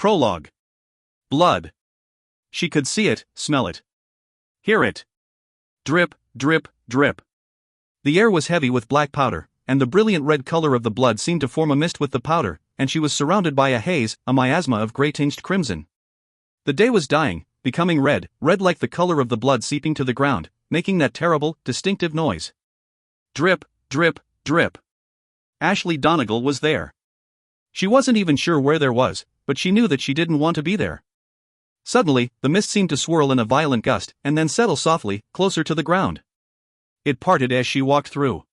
Prologue. Blood. She could see it, smell it, hear it. Drip, drip, drip. The air was heavy with black powder, and the brilliant red color of the blood seemed to form a mist with the powder, and she was surrounded by a haze, a miasma of gray-tinged crimson. The day was dying, becoming red, red like the color of the blood seeping to the ground, making that terrible, distinctive noise. Drip, drip, drip. Ashley Donegal was there. She wasn't even sure where there was, but she knew that she didn't want to be there. Suddenly, the mist seemed to swirl in a violent gust, and then settle softly, closer to the ground. It parted as she walked through.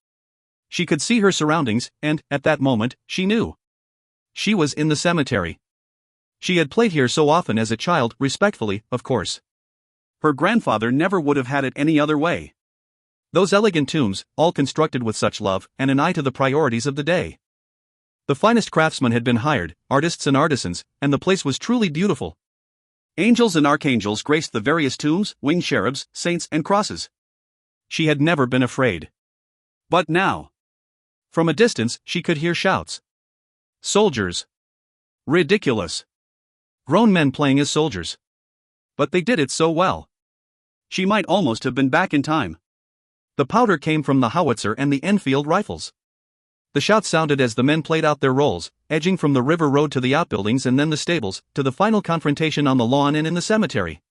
She could see her surroundings, and, at that moment, she knew. She was in the cemetery. She had played here so often as a child, respectfully, of course. Her grandfather never would have had it any other way. Those elegant tombs, all constructed with such love, and an eye to the priorities of the day. The finest craftsmen had been hired, artists and artisans, and the place was truly beautiful. Angels and archangels graced the various tombs, winged cherubs, saints, and crosses. She had never been afraid. But now, from a distance, she could hear shouts. Soldiers. Ridiculous. Grown men playing as soldiers. But they did it so well. She might almost have been back in time. The powder came from the howitzer and the Enfield rifles. The shouts sounded as the men played out their roles, edging from the river road to the outbuildings and then the stables, to the final confrontation on the lawn and in the cemetery.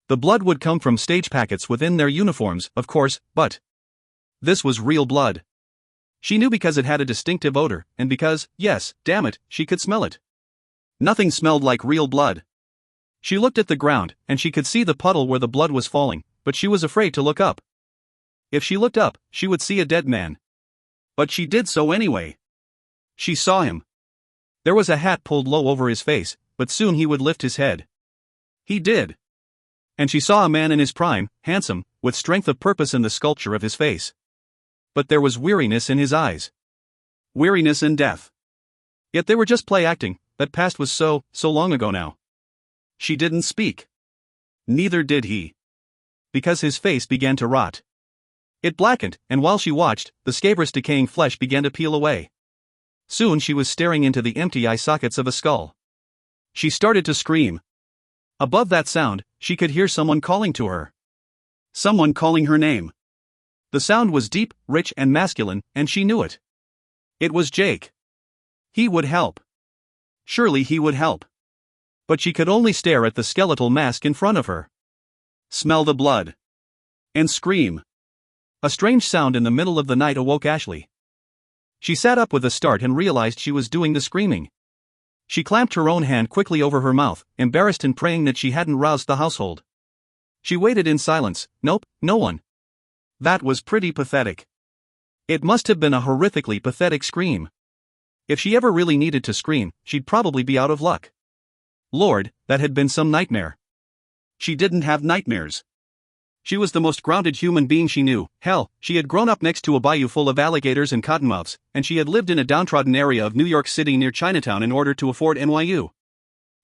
The blood would come from stage packets within their uniforms, of course, but this was real blood. She knew because it had a distinctive odor, and because, yes, damn it, she could smell it. Nothing smelled like real blood. She looked at the ground, and she could see the puddle where the blood was falling, but she was afraid to look up. If she looked up, she would see a dead man. But she did so anyway. She saw him. There was a hat pulled low over his face, but soon he would lift his head. He did. And she saw a man in his prime, handsome, with strength of purpose in the sculpture of his face. But there was weariness in his eyes. Weariness and death. Yet they were just play acting, that past was so long ago now. She didn't speak. Neither did he. Because his face began to rot. It blackened, and while she watched, the scabrous decaying flesh began to peel away. Soon she was staring into the empty eye sockets of a skull. She started to scream. Above that sound, she could hear someone calling to her. Someone calling her name. The sound was deep, rich, and masculine, and she knew it. It was Jake. He would help. Surely he would help. But she could only stare at the skeletal mask in front of her. Smell the blood. And scream. A strange sound in the middle of the night awoke Ashley. She sat up with a start and realized she was doing the screaming. She clamped her own hand quickly over her mouth, embarrassed and praying that she hadn't roused the household. She waited in silence. Nope, no one. That was pretty pathetic. It must have been a horrifically pathetic scream. If she ever really needed to scream, she'd probably be out of luck. Lord, that had been some nightmare. She didn't have nightmares. She was the most grounded human being she knew. Hell, she had grown up next to a bayou full of alligators and cottonmouths, and she had lived in a downtrodden area of New York City near Chinatown in order to afford NYU.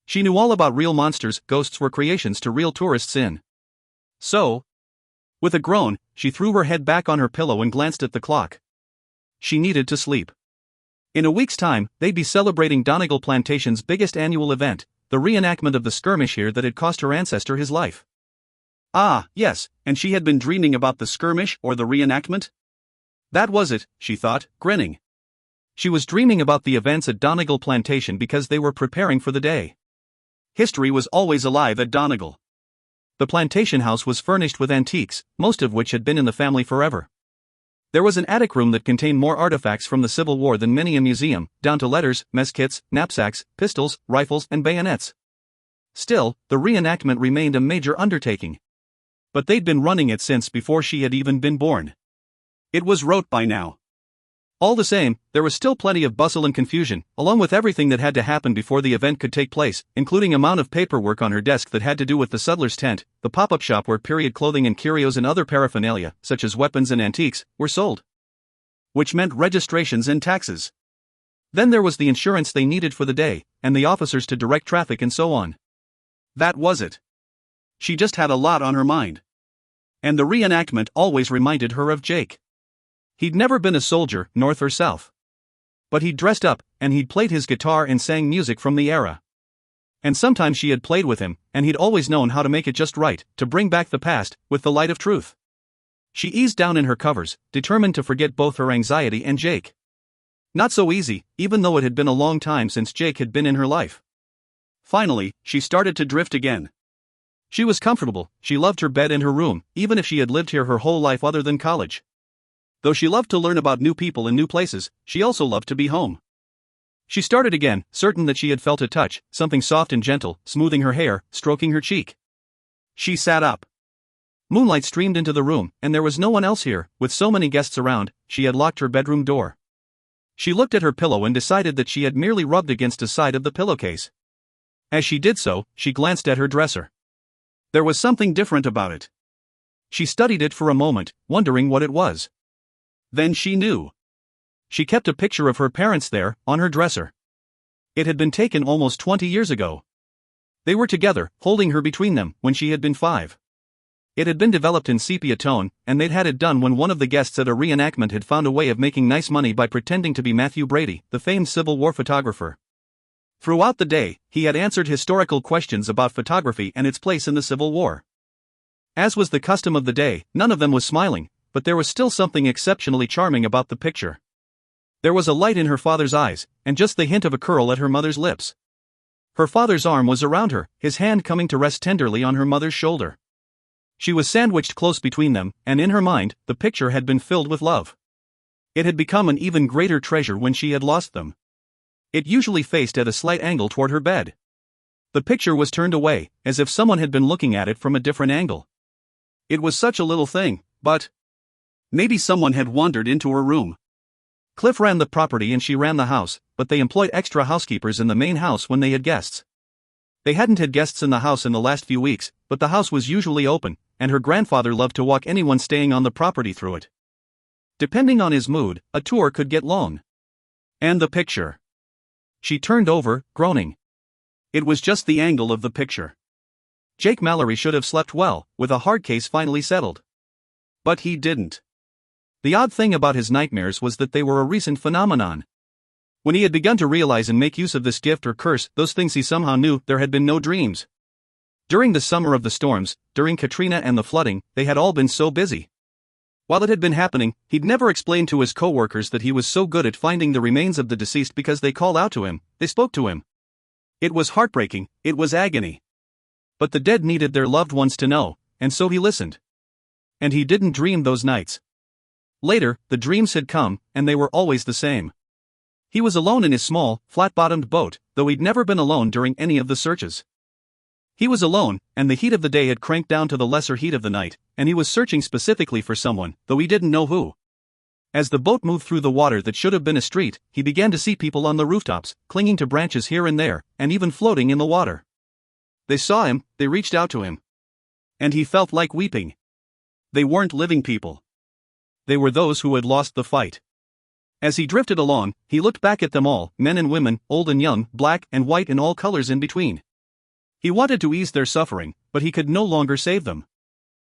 She knew all about real monsters. Ghosts were creations to reel tourists in. So, with a groan, she threw her head back on her pillow and glanced at the clock. She needed to sleep. In a week's time, they'd be celebrating Donegal Plantation's biggest annual event, the reenactment of the skirmish here that had cost her ancestor his life. Ah, yes, and she had been dreaming about the skirmish or the reenactment? That was it, she thought, grinning. She was dreaming about the events at Donegal Plantation because they were preparing for the day. History was always alive at Donegal. The plantation house was furnished with antiques, most of which had been in the family forever. There was an attic room that contained more artifacts from the Civil War than many a museum, down to letters, mess kits, knapsacks, pistols, rifles, and bayonets. Still, the reenactment remained a major undertaking. But they'd been running it since before she had even been born. It was rote by now. All the same, there was still plenty of bustle and confusion, along with everything that had to happen before the event could take place, including a mound of paperwork on her desk that had to do with the Sudler's Tent, the pop-up shop where period clothing and curios and other paraphernalia, such as weapons and antiques, were sold. Which meant registrations and taxes. Then there was the insurance they needed for the day, and the officers to direct traffic and so on. That was it. She just had a lot on her mind. And the reenactment always reminded her of Jake. He'd never been a soldier, north or south. But he'd dressed up, and he'd played his guitar and sang music from the era. And sometimes she had played with him, and he'd always known how to make it just right, to bring back the past, with the light of truth. She eased down in her covers, determined to forget both her anxiety and Jake. Not so easy, even though it had been a long time since Jake had been in her life. Finally, she started to drift again. She was comfortable, she loved her bed and her room, even if she had lived here her whole life other than college. Though she loved to learn about new people and new places, she also loved to be home. She started again, certain that she had felt a touch, something soft and gentle, smoothing her hair, stroking her cheek. She sat up. Moonlight streamed into the room, and there was no one else here. With so many guests around, she had locked her bedroom door. She looked at her pillow and decided that she had merely rubbed against a side of the pillowcase. As she did so, she glanced at her dresser. There was something different about it. She studied it for a moment, wondering what it was. Then she knew. She kept a picture of her parents there, on her dresser. It had been taken almost 20 years ago. They were together, holding her between them, when she had been 5. It had been developed in sepia tone, and they'd had it done when one of the guests at a reenactment had found a way of making nice money by pretending to be Matthew Brady, the famed Civil War photographer. Throughout the day, he had answered historical questions about photography and its place in the Civil War. As was the custom of the day, none of them was smiling, but there was still something exceptionally charming about the picture. There was a light in her father's eyes, and just the hint of a curl at her mother's lips. Her father's arm was around her, his hand coming to rest tenderly on her mother's shoulder. She was sandwiched close between them, and in her mind, the picture had been filled with love. It had become an even greater treasure when she had lost them. It usually faced at a slight angle toward her bed. The picture was turned away, as if someone had been looking at it from a different angle. It was such a little thing, but maybe someone had wandered into her room. Cliff ran the property and she ran the house, but they employed extra housekeepers in the main house when they had guests. They hadn't had guests in the house in the last few weeks, but the house was usually open, and her grandfather loved to walk anyone staying on the property through it. Depending on his mood, a tour could get long. And the picture. She turned over, groaning. It was just the angle of the picture. Jake Mallory should have slept well, with a hard case finally settled. But he didn't. The odd thing about his nightmares was that they were a recent phenomenon. When he had begun to realize and make use of this gift or curse, those things he somehow knew, there had been no dreams. During the summer of the storms, during Katrina and the flooding, they had all been so busy. While it had been happening, he'd never explained to his co-workers that he was so good at finding the remains of the deceased because they called out to him, they spoke to him. It was heartbreaking, it was agony. But the dead needed their loved ones to know, and so he listened. And he didn't dream those nights. Later, the dreams had come, and they were always the same. He was alone in his small, flat-bottomed boat, though he'd never been alone during any of the searches. He was alone, and the heat of the day had cranked down to the lesser heat of the night, and he was searching specifically for someone, though he didn't know who. As the boat moved through the water that should have been a street, he began to see people on the rooftops, clinging to branches here and there, and even floating in the water. They saw him, they reached out to him. And he felt like weeping. They weren't living people. They were those who had lost the fight. As he drifted along, he looked back at them all, men and women, old and young, black and white and all colors in between. He wanted to ease their suffering, but he could no longer save them.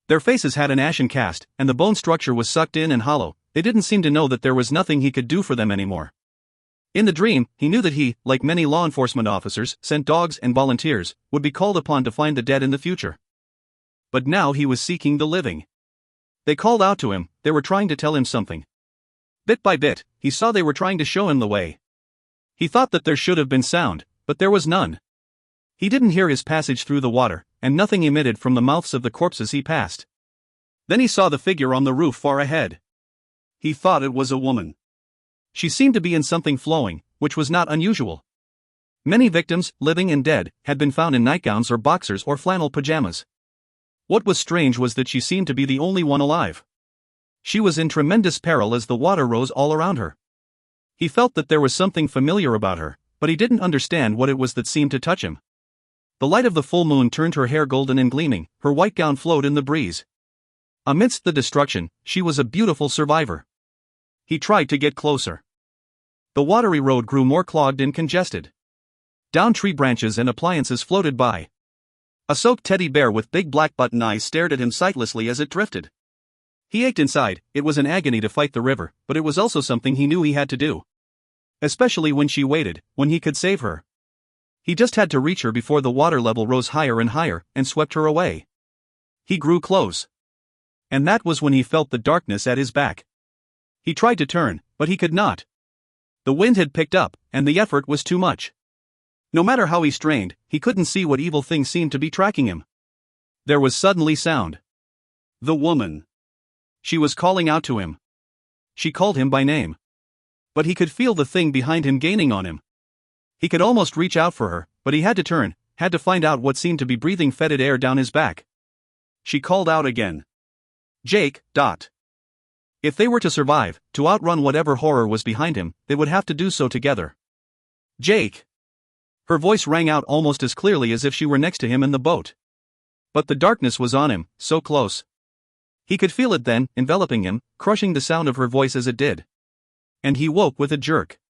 Their faces had an ashen cast, and the bone structure was sucked in and hollow. They didn't seem to know that there was nothing he could do for them anymore. In the dream, he knew that he, like many law enforcement officers, sent dogs and volunteers, would be called upon to find the dead in the future. But now he was seeking the living. They called out to him, they were trying to tell him something. Bit by bit, he saw they were trying to show him the way. He thought that there should have been sound, but there was none. He didn't hear his passage through the water, and nothing emitted from the mouths of the corpses he passed. Then he saw the figure on the roof far ahead. He thought it was a woman. She seemed to be in something flowing, which was not unusual. Many victims, living and dead, had been found in nightgowns or boxers or flannel pajamas. What was strange was that she seemed to be the only one alive. She was in tremendous peril as the water rose all around her. He felt that there was something familiar about her, but he didn't understand what it was that seemed to touch him. The light of the full moon turned her hair golden and gleaming, her white gown flowed in the breeze. Amidst the destruction, she was a beautiful survivor. He tried to get closer. The watery road grew more clogged and congested. Down tree branches and appliances floated by. A soaked teddy bear with big black button eyes stared at him sightlessly as it drifted. He ached inside. It was an agony to fight the river, but it was also something he knew he had to do. Especially when she waited, when he could save her. He just had to reach her before the water level rose higher and higher and swept her away. He grew close. And that was when he felt the darkness at his back. He tried to turn, but he could not. The wind had picked up, and the effort was too much. No matter how he strained, he couldn't see what evil thing seemed to be tracking him. There was suddenly sound. The woman. She was calling out to him. She called him by name. But he could feel the thing behind him gaining on him. He could almost reach out for her, but he had to turn, had to find out what seemed to be breathing fetid air down his back. She called out again. Jake. If they were to survive, to outrun whatever horror was behind him, they would have to do so together. Jake. Her voice rang out almost as clearly as if she were next to him in the boat. But the darkness was on him, so close. He could feel it then, enveloping him, crushing the sound of her voice as it did. And he woke with a jerk.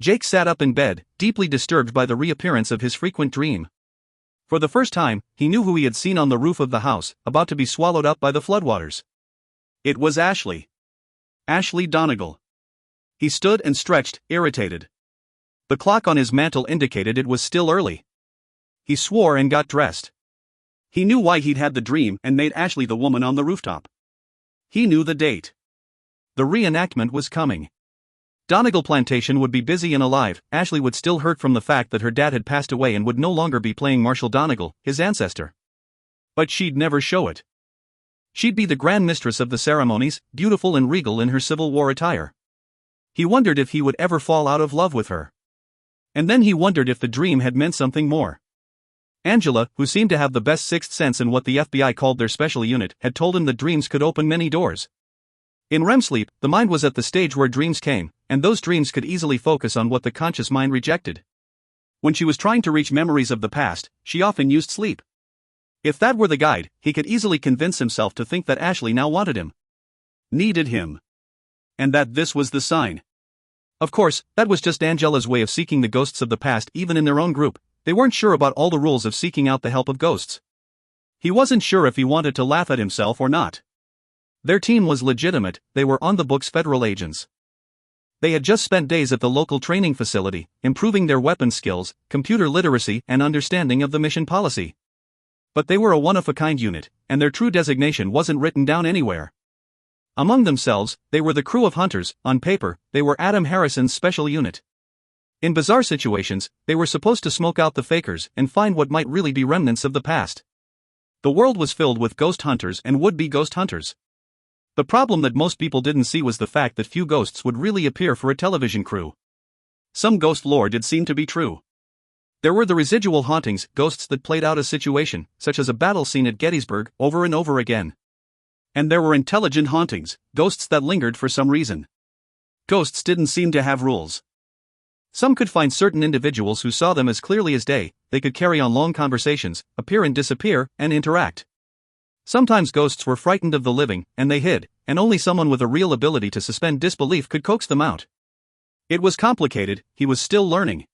Jake sat up in bed, deeply disturbed by the reappearance of his frequent dream. For the first time, he knew who he had seen on the roof of the house, about to be swallowed up by the floodwaters. It was Ashley. Ashley Donegal. He stood and stretched, irritated. The clock on his mantel indicated it was still early. He swore and got dressed. He knew why he'd had the dream and made Ashley the woman on the rooftop. He knew the date. The reenactment was coming. Donegal Plantation would be busy and alive. Ashley would still hurt from the fact that her dad had passed away and would no longer be playing Marshall Donegal, his ancestor. But she'd never show it. She'd be the grand mistress of the ceremonies, beautiful and regal in her Civil War attire. He wondered if he would ever fall out of love with her. And then he wondered if the dream had meant something more. Angela, who seemed to have the best sixth sense in what the FBI called their special unit, had told him that dreams could open many doors. In REM sleep, the mind was at the stage where dreams came, and those dreams could easily focus on what the conscious mind rejected. When she was trying to reach memories of the past, she often used sleep. If that were the guide, he could easily convince himself to think that Ashley now wanted him. Needed him. And that this was the sign. Of course, that was just Angela's way of seeking the ghosts of the past even in their own group. They weren't sure about all the rules of seeking out the help of ghosts. He wasn't sure if he wanted to laugh at himself or not. Their team was legitimate, they were on-the-books federal agents. They had just spent days at the local training facility, improving their weapon skills, computer literacy, and understanding of the mission policy. But they were a one-of-a-kind unit, and their true designation wasn't written down anywhere. Among themselves, they were the crew of hunters. On paper, they were Adam Harrison's special unit. In bizarre situations, they were supposed to smoke out the fakers and find what might really be remnants of the past. The world was filled with ghost hunters and would-be ghost hunters. The problem that most people didn't see was the fact that few ghosts would really appear for a television crew. Some ghost lore did seem to be true. There were the residual hauntings, ghosts that played out a situation, such as a battle scene at Gettysburg, over and over again. And there were intelligent hauntings, ghosts that lingered for some reason. Ghosts didn't seem to have rules. Some could find certain individuals who saw them as clearly as day. They could carry on long conversations, appear and disappear, and interact. Sometimes ghosts were frightened of the living, and they hid, and only someone with a real ability to suspend disbelief could coax them out. It was complicated, he was still learning.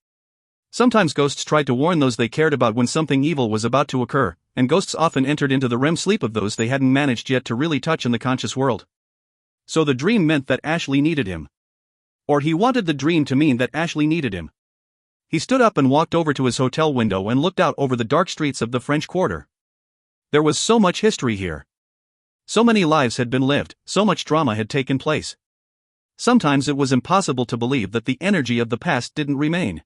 Sometimes ghosts tried to warn those they cared about when something evil was about to occur, and ghosts often entered into the REM sleep of those they hadn't managed yet to really touch in the conscious world. So the dream meant that Ashley needed him. Or he wanted the dream to mean that Ashley needed him. He stood up and walked over to his hotel window and looked out over the dark streets of the French Quarter. There was so much history here. So many lives had been lived, so much drama had taken place. Sometimes it was impossible to believe that the energy of the past didn't remain.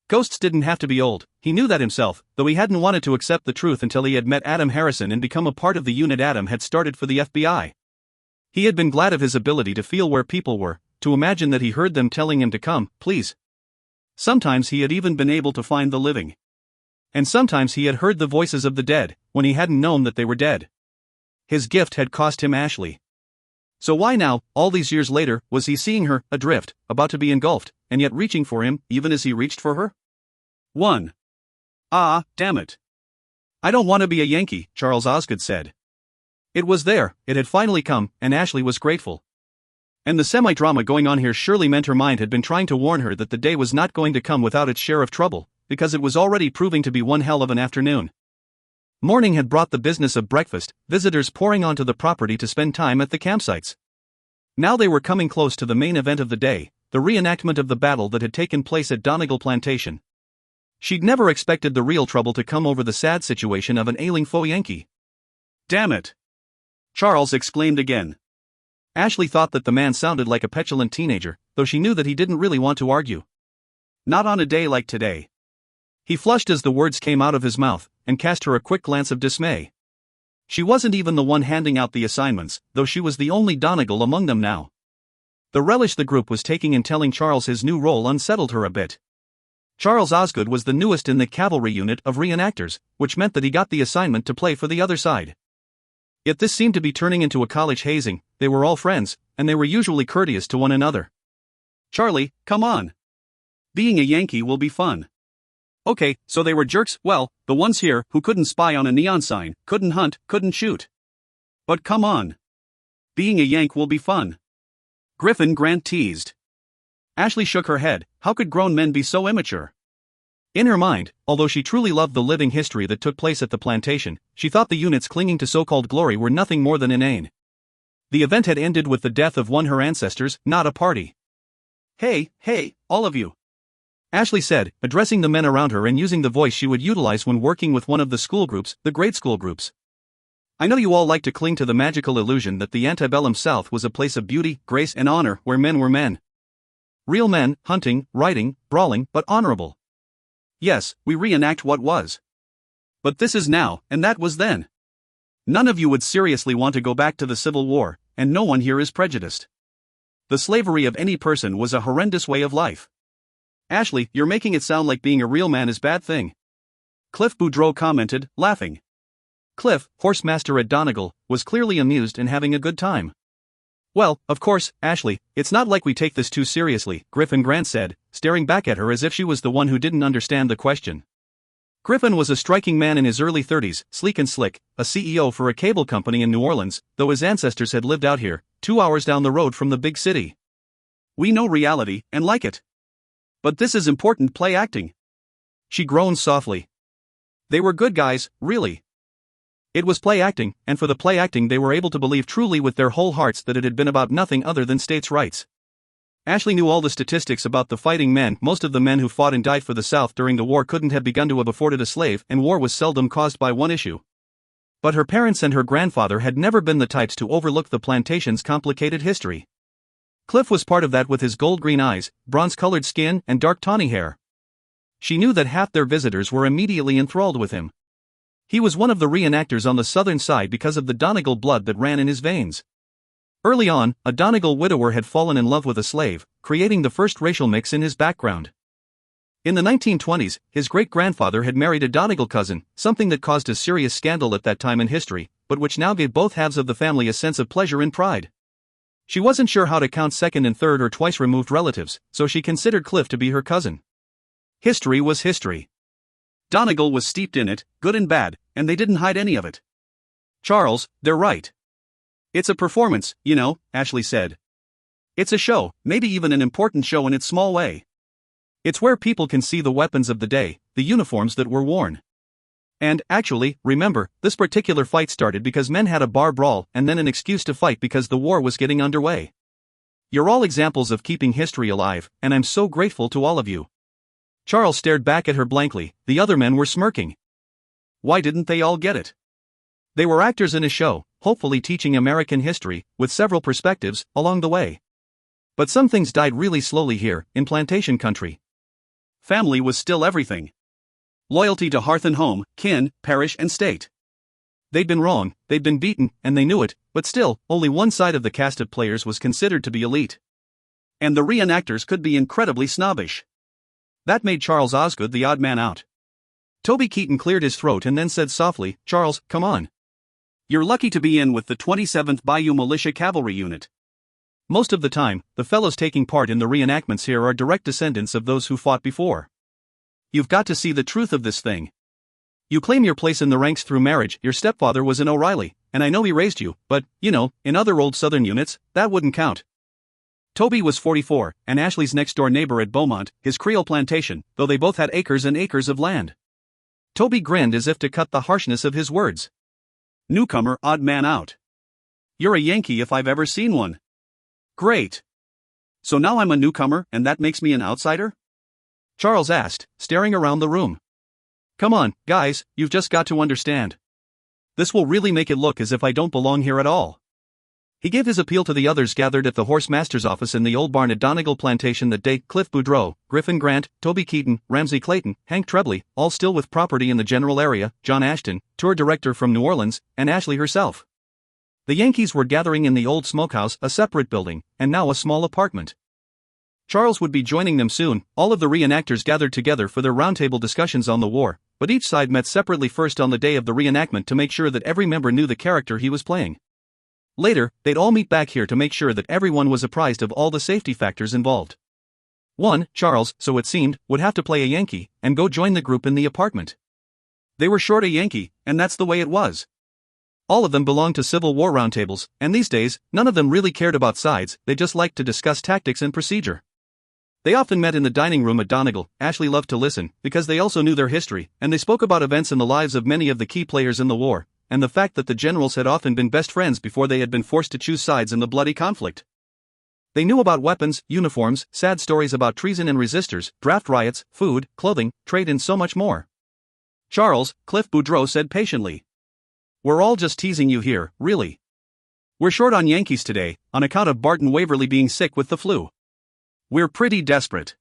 Ghosts didn't have to be old, he knew that himself, though he hadn't wanted to accept the truth until he had met Adam Harrison and become a part of the unit Adam had started for the FBI. He had been glad of his ability to feel where people were, to imagine that he heard them telling him to come, please. Sometimes he had even been able to find the living. And sometimes he had heard the voices of the dead, when he hadn't known that they were dead. His gift had cost him Ashley. So why now, all these years later, was he seeing her, adrift, about to be engulfed, and yet reaching for him, even as he reached for her? 1. Ah, damn it. I don't want to be a Yankee, Charles Osgood said. It was there, it had finally come, and Ashley was grateful. And the semi-drama going on here surely meant her mind had been trying to warn her that the day was not going to come without its share of trouble, because it was already proving to be one hell of an afternoon. Morning had brought the business of breakfast, visitors pouring onto the property to spend time at the campsites. Now they were coming close to the main event of the day, the reenactment of the battle that had taken place at Donegal Plantation. She'd never expected the real trouble to come over the sad situation of an ailing faux Yankee. "Damn it!" Charles exclaimed again. Ashley thought that the man sounded like a petulant teenager, though she knew that he didn't really want to argue. Not on a day like today. He flushed as the words came out of his mouth, and cast her a quick glance of dismay. She wasn't even the one handing out the assignments, though she was the only Donegal among them now. The relish the group was taking in telling Charles his new role unsettled her a bit. Charles Osgood was the newest in the cavalry unit of reenactors, which meant that he got the assignment to play for the other side. Yet this seemed to be turning into a college hazing. They were all friends, and they were usually courteous to one another. "Charlie, come on. Being a Yankee will be fun." Okay, so they were jerks, well, the ones here who couldn't spy on a neon sign, couldn't hunt, couldn't shoot. But come on. Being a Yank will be fun. Griffin Grant teased. Ashley shook her head. How could grown men be so immature? In her mind, although she truly loved the living history that took place at the plantation, she thought the units clinging to so-called glory were nothing more than inane. The event had ended with the death of one of her ancestors, not a party. Hey, all of you," Ashley said, addressing the men around her and using the voice she would utilize when working with one of the school groups, the grade school groups. "I know you all like to cling to the magical illusion that the antebellum South was a place of beauty, grace and honor where men were men. Real men, hunting, riding, brawling, but honorable. Yes, we reenact what was. But this is now, and that was then. None of you would seriously want to go back to the Civil War, and no one here is prejudiced. The slavery of any person was a horrendous way of life. Ashley, you're making it sound like being a real man is bad thing," Cliff Boudreau commented, laughing. Cliff, horsemaster at Donegal, was clearly amused and having a good time. "Well, of course, Ashley, it's not like we take this too seriously," Griffin Grant said, staring back at her as if she was the one who didn't understand the question. Griffin was a striking man in his early 30s, sleek and slick, a CEO for a cable company in New Orleans, though his ancestors had lived out here, 2 hours down the road from the big city. "We know reality, and like it. But this is important play acting." She groaned softly. They were good guys, really. It was play acting, and for the play acting they were able to believe truly with their whole hearts that it had been about nothing other than states' rights. Ashley knew all the statistics about the fighting men. Most of the men who fought and died for the South during the war couldn't have begun to have afforded a slave, and war was seldom caused by one issue. But her parents and her grandfather had never been the types to overlook the plantation's complicated history. Cliff was part of that with his gold-green eyes, bronze-colored skin, and dark tawny hair. She knew that half their visitors were immediately enthralled with him. He was one of the reenactors on the southern side because of the Donegal blood that ran in his veins. Early on, a Donegal widower had fallen in love with a slave, creating the first racial mix in his background. In the 1920s, his great-grandfather had married a Donegal cousin, something that caused a serious scandal at that time in history, but which now gave both halves of the family a sense of pleasure and pride. She wasn't sure how to count second and third or twice-removed relatives, so she considered Cliff to be her cousin. History was history. Donegal was steeped in it, good and bad, and they didn't hide any of it. "Charles, they're right. It's a performance, you know," Ashley said. "It's a show, maybe even an important show in its small way. It's where people can see the weapons of the day, the uniforms that were worn. And, actually, remember, this particular fight started because men had a bar brawl and then an excuse to fight because the war was getting underway. You're all examples of keeping history alive, and I'm so grateful to all of you." Charles stared back at her blankly. The other men were smirking. Why didn't they all get it? They were actors in a show, hopefully teaching American history, with several perspectives, along the way. But some things died really slowly here, in plantation country. Family was still everything. Loyalty to hearth and home, kin, parish and state. They'd been wrong, they'd been beaten, and they knew it, but still, only one side of the cast of players was considered to be elite. And the reenactors could be incredibly snobbish. That made Charles Osgood the odd man out. Toby Keaton cleared his throat and then said softly, "Charles, come on. You're lucky to be in with the 27th Bayou Militia Cavalry Unit. Most of the time, the fellows taking part in the reenactments here are direct descendants of those who fought before. You've got to see the truth of this thing. You claim your place in the ranks through marriage. Your stepfather was in O'Reilly, and I know he raised you, but, you know, in other old Southern units, that wouldn't count." Toby was 44, and Ashley's next-door neighbor at Beaumont, his Creole plantation, though they both had acres and acres of land. Toby grinned as if to cut the harshness of his words. "Newcomer, odd man out. You're a Yankee if I've ever seen one. Great. So now I'm a newcomer and that makes me an outsider?" Charles asked, staring around the room. Come on, guys, you've just got to understand. This will really make it look as if I don't belong here at all. He gave his appeal to the others gathered at the horse master's office in the old barn at Donegal Plantation that day. Cliff Boudreau, Griffin Grant, Toby Keaton, Ramsey Clayton, Hank Trebley, all still with property in the general area, John Ashton, tour director from New Orleans, and Ashley herself. The Yankees were gathering in the old smokehouse, a separate building, and now a small apartment. Charles would be joining them soon. All of the reenactors gathered together for their roundtable discussions on the war, but each side met separately first on the day of the reenactment to make sure that every member knew the character he was playing. Later, they'd all meet back here to make sure that everyone was apprised of all the safety factors involved. Charles, so it seemed, would have to play a Yankee and go join the group in the apartment. They were short a Yankee, and that's the way it was. All of them belonged to Civil War roundtables, and these days, none of them really cared about sides, they just liked to discuss tactics and procedure. They often met in the dining room at Donegal. Ashley loved to listen, because they also knew their history, and they spoke about events in the lives of many of the key players in the war, and the fact that the generals had often been best friends before they had been forced to choose sides in the bloody conflict. They knew about weapons, uniforms, sad stories about treason and resistors, draft riots, food, clothing, trade and so much more. Charles, Cliff Boudreau said patiently. We're all just teasing you here, really. We're short on Yankees today, on account of Barton Waverly being sick with the flu. We're pretty desperate.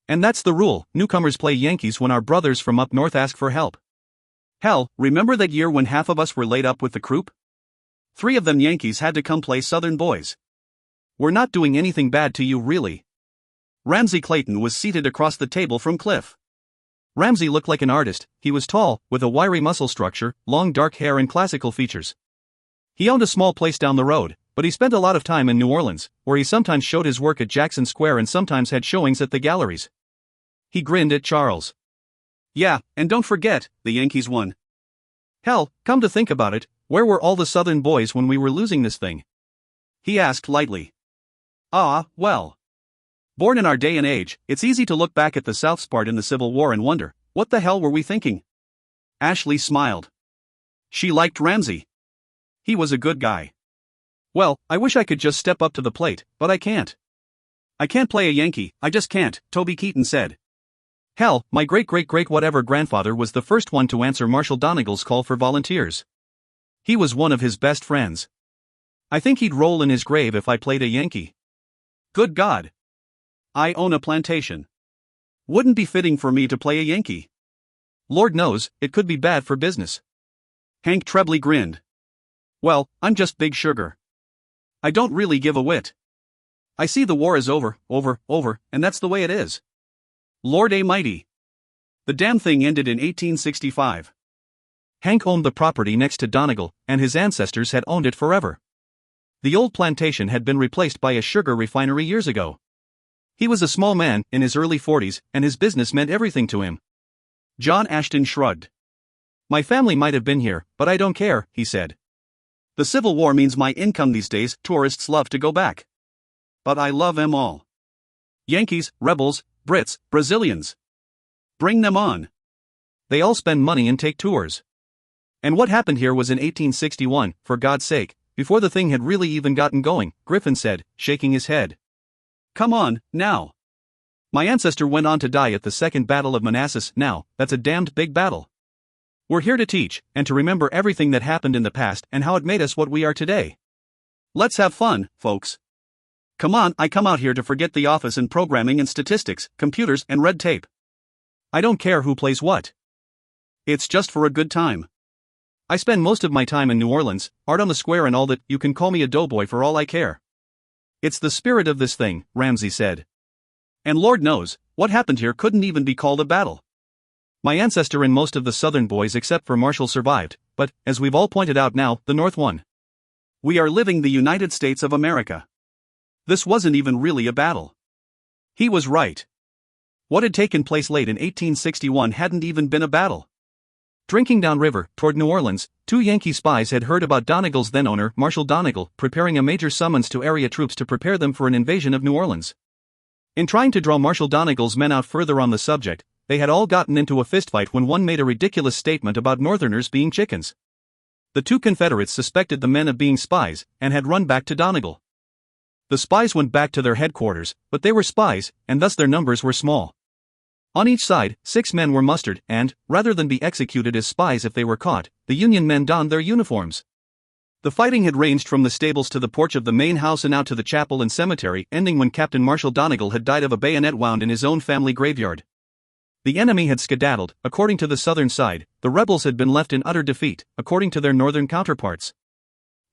And that's the rule, newcomers play Yankees when our brothers from up north ask for help. Hell, remember that year when half of us were laid up with the croup? 3 of them Yankees had to come play Southern boys. We're not doing anything bad to you really. Ramsey Clayton was seated across the table from Cliff. Ramsey looked like an artist. He was tall, with a wiry muscle structure, long dark hair and classical features. He owned a small place down the road, but he spent a lot of time in New Orleans, where he sometimes showed his work at Jackson Square and sometimes had showings at the galleries. He grinned at Charles. Yeah, and don't forget, the Yankees won. Hell, come to think about it, where were all the Southern boys when we were losing this thing? He asked lightly. Well. Born in our day and age, it's easy to look back at the South's part in the Civil War and wonder, what the hell were we thinking? Ashley smiled. She liked Ramsey. He was a good guy. Well, I wish I could just step up to the plate, but I can't. I can't play a Yankee, I just can't, Toby Keaton said. Hell, my great-great-great whatever grandfather was the first one to answer Marshal Donegal's call for volunteers. He was one of his best friends. I think he'd roll in his grave if I played a Yankee. Good God. I own a plantation. Wouldn't be fitting for me to play a Yankee. Lord knows, it could be bad for business. Hank Trebley grinned. Well, I'm just Big Sugar. I don't really give a whit. I see the war is over, and that's the way it is. Lord Almighty. The damn thing ended in 1865. Hank owned the property next to Donegal, and his ancestors had owned it forever. The old plantation had been replaced by a sugar refinery years ago. He was a small man, in his early 40s, and his business meant everything to him. John Ashton shrugged. My family might have been here, but I don't care, he said. The Civil War means my income these days. Tourists love to go back. But I love them all. Yankees, rebels, Brits, Brazilians. Bring them on. They all spend money and take tours. And what happened here was in 1861, for God's sake, before the thing had really even gotten going, Griffin said, shaking his head. Come on, now. My ancestor went on to die at the Second Battle of Manassas. Now, that's a damned big battle. We're here to teach, and to remember everything that happened in the past and how it made us what we are today. Let's have fun, folks. Come on, I come out here to forget the office and programming and statistics, computers and red tape. I don't care who plays what. It's just for a good time. I spend most of my time in New Orleans, art on the square and all that. You can call me a doughboy for all I care. It's the spirit of this thing, Ramsey said. And Lord knows, what happened here couldn't even be called a battle. My ancestor and most of the Southern boys except for Marshall survived, but, as we've all pointed out now, the North won. We are living the United States of America. This wasn't even really a battle. He was right. What had taken place late in 1861 hadn't even been a battle. Drinking downriver, toward New Orleans, 2 Yankee spies had heard about Donegal's then-owner, Marshal Donegal, preparing a major summons to area troops to prepare them for an invasion of New Orleans. In trying to draw Marshal Donegal's men out further on the subject, they had all gotten into a fistfight when one made a ridiculous statement about Northerners being chickens. The 2 Confederates suspected the men of being spies, and had run back to Donegal. The spies went back to their headquarters, but they were spies, and thus their numbers were small. On each side, 6 men were mustered, and, rather than be executed as spies if they were caught, the Union men donned their uniforms. The fighting had ranged from the stables to the porch of the main house and out to the chapel and cemetery, ending when Captain Marshall Donegal had died of a bayonet wound in his own family graveyard. The enemy had skedaddled, according to the southern side; the rebels had been left in utter defeat, according to their northern counterparts.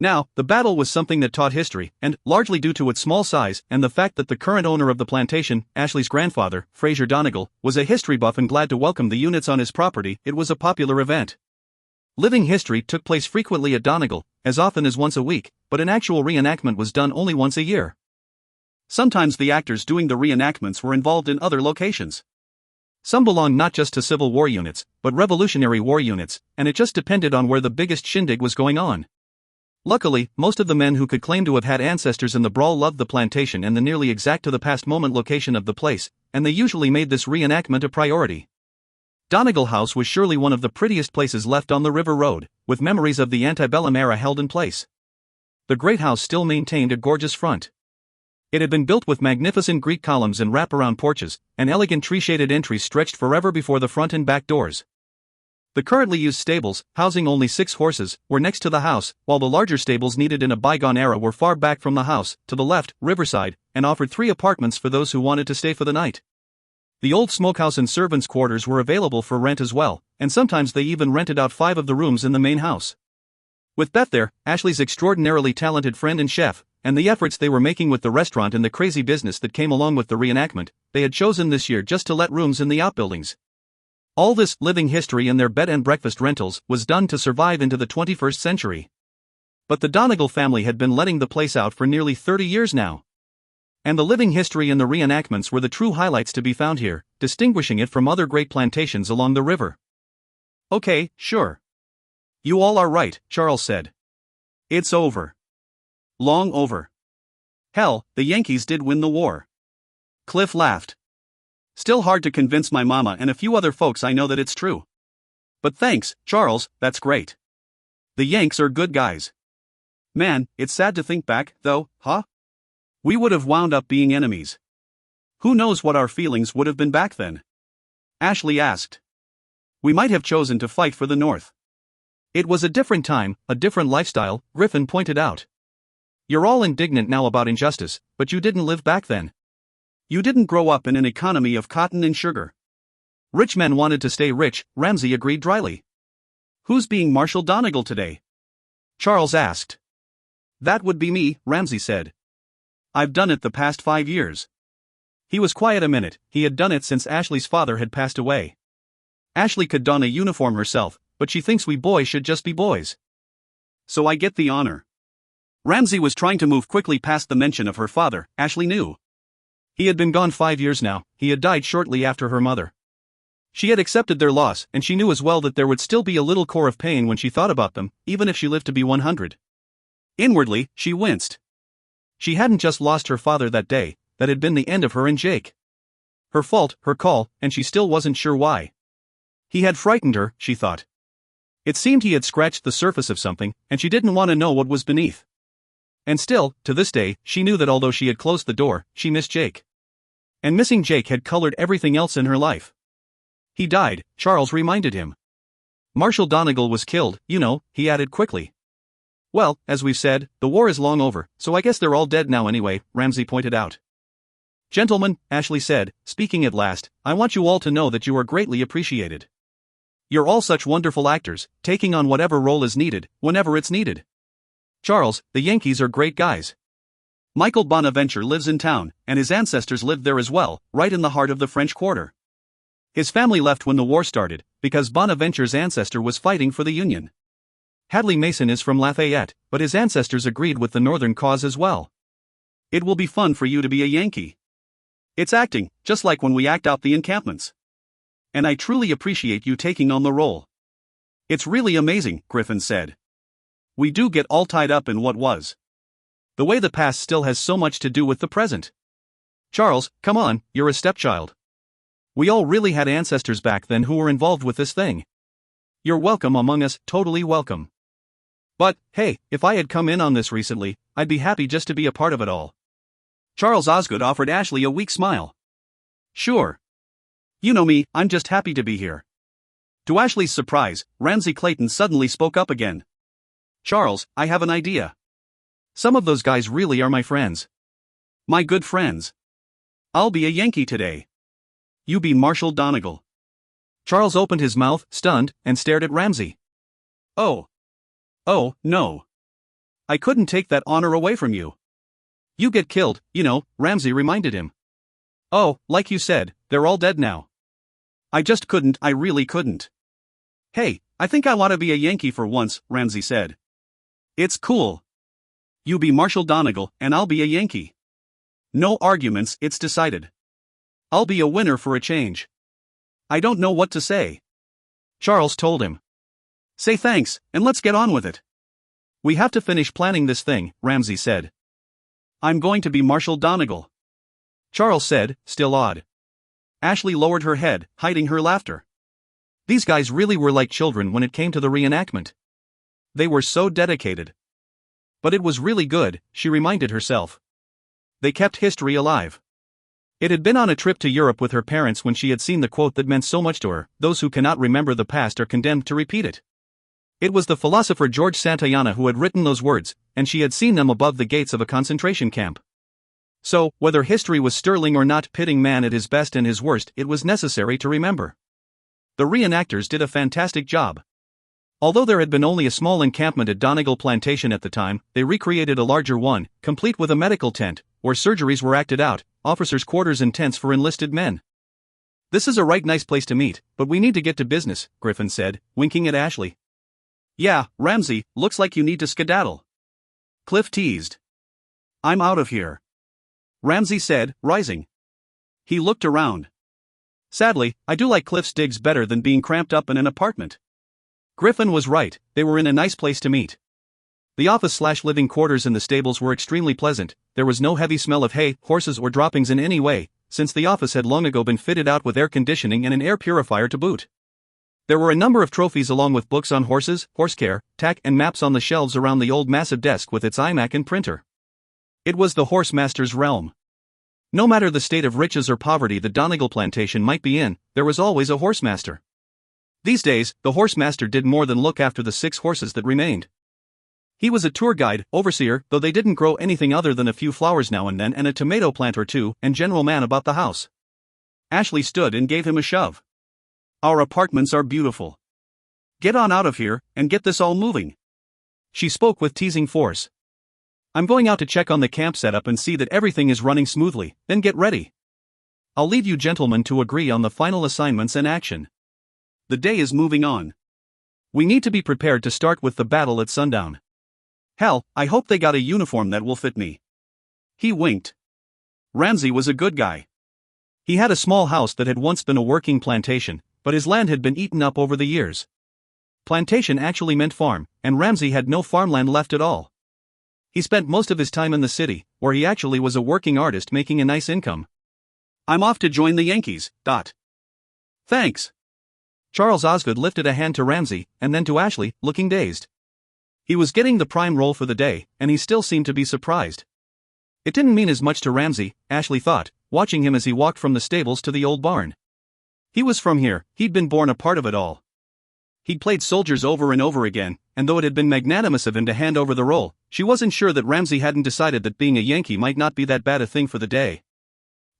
Now, the battle was something that taught history, and, largely due to its small size and the fact that the current owner of the plantation, Ashley's grandfather, Fraser Donegal, was a history buff and glad to welcome the units on his property, it was a popular event. Living history took place frequently at Donegal, as often as once a week, but an actual reenactment was done only once a year. Sometimes the actors doing the reenactments were involved in other locations. Some belonged not just to Civil War units, but Revolutionary War units, and it just depended on where the biggest shindig was going on. Luckily, most of the men who could claim to have had ancestors in the brawl loved the plantation and the nearly exact to the past moment location of the place, and they usually made this reenactment a priority. Donegal House was surely one of the prettiest places left on the River Road, with memories of the antebellum era held in place. The great house still maintained a gorgeous front. It had been built with magnificent Greek columns and wraparound porches, and elegant tree-shaded entries stretched forever before the front and back doors. The currently used stables, housing only 6 horses, were next to the house, while the larger stables needed in a bygone era were far back from the house, to the left, riverside, and offered 3 apartments for those who wanted to stay for the night. The old smokehouse and servants' quarters were available for rent as well, and sometimes they even rented out 5 of the rooms in the main house. With Beth there, Ashley's extraordinarily talented friend and chef, and the efforts they were making with the restaurant and the crazy business that came along with the reenactment, they had chosen this year just to let rooms in the outbuildings. All this living history in their bed and breakfast rentals was done to survive into the 21st century. But the Donegal family had been letting the place out for nearly 30 years now. And the living history and the reenactments were the true highlights to be found here, distinguishing it from other great plantations along the river. Okay, sure. You all are right, Charles said. It's over. Long over. Hell, the Yankees did win the war. Cliff laughed. Still hard to convince my mama and a few other folks I know that it's true. But thanks, Charles, that's great. The Yanks are good guys. Man, it's sad to think back, though, huh? We would have wound up being enemies. Who knows what our feelings would have been back then? Ashley asked. We might have chosen to fight for the North. It was a different time, a different lifestyle, Griffin pointed out. You're all indignant now about injustice, but you didn't live back then. You didn't grow up in an economy of cotton and sugar. Rich men wanted to stay rich, Ramsay agreed dryly. Who's being Marshall Donegal today? Charles asked. That would be me, Ramsay said. I've done it the past 5 years. He was quiet a minute. He had done it since Ashley's father had passed away. Ashley could don a uniform herself, but she thinks we boys should just be boys. So I get the honor. Ramsay was trying to move quickly past the mention of her father, Ashley knew. He had been gone 5 years now, he had died shortly after her mother. She had accepted their loss, and she knew as well that there would still be a little core of pain when she thought about them, even if she lived to be 100. Inwardly, she winced. She hadn't just lost her father that day, that had been the end of her and Jake. Her fault, her call, and she still wasn't sure why. He had frightened her, she thought. It seemed he had scratched the surface of something, and she didn't want to know what was beneath. And still, to this day, she knew that although she had closed the door, she missed Jake. And missing Jake had colored everything else in her life. He died, Charles reminded him. Marshall Donegal was killed, you know, he added quickly. Well, as we've said, the war is long over, so I guess they're all dead now anyway, Ramsay pointed out. Gentlemen, Ashley said, speaking at last, I want you all to know that you are greatly appreciated. You're all such wonderful actors, taking on whatever role is needed, whenever it's needed. Charles, the Yankees are great guys. Michael Bonaventure lives in town, and his ancestors lived there as well, right in the heart of the French Quarter. His family left when the war started, because Bonaventure's ancestor was fighting for the Union. Hadley Mason is from Lafayette, but his ancestors agreed with the Northern cause as well. It will be fun for you to be a Yankee. It's acting, just like when we act out the encampments. And I truly appreciate you taking on the role. It's really amazing, Griffin said. We do get all tied up in what was. The way the past still has so much to do with the present. Charles, come on, you're a stepchild. We all really had ancestors back then who were involved with this thing. You're welcome among us, totally welcome. But, hey, if I had come in on this recently, I'd be happy just to be a part of it all. Charles Osgood offered Ashley a weak smile. Sure. You know me, I'm just happy to be here. To Ashley's surprise, Ramsay Clayton suddenly spoke up again. Charles, I have an idea. Some of those guys really are my friends. My good friends. I'll be a Yankee today. You be Marshall Donegal. Charles opened his mouth, stunned, and stared at Ramsay. Oh. Oh, no. I couldn't take that honor away from you. You get killed, you know, Ramsay reminded him. Oh, like you said, they're all dead now. I just couldn't, I really couldn't. Hey, I think I want to be a Yankee for once, Ramsay said. It's cool. You be Marshall Donegal, and I'll be a Yankee. No arguments, it's decided. I'll be a winner for a change. I don't know what to say. Charles told him. Say thanks, and let's get on with it. We have to finish planning this thing, Ramsay said. I'm going to be Marshall Donegal. Charles said, still awed. Ashley lowered her head, hiding her laughter. These guys really were like children when it came to the reenactment. They were so dedicated. But it was really good, she reminded herself. They kept history alive. It had been on a trip to Europe with her parents when she had seen the quote that meant so much to her, those who cannot remember the past are condemned to repeat it. It was the philosopher George Santayana who had written those words, and she had seen them above the gates of a concentration camp. So, whether history was sterling or not, pitting man at his best and his worst, it was necessary to remember. The reenactors did a fantastic job. Although there had been only a small encampment at Donegal Plantation at the time, they recreated a larger one, complete with a medical tent, where surgeries were acted out, officers' quarters and tents for enlisted men. This is a right nice place to meet, but we need to get to business, Griffin said, winking at Ashley. Yeah, Ramsay, looks like you need to skedaddle. Cliff teased. I'm out of here. Ramsay said, rising. He looked around. Sadly, I do like Cliff's digs better than being cramped up in an apartment. Griffin was right, they were in a nice place to meet. The office/living quarters in the stables were extremely pleasant. There was no heavy smell of hay, horses or droppings in any way, since the office had long ago been fitted out with air conditioning and an air purifier to boot. There were a number of trophies along with books on horses, horse care, tack and maps on the shelves around the old massive desk with its iMac and printer. It was the horse master's realm. No matter the state of riches or poverty the Donegal plantation might be in, there was always a horse master. These days, the horse master did more than look after the 6 horses that remained. He was a tour guide, overseer, though they didn't grow anything other than a few flowers now and then and a tomato plant or two, and general man about the house. Ashley stood and gave him a shove. Our apartments are beautiful. Get on out of here, and get this all moving. She spoke with teasing force. I'm going out to check on the camp setup and see that everything is running smoothly, then get ready. I'll leave you gentlemen to agree on the final assignments and action. The day is moving on. We need to be prepared to start with the battle at sundown. Hell, I hope they got a uniform that will fit me. He winked. Ramsay was a good guy. He had a small house that had once been a working plantation, but his land had been eaten up over the years. Plantation actually meant farm, and Ramsay had no farmland left at all. He spent most of his time in the city, where he actually was a working artist making a nice income. I'm off to join the Yankees, . Thanks. Charles Osgood lifted a hand to Ramsay, and then to Ashley, looking dazed. He was getting the prime role for the day, and he still seemed to be surprised. It didn't mean as much to Ramsay, Ashley thought, watching him as he walked from the stables to the old barn. He was from here, he'd been born a part of it all. He'd played soldiers over and over again, and though it had been magnanimous of him to hand over the role, she wasn't sure that Ramsay hadn't decided that being a Yankee might not be that bad a thing for the day.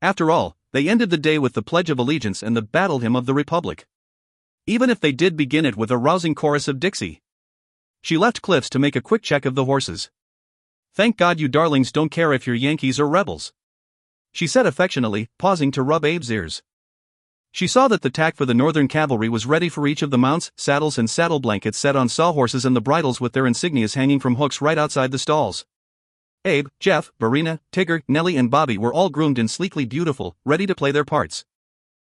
After all, they ended the day with the Pledge of Allegiance and the Battle Hymn of the Republic. Even if they did begin it with a rousing chorus of Dixie. She left Cliff's to make a quick check of the horses. Thank God you darlings don't care if you're Yankees or rebels. She said affectionately, pausing to rub Abe's ears. She saw that the tack for the Northern Cavalry was ready for each of the mounts, saddles and saddle blankets set on sawhorses and the bridles with their insignias hanging from hooks right outside the stalls. Abe, Jeff, Verena, Tigger, Nellie and Bobby were all groomed and sleekly beautiful, ready to play their parts.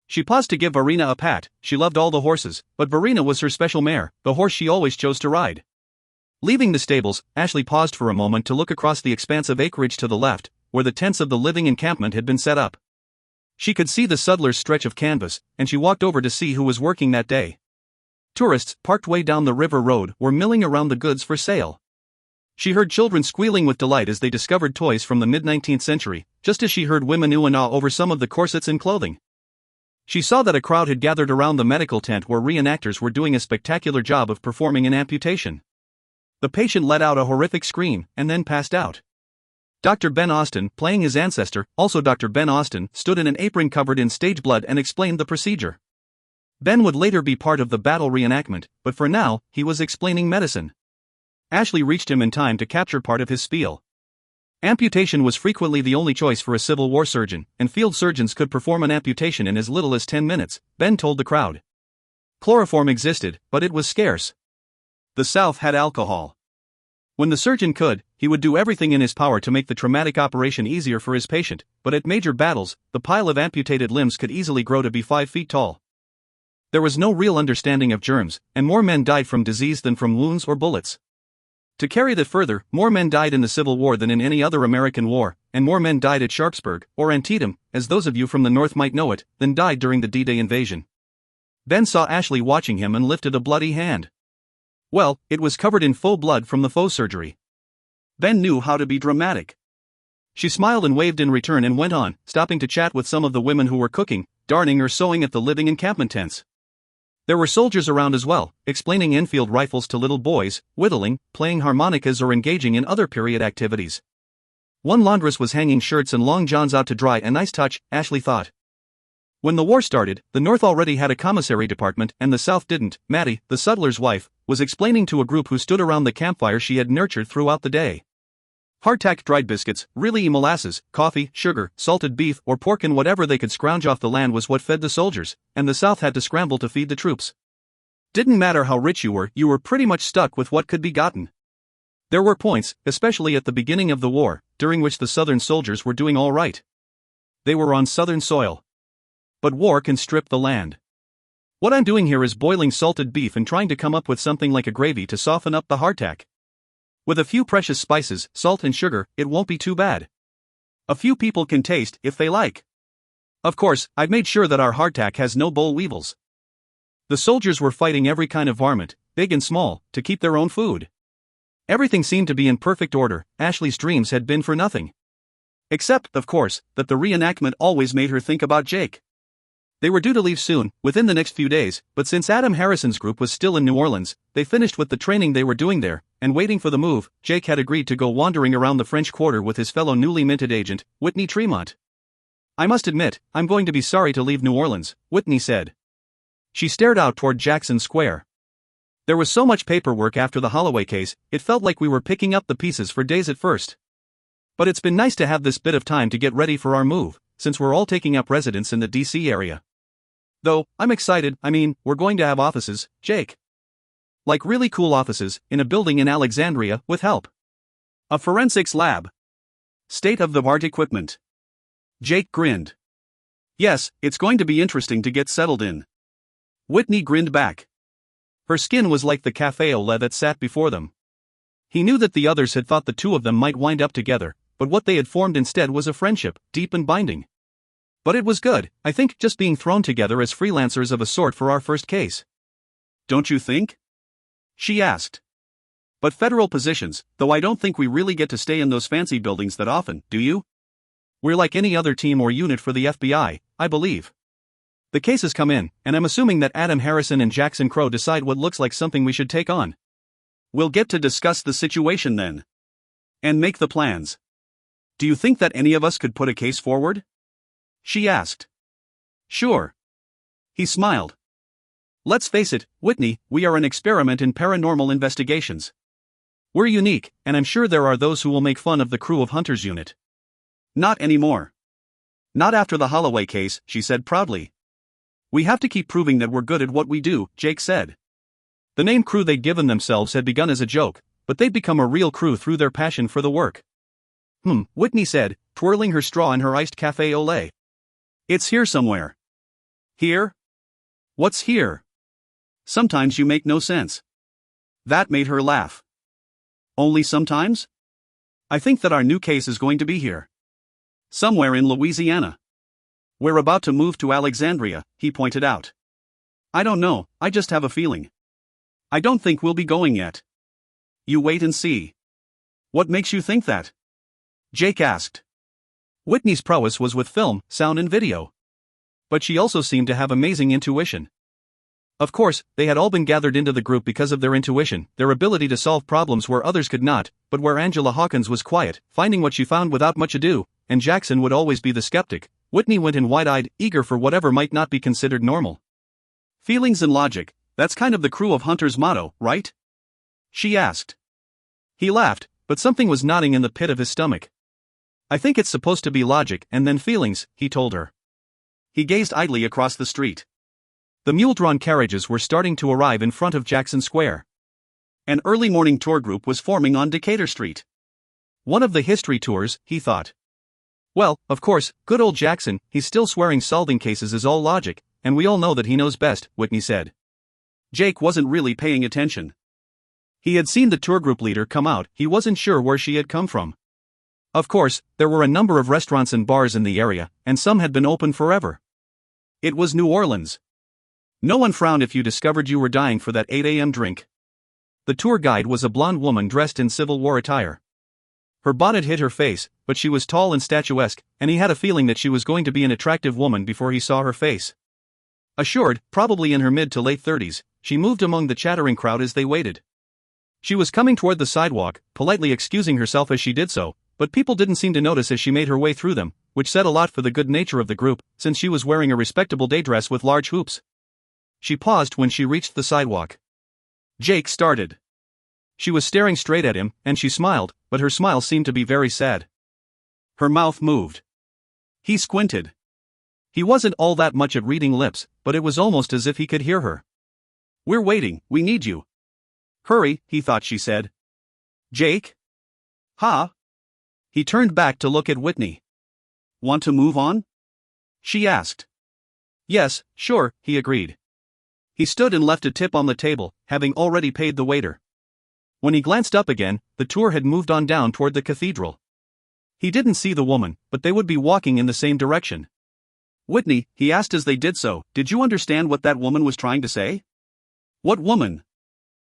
She paused to give Verena a pat. She loved all the horses, but Verena was her special mare, the horse she always chose to ride. Leaving the stables, Ashley paused for a moment to look across the expanse of acreage to the left, where the tents of the living encampment had been set up. She could see the Sudler's stretch of canvas, and she walked over to see who was working that day. Tourists, parked way down the river road, were milling around the goods for sale. She heard children squealing with delight as they discovered toys from the mid-19th century, just as she heard women ooh and ah over some of the corsets and clothing. She saw that a crowd had gathered around the medical tent where reenactors were doing a spectacular job of performing an amputation. The patient let out a horrific scream and then passed out. Dr. Ben Austin, playing his ancestor, also Dr. Ben Austin, stood in an apron covered in stage blood and explained the procedure. Ben would later be part of the battle reenactment, but for now, he was explaining medicine. Ashley reached him in time to capture part of his spiel. Amputation was frequently the only choice for a Civil War surgeon, and field surgeons could perform an amputation in as little as 10 minutes, Ben told the crowd. Chloroform existed, but it was scarce. The South had alcohol. When the surgeon could, he would do everything in his power to make the traumatic operation easier for his patient, but at major battles, the pile of amputated limbs could easily grow to be 5 feet tall. There was no real understanding of germs, and more men died from disease than from wounds or bullets. To carry that further, more men died in the Civil War than in any other American war, and more men died at Sharpsburg, or Antietam, as those of you from the North might know it, than died during the D-Day invasion. Ben saw Ashley watching him and lifted a bloody hand. Well, it was covered in faux blood from the faux surgery. Ben knew how to be dramatic. She smiled and waved in return and went on, stopping to chat with some of the women who were cooking, darning or sewing at the living encampment tents. There were soldiers around as well, explaining Enfield rifles to little boys, whittling, playing harmonicas or engaging in other period activities. One laundress was hanging shirts and long johns out to dry, a nice touch, Ashley thought. When the war started, the North already had a commissary department and the South didn't. Mattie, the sutler's wife, was explaining to a group who stood around the campfire she had nurtured throughout the day. Hardtack dried biscuits, really molasses, coffee, sugar, salted beef or pork and whatever they could scrounge off the land was what fed the soldiers, and the South had to scramble to feed the troops. Didn't matter how rich you were pretty much stuck with what could be gotten. There were points, especially at the beginning of the war, during which the Southern soldiers were doing all right. They were on Southern soil. But war can strip the land. What I'm doing here is boiling salted beef and trying to come up with something like a gravy to soften up the hardtack. With a few precious spices, salt and sugar, it won't be too bad. A few people can taste if they like. Of course, I've made sure that our hardtack has no boll weevils. The soldiers were fighting every kind of varmint, big and small, to keep their own food. Everything seemed to be in perfect order. Ashley's dreams had been for nothing. Except, of course, that the reenactment always made her think about Jake. They were due to leave soon, within the next few days, but since Adam Harrison's group was still in New Orleans, they finished with the training they were doing there, and waiting for the move, Jake had agreed to go wandering around the French Quarter with his fellow newly minted agent, Whitney Tremont. I must admit, I'm going to be sorry to leave New Orleans, Whitney said. She stared out toward Jackson Square. There was so much paperwork after the Holloway case, it felt like we were picking up the pieces for days at first. But it's been nice to have this bit of time to get ready for our move, since we're all taking up residence in the D.C. area. Though, I'm excited. We're going to have offices, Jake. Like really cool offices, in a building in Alexandria, with help. A forensics lab. State-of-the-art equipment. Jake grinned. Yes, it's going to be interesting to get settled in. Whitney grinned back. Her skin was like the café au lait that sat before them. He knew that the others had thought the two of them might wind up together, but what they had formed instead was a friendship, deep and binding. But it was good, I think, just being thrown together as freelancers of a sort for our first case. Don't you think? She asked. But federal positions, though I don't think we really get to stay in those fancy buildings that often, do you? We're like any other team or unit for the FBI, I believe. The cases come in, and I'm assuming that Adam Harrison and Jackson Crow decide what looks like something we should take on. We'll get to discuss the situation then. And make the plans. Do you think that any of us could put a case forward? She asked. Sure. He smiled. Let's face it, Whitney, we are an experiment in paranormal investigations. We're unique, and I'm sure there are those who will make fun of the crew of Hunter's unit. Not anymore. Not after the Holloway case, she said proudly. We have to keep proving that we're good at what we do, Jake said. The name crew they'd given themselves had begun as a joke, but they'd become a real crew through their passion for the work. Whitney said, twirling her straw in her iced café au lait. It's here somewhere. Here? What's here? Sometimes you make no sense. That made her laugh. Only sometimes? I think that our new case is going to be here. Somewhere in Louisiana. We're about to move to Alexandria, he pointed out. I don't know, I just have a feeling. I don't think we'll be going yet. You wait and see. What makes you think that? Jake asked. Whitney's prowess was with film, sound and video. But she also seemed to have amazing intuition. Of course, they had all been gathered into the group because of their intuition, their ability to solve problems where others could not, but where Angela Hawkins was quiet, finding what she found without much ado, and Jackson would always be the skeptic. Whitney went in wide-eyed, eager for whatever might not be considered normal. Feelings and logic, that's kind of the crew of Hunter's motto, right? She asked. He laughed, but something was gnawing in the pit of his stomach. I think it's supposed to be logic and then feelings, he told her. He gazed idly across the street. The mule-drawn carriages were starting to arrive in front of Jackson Square. An early morning tour group was forming on Decatur Street. One of the history tours, he thought. Well, of course, good old Jackson, he's still swearing solving cases is all logic, and we all know that he knows best, Whitney said. Jake wasn't really paying attention. He had seen the tour group leader come out, he wasn't sure where she had come from. Of course, there were a number of restaurants and bars in the area, and some had been open forever. It was New Orleans. No one frowned if you discovered you were dying for that 8 a.m. drink. The tour guide was a blonde woman dressed in Civil War attire. Her bonnet hid her face, but she was tall and statuesque, and he had a feeling that she was going to be an attractive woman before he saw her face. Assured, probably in her mid to late 30s, she moved among the chattering crowd as they waited. She was coming toward the sidewalk, politely excusing herself as she did so, but people didn't seem to notice as she made her way through them, which said a lot for the good nature of the group, since she was wearing a respectable day dress with large hoops. She paused when she reached the sidewalk. Jake started. She was staring straight at him, and she smiled, but her smile seemed to be very sad. Her mouth moved. He squinted. He wasn't all that much at reading lips, but it was almost as if he could hear her. We're waiting, we need you. Hurry, he thought she said. Jake? Huh? He turned back to look at Whitney. Want to move on? She asked. Yes, sure, he agreed. He stood and left a tip on the table, having already paid the waiter. When he glanced up again, the tour had moved on down toward the cathedral. He didn't see the woman, but they would be walking in the same direction. Whitney, he asked as they did so, did you understand what that woman was trying to say? What woman?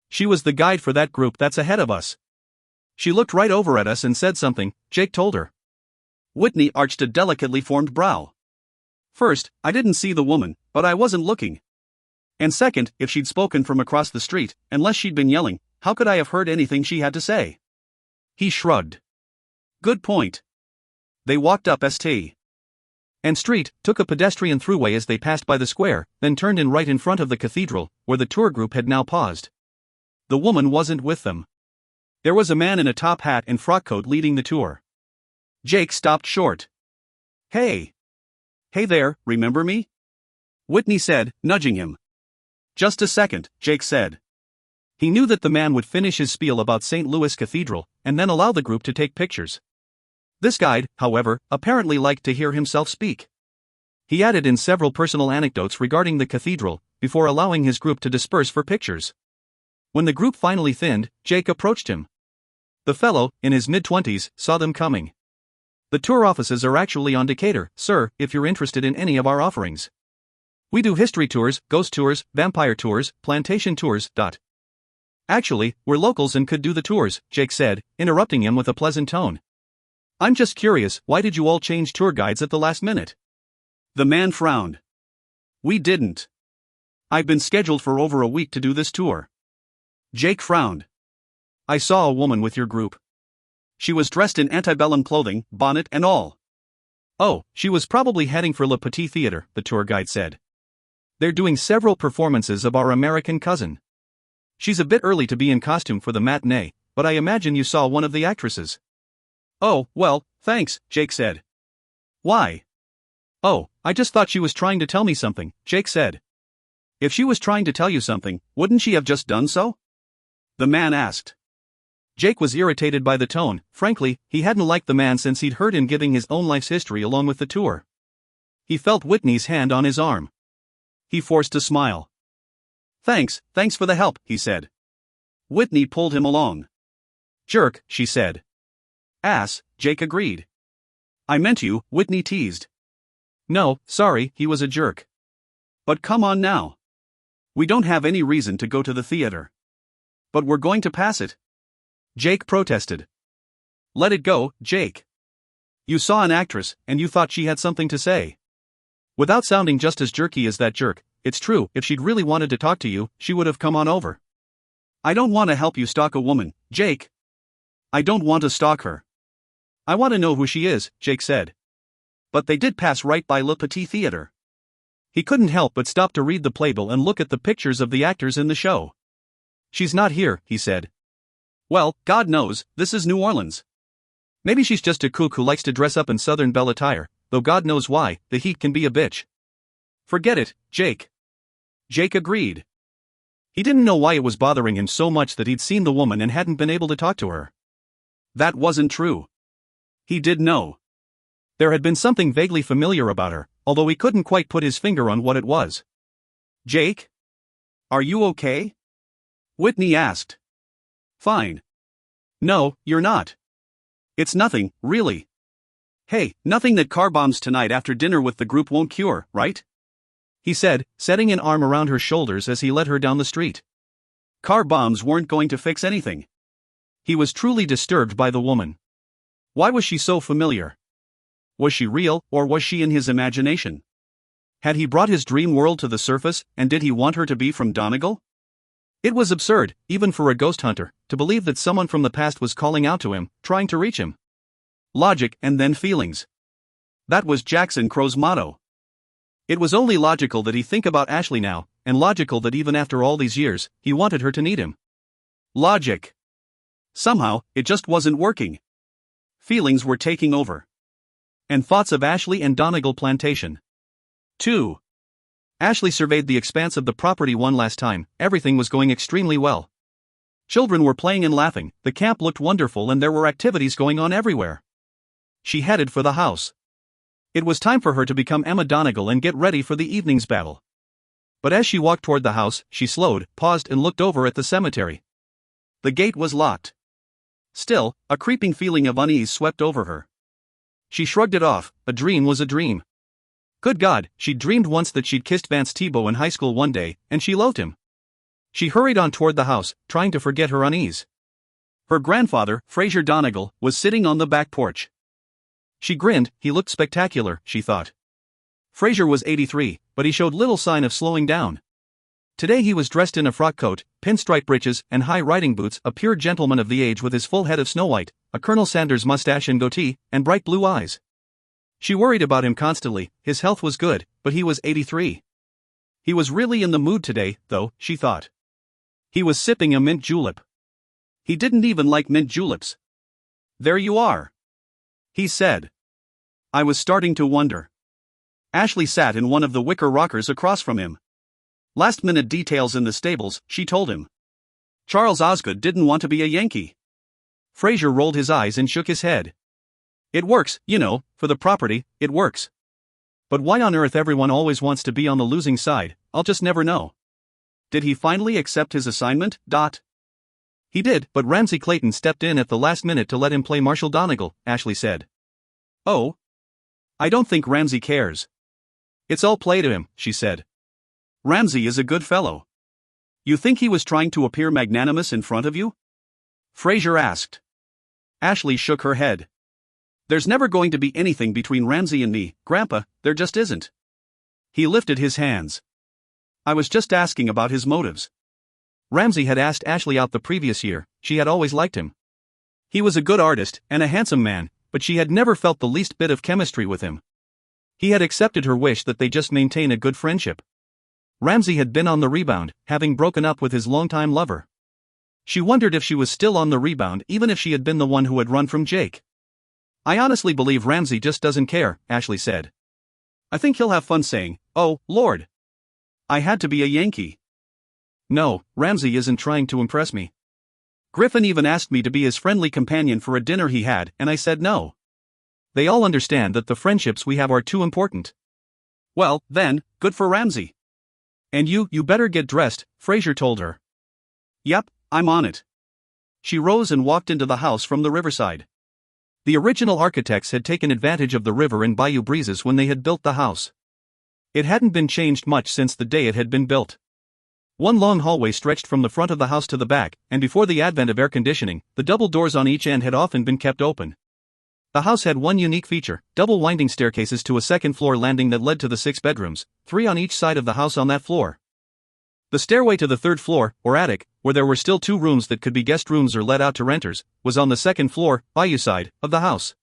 She was the guide for that group that's ahead of us. She looked right over at us and said something, Jake told her. Whitney arched a delicately formed brow. First, I didn't see the woman, but I wasn't looking. And second, if she'd spoken from across the street, unless she'd been yelling, how could I have heard anything she had to say? He shrugged. Good point. They walked up St. and Street, took a pedestrian throughway as they passed by the square, then turned in right in front of the cathedral, where the tour group had now paused. The woman wasn't with them. There was a man in a top hat and frock coat leading the tour. Jake stopped short. Hey! Hey there, remember me? Whitney said, nudging him. Just a second, Jake said. He knew that the man would finish his spiel about St. Louis Cathedral, and then allow the group to take pictures. This guide, however, apparently liked to hear himself speak. He added in several personal anecdotes regarding the cathedral, before allowing his group to disperse for pictures. When the group finally thinned, Jake approached him. The fellow, in his mid-20s, saw them coming. The tour offices are actually on Decatur, sir, if you're interested in any of our offerings. We do history tours, ghost tours, vampire tours, plantation tours. Actually, we're locals and could do the tours, Jake said, interrupting him with a pleasant tone. I'm just curious, why did you all change tour guides at the last minute? The man frowned. We didn't. I've been scheduled for over a week to do this tour. Jake frowned. I saw a woman with your group. She was dressed in antebellum clothing, bonnet and all. Oh, she was probably heading for Le Petit Theatre, the tour guide said. They're doing several performances of our American cousin. She's a bit early to be in costume for the matinee, but I imagine you saw one of the actresses. Oh, well, thanks, Jake said. Why? Oh, I just thought she was trying to tell me something, Jake said. If she was trying to tell you something, wouldn't she have just done so? The man asked. Jake was irritated by the tone. Frankly, he hadn't liked the man since he'd heard him giving his own life's history along with the tour. He felt Whitney's hand on his arm. He forced a smile. Thanks for the help, he said. Whitney pulled him along. Jerk, she said. Ass, Jake agreed. I meant you, Whitney teased. No, sorry, he was a jerk. But come on now. We don't have any reason to go to the theater. But we're going to pass it. Jake protested. Let it go, Jake. You saw an actress, and you thought she had something to say. Without sounding just as jerky as that jerk, it's true, if she'd really wanted to talk to you, she would have come on over. I don't want to help you stalk a woman, Jake. I don't want to stalk her. I want to know who she is, Jake said. But they did pass right by Le Petit Theatre. He couldn't help but stop to read the playbill and look at the pictures of the actors in the show. She's not here, he said. Well, God knows, this is New Orleans. Maybe she's just a kook who likes to dress up in Southern Belle attire, though God knows why, the heat can be a bitch. Forget it, Jake. Jake agreed. He didn't know why it was bothering him so much that he'd seen the woman and hadn't been able to talk to her. That wasn't true. He did know. There had been something vaguely familiar about her, although he couldn't quite put his finger on what it was. Jake? Are you okay? Whitney asked. Fine. No, you're not. It's nothing, really. Hey, nothing that car bombs tonight after dinner with the group won't cure, right? He said, setting an arm around her shoulders as he led her down the street. Car bombs weren't going to fix anything. He was truly disturbed by the woman. Why was she so familiar? Was she real, or was she in his imagination? Had he brought his dream world to the surface, and did he want her to be from Donegal? It was absurd, even for a ghost hunter, to believe that someone from the past was calling out to him, trying to reach him. Logic and then feelings. That was Jackson Crow's motto. It was only logical that he think about Ashley now, and logical that even after all these years, he wanted her to need him. Logic. Somehow, it just wasn't working. Feelings were taking over. And thoughts of Ashley and Donegal Plantation. 2. Ashley surveyed the expanse of the property one last time. Everything was going extremely well. Children were playing and laughing, the camp looked wonderful, and there were activities going on everywhere. She headed for the house. It was time for her to become Emma Donegal and get ready for the evening's battle. But as she walked toward the house, she slowed, paused, and looked over at the cemetery. The gate was locked. Still, a creeping feeling of unease swept over her. She shrugged it off. A dream was a dream. Good God, she'd dreamed once that she'd kissed Vance Tebow in high school one day, and she loathed him. She hurried on toward the house, trying to forget her unease. Her grandfather, Fraser Donegal, was sitting on the back porch. She grinned. He looked spectacular, she thought. Fraser was 83, but he showed little sign of slowing down. Today he was dressed in a frock coat, pinstripe breeches, and high riding boots, a pure gentleman of the age with his full head of snow white, a Colonel Sanders mustache and goatee, and bright blue eyes. She worried about him constantly. His health was good, but he was 83. He was really in the mood today, though, she thought. He was sipping a mint julep. He didn't even like mint juleps. There you are, he said. I was starting to wonder. Ashley sat in one of the wicker rockers across from him. Last-minute details in the stables, she told him. Charles Osgood didn't want to be a Yankee. Fraser rolled his eyes and shook his head. It works, you know, for the property, it works. But why on earth everyone always wants to be on the losing side, I'll just never know. Did he finally accept his assignment? He did, but Ramsey Clayton stepped in at the last minute to let him play Marshall Donegal, Ashley said. Oh? I don't think Ramsey cares. It's all play to him, she said. Ramsey is a good fellow. You think he was trying to appear magnanimous in front of you? Fraser asked. Ashley shook her head. There's never going to be anything between Ramsey and me, Grandpa, there just isn't. He lifted his hands. I was just asking about his motives. Ramsey had asked Ashley out the previous year. She had always liked him. He was a good artist and a handsome man, but she had never felt the least bit of chemistry with him. He had accepted her wish that they just maintain a good friendship. Ramsey had been on the rebound, having broken up with his longtime lover. She wondered if she was still on the rebound even if she had been the one who had run from Jake. I honestly believe Ramsey just doesn't care, Ashley said. I think he'll have fun saying, oh, Lord. I had to be a Yankee. No, Ramsey isn't trying to impress me. Griffin even asked me to be his friendly companion for a dinner he had, and I said no. They all understand that the friendships we have are too important. Well, then, good for Ramsey. And you better get dressed, Fraser told her. Yep, I'm on it. She rose and walked into the house from the riverside. The original architects had taken advantage of the river and bayou breezes when they had built the house. It hadn't been changed much since the day it had been built. One long hallway stretched from the front of the house to the back, and before the advent of air conditioning, the double doors on each end had often been kept open. The house had one unique feature: double winding staircases to a second-floor landing that led to the 6 bedrooms, 3 on each side of the house on that floor. The stairway to the 3rd floor, or attic, where there were still 2 rooms that could be guest rooms or let out to renters, was on the 2nd floor, bayou side, of the house.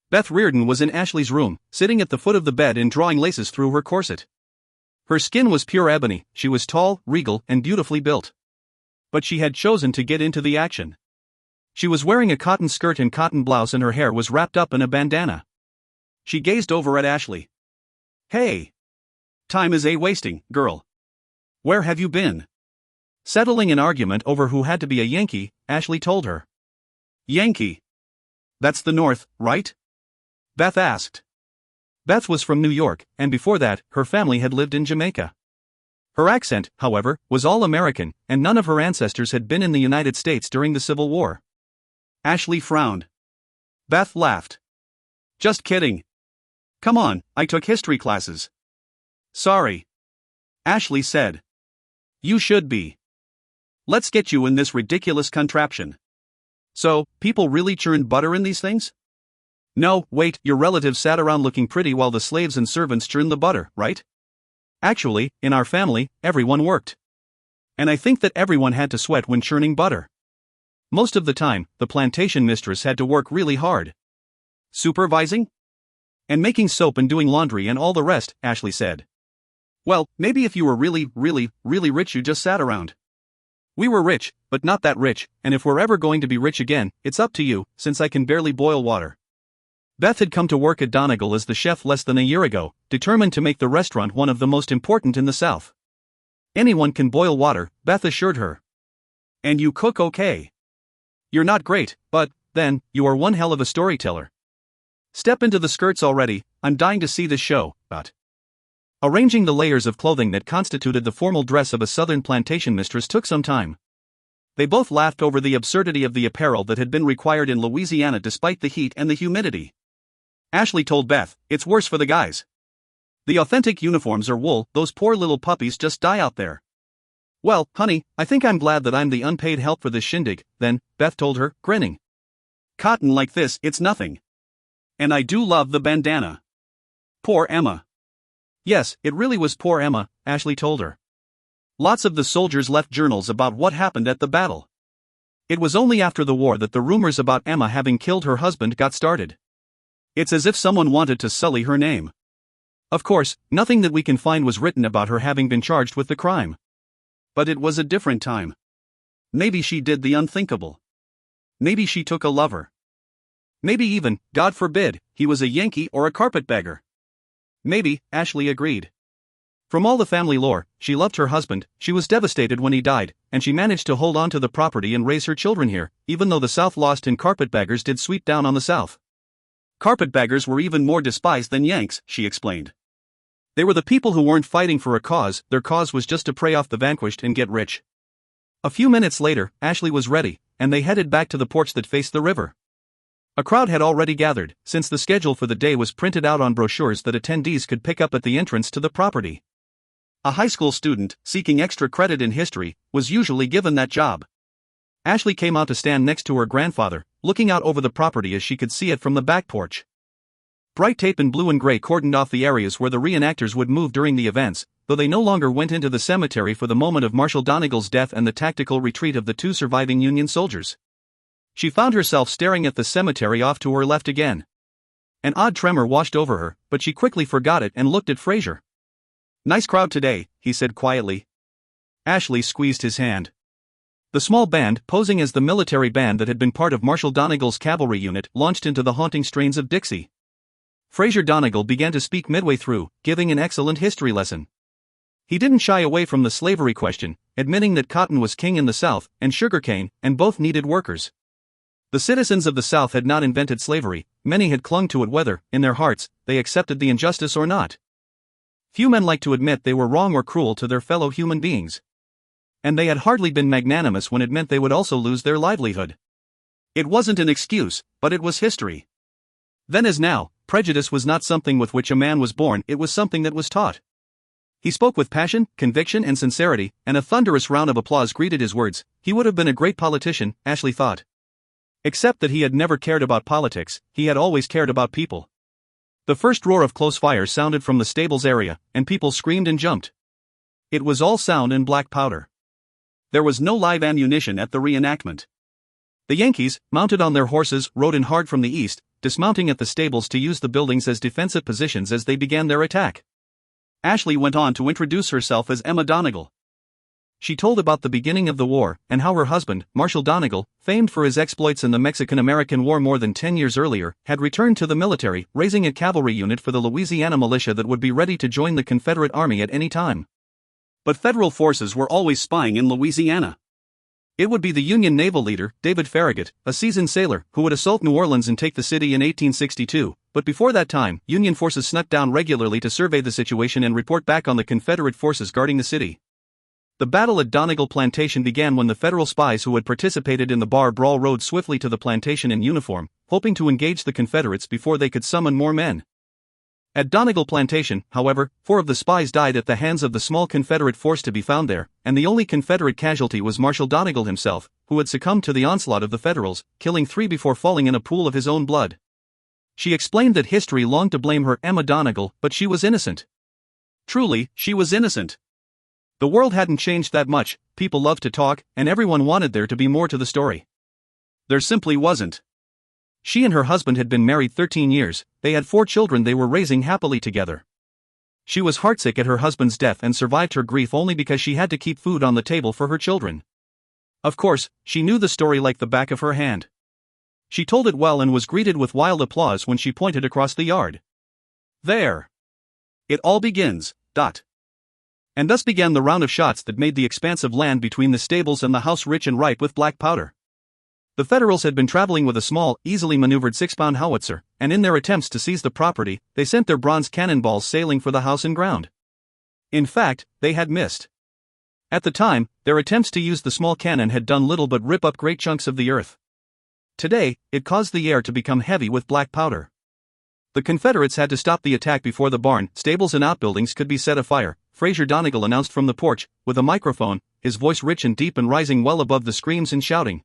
Beth Reardon was in Ashley's room, sitting at the foot of the bed and drawing laces through her corset. Her skin was pure ebony, she was tall, regal, and beautifully built. But she had chosen to get into the action. She was wearing a cotton skirt and cotton blouse, and her hair was wrapped up in a bandana. She gazed over at Ashley. "Hey! Time is wasting, girl. Where have you been?" Settling an argument over who had to be a Yankee, Ashley told her. "Yankee? That's the North, right?" Beth asked. Beth was from New York, and before that, her family had lived in Jamaica. Her accent, however, was all American, and none of her ancestors had been in the United States during the Civil War. Ashley frowned. Beth laughed. "Just kidding. Come on, I took history classes." "Sorry," Ashley said. "You should be. Let's get you in this ridiculous contraption." "So, people really churned butter in these things?" "No, wait, your relatives sat around looking pretty while the slaves and servants churned the butter, right? Actually, in our family, everyone worked. And I think that everyone had to sweat when churning butter. Most of the time, the plantation mistress had to work really hard. Supervising? And making soap and doing laundry and all the rest," Ashley said. "Well, maybe if you were really, really, really rich you just sat around. We were rich, but not that rich, and if we're ever going to be rich again, it's up to you, since I can barely boil water." Beth had come to work at Donegal as the chef less than a year ago, determined to make the restaurant one of the most important in the South. "Anyone can boil water," Beth assured her. "And you cook okay. You're not great, but, then, you are one hell of a storyteller. Step into the skirts already, I'm dying to see this show." But arranging the layers of clothing that constituted the formal dress of a Southern plantation mistress took some time. They both laughed over the absurdity of the apparel that had been required in Louisiana despite the heat and the humidity. Ashley told Beth, "It's worse for the guys. The authentic uniforms are wool, those poor little puppies just die out there." "Well, honey, I think I'm glad that I'm the unpaid help for this shindig, then," Beth told her, grinning. "Cotton like this, it's nothing. And I do love the bandana." "Poor Emma." "Yes, it really was poor Emma," Ashley told her. "Lots of the soldiers left journals about what happened at the battle. It was only after the war that the rumors about Emma having killed her husband got started. It's as if someone wanted to sully her name. Of course, nothing that we can find was written about her having been charged with the crime. But it was a different time. Maybe she did the unthinkable. Maybe she took a lover. Maybe even, God forbid, he was a Yankee or a carpetbagger." "Maybe," Ashley agreed. From all the family lore, she loved her husband, she was devastated when he died, and she managed to hold on to the property and raise her children here, even though the South lost and carpetbaggers did sweep down on the South. "Carpetbaggers were even more despised than Yanks," she explained. "They were the people who weren't fighting for a cause, their cause was just to prey off the vanquished and get rich." A few minutes later, Ashley was ready, and they headed back to the porch that faced the river. A crowd had already gathered, since the schedule for the day was printed out on brochures that attendees could pick up at the entrance to the property. A high school student, seeking extra credit in history, was usually given that job. Ashley came out to stand next to her grandfather, looking out over the property as she could see it from the back porch. Bright tape in blue and gray cordoned off the areas where the reenactors would move during the events, though they no longer went into the cemetery for the moment of Marshal Donegal's death and the tactical retreat of the 2 surviving Union soldiers. She found herself staring at the cemetery off to her left again. An odd tremor washed over her, but she quickly forgot it and looked at Fraser. "Nice crowd today," he said quietly. Ashley squeezed his hand. The small band, posing as the military band that had been part of Marshal Donegal's cavalry unit, launched into the haunting strains of Dixie. Fraser Donegal began to speak midway through, giving an excellent history lesson. He didn't shy away from the slavery question, admitting that cotton was king in the South, and sugarcane, and both needed workers. The citizens of the South had not invented slavery, many had clung to it whether, in their hearts, they accepted the injustice or not. Few men liked to admit they were wrong or cruel to their fellow human beings. And they had hardly been magnanimous when it meant they would also lose their livelihood. It wasn't an excuse, but it was history. Then as now, prejudice was not something with which a man was born, it was something that was taught. He spoke with passion, conviction and sincerity, and a thunderous round of applause greeted his words. He would have been a great politician, Ashley thought. Except that he had never cared about politics, he had always cared about people. The first roar of close fire sounded from the stables area, and people screamed and jumped. It was all sound and black powder. There was no live ammunition at the reenactment. The Yankees, mounted on their horses, rode in hard from the east, dismounting at the stables to use the buildings as defensive positions as they began their attack. Ashley went on to introduce herself as Emma Donegal. She told about the beginning of the war, and how her husband, Marshal Donegal, famed for his exploits in the Mexican-American War more than 10 years earlier, had returned to the military, raising a cavalry unit for the Louisiana militia that would be ready to join the Confederate Army at any time. But Federal forces were always spying in Louisiana. It would be the Union naval leader, David Farragut, a seasoned sailor, who would assault New Orleans and take the city in 1862, but before that time, Union forces snuck down regularly to survey the situation and report back on the Confederate forces guarding the city. The battle at Donegal Plantation began when the Federal spies who had participated in the bar brawl rode swiftly to the plantation in uniform, hoping to engage the Confederates before they could summon more men. At Donegal Plantation, however, 4 of the spies died at the hands of the small Confederate force to be found there, and the only Confederate casualty was Marshal Donegal himself, who had succumbed to the onslaught of the Federals, killing 3 before falling in a pool of his own blood. She explained that history longed to blame her Emma Donegal, but she was innocent. Truly, she was innocent. The world hadn't changed that much, people loved to talk, and everyone wanted there to be more to the story. There simply wasn't. She and her husband had been married 13 years, they had 4 children they were raising happily together. She was heartsick at her husband's death and survived her grief only because she had to keep food on the table for her children. Of course, she knew the story like the back of her hand. She told it well and was greeted with wild applause when she pointed across the yard. There. It all begins. And thus began the round of shots that made the expanse of land between the stables and the house rich and ripe with black powder. The Federals had been traveling with a small, easily maneuvered 6-pound howitzer, and in their attempts to seize the property, they sent their bronze cannonballs sailing for the house and ground. In fact, they had missed. At the time, their attempts to use the small cannon had done little but rip up great chunks of the earth. Today, it caused the air to become heavy with black powder. The Confederates had to stop the attack before the barn, stables and outbuildings could be set afire, Fraser Donegal announced from the porch, with a microphone, his voice rich and deep and rising well above the screams and shouting.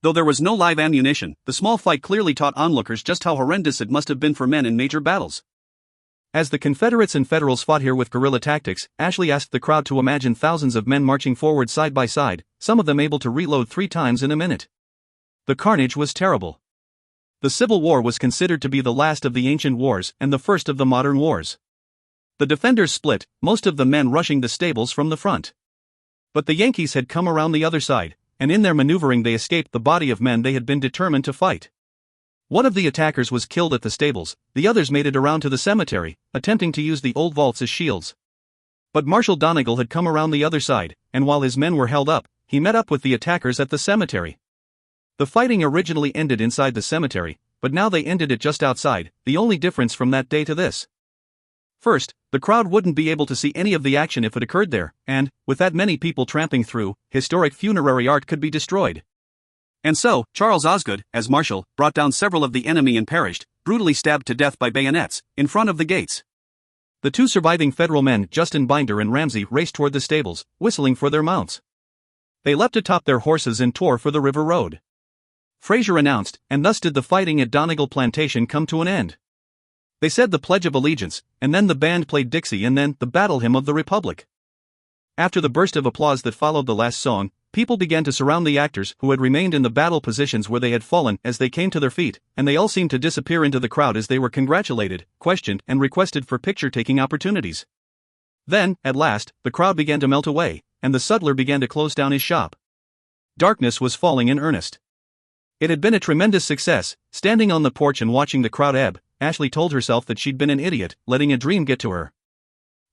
Though there was no live ammunition, the small fight clearly taught onlookers just how horrendous it must have been for men in major battles. As the Confederates and Federals fought here with guerrilla tactics, Ashley asked the crowd to imagine thousands of men marching forward side by side, some of them able to reload 3 times in a minute. The carnage was terrible. The Civil War was considered to be the last of the ancient wars and the first of the modern wars. The defenders split, most of the men rushing the stables from the front. But the Yankees had come around the other side, and in their maneuvering they escaped the body of men they had been determined to fight. One of the attackers was killed at the stables, the others made it around to the cemetery, attempting to use the old vaults as shields. But Marshal Donegal had come around the other side, and while his men were held up, he met up with the attackers at the cemetery. The fighting originally ended inside the cemetery, but now they ended it just outside, the only difference from that day to this. First, the crowd wouldn't be able to see any of the action if it occurred there, and, with that many people tramping through, historic funerary art could be destroyed. And so, Charles Osgood, as marshal, brought down several of the enemy and perished, brutally stabbed to death by bayonets, in front of the gates. The 2 surviving Federal men, Justin Binder and Ramsey, raced toward the stables, whistling for their mounts. They leapt atop their horses and tore for the river road. Fraser announced, and thus did the fighting at Donegal Plantation come to an end. They said the Pledge of Allegiance, and then the band played Dixie and then the Battle Hymn of the Republic. After the burst of applause that followed the last song, people began to surround the actors who had remained in the battle positions where they had fallen as they came to their feet, and they all seemed to disappear into the crowd as they were congratulated, questioned, and requested for picture-taking opportunities. Then, at last, the crowd began to melt away, and the sutler began to close down his shop. Darkness was falling in earnest. It had been a tremendous success. Standing on the porch and watching the crowd ebb, Ashley told herself that she'd been an idiot, letting a dream get to her.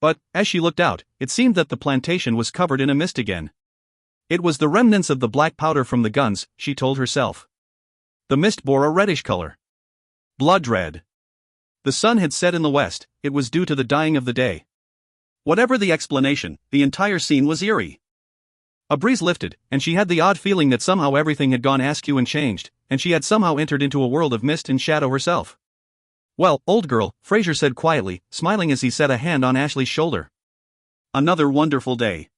But, as she looked out, it seemed that the plantation was covered in a mist again. It was the remnants of the black powder from the guns, she told herself. The mist bore a reddish color. Blood red. The sun had set in the west, it was due to the dying of the day. Whatever the explanation, the entire scene was eerie. A breeze lifted, and she had the odd feeling that somehow everything had gone askew and changed, and she had somehow entered into a world of mist and shadow herself. Well, old girl, Fraser said quietly, smiling as he set a hand on Ashley's shoulder. Another wonderful day.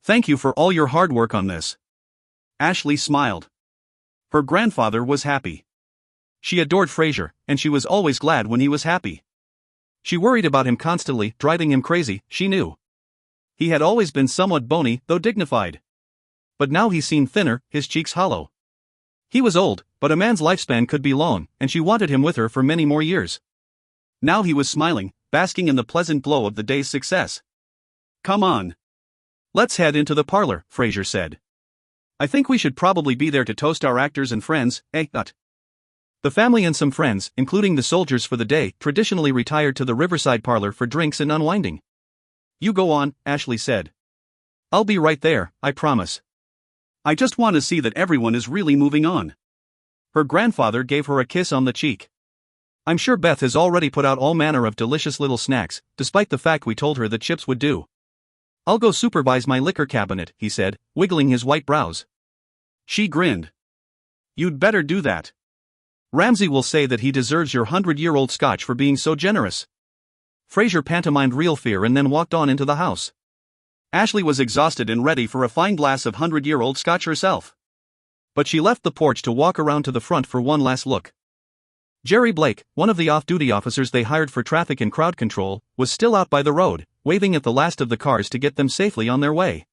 Thank you for all your hard work on this. Ashley smiled. Her grandfather was happy. She adored Frasier, and she was always glad when he was happy. She worried about him constantly, driving him crazy, she knew. He had always been somewhat bony, though dignified. But now he seemed thinner, his cheeks hollow. He was old, but a man's lifespan could be long, and she wanted him with her for many more years. Now he was smiling, basking in the pleasant glow of the day's success. "Come on. Let's head into the parlor," Frasier said. "I think we should probably be there to toast our actors and friends, eh?" The family and some friends, including the soldiers for the day, traditionally retired to the riverside parlor for drinks and unwinding. "You go on," Ashley said. "I'll be right there, I promise. I just want to see that everyone is really moving on." Her grandfather gave her a kiss on the cheek. "I'm sure Beth has already put out all manner of delicious little snacks, despite the fact we told her that chips would do. I'll go supervise my liquor cabinet," he said, wiggling his white brows. She grinned. "You'd better do that. Ramsay will say that he deserves your 100-year-old scotch for being so generous." Frasier pantomimed real fear and then walked on into the house. Ashley was exhausted and ready for a fine glass of 100-year-old scotch herself. But she left the porch to walk around to the front for one last look. Jerry Blake, one of the off-duty officers they hired for traffic and crowd control, was still out by the road, waving at the last of the cars to get them safely on their way.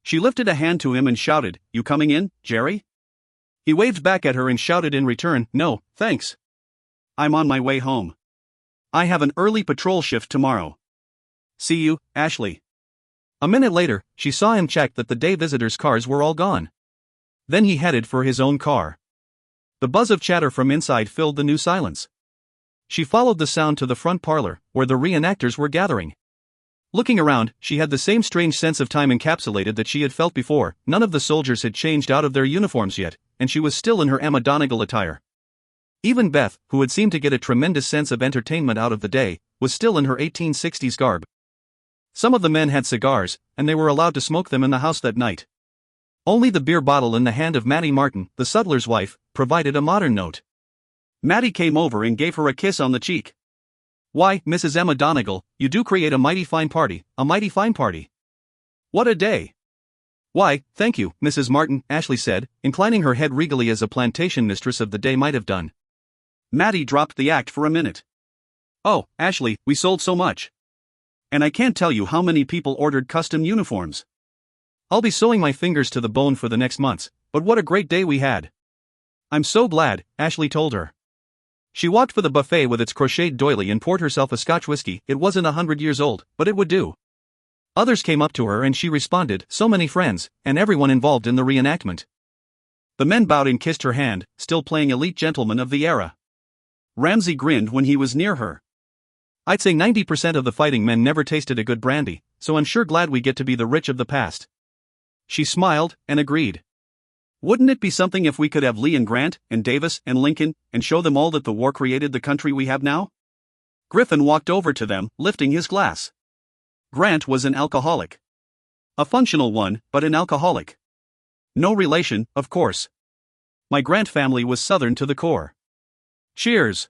She lifted a hand to him and shouted, "You coming in, Jerry?" He waved back at her and shouted in return, "No, thanks. I'm on my way home. I have an early patrol shift tomorrow. See you, Ashley." A minute later, she saw him check that the day visitors' cars were all gone. Then he headed for his own car. The buzz of chatter from inside filled the new silence. She followed the sound to the front parlor, where the reenactors were gathering. Looking around, she had the same strange sense of time encapsulated that she had felt before. None of the soldiers had changed out of their uniforms yet, and she was still in her Emma Donegal attire. Even Beth, who had seemed to get a tremendous sense of entertainment out of the day, was still in her 1860s garb. Some of the men had cigars, and they were allowed to smoke them in the house that night. Only the beer bottle in the hand of Mattie Martin, the sutler's wife, provided a modern note. Mattie came over and gave her a kiss on the cheek. "Why, Mrs. Emma Donegal, you do create a mighty fine party, a mighty fine party. What a day." "Why, thank you, Mrs. Martin," Ashley said, inclining her head regally as a plantation mistress of the day might have done. Mattie dropped the act for a minute. "Oh, Ashley, we sold so much. And I can't tell you how many people ordered custom uniforms. I'll be sewing my fingers to the bone for the next months, but what a great day we had." "I'm so glad," Ashley told her. She walked for the buffet with its crocheted doily and poured herself a Scotch whiskey. It wasn't 100 years old, but it would do. Others came up to her and she responded, so many friends, and everyone involved in the reenactment. The men bowed and kissed her hand, still playing elite gentlemen of the era. Ramsay grinned when he was near her. "I'd say 90% of the fighting men never tasted a good brandy, so I'm sure glad we get to be the rich of the past." She smiled, and agreed. "Wouldn't it be something if we could have Lee and Grant, and Davis, and Lincoln, and show them all that the war created the country we have now?" Griffin walked over to them, lifting his glass. Grant was an alcoholic. A functional one, but an alcoholic. No relation, of course. My Grant family was Southern to the core. "Cheers."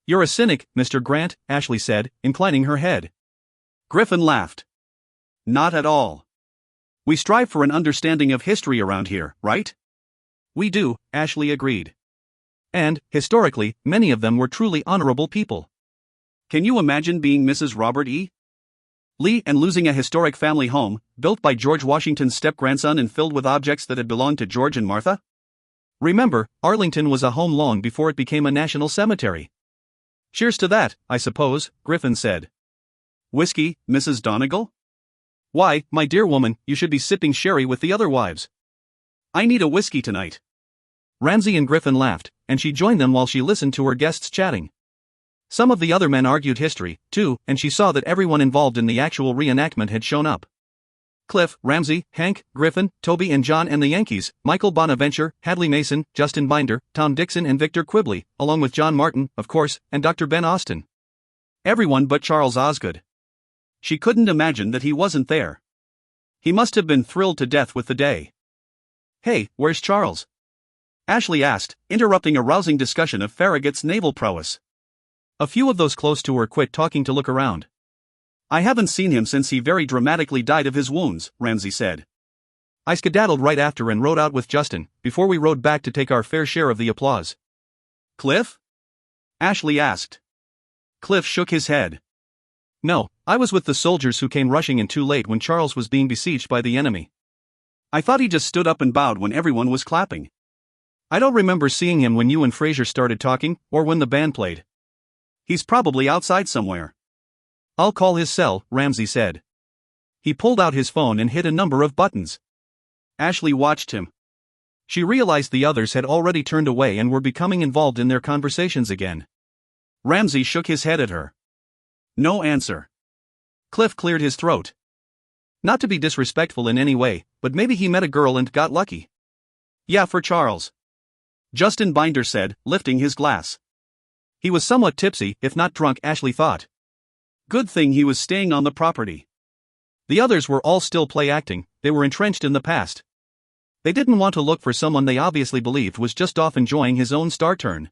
"You're a cynic, Mr. Grant," Ashley said, inclining her head. Griffin laughed. "Not at all. We strive for an understanding of history around here, right?" "We do," Ashley agreed. "And, historically, many of them were truly honorable people. Can you imagine being Mrs. Robert E. Lee and losing a historic family home, built by George Washington's step-grandson and filled with objects that had belonged to George and Martha? Remember, Arlington was a home long before it became a national cemetery." "Cheers to that, I suppose," Griffin said. "Whiskey, Mrs. Donegal?" "Why, my dear woman, you should be sipping sherry with the other wives." "I need a whiskey tonight." Ramsay and Griffin laughed, and she joined them while she listened to her guests chatting. Some of the other men argued history, too, and she saw that everyone involved in the actual reenactment had shown up. Cliff, Ramsay, Hank, Griffin, Toby and John and the Yankees, Michael Bonaventure, Hadley Mason, Justin Binder, Tom Dixon and Victor Quibley, along with John Martin, of course, and Dr. Ben Austin. Everyone but Charles Osgood. She couldn't imagine that he wasn't there. He must have been thrilled to death with the day. "Hey, where's Charles?" Ashley asked, interrupting a rousing discussion of Farragut's naval prowess. A few of those close to her quit talking to look around. "I haven't seen him since he very dramatically died of his wounds," Ramsay said. I skedaddled right after and rode out with Justin, before we rode back to take our fair share of the applause. Cliff? Ashley asked. Cliff shook his head. No, I was with the soldiers who came rushing in too late when Charles was being besieged by the enemy. I thought he just stood up and bowed when everyone was clapping. I don't remember seeing him when you and Fraser started talking, or when the band played. He's probably outside somewhere. I'll call his cell, Ramsay said. He pulled out his phone and hit a number of buttons. Ashley watched him. She realized the others had already turned away and were becoming involved in their conversations again. Ramsay shook his head at her. No answer. Cliff cleared his throat. Not to be disrespectful in any way, but maybe he met a girl and got lucky. Yeah, for Charles. Justin Binder said, lifting his glass. He was somewhat tipsy, if not drunk, Ashley thought. Good thing he was staying on the property. The others were all still play acting, they were entrenched in the past. They didn't want to look for someone they obviously believed was just off enjoying his own star turn.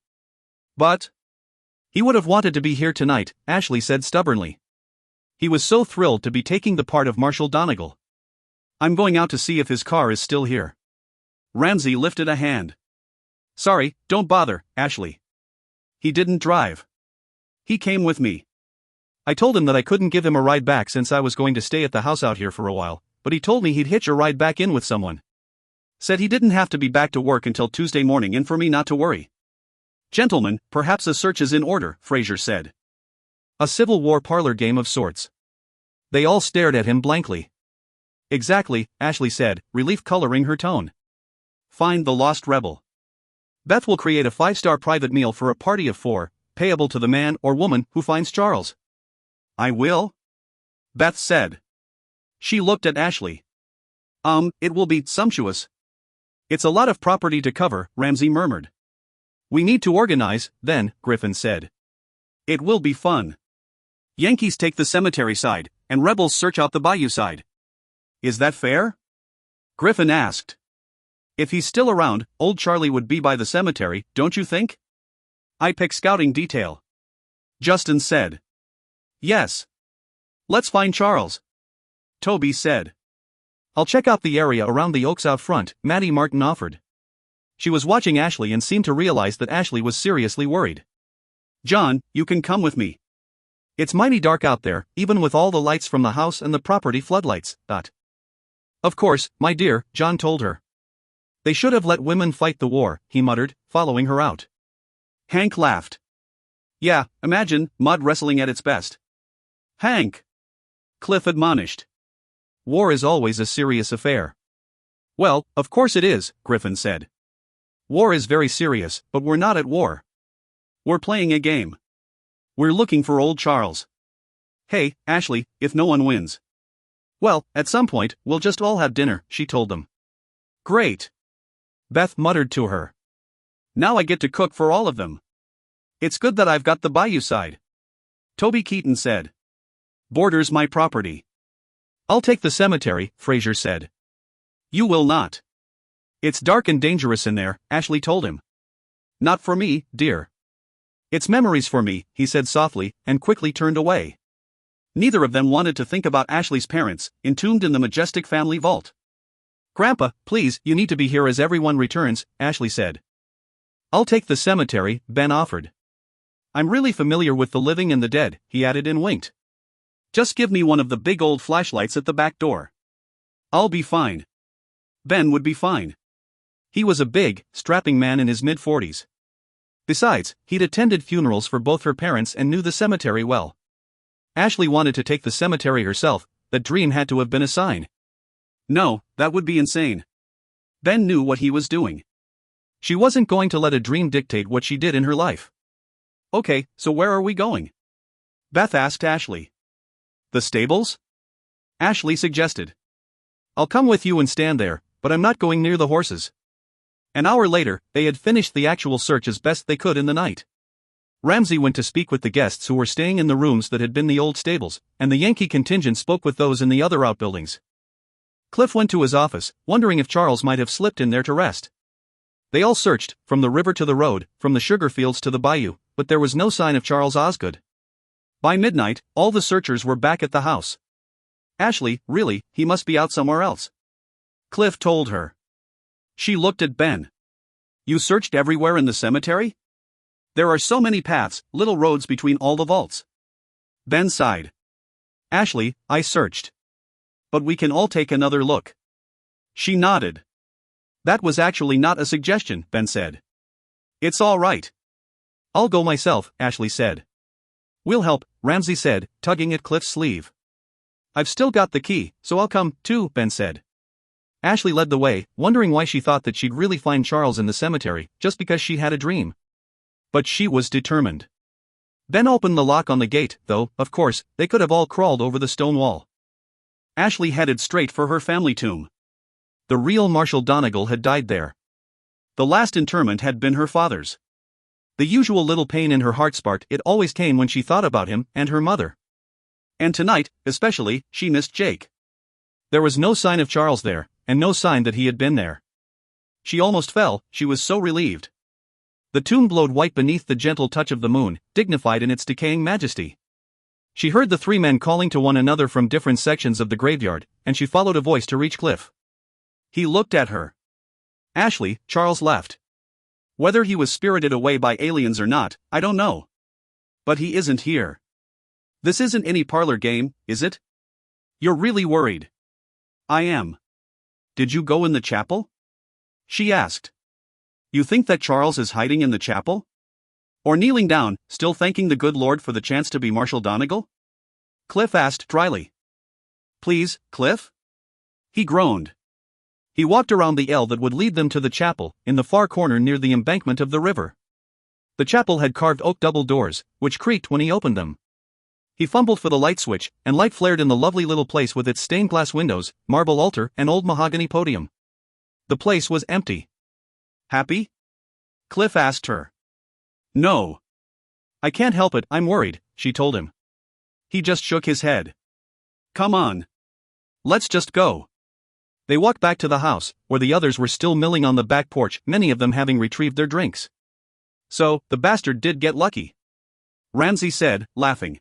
But he would have wanted to be here tonight, Ashley said stubbornly. He was so thrilled to be taking the part of Marshal Donegal. I'm going out to see if his car is still here. Ramsay lifted a hand. Sorry, don't bother, Ashley. He didn't drive. He came with me. I told him that I couldn't give him a ride back since I was going to stay at the house out here for a while, but he told me he'd hitch a ride back in with someone. Said he didn't have to be back to work until Tuesday morning and for me not to worry. Gentlemen, perhaps a search is in order, Fraser said. A Civil War parlor game of sorts. They all stared at him blankly. Exactly, Ashley said, relief coloring her tone. Find the lost rebel. Beth will create a 5-star private meal for a party of 4, payable to the man or woman who finds Charles. I will? Beth said. She looked at Ashley. It will be sumptuous. It's a lot of property to cover, Ramsay murmured. We need to organize, then, Griffin said. It will be fun. Yankees take the cemetery side, and rebels search out the bayou side. Is that fair? Griffin asked. If he's still around, old Charlie would be by the cemetery, don't you think? I pick scouting detail. Justin said. Yes. Let's find Charles. Toby said. I'll check out the area around the oaks out front, Maddie Martin offered. She was watching Ashley and seemed to realize that Ashley was seriously worried. John, you can come with me. It's mighty dark out there, even with all the lights from the house and the property floodlights. Of course, my dear, John told her. They should have let women fight the war, he muttered, following her out. Hank laughed. Yeah, imagine, mud wrestling at its best. Hank! Cliff admonished. War is always a serious affair. Well, of course it is, Griffin said. War is very serious, but we're not at war. We're playing a game. We're looking for old Charles. Hey, Ashley, if no one wins. Well, at some point, we'll just all have dinner, she told them. Great. Beth muttered to her. Now I get to cook for all of them. It's good that I've got the bayou side. Toby Keaton said. Borders my property. I'll take the cemetery, Fraser said. You will not. It's dark and dangerous in there, Ashley told him. Not for me, dear. It's memories for me, he said softly, and quickly turned away. Neither of them wanted to think about Ashley's parents, entombed in the majestic family vault. Grandpa, please, you need to be here as everyone returns, Ashley said. I'll take the cemetery, Ben offered. I'm really familiar with the living and the dead, he added and winked. Just give me one of the big old flashlights at the back door. I'll be fine. Ben would be fine. He was a big, strapping man in his mid-40s. Besides, he'd attended funerals for both her parents and knew the cemetery well. Ashley wanted to take the cemetery herself, that dream had to have been a sign. No, that would be insane. Ben knew what he was doing. She wasn't going to let a dream dictate what she did in her life. Okay, so where are we going? Beth asked Ashley. The stables? Ashley suggested. I'll come with you and stand there, but I'm not going near the horses. An hour later, they had finished the actual search as best they could in the night. Ramsay went to speak with the guests who were staying in the rooms that had been the old stables, and the Yankee contingent spoke with those in the other outbuildings. Cliff went to his office, wondering if Charles might have slipped in there to rest. They all searched, from the river to the road, from the sugar fields to the bayou, but there was no sign of Charles Osgood. By midnight, all the searchers were back at the house. Ashley, really, he must be out somewhere else. Cliff told her. She looked at Ben. You searched everywhere in the cemetery? There are so many paths, little roads between all the vaults. Ben sighed. Ashley, I searched. But we can all take another look. She nodded. That was actually not a suggestion, Ben said. It's all right. I'll go myself, Ashley said. We'll help, Ramsey said, tugging at Cliff's sleeve. I've still got the key, so I'll come, too, Ben said. Ashley led the way, wondering why she thought that she'd really find Charles in the cemetery, just because she had a dream. But she was determined. Ben opened the lock on the gate, though, of course, they could have all crawled over the stone wall. Ashley headed straight for her family tomb. The real Marshall Donegal had died there. The last interment had been her father's. The usual little pain in her heart sparked it always came when she thought about him and her mother. And tonight, especially, she missed Jake. There was no sign of Charles there, and no sign that he had been there. She almost fell, she was so relieved. The tomb glowed white beneath the gentle touch of the moon, dignified in its decaying majesty. She heard the three men calling to one another from different sections of the graveyard, and she followed a voice to reach Cliff. He looked at her. Ashley, Charles left. Whether he was spirited away by aliens or not, I don't know. But he isn't here. This isn't any parlor game, is it? You're really worried. I am. Did you go in the chapel? She asked. You think that Charles is hiding in the chapel? Or kneeling down, still thanking the good Lord for the chance to be Marshall Donegal? Cliff asked dryly. Please, Cliff? He groaned. He walked around the ell that would lead them to the chapel, in the far corner near the embankment of the river. The chapel had carved oak double doors, which creaked when he opened them. He fumbled for the light switch, and light flared in the lovely little place with its stained glass windows, marble altar, and old mahogany podium. The place was empty. Happy? Cliff asked her. No. I can't help it, I'm worried, she told him. He just shook his head. Come on. Let's just go. They walked back to the house, where the others were still milling on the back porch, many of them having retrieved their drinks. So, the bastard did get lucky. Ramsey said, laughing.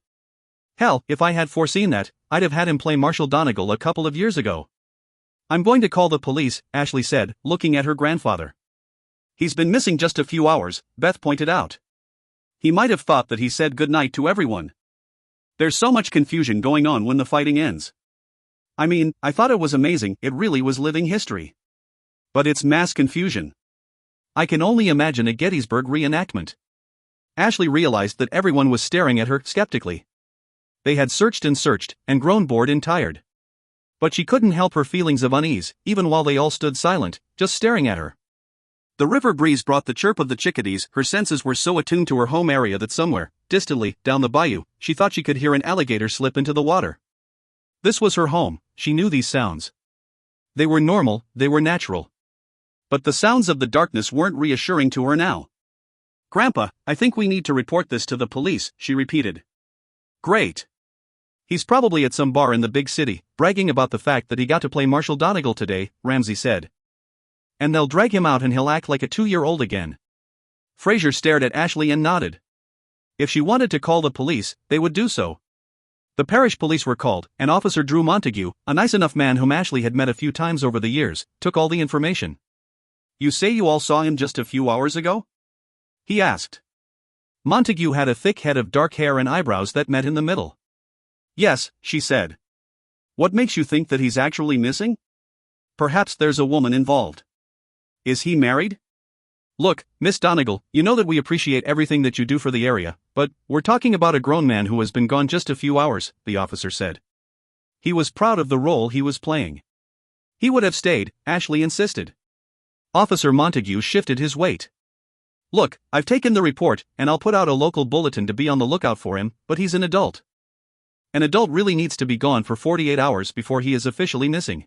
Hell, if I had foreseen that, I'd have had him play Marshall Donegal a couple of years ago. I'm going to call the police, Ashley said, looking at her grandfather. He's been missing just a few hours, Beth pointed out. He might have thought that he said goodnight to everyone. There's so much confusion going on when the fighting ends. I mean, I thought it was amazing, it really was living history. But it's mass confusion. I can only imagine a Gettysburg reenactment. Ashley realized that everyone was staring at her skeptically. They had searched and grown bored and tired. But she couldn't help her feelings of unease, even while they all stood silent, just staring at her. The river breeze brought the chirp of the chickadees, her senses were so attuned to her home area that somewhere, distantly, down the bayou, she thought she could hear an alligator slip into the water. This was her home, she knew these sounds. They were normal, they were natural. But the sounds of the darkness weren't reassuring to her now. Grandpa, I think we need to report this to the police, she repeated. Great. He's probably at some bar in the big city, bragging about the fact that he got to play Marshall Donegal today, Ramsey said. And they'll drag him out and he'll act like a 2-year-old again. Fraser stared at Ashley and nodded. If she wanted to call the police, they would do so. The parish police were called, and Officer Drew Montague, a nice enough man whom Ashley had met a few times over the years, took all the information. You say you all saw him just a few hours ago? He asked. Montague had a thick head of dark hair and eyebrows that met in the middle. Yes, she said. What makes you think that he's actually missing? Perhaps there's a woman involved. Is he married? Look, Miss Donegal, you know that we appreciate everything that you do for the area, but we're talking about a grown man who has been gone just a few hours, the officer said. He was proud of the role he was playing. He would have stayed, Ashley insisted. Officer Montague shifted his weight. Look, I've taken the report, and I'll put out a local bulletin to be on the lookout for him, but he's an adult. An adult really needs to be gone for 48 hours before he is officially missing.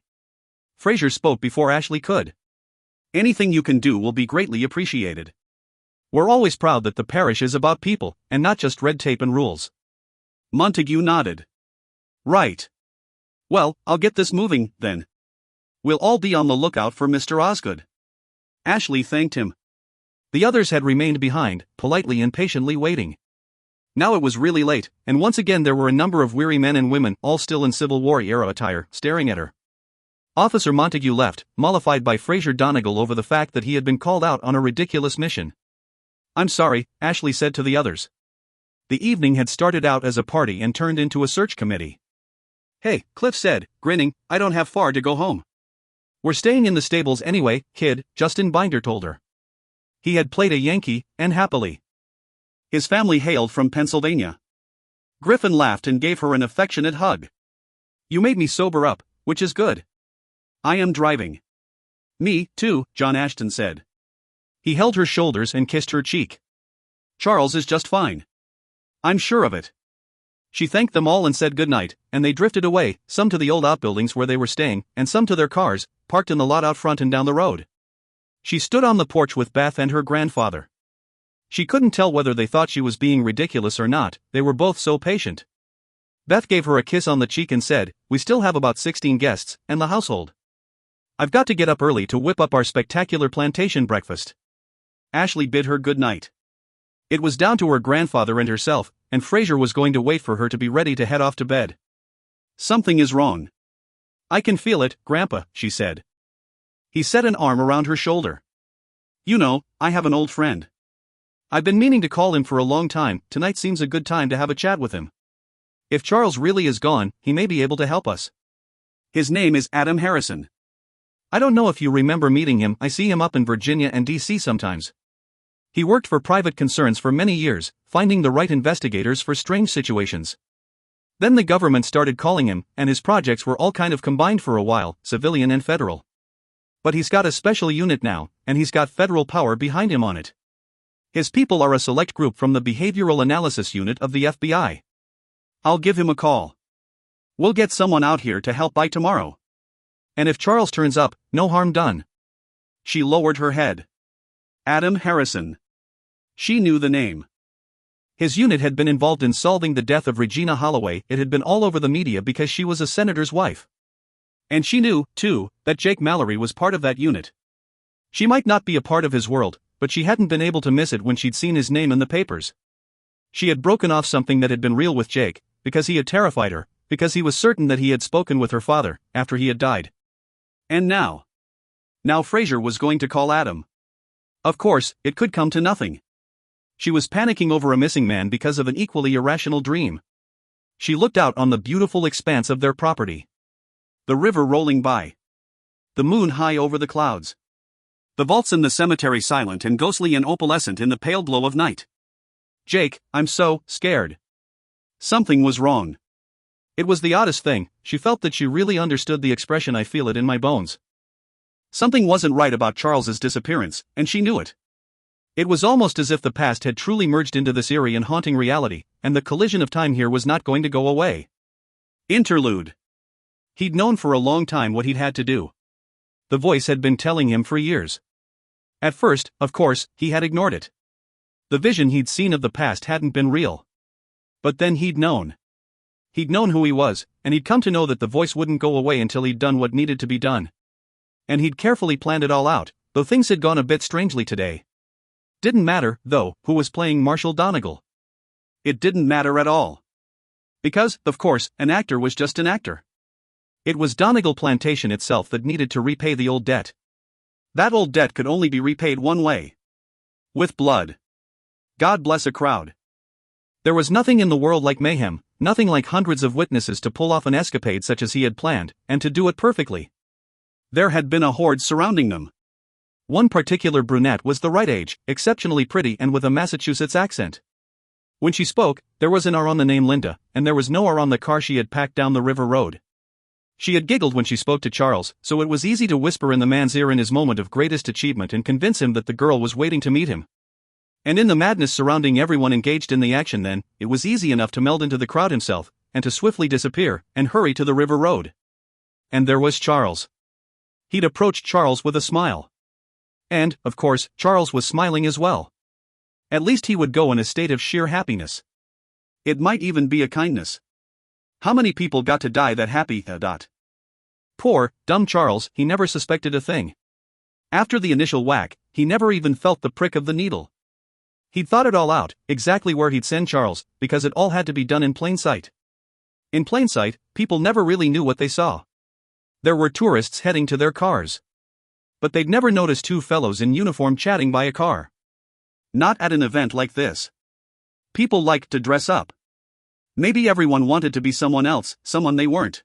Fraser spoke before Ashley could. Anything you can do will be greatly appreciated. We're always proud that the parish is about people, and not just red tape and rules. Montague nodded. Right. Well, I'll get this moving, then. We'll all be on the lookout for Mr. Osgood. Ashley thanked him. The others had remained behind, politely and patiently waiting. Now it was really late, and once again there were a number of weary men and women, all still in Civil War-era attire, staring at her. Officer Montague left, mollified by Fraser Donegal over the fact that he had been called out on a ridiculous mission. "I'm sorry," Ashley said to the others. The evening had started out as a party and turned into a search committee. "Hey," Cliff said, grinning, "I don't have far to go home." "We're staying in the stables anyway, kid," Justin Binder told her. He had played a Yankee, and happily. His family hailed from Pennsylvania. Griffin laughed and gave her an affectionate hug. "You made me sober up, which is good. I am driving." "Me, too," John Ashton said. He held her shoulders and kissed her cheek. "Charles is just fine. I'm sure of it." She thanked them all and said goodnight, and they drifted away, some to the old outbuildings where they were staying, and some to their cars, parked in the lot out front and down the road. She stood on the porch with Beth and her grandfather. She couldn't tell whether they thought she was being ridiculous or not, they were both so patient. Beth gave her a kiss on the cheek and said, "We still have about 16 guests, and the household. I've got to get up early to whip up our spectacular plantation breakfast." Ashley bid her good night. It was down to her grandfather and herself, and Fraser was going to wait for her to be ready to head off to bed. "Something is wrong." "I can feel it, Grandpa," she said. He set an arm around her shoulder. "You know, I have an old friend. I've been meaning to call him for a long time. Tonight seems a good time to have a chat with him. If Charles really is gone, he may be able to help us. His name is Adam Harrison. I don't know if you remember meeting him. I see him up in Virginia and D.C. sometimes. He worked for private concerns for many years, finding the right investigators for strange situations. Then the government started calling him, and his projects were all kind of combined for a while, civilian and federal. But he's got a special unit now, and he's got federal power behind him on it. His people are a select group from the Behavioral Analysis Unit of the FBI. I'll give him a call. We'll get someone out here to help by tomorrow. And if Charles turns up, no harm done." She lowered her head. Adam Harrison. She knew the name. His unit had been involved in solving the death of Regina Holloway. It had been all over the media because she was a senator's wife. And she knew, too, that Jake Mallory was part of that unit. She might not be a part of his world, but she hadn't been able to miss it when she'd seen his name in the papers. She had broken off something that had been real with Jake, because he had terrified her, because he was certain that he had spoken with her father, after he had died. And now Fraser was going to call Adam. Of course, it could come to nothing. She was panicking over a missing man because of an equally irrational dream. She looked out on the beautiful expanse of their property. The river rolling by. The moon high over the clouds. The vaults in the cemetery silent and ghostly and opalescent in the pale glow of night. "Jake, I'm so scared." Something was wrong. It was the oddest thing, she felt that she really understood the expression "I feel it in my bones." Something wasn't right about Charles's disappearance, and she knew it. It was almost as if the past had truly merged into this eerie and haunting reality, and the collision of time here was not going to go away. Interlude. He'd known for a long time what he'd had to do. The voice had been telling him for years. At first, of course, he had ignored it. The vision he'd seen of the past hadn't been real. But then he'd known. He'd known who he was, and he'd come to know that the voice wouldn't go away until he'd done what needed to be done. And he'd carefully planned it all out, though things had gone a bit strangely today. Didn't matter, though, who was playing Marshall Donegal. It didn't matter at all. Because, of course, an actor was just an actor. It was Donegal Plantation itself that needed to repay the old debt. That old debt could only be repaid one way. With blood. God bless a crowd. There was nothing in the world like mayhem, nothing like hundreds of witnesses to pull off an escapade such as he had planned, and to do it perfectly. There had been a horde surrounding them. One particular brunette was the right age, exceptionally pretty and with a Massachusetts accent. When she spoke, there was an R on the name Linda, and there was no R on the car she had packed down the river road. She had giggled when she spoke to Charles, so it was easy to whisper in the man's ear in his moment of greatest achievement and convince him that the girl was waiting to meet him. And in the madness surrounding everyone engaged in the action then, it was easy enough to meld into the crowd himself, and to swiftly disappear, and hurry to the river road. And there was Charles. He'd approached Charles with a smile. And, of course, Charles was smiling as well. At least he would go in a state of sheer happiness. It might even be a kindness. How many people got to die that happy? Poor, dumb Charles, he never suspected a thing. After the initial whack, he never even felt the prick of the needle. He'd thought it all out, exactly where he'd send Charles, because it all had to be done in plain sight. In plain sight, people never really knew what they saw. There were tourists heading to their cars. But they'd never noticed two fellows in uniform chatting by a car. Not at an event like this. People liked to dress up. Maybe everyone wanted to be someone else, someone they weren't.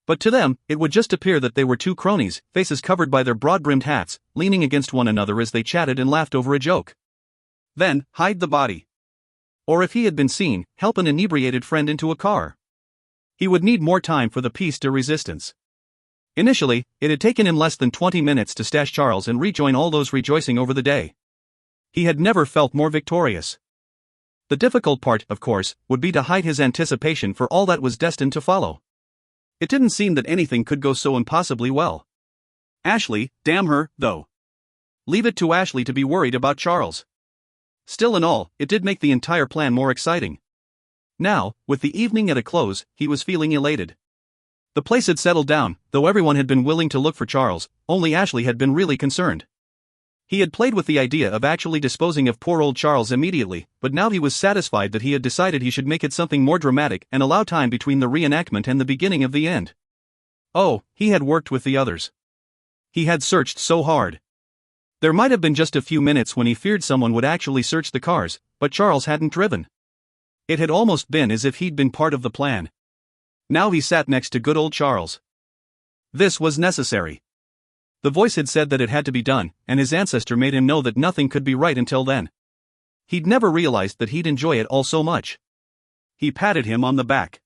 But to them, it would just appear that they were two cronies, faces covered by their broad-brimmed hats, leaning against one another as they chatted and laughed over a joke. Then, hide the body. Or if he had been seen, help an inebriated friend into a car. He would need more time for the piece de resistance. Initially, it had taken him less than 20 minutes to stash Charles and rejoin all those rejoicing over the day. He had never felt more victorious. The difficult part, of course, would be to hide his anticipation for all that was destined to follow. It didn't seem that anything could go so impossibly well. Ashley, damn her, though. Leave it to Ashley to be worried about Charles. Still in all, it did make the entire plan more exciting. Now, with the evening at a close, he was feeling elated. The place had settled down, though everyone had been willing to look for Charles, only Ashley had been really concerned. He had played with the idea of actually disposing of poor old Charles immediately, but now he was satisfied that he had decided he should make it something more dramatic and allow time between the reenactment and the beginning of the end. Oh, he had worked with the others. He had searched so hard. There might have been just a few minutes when he feared someone would actually search the cars, but Charles hadn't driven. It had almost been as if he'd been part of the plan. Now he sat next to good old Charles. This was necessary. The voice had said that it had to be done, and his ancestor made him know that nothing could be right until then. He'd never realized that he'd enjoy it all so much. He patted him on the back.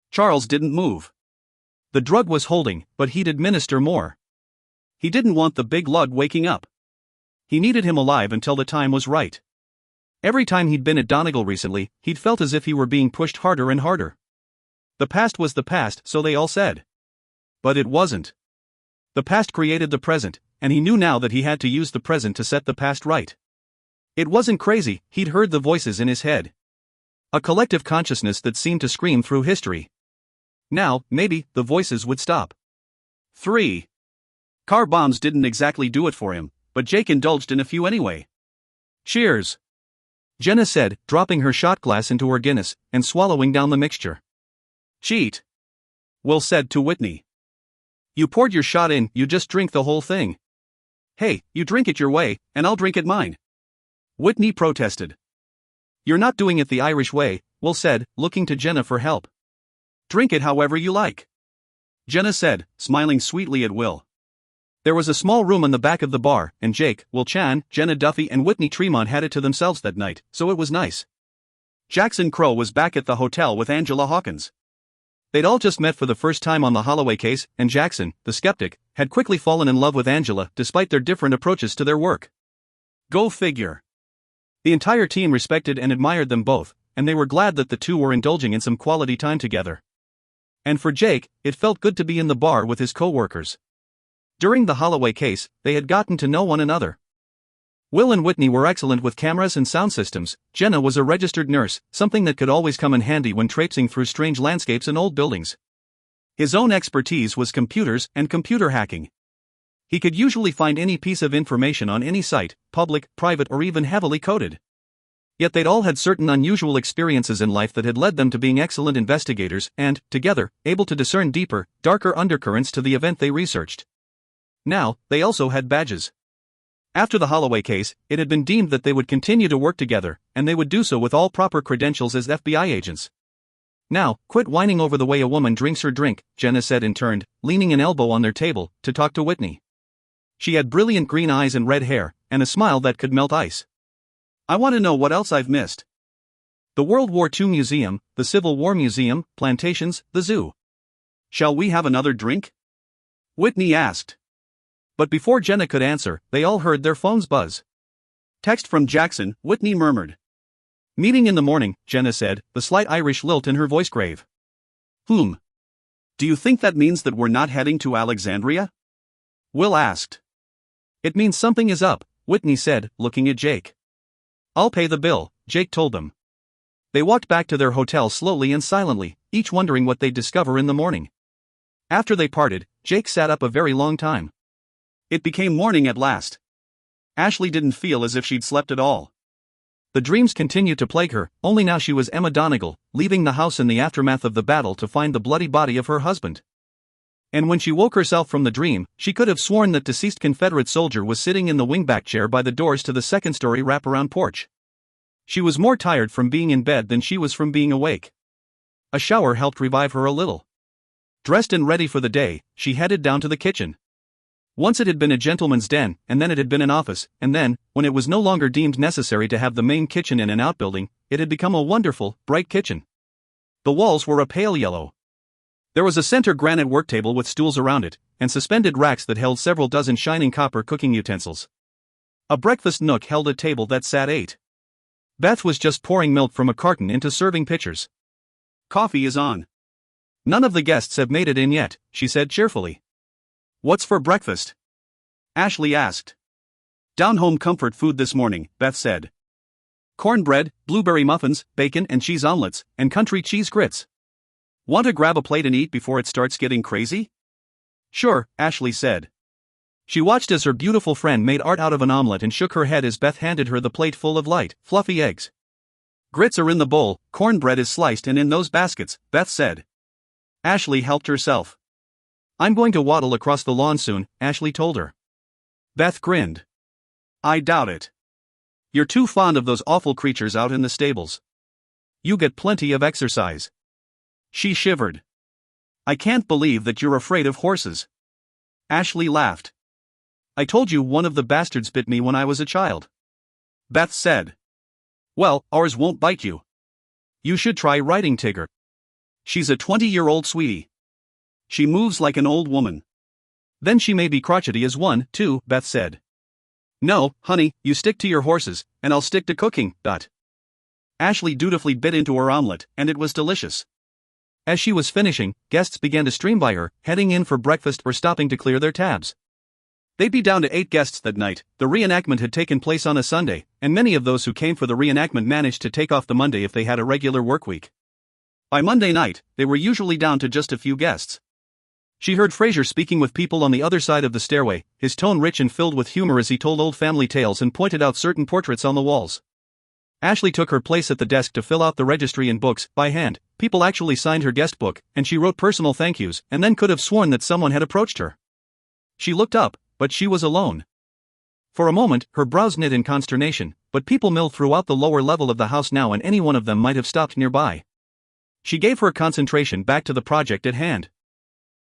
Charles didn't move. The drug was holding, but he'd administer more. He didn't want the big lug waking up. He needed him alive until the time was right. Every time he'd been at Donegal recently, he'd felt as if he were being pushed harder and harder. The past was the past, so they all said. But it wasn't. The past created the present, and he knew now that he had to use the present to set the past right. It wasn't crazy, he'd heard the voices in his head. A collective consciousness that seemed to scream through history. Now, maybe, the voices would stop. 3. Car bombs didn't exactly do it for him, but Jake indulged in a few anyway. Cheers, Jenna said, dropping her shot glass into her Guinness, and swallowing down the mixture. Cheat, Will said to Whitney. You poured your shot in, you just drink the whole thing. Hey, you drink it your way, and I'll drink it mine, Whitney protested. You're not doing it the Irish way, Will said, looking to Jenna for help. Drink it however you like, Jenna said, smiling sweetly at Will. There was a small room on the back of the bar, and Jake, Will Chan, Jenna Duffy and Whitney Tremont had it to themselves that night, so it was nice. Jackson Crowe was back at the hotel with Angela Hawkins. They'd all just met for the first time on the Holloway case, and Jackson, the skeptic, had quickly fallen in love with Angela despite their different approaches to their work. Go figure. The entire team respected and admired them both, and they were glad that the two were indulging in some quality time together. And for Jake, it felt good to be in the bar with his co-workers. During the Holloway case, they had gotten to know one another. Will and Whitney were excellent with cameras and sound systems. Jenna was a registered nurse, something that could always come in handy when traipsing through strange landscapes and old buildings. His own expertise was computers and computer hacking. He could usually find any piece of information on any site, public, private or even heavily coded. Yet they'd all had certain unusual experiences in life that had led them to being excellent investigators and, together, able to discern deeper, darker undercurrents to the event they researched. Now, they also had badges. After the Holloway case, it had been deemed that they would continue to work together, and they would do so with all proper credentials as FBI agents. Now, quit whining over the way a woman drinks her drink, Jenna said and turned, leaning an elbow on their table, to talk to Whitney. She had brilliant green eyes and red hair, and a smile that could melt ice. I want to know what else I've missed. The World War II Museum, the Civil War Museum, plantations, the zoo. Shall we have another drink? Whitney asked. But before Jenna could answer, they all heard their phones buzz. Text from Jackson, Whitney murmured. Meeting in the morning, Jenna said, the slight Irish lilt in her voice grave. Do you think that means that we're not heading to Alexandria? Will asked. It means something is up, Whitney said, looking at Jake. I'll pay the bill, Jake told them. They walked back to their hotel slowly and silently, each wondering what they'd discover in the morning. After they parted, Jake sat up a very long time. It became morning at last. Ashley didn't feel as if she'd slept at all. The dreams continued to plague her, only now she was Emma Donegal, leaving the house in the aftermath of the battle to find the bloody body of her husband. And when she woke herself from the dream, she could have sworn that deceased Confederate soldier was sitting in the wingback chair by the doors to the second-story wraparound porch. She was more tired from being in bed than she was from being awake. A shower helped revive her a little. Dressed and ready for the day, she headed down to the kitchen. Once it had been a gentleman's den, and then it had been an office, and then, when it was no longer deemed necessary to have the main kitchen in an outbuilding, it had become a wonderful, bright kitchen. The walls were a pale yellow. There was a center granite worktable with stools around it, and suspended racks that held several dozen shining copper cooking utensils. A breakfast nook held a table that sat 8. Beth was just pouring milk from a carton into serving pitchers. "Coffee is on. None of the guests have made it in yet," she said cheerfully. "What's for breakfast?" Ashley asked. "Down-home comfort food this morning," Beth said. "Cornbread, blueberry muffins, bacon and cheese omelets, and country cheese grits. Want to grab a plate and eat before it starts getting crazy?" "Sure," Ashley said. She watched as her beautiful friend made art out of an omelet and shook her head as Beth handed her the plate full of light, fluffy eggs. "Grits are in the bowl, cornbread is sliced and in those baskets," Beth said. Ashley helped herself. "I'm going to waddle across the lawn soon," Ashley told her. Beth grinned. "I doubt it. You're too fond of those awful creatures out in the stables. You get plenty of exercise." She shivered. "I can't believe that you're afraid of horses." Ashley laughed. "I told you one of the bastards bit me when I was a child." Beth said. "Well, ours won't bite you. You should try riding Tigger. She's a 20-year-old sweetie. She moves like an old woman." "Then she may be crotchety as one, too," Beth said. "No, honey, you stick to your horses, and I'll stick to cooking." Ashley dutifully bit into her omelet, and it was delicious. As she was finishing, guests began to stream by her, heading in for breakfast or stopping to clear their tabs. They'd be down to 8 guests that night. The reenactment had taken place on a Sunday, and many of those who came for the reenactment managed to take off the Monday if they had a regular work week. By Monday night, they were usually down to just a few guests. She heard Fraser speaking with people on the other side of the stairway, his tone rich and filled with humor as he told old family tales and pointed out certain portraits on the walls. Ashley took her place at the desk to fill out the registry and books, by hand. People actually signed her guest book, and she wrote personal thank yous, and then could have sworn that someone had approached her. She looked up, but she was alone. For a moment, her brows knit in consternation, but people milled throughout the lower level of the house now and any one of them might have stopped nearby. She gave her concentration back to the project at hand.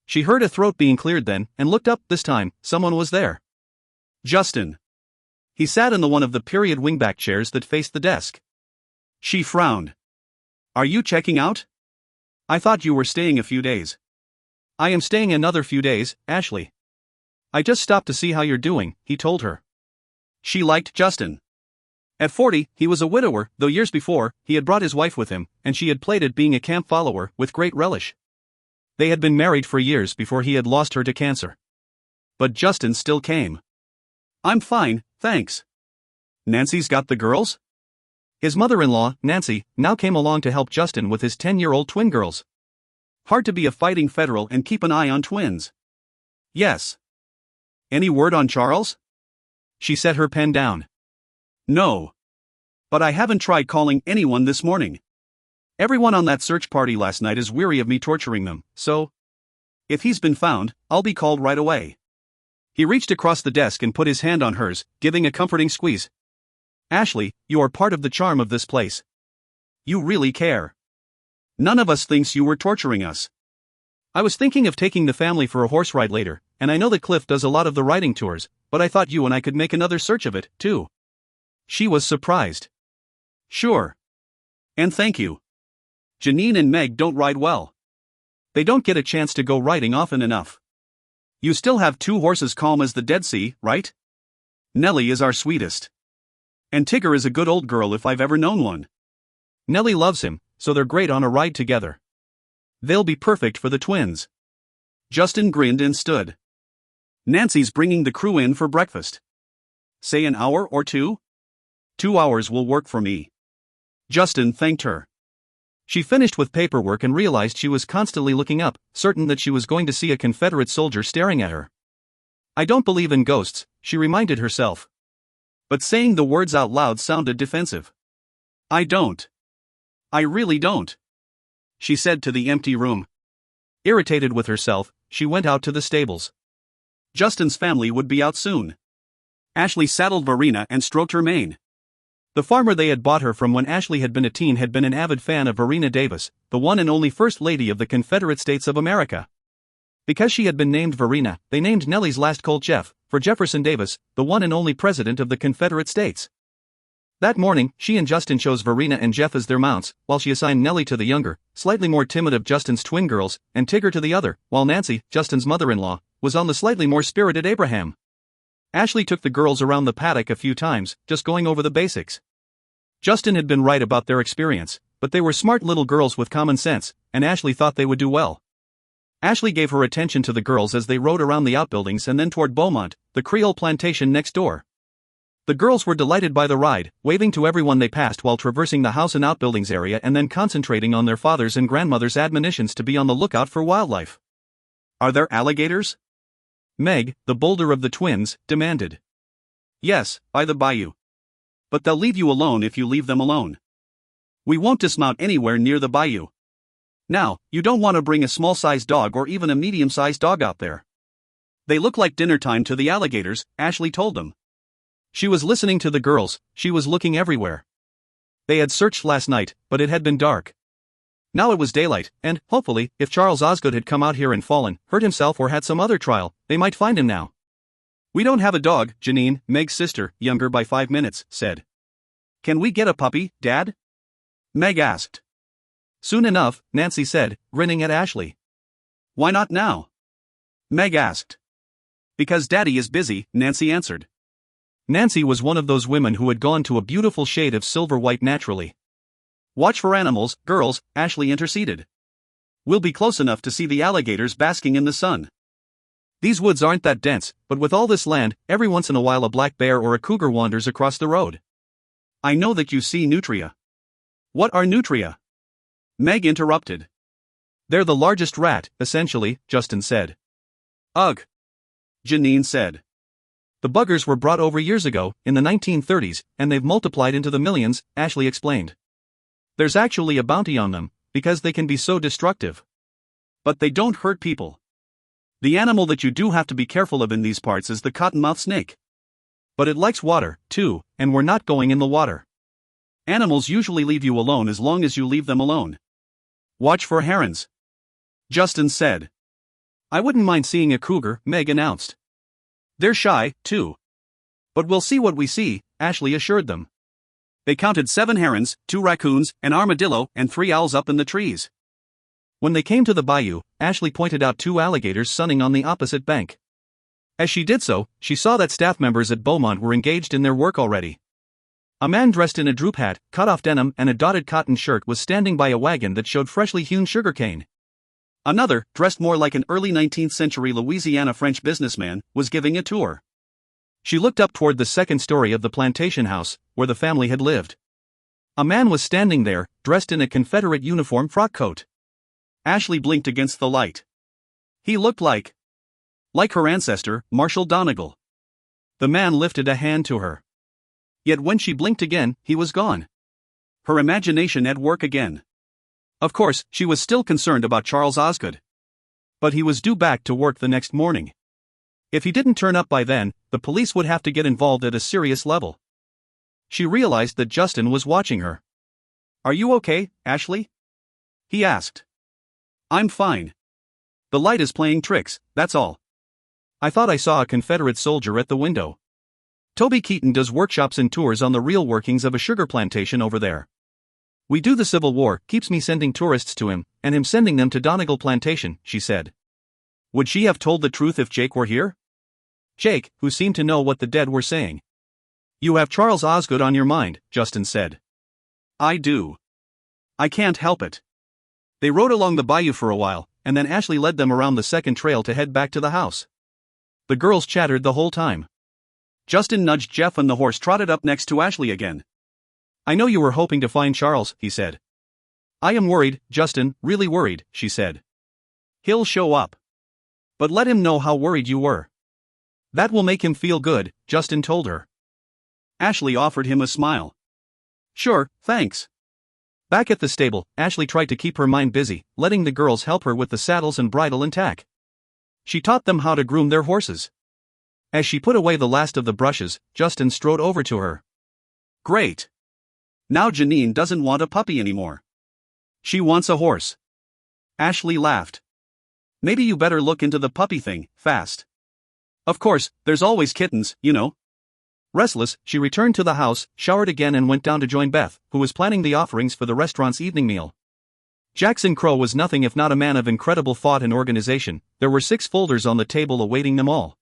She heard a throat being cleared then, and looked up. This time, someone was there. Justin. He sat in one of the period wingback chairs that faced the desk. She frowned. "Are you checking out? I thought you were staying a few days." "I am staying another few days, Ashley. I just stopped to see how you're doing," he told her. She liked Justin. At 40, he was a widower, though years before, he had brought his wife with him, and she had played at being a camp follower with great relish. They had been married for years before he had lost her to cancer. But Justin still came. "I'm fine, thanks. Nancy's got the girls?" His mother-in-law, Nancy, now came along to help Justin with his 10-year-old twin girls. Hard to be a fighting Federal and keep an eye on twins. "Yes." "Any word on Charles?" She set her pen down. "No. But I haven't tried calling anyone this morning. Everyone on that search party last night is weary of me torturing them, so if he's been found, I'll be called right away." He reached across the desk and put his hand on hers, giving a comforting squeeze. "Ashley, you are part of the charm of this place. You really care. None of us thinks you were torturing us. I was thinking of taking the family for a horse ride later, and I know that Cliff does a lot of the riding tours, but I thought you and I could make another search of it, too." She was surprised. "Sure. And thank you. Janine and Meg don't ride well. They don't get a chance to go riding often enough. You still have 2 horses calm as the Dead Sea, right? Nellie is our sweetest. And Tigger is a good old girl if I've ever known one. Nellie loves him, so they're great on a ride together. They'll be perfect for the twins." Justin grinned and stood. "Nancy's bringing the crew in for breakfast. Say an hour or 2? 2 hours will work for me." Justin thanked her. She finished with paperwork and realized she was constantly looking up, certain that she was going to see a Confederate soldier staring at her. "I don't believe in ghosts," she reminded herself. But saying the words out loud sounded defensive. "I don't. I really don't," she said to the empty room. Irritated with herself, she went out to the stables. Justin's family would be out soon. Ashley saddled Verena and stroked her mane. The farmer they had bought her from when Ashley had been a teen had been an avid fan of Verena Davis, the one and only First Lady of the Confederate States of America. Because she had been named Verena, they named Nellie's last colt Jeff, for Jefferson Davis, the one and only President of the Confederate States. That morning, she and Justin chose Verena and Jeff as their mounts, while she assigned Nellie to the younger, slightly more timid of Justin's twin girls, and Tigger to the other, while Nancy, Justin's mother-in-law, was on the slightly more spirited Abraham. Ashley took the girls around the paddock a few times, just going over the basics. Justin had been right about their experience, but they were smart little girls with common sense, and Ashley thought they would do well. Ashley gave her attention to the girls as they rode around the outbuildings and then toward Beaumont, the Creole plantation next door. The girls were delighted by the ride, waving to everyone they passed while traversing the house and outbuildings area and then concentrating on their father's and grandmother's admonitions to be on the lookout for wildlife. "Are there alligators?" Meg, the bolder of the twins, demanded. "Yes, by the bayou. But they'll leave you alone if you leave them alone. We won't dismount anywhere near the bayou. Now, you don't want to bring a small-sized dog or even a medium-sized dog out there. They look like dinner time to the alligators," Ashley told them. She was listening to the girls, she was looking everywhere. They had searched last night, but it had been dark. Now it was daylight, and, hopefully, if Charles Osgood had come out here and fallen, hurt himself or had some other trial, they might find him now. "We don't have a dog," Janine, Meg's sister, younger by 5 minutes, said. "Can we get a puppy, Dad?" Meg asked. "Soon enough," Nancy said, grinning at Ashley. "Why not now?" Meg asked. "Because Daddy is busy," Nancy answered. Nancy was one of those women who had gone to a beautiful shade of silver white naturally. "Watch for animals, girls," Ashley interceded. "We'll be close enough to see the alligators basking in the sun. These woods aren't that dense, but with all this land, every once in a while a black bear or a cougar wanders across the road. I know that you see nutria." "What are nutria?" Meg interrupted. "They're the largest rat, essentially," Justin said. "Ugh," Janine said. "The buggers were brought over years ago, in the 1930s, and they've multiplied into the millions," Ashley explained. "There's actually a bounty on them, because they can be so destructive. But they don't hurt people. The animal that you do have to be careful of in these parts is the cottonmouth snake. But it likes water, too, and we're not going in the water. Animals usually leave you alone as long as you leave them alone. Watch for herons," Justin said. "I wouldn't mind seeing a cougar," Meg announced. "They're shy, too. But we'll see what we see," Ashley assured them. They counted 7 herons, 2 raccoons, an armadillo, and 3 owls up in the trees. When they came to the bayou, Ashley pointed out 2 alligators sunning on the opposite bank. As she did so, she saw that staff members at Beaumont were engaged in their work already. A man dressed in a droop hat, cut-off denim, and a dotted cotton shirt was standing by a wagon that showed freshly hewn sugarcane. Another, dressed more like an early 19th century Louisiana French businessman, was giving a tour. She looked up toward the second story of the plantation house, where the family had lived. A man was standing there, dressed in a Confederate uniform frock coat. Ashley blinked against the light. He looked like her ancestor, Marshall Donegal. The man lifted a hand to her. Yet when she blinked again, he was gone. Her imagination at work again. Of course, she was still concerned about Charles Osgood. But he was due back to work the next morning. If he didn't turn up by then, the police would have to get involved at a serious level. She realized that Justin was watching her. "Are you okay, Ashley?" he asked. "I'm fine. The light is playing tricks, that's all. I thought I saw a Confederate soldier at the window. Toby Keaton does workshops and tours on the real workings of a sugar plantation over there. We do the Civil War, keeps me sending tourists to him, and him sending them to Donegal Plantation," she said. Would she have told the truth if Jake were here? Jake, who seemed to know what the dead were saying. "You have Charles Osgood on your mind," Justin said. "I do. I can't help it." They rode along the bayou for a while, and then Ashley led them around the second trail to head back to the house. The girls chattered the whole time. Justin nudged Jeff and the horse trotted up next to Ashley again. "I know you were hoping to find Charles," he said. "I am worried, Justin, really worried," she said. "He'll show up. But let him know how worried you were. That will make him feel good," Justin told her. Ashley offered him a smile. "Sure, thanks." Back at the stable, Ashley tried to keep her mind busy, letting the girls help her with the saddles and bridle and tack. She taught them how to groom their horses. As she put away the last of the brushes, Justin strode over to her. Great. Now Janine doesn't want a puppy anymore. She wants a horse. Ashley laughed. Maybe you better look into the puppy thing, fast. Of course, there's always kittens, you know. Restless, she returned to the house, showered again and went down to join Beth, who was planning the offerings for the restaurant's evening meal. Jackson Crow was nothing if not a man of incredible thought and organization. There were 6 folders on the table awaiting them all.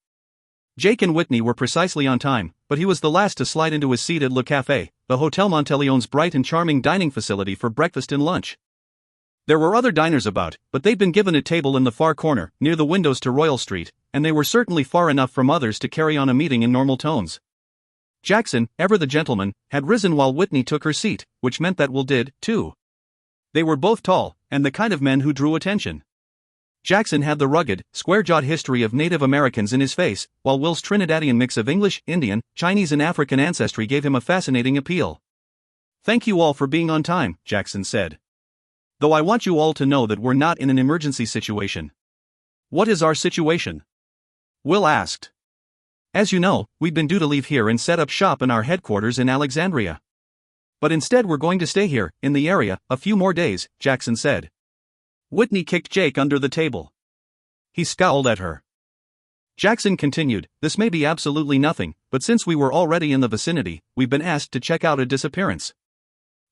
Jake and Whitney were precisely on time, but he was the last to slide into his seat at Le Café, the Hotel Monteleone's bright and charming dining facility for breakfast and lunch. There were other diners about, but they'd been given a table in the far corner, near the windows to Royal Street, and they were certainly far enough from others to carry on a meeting in normal tones. Jackson, ever the gentleman, had risen while Whitney took her seat, which meant that Will did, too. They were both tall, and the kind of men who drew attention. Jackson had the rugged, square-jawed history of Native Americans in his face, while Will's Trinidadian mix of English, Indian, Chinese and African ancestry gave him a fascinating appeal. "Thank you all for being on time," Jackson said. "Though I want you all to know that we're not in an emergency situation." "What is our situation?" Will asked. "As you know, we'd been due to leave here and set up shop in our headquarters in Alexandria. But instead we're going to stay here, in the area, a few more days," Jackson said. Whitney kicked Jake under the table. He scowled at her. Jackson continued, "This may be absolutely nothing, but since we were already in the vicinity, we've been asked to check out a disappearance."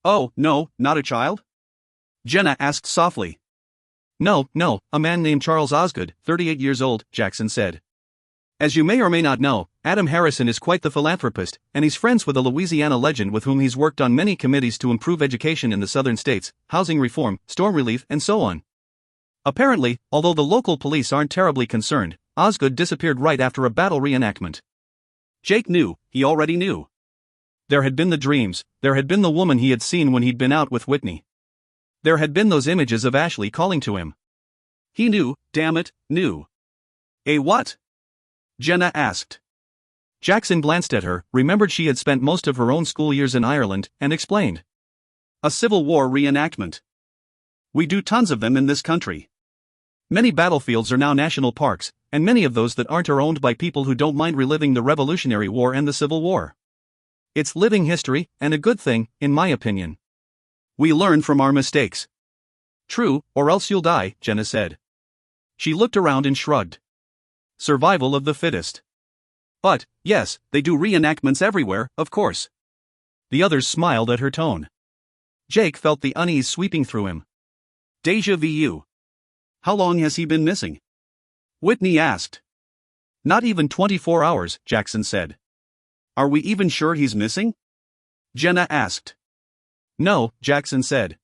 "Oh, no, not a child?" Jenna asked softly. No, a man named Charles Osgood, 38 years old," Jackson said. "As you may or may not know, Adam Harrison is quite the philanthropist, and he's friends with a Louisiana legend with whom he's worked on many committees to improve education in the southern states, housing reform, storm relief, and so on. Apparently, although the local police aren't terribly concerned, Osgood disappeared right after a battle reenactment." Jake knew, he already knew. There had been the dreams, there had been the woman he had seen when he'd been out with Whitney. There had been those images of Ashley calling to him. He knew, damn it, knew. "A what?" Jenna asked. Jackson glanced at her, remembered she had spent most of her own school years in Ireland, and explained. "A Civil War reenactment. We do tons of them in this country. Many battlefields are now national parks, and many of those that aren't are owned by people who don't mind reliving the Revolutionary War and the Civil War. It's living history, and a good thing, in my opinion. We learn from our mistakes." "True, or else you'll die," Jenna said. She looked around and shrugged. Survival of the fittest. "But, yes, they do reenactments everywhere, of course." The others smiled at her tone. Jake felt the unease sweeping through him. Deja vu. How long has he been missing? Whitney asked. "Not even 24 hours, Jackson said. "Are we even sure he's missing?" Jenna asked. "No," Jackson said.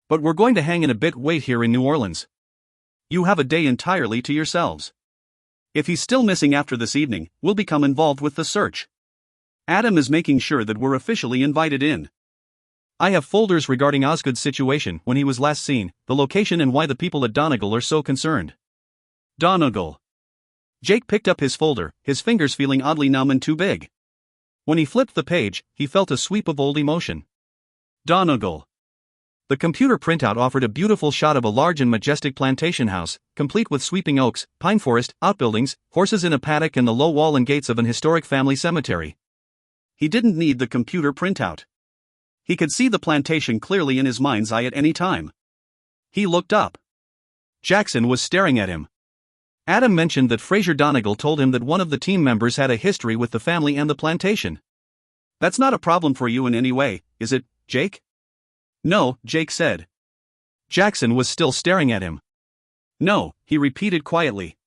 "But we're going to hang in a bit wait here in New Orleans. You have a day entirely to yourselves. If he's still missing after this evening, we'll become involved with the search. Adam is making sure that we're officially invited in. I have folders regarding Osgood's situation when he was last seen, the location and why the people at Donegal are so concerned." Donegal. Jake picked up his folder, his fingers feeling oddly numb and too big. When he flipped the page, he felt a sweep of old emotion. Donegal. The computer printout offered a beautiful shot of a large and majestic plantation house, complete with sweeping oaks, pine forest, outbuildings, horses in a paddock and the low wall and gates of an historic family cemetery. He didn't need the computer printout. He could see the plantation clearly in his mind's eye at any time. He looked up. Jackson was staring at him. Adam mentioned that Fraser Donegal told him that one of the team members had a history with the family and the plantation. "That's not a problem for you in any way, is it, Jake?" "No," Jake said. Jackson was still staring at him. "No," he repeated quietly.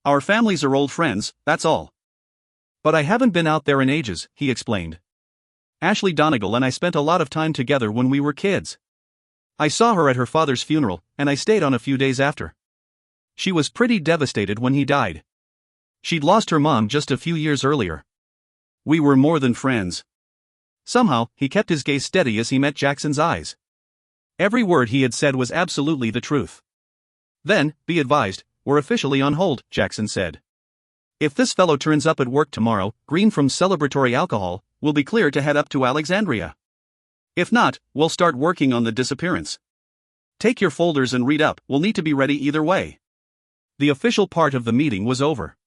"Our families are old friends, that's all." "But I haven't been out there in ages," he explained. "Ashley Donegal and I spent a lot of time together when we were kids. I saw her at her father's funeral, and I stayed on a few days after. She was pretty devastated when he died. She'd lost her mom just a few years earlier. We were more than friends." Somehow, he kept his gaze steady as he met Jackson's eyes. Every word he had said was absolutely the truth. "Then, be advised, we're officially on hold," Jackson said. "If this fellow turns up at work tomorrow, green from celebratory alcohol, we'll be clear to head up to Alexandria. If not, we'll start working on the disappearance. Take your folders and read up, we'll need to be ready either way." The official part of the meeting was over.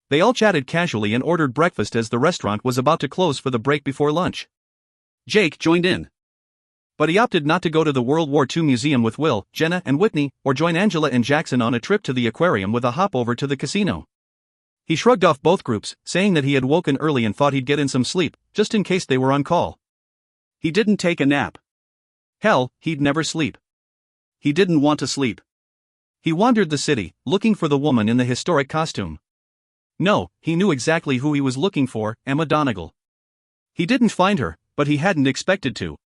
They all chatted casually and ordered breakfast as the restaurant was about to close for the break before lunch. Jake joined in. But he opted not to go to the World War II museum with Will, Jenna, and Whitney, or join Angela and Jackson on a trip to the aquarium with a hop over to the casino. He shrugged off both groups, saying that he had woken early and thought he'd get in some sleep, just in case they were on call. He didn't take a nap. Hell, he'd never sleep. He didn't want to sleep. He wandered the city, looking for the woman in the historic costume. No, he knew exactly who he was looking for, Emma Donegal. He didn't find her, but he hadn't expected to.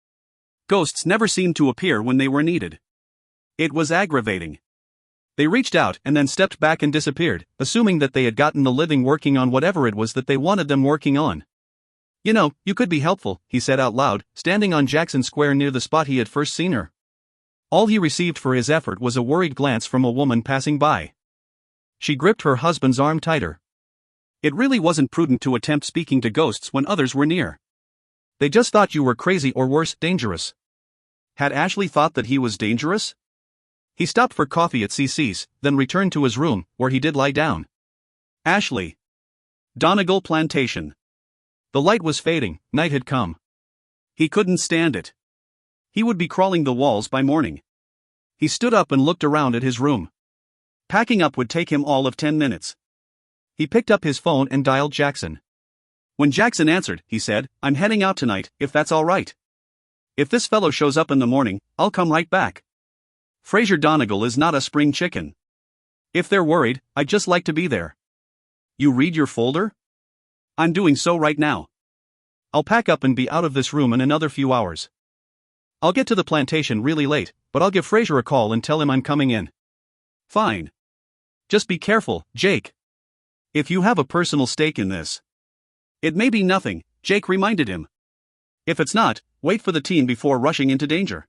Ghosts never seemed to appear when they were needed. It was aggravating. They reached out and then stepped back and disappeared, assuming that they had gotten the living working on whatever it was that they wanted them working on. You know, you could be helpful, he said out loud, standing on Jackson Square near the spot he had first seen her. All he received for his effort was a worried glance from a woman passing by. She gripped her husband's arm tighter. It really wasn't prudent to attempt speaking to ghosts when others were near. They just thought you were crazy or worse, dangerous. Had Ashley thought that he was dangerous? He stopped for coffee at CC's, then returned to his room, where he did lie down. Ashley. Donegal Plantation. The light was fading, night had come. He couldn't stand it. He would be crawling the walls by morning. He stood up and looked around at his room. Packing up would take him all of 10 minutes. He picked up his phone and dialed Jackson. When Jackson answered, he said, "I'm heading out tonight, if that's all right. If this fellow shows up in the morning, I'll come right back. Fraser Donegal is not a spring chicken. If they're worried, I'd just like to be there." You read your folder? I'm doing so right now. I'll pack up and be out of this room in another few hours. I'll get to the plantation really late, but I'll give Fraser a call and tell him I'm coming in. Fine. Just be careful, Jake. If you have a personal stake in this. It may be nothing, Jake reminded him. If it's not, wait for the team before rushing into danger.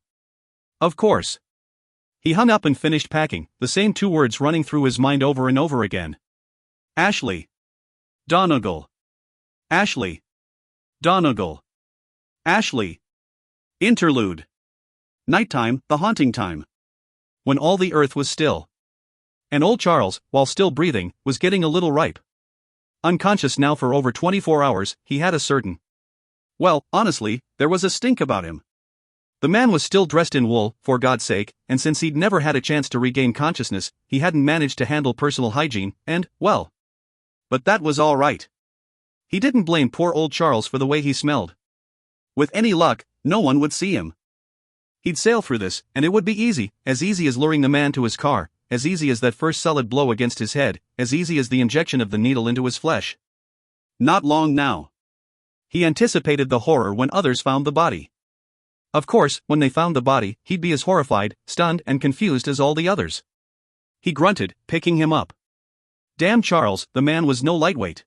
Of course. He hung up and finished packing, the same two words running through his mind over and over again. Ashley. Donegal. Ashley. Donegal. Ashley. Interlude. Nighttime, the haunting time. When all the earth was still. And old Charles, while still breathing, was getting a little ripe. Unconscious now for over 24 hours, he had a certain. Well, honestly, there was a stink about him. The man was still dressed in wool, for God's sake, and since he'd never had a chance to regain consciousness, he hadn't managed to handle personal hygiene, and, well. But that was all right. He didn't blame poor old Charles for the way he smelled. With any luck, no one would see him. He'd sail through this, and it would be easy as luring the man to his car, as easy as that first solid blow against his head, as easy as the injection of the needle into his flesh. Not long now. He anticipated the horror when others found the body. Of course, when they found the body, he'd be as horrified, stunned, and confused as all the others. He grunted, picking him up. Damn Charles, the man was no lightweight.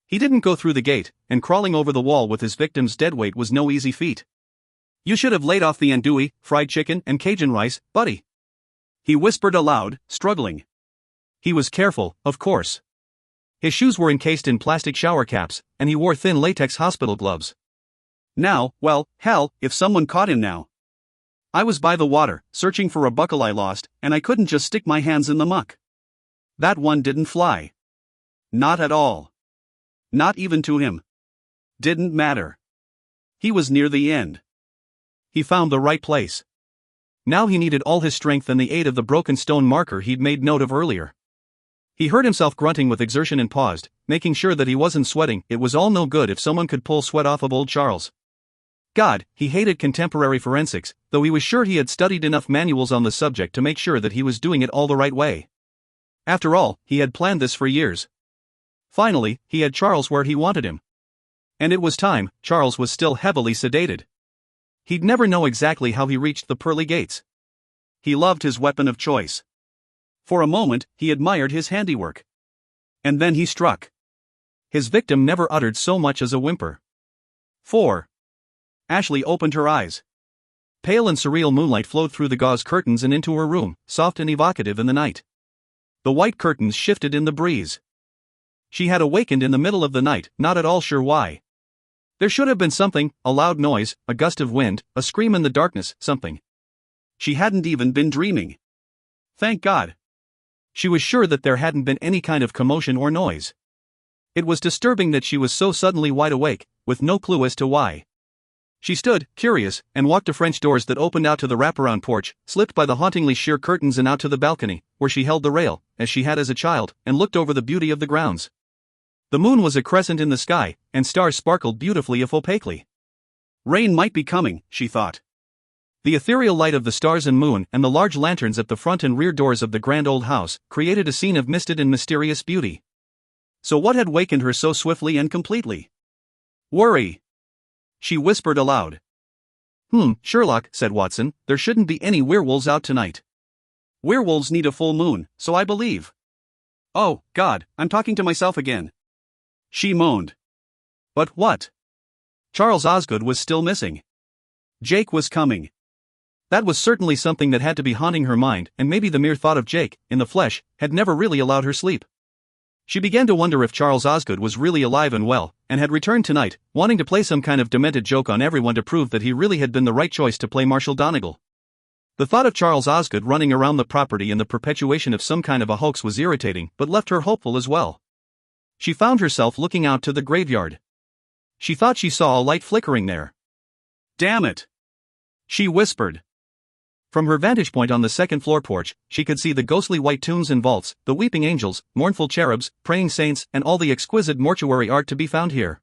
He didn't go through the gate, and crawling over the wall with his victim's deadweight was no easy feat. You should have laid off the andouille, fried chicken, and Cajun rice, buddy. He whispered aloud, struggling. He was careful, of course. His shoes were encased in plastic shower caps, and he wore thin latex hospital gloves. Now, well, hell, if someone caught him now. I was by the water, searching for a buckle I lost, and I couldn't just stick my hands in the muck. That one didn't fly. Not at all. Not even to him. Didn't matter. He was near the end. He found the right place. Now he needed all his strength and the aid of the broken stone marker he'd made note of earlier. He heard himself grunting with exertion and paused, making sure that he wasn't sweating. It was all no good if someone could pull sweat off of old Charles. God, he hated contemporary forensics, though he was sure he had studied enough manuals on the subject to make sure that he was doing it all the right way. After all, he had planned this for years. Finally, he had Charles where he wanted him. And it was time. Charles was still heavily sedated. He'd never know exactly how he reached the pearly gates. He loved his weapon of choice. For a moment, he admired his handiwork. And then he struck. His victim never uttered so much as a whimper. 4. Ashley opened her eyes. Pale and surreal moonlight flowed through the gauze curtains and into her room, soft and evocative in the night. The white curtains shifted in the breeze. She had awakened in the middle of the night, not at all sure why. There should have been something, a loud noise, a gust of wind, a scream in the darkness, something. She hadn't even been dreaming. Thank God. She was sure that there hadn't been any kind of commotion or noise. It was disturbing that she was so suddenly wide awake, with no clue as to why. She stood, curious, and walked to French doors that opened out to the wraparound porch, slipped by the hauntingly sheer curtains and out to the balcony, where she held the rail, as she had as a child, and looked over the beauty of the grounds. The moon was a crescent in the sky, and stars sparkled beautifully if opaquely. Rain might be coming, she thought. The ethereal light of the stars and moon and the large lanterns at the front and rear doors of the grand old house created a scene of misted and mysterious beauty. So what had wakened her so swiftly and completely? Worry. She whispered aloud. Sherlock, said Watson, there shouldn't be any werewolves out tonight. Werewolves need a full moon, so I believe. Oh, God, I'm talking to myself again. She moaned. But what? Charles Osgood was still missing. Jake was coming. That was certainly something that had to be haunting her mind, and maybe the mere thought of Jake, in the flesh, had never really allowed her sleep. She began to wonder if Charles Osgood was really alive and well, and had returned tonight, wanting to play some kind of demented joke on everyone to prove that he really had been the right choice to play Marshal Donegal. The thought of Charles Osgood running around the property in the perpetuation of some kind of a hoax was irritating, but left her hopeful as well. She found herself looking out to the graveyard. She thought she saw a light flickering there. Damn it! She whispered. From her vantage point on the second-floor porch, she could see the ghostly white tombs and vaults, the weeping angels, mournful cherubs, praying saints, and all the exquisite mortuary art to be found here.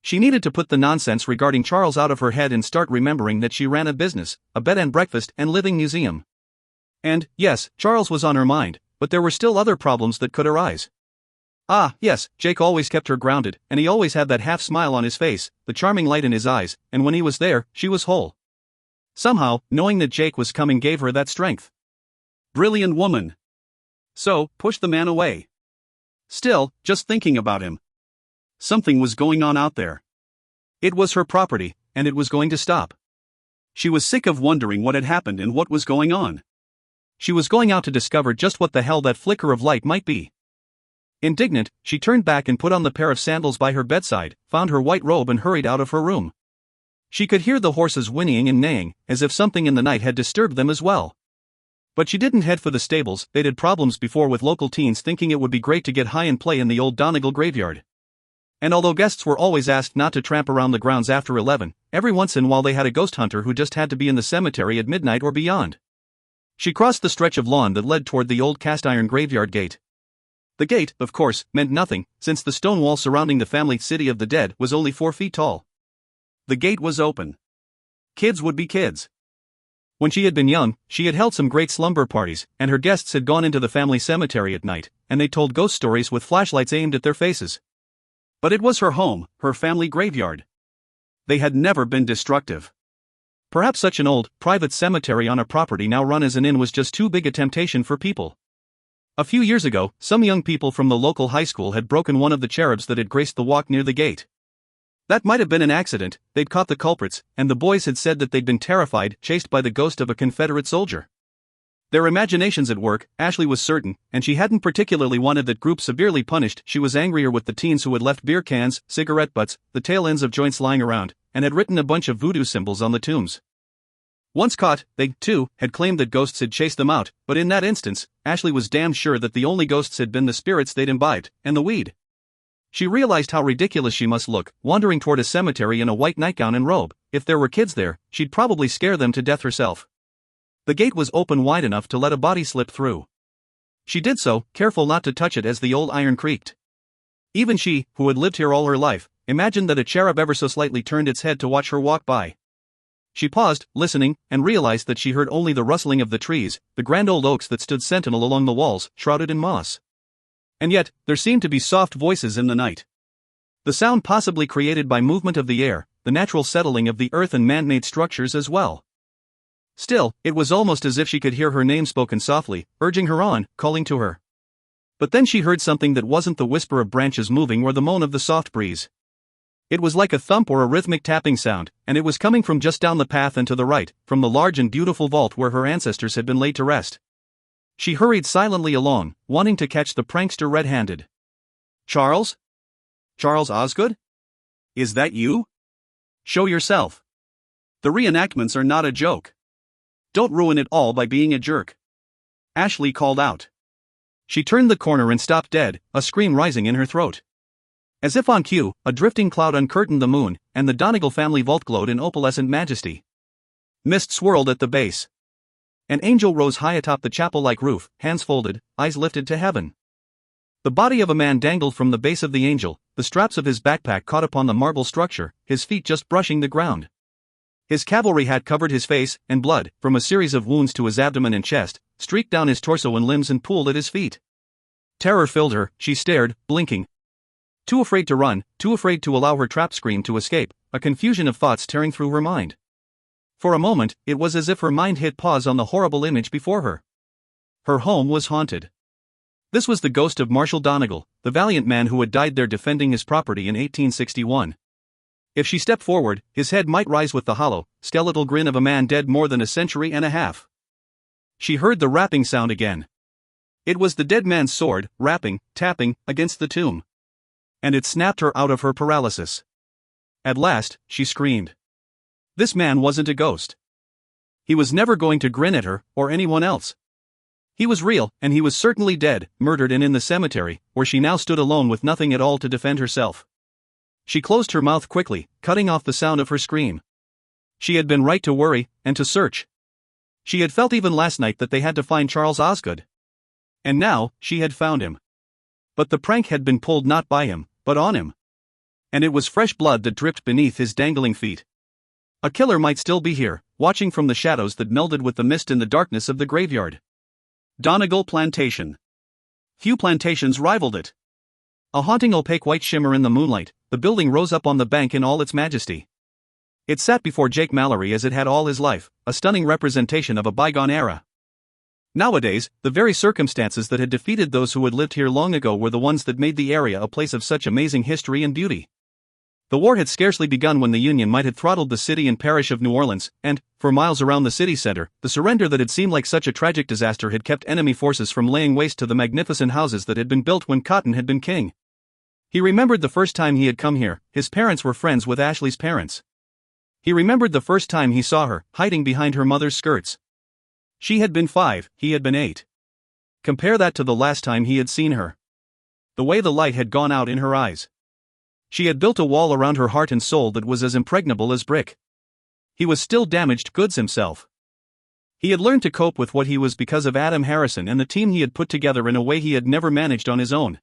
She needed to put the nonsense regarding Charles out of her head and start remembering that she ran a business, a bed and breakfast and living museum. And, yes, Charles was on her mind, but there were still other problems that could arise. Ah, yes, Jake always kept her grounded, and he always had that half-smile on his face, the charming light in his eyes, and when he was there, she was whole. Somehow, knowing that Jake was coming gave her that strength. Brilliant woman. So, push the man away. Still, just thinking about him. Something was going on out there. It was her property, and it was going to stop. She was sick of wondering what had happened and what was going on. She was going out to discover just what the hell that flicker of light might be. Indignant, she turned back and put on the pair of sandals by her bedside, found her white robe and hurried out of her room. She could hear the horses whinnying and neighing, as if something in the night had disturbed them as well. But she didn't head for the stables. They'd had problems before with local teens thinking it would be great to get high and play in the old Donegal graveyard. And although guests were always asked not to tramp around the grounds after 11, every once in a while they had a ghost hunter who just had to be in the cemetery at midnight or beyond. She crossed the stretch of lawn that led toward the old cast-iron graveyard gate. The gate, of course, meant nothing, since the stone wall surrounding the family city of the dead was only 4 feet tall. The gate was open. Kids would be kids. When she had been young, she had held some great slumber parties, and her guests had gone into the family cemetery at night, and they told ghost stories with flashlights aimed at their faces. But it was her home, her family graveyard. They had never been destructive. Perhaps such an old, private cemetery on a property now run as an inn was just too big a temptation for people. A few years ago, some young people from the local high school had broken one of the cherubs that had graced the walk near the gate. That might have been an accident. They'd caught the culprits, and the boys had said that they'd been terrified, chased by the ghost of a Confederate soldier. Their imaginations at work, Ashley was certain, and she hadn't particularly wanted that group severely punished. She was angrier with the teens who had left beer cans, cigarette butts, the tail ends of joints lying around, and had written a bunch of voodoo symbols on the tombs. Once caught, they, too, had claimed that ghosts had chased them out, but in that instance, Ashley was damn sure that the only ghosts had been the spirits they'd imbibed, and the weed. She realized how ridiculous she must look, wandering toward a cemetery in a white nightgown and robe. If there were kids there, she'd probably scare them to death herself. The gate was open wide enough to let a body slip through. She did so, careful not to touch it as the old iron creaked. Even she, who had lived here all her life, imagined that a cherub ever so slightly turned its head to watch her walk by. She paused, listening, and realized that she heard only the rustling of the trees, the grand old oaks that stood sentinel along the walls, shrouded in moss. And yet, there seemed to be soft voices in the night. The sound possibly created by movement of the air, the natural settling of the earth and man-made structures as well. Still, it was almost as if she could hear her name spoken softly, urging her on, calling to her. But then she heard something that wasn't the whisper of branches moving or the moan of the soft breeze. It was like a thump or a rhythmic tapping sound, and it was coming from just down the path and to the right, from the large and beautiful vault where her ancestors had been laid to rest. She hurried silently along, wanting to catch the prankster red-handed. Charles? Charles Osgood? Is that you? Show yourself. The reenactments are not a joke. Don't ruin it all by being a jerk. Ashley called out. She turned the corner and stopped dead, a scream rising in her throat. As if on cue, a drifting cloud uncurtained the moon, and the Donegal family vault glowed in opalescent majesty. Mist swirled at the base. An angel rose high atop the chapel-like roof, hands folded, eyes lifted to heaven. The body of a man dangled from the base of the angel, the straps of his backpack caught upon the marble structure, his feet just brushing the ground. His cavalry hat covered his face, and blood, from a series of wounds to his abdomen and chest, streaked down his torso and limbs and pooled at his feet. Terror filled her, she stared, blinking. Too afraid to run, too afraid to allow her trapped scream to escape, a confusion of thoughts tearing through her mind. For a moment, it was as if her mind hit pause on the horrible image before her. Her home was haunted. This was the ghost of Marshal Donegal, the valiant man who had died there defending his property in 1861. If she stepped forward, his head might rise with the hollow, skeletal grin of a man dead more than a century and a half. She heard the rapping sound again. It was the dead man's sword, rapping, tapping, against the tomb. And it snapped her out of her paralysis. At last, she screamed. This man wasn't a ghost. He was never going to grin at her, or anyone else. He was real, and he was certainly dead, murdered and in the cemetery, where she now stood alone with nothing at all to defend herself. She closed her mouth quickly, cutting off the sound of her scream. She had been right to worry, and to search. She had felt even last night that they had to find Charles Osgood. And now, she had found him. But the prank had been pulled not by him, but on him. And it was fresh blood that dripped beneath his dangling feet. A killer might still be here, watching from the shadows that melded with the mist in the darkness of the graveyard. Donegal Plantation. Few plantations rivaled it. A haunting opaque white shimmer in the moonlight, the building rose up on the bank in all its majesty. It sat before Jake Mallory as it had all his life, a stunning representation of a bygone era. Nowadays, the very circumstances that had defeated those who had lived here long ago were the ones that made the area a place of such amazing history and beauty. The war had scarcely begun when the Union might have throttled the city and parish of New Orleans, and, for miles around the city center, the surrender that had seemed like such a tragic disaster had kept enemy forces from laying waste to the magnificent houses that had been built when Cotton had been king. He remembered the first time he had come here. His parents were friends with Ashley's parents. He remembered the first time he saw her, hiding behind her mother's skirts. She had been 5, he had been 8. Compare that to the last time he had seen her. The way the light had gone out in her eyes. She had built a wall around her heart and soul that was as impregnable as brick. He was still damaged goods himself. He had learned to cope with what he was because of Adam Harrison and the team he had put together in a way he had never managed on his own.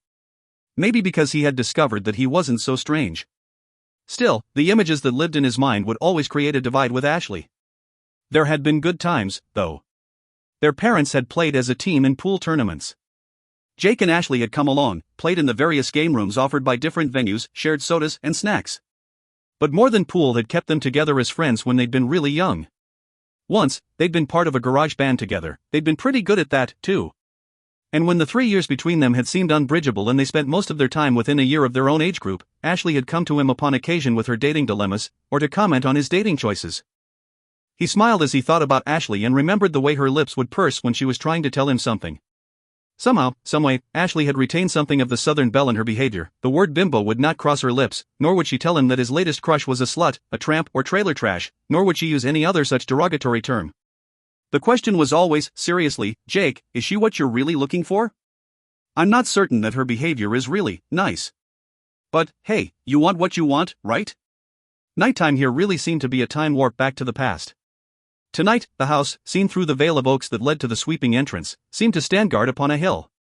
Maybe because he had discovered that he wasn't so strange. Still, the images that lived in his mind would always create a divide with Ashley. There had been good times, though. Their parents had played as a team in pool tournaments. Jake and Ashley had come along, played in the various game rooms offered by different venues, shared sodas and snacks. But more than pool had kept them together as friends when they'd been really young. Once, they'd been part of a garage band together. They'd been pretty good at that, too. And when the 3 years between them had seemed unbridgeable and they spent most of their time within a year of their own age group, Ashley had come to him upon occasion with her dating dilemmas, or to comment on his dating choices. He smiled as he thought about Ashley and remembered the way her lips would purse when she was trying to tell him something. Somehow, someway, Ashley had retained something of the Southern belle in her behavior. The word bimbo would not cross her lips, nor would she tell him that his latest crush was a slut, a tramp, or trailer trash, nor would she use any other such derogatory term. The question was always, seriously, Jake, is she what you're really looking for? I'm not certain that her behavior is really nice. But, hey, you want what you want, right? Nighttime here really seemed to be a time warp back to the past. Tonight, the house, seen through the veil of oaks that led to the sweeping entrance, seemed to stand guard upon a hill.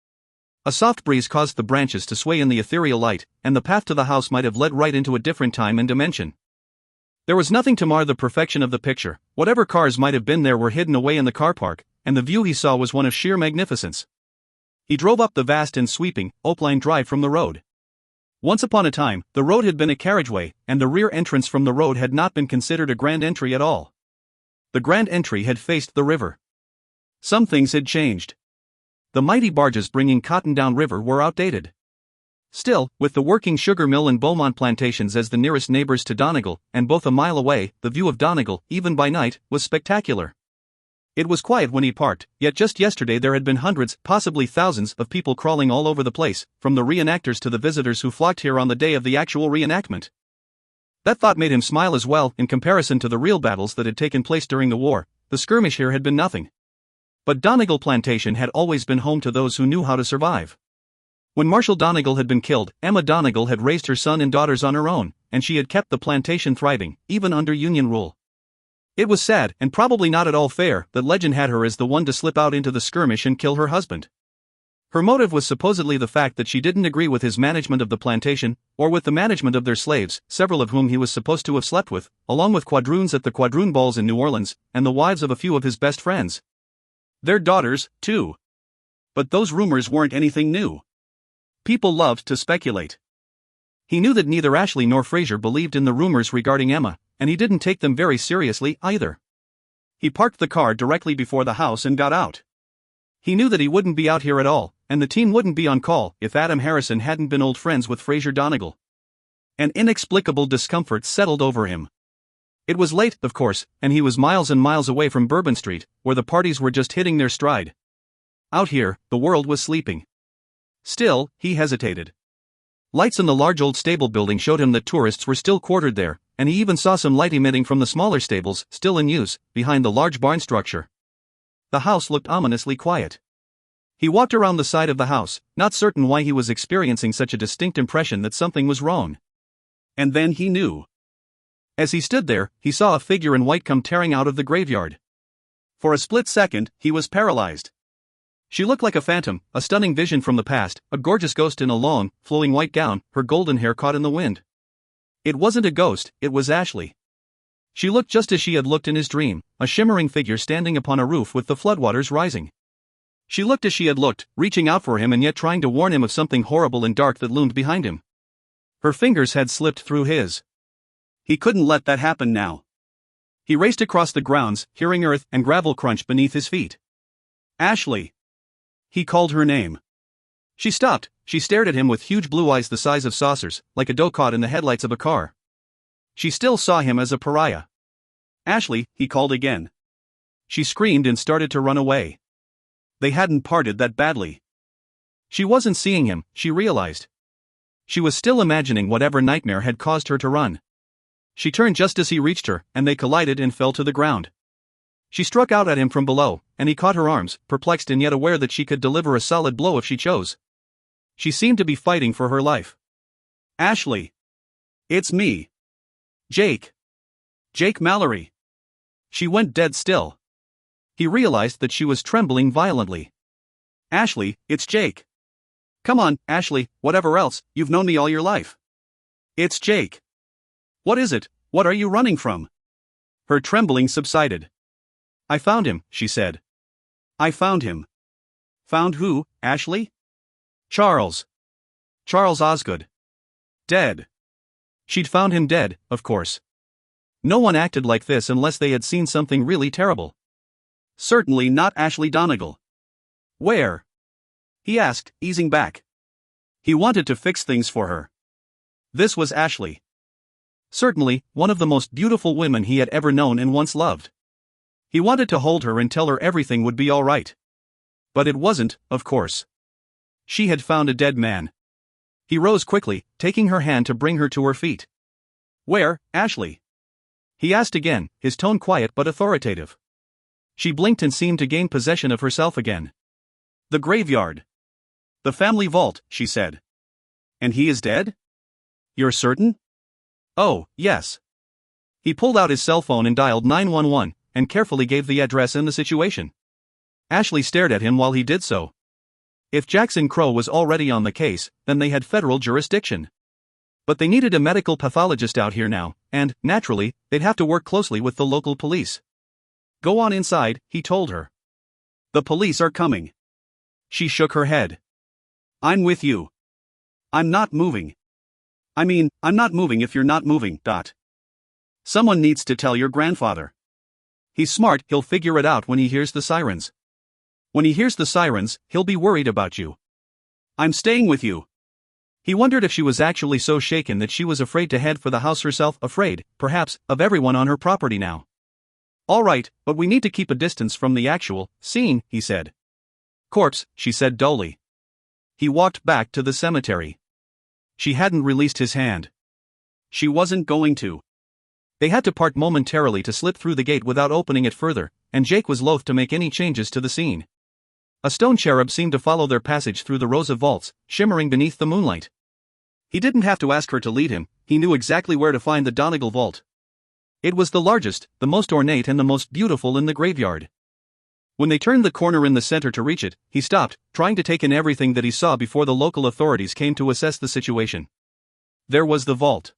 A soft breeze caused the branches to sway in the ethereal light, and the path to the house might have led right into a different time and dimension. There was nothing to mar the perfection of the picture. Whatever cars might have been there were hidden away in the car park, and the view he saw was one of sheer magnificence. He drove up the vast and sweeping, oak-lined drive from the road. Once upon a time, the road had been a carriageway, and the rear entrance from the road had not been considered a grand entry at all. The grand entry had faced the river. Some things had changed. The mighty barges bringing cotton down river were outdated. Still, with the working sugar mill and Beaumont plantations as the nearest neighbors to Donegal, and both a mile away, the view of Donegal, even by night, was spectacular. It was quiet when he parked, yet just yesterday there had been hundreds, possibly thousands, of people crawling all over the place, from the reenactors to the visitors who flocked here on the day of the actual reenactment. That thought made him smile as well. In comparison to the real battles that had taken place during the war, the skirmish here had been nothing. But Donegal Plantation had always been home to those who knew how to survive. When Marshall Donegal had been killed, Emma Donegal had raised her son and daughters on her own, and she had kept the plantation thriving, even under Union rule. It was sad, and probably not at all fair, that legend had her as the one to slip out into the skirmish and kill her husband. Her motive was supposedly the fact that she didn't agree with his management of the plantation, or with the management of their slaves, several of whom he was supposed to have slept with, along with quadroons at the quadroon balls in New Orleans, and the wives of a few of his best friends. Their daughters, too. But those rumors weren't anything new. People loved to speculate. He knew that neither Ashley nor Fraser believed in the rumors regarding Emma, and he didn't take them very seriously either. He parked the car directly before the house and got out. He knew that he wouldn't be out here at all, and the team wouldn't be on call if Adam Harrison hadn't been old friends with Fraser Donegal. An inexplicable discomfort settled over him. It was late, of course, and he was miles and miles away from Bourbon Street, where the parties were just hitting their stride. Out here, the world was sleeping. Still, he hesitated. Lights in the large old stable building showed him that tourists were still quartered there, and he even saw some light emitting from the smaller stables, still in use, behind the large barn structure. The house looked ominously quiet. He walked around the side of the house, not certain why he was experiencing such a distinct impression that something was wrong. And then he knew. As he stood there, he saw a figure in white come tearing out of the graveyard. For a split second, he was paralyzed. She looked like a phantom, a stunning vision from the past, a gorgeous ghost in a long, flowing white gown, her golden hair caught in the wind. It wasn't a ghost, it was Ashley. She looked just as she had looked in his dream, a shimmering figure standing upon a roof with the floodwaters rising. She looked as she had looked, reaching out for him and yet trying to warn him of something horrible and dark that loomed behind him. Her fingers had slipped through his. He couldn't let that happen now. He raced across the grounds, hearing earth and gravel crunch beneath his feet. Ashley! He called her name. She stopped. She stared at him with huge blue eyes the size of saucers, like a doe caught in the headlights of a car. She still saw him as a pariah. Ashley, he called again. She screamed and started to run away. They hadn't parted that badly. She wasn't seeing him, she realized. She was still imagining whatever nightmare had caused her to run. She turned just as he reached her, and they collided and fell to the ground. She struck out at him from below, and he caught her arms, perplexed and yet aware that she could deliver a solid blow if she chose. She seemed to be fighting for her life. Ashley! It's me. Jake. Jake Mallory. She went dead still. He realized that she was trembling violently. Ashley, it's Jake. Come on, Ashley, whatever else, you've known me all your life. It's Jake. What is it? What are you running from? Her trembling subsided. I found him, she said. I found him. Found who, Ashley? Charles. Charles Osgood. Dead. She'd found him dead, of course. No one acted like this unless they had seen something really terrible. Certainly not Ashley Donegal. Where? He asked, easing back. He wanted to fix things for her. This was Ashley. Certainly, one of the most beautiful women he had ever known and once loved. He wanted to hold her and tell her everything would be all right. But it wasn't, of course. She had found a dead man. He rose quickly, taking her hand to bring her to her feet. Where, Ashley? He asked again, his tone quiet but authoritative. She blinked and seemed to gain possession of herself again. The graveyard. The family vault, she said. And he is dead? You're certain? Oh, yes. He pulled out his cell phone and dialed 911, and carefully gave the address and the situation. Ashley stared at him while he did so. If Jackson Crowe was already on the case, then they had federal jurisdiction. But they needed a medical pathologist out here now, and, naturally, they'd have to work closely with the local police. Go on inside, he told her. The police are coming. She shook her head. I'm with you. I'm not moving. I'm not moving if you're not moving, . Someone needs to tell your grandfather. He's smart, he'll figure it out when he hears the sirens. When he hears the sirens, he'll be worried about you. I'm staying with you. He wondered if she was actually so shaken that she was afraid to head for the house herself, afraid, perhaps, of everyone on her property now. All right, but we need to keep a distance from the actual scene, he said. Corpse, she said dully. He walked back to the cemetery. She hadn't released his hand. She wasn't going to. They had to part momentarily to slip through the gate without opening it further, and Jake was loath to make any changes to the scene. A stone cherub seemed to follow their passage through the rows of vaults, shimmering beneath the moonlight. He didn't have to ask her to lead him, he knew exactly where to find the Donegal vault. It was the largest, the most ornate and the most beautiful in the graveyard. When they turned the corner in the center to reach it, he stopped, trying to take in everything that he saw before the local authorities came to assess the situation. There was the vault.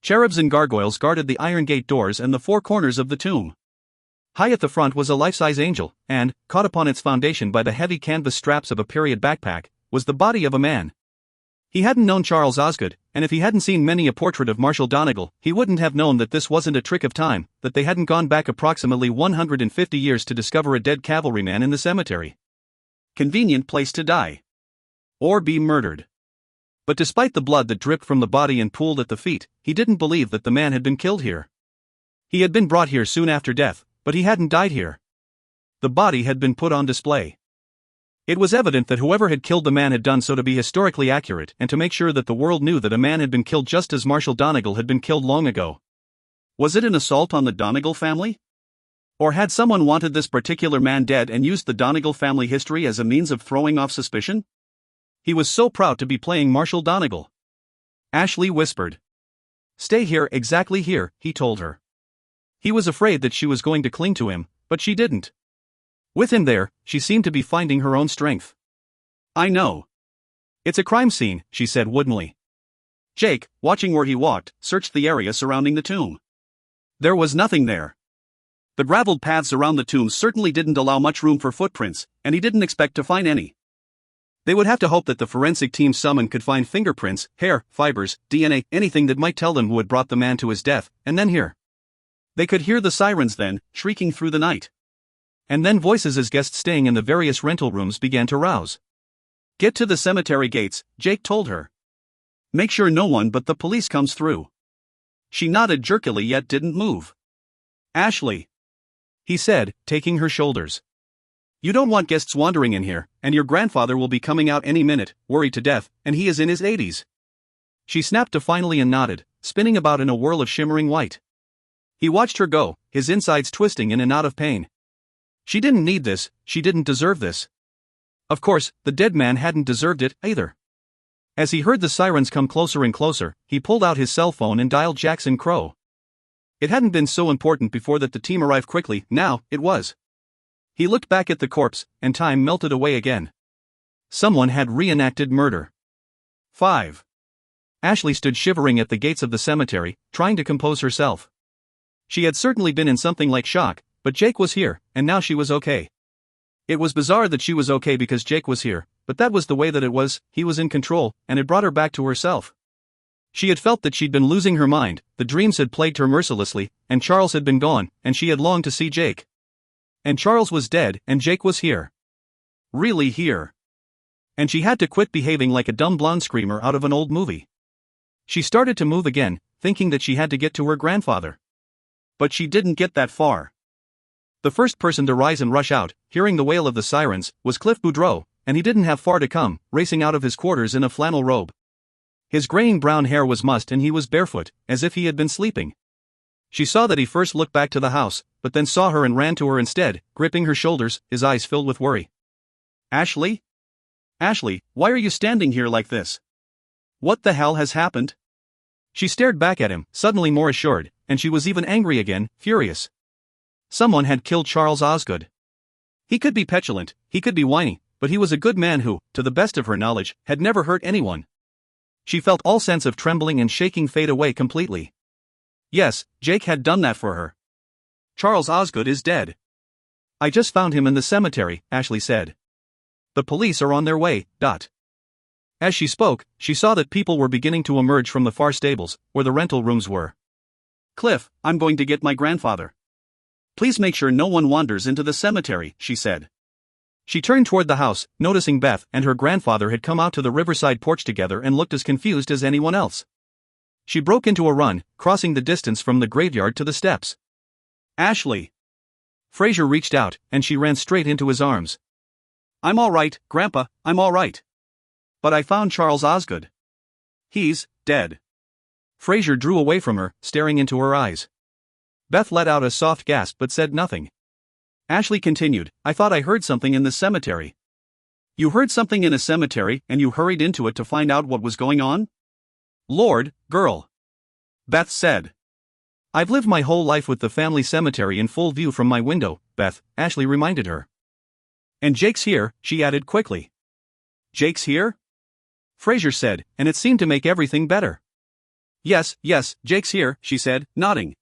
Cherubs and gargoyles guarded the iron gate doors and the four corners of the tomb. High at the front was a life-size angel, and, caught upon its foundation by the heavy canvas straps of a period backpack, was the body of a man. He hadn't known Charles Osgood, and if he hadn't seen many a portrait of Marshal Donegal, he wouldn't have known that this wasn't a trick of time, that they hadn't gone back approximately 150 years to discover a dead cavalryman in the cemetery. Convenient place to die. Or be murdered. But despite the blood that dripped from the body and pooled at the feet, he didn't believe that the man had been killed here. He had been brought here soon after death, but he hadn't died here. The body had been put on display. It was evident that whoever had killed the man had done so to be historically accurate and to make sure that the world knew that a man had been killed just as Marshal Donegal had been killed long ago. Was it an assault on the Donegal family? Or had someone wanted this particular man dead and used the Donegal family history as a means of throwing off suspicion? He was so proud to be playing Marshal Donegal. Ashley whispered. "Stay here, exactly here," he told her. He was afraid that she was going to cling to him, but she didn't. With him there, she seemed to be finding her own strength. "I know. It's a crime scene," she said woodenly. Jake, watching where he walked, searched the area surrounding the tomb. There was nothing there. The graveled paths around the tomb certainly didn't allow much room for footprints, and he didn't expect to find any. They would have to hope that the forensic team summoned could find fingerprints, hair, fibers, DNA, anything that might tell them who had brought the man to his death, and then here. They could hear the sirens then, shrieking through the night. And then voices as guests staying in the various rental rooms began to rouse. "Get to the cemetery gates," Jake told her. "Make sure no one but the police comes through." She nodded jerkily yet didn't move. "Ashley," he said, taking her shoulders. "You don't want guests wandering in here, and your grandfather will be coming out any minute, worried to death, and he is in his 80s. She snapped to finally and nodded, spinning about in a whirl of shimmering white. He watched her go, his insides twisting in and out of pain. She didn't need this, she didn't deserve this. Of course, the dead man hadn't deserved it, either. As he heard the sirens come closer and closer, he pulled out his cell phone and dialed Jackson Crow. It hadn't been so important before that the team arrived quickly, now, it was. He looked back at the corpse, and time melted away again. Someone had reenacted murder. 5. Ashley stood shivering at the gates of the cemetery, trying to compose herself. She had certainly been in something like shock, but Jake was here, and now she was okay. It was bizarre that she was okay because Jake was here, but that was the way that it was, he was in control, and it brought her back to herself. She had felt that she'd been losing her mind, the dreams had plagued her mercilessly, and Charles had been gone, and she had longed to see Jake. And Charles was dead, and Jake was here. Really here. And she had to quit behaving like a dumb blonde screamer out of an old movie. She started to move again, thinking that she had to get to her grandfather. But she didn't get that far. The first person to rise and rush out, hearing the wail of the sirens, was Cliff Boudreau, and he didn't have far to come, racing out of his quarters in a flannel robe. His graying brown hair was mussed and he was barefoot, as if he had been sleeping. She saw that he first looked back to the house, but then saw her and ran to her instead, gripping her shoulders, his eyes filled with worry. "Ashley? Ashley, why are you standing here like this? What the hell has happened?" She stared back at him, suddenly more assured, and she was even angry again, furious. Someone had killed Charles Osgood. He could be petulant, he could be whiny, but he was a good man who, to the best of her knowledge, had never hurt anyone. She felt all sense of trembling and shaking fade away completely. Yes, Jake had done that for her. Charles Osgood is dead. "I just found him in the cemetery," Ashley said. "The police are on their way." As she spoke, she saw that people were beginning to emerge from the far stables, where the rental rooms were. "Cliff, I'm going to get my grandfather. Please make sure no one wanders into the cemetery," she said. She turned toward the house, noticing Beth and her grandfather had come out to the riverside porch together and looked as confused as anyone else. She broke into a run, crossing the distance from the graveyard to the steps. "Ashley!" Fraser reached out, and she ran straight into his arms. "I'm all right, Grandpa, I'm all right. But I found Charles Osgood. He's dead." Fraser drew away from her, staring into her eyes. Beth let out a soft gasp but said nothing. Ashley continued, I thought I heard something in the cemetery. You heard something in a cemetery and you hurried into it to find out what was going on? Lord, girl. Beth said. I've lived my whole life with the family cemetery in full view from my window, Beth, Ashley reminded her. And Jake's here, she added quickly. Jake's here? Fraser said, and it seemed to make everything better. Yes, Jake's here, she said, nodding.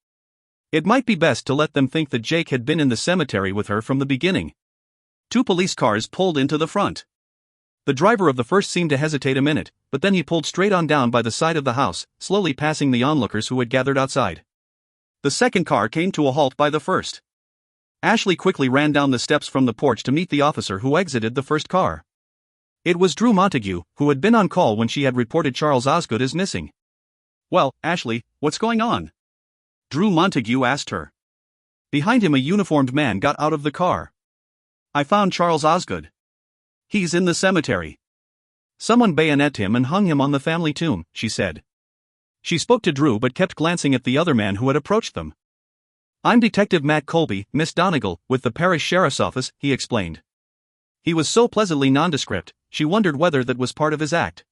It might be best to let them think that Jake had been in the cemetery with her from the beginning. 2 police cars pulled into the front. The driver of the first seemed to hesitate a minute, but then he pulled straight on down by the side of the house, slowly passing the onlookers who had gathered outside. The second car came to a halt by the first. Ashley quickly ran down the steps from the porch to meet the officer who exited the first car. It was Drew Montague, who had been on call when she had reported Charles Osgood as missing. Well, Ashley, what's going on? Drew Montague asked her. Behind him a uniformed man got out of the car. I found Charles Osgood. He's in the cemetery. Someone bayoneted him and hung him on the family tomb, she said. She spoke to Drew but kept glancing at the other man who had approached them. I'm Detective Matt Colby, Miss Donegal, with the parish sheriff's office, he explained. He was so pleasantly nondescript, she wondered whether that was part of his act.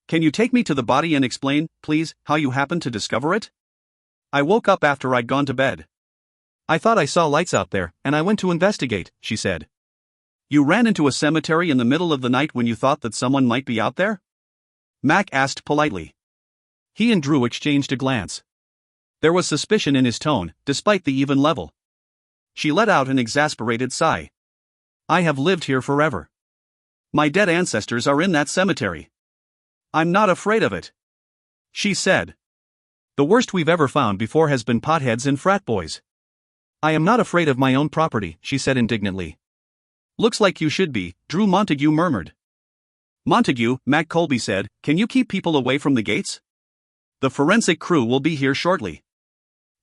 Can you take me to the body and explain, please, how you happened to discover it? I woke up after I'd gone to bed. I thought I saw lights out there, and I went to investigate, she said. You ran into a cemetery in the middle of the night when you thought that someone might be out there? Mac asked politely. He and Drew exchanged a glance. There was suspicion in his tone, despite the even level. She let out an exasperated sigh. I have lived here forever. My dead ancestors are in that cemetery. I'm not afraid of it. She said. The worst we've ever found before has been potheads and frat boys. I am not afraid of my own property, she said indignantly. Looks like you should be, Drew Montague murmured. Montague, Matt Colby said, can you keep people away from the gates? The forensic crew will be here shortly.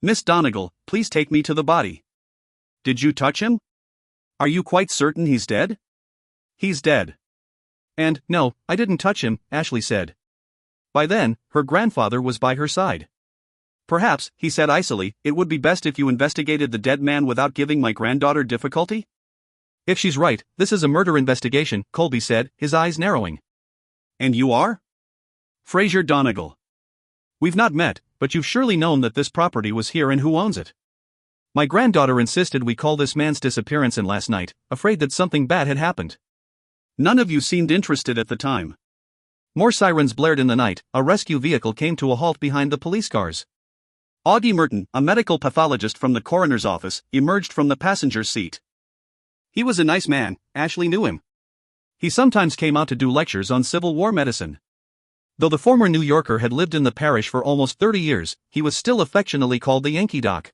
Miss Donegal, please take me to the body. Did you touch him? Are you quite certain he's dead? He's dead. And, no, I didn't touch him, Ashley said. By then, her grandfather was by her side. Perhaps, he said icily, it would be best if you investigated the dead man without giving my granddaughter difficulty? If she's right, this is a murder investigation, Colby said, his eyes narrowing. And you are? Fraser Donegal. We've not met, but you've surely known that this property was here and who owns it. My granddaughter insisted we call this man's disappearance in last night, afraid that something bad had happened. None of you seemed interested at the time. More sirens blared in the night, a rescue vehicle came to a halt behind the police cars. Augie Merton, a medical pathologist from the coroner's office, emerged from the passenger's seat. He was a nice man, Ashley knew him. He sometimes came out to do lectures on Civil War medicine. Though the former New Yorker had lived in the parish for almost 30 years, he was still affectionately called the Yankee Doc.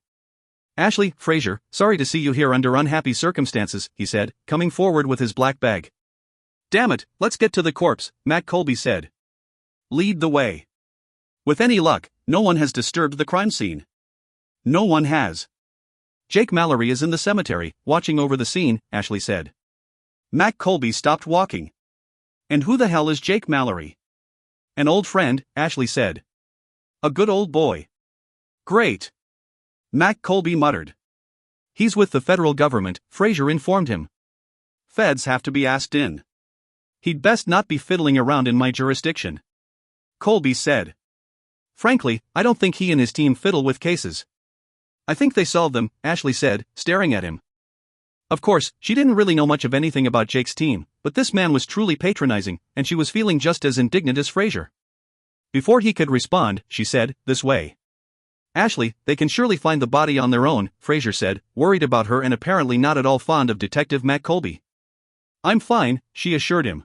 Ashley, Fraser, sorry to see you here under unhappy circumstances, he said, coming forward with his black bag. Damn it, let's get to the corpse, Matt Colby said. Lead the way. With any luck, no one has disturbed the crime scene. No one has. Jake Mallory is in the cemetery, watching over the scene, Ashley said. Matt Colby stopped walking. And who the hell is Jake Mallory? An old friend, Ashley said. A good old boy. Great. Matt Colby muttered. He's with the federal government, Fraser informed him. Feds have to be asked in. He'd best not be fiddling around in my jurisdiction. Colby said. Frankly, I don't think he and his team fiddle with cases. I think they solve them, Ashley said, staring at him. Of course, she didn't really know much of anything about Jake's team, but this man was truly patronizing, and she was feeling just as indignant as Fraser. Before he could respond, she said, this way. Ashley, they can surely find the body on their own, Fraser said, worried about her and apparently not at all fond of Detective Matt Colby. I'm fine, she assured him.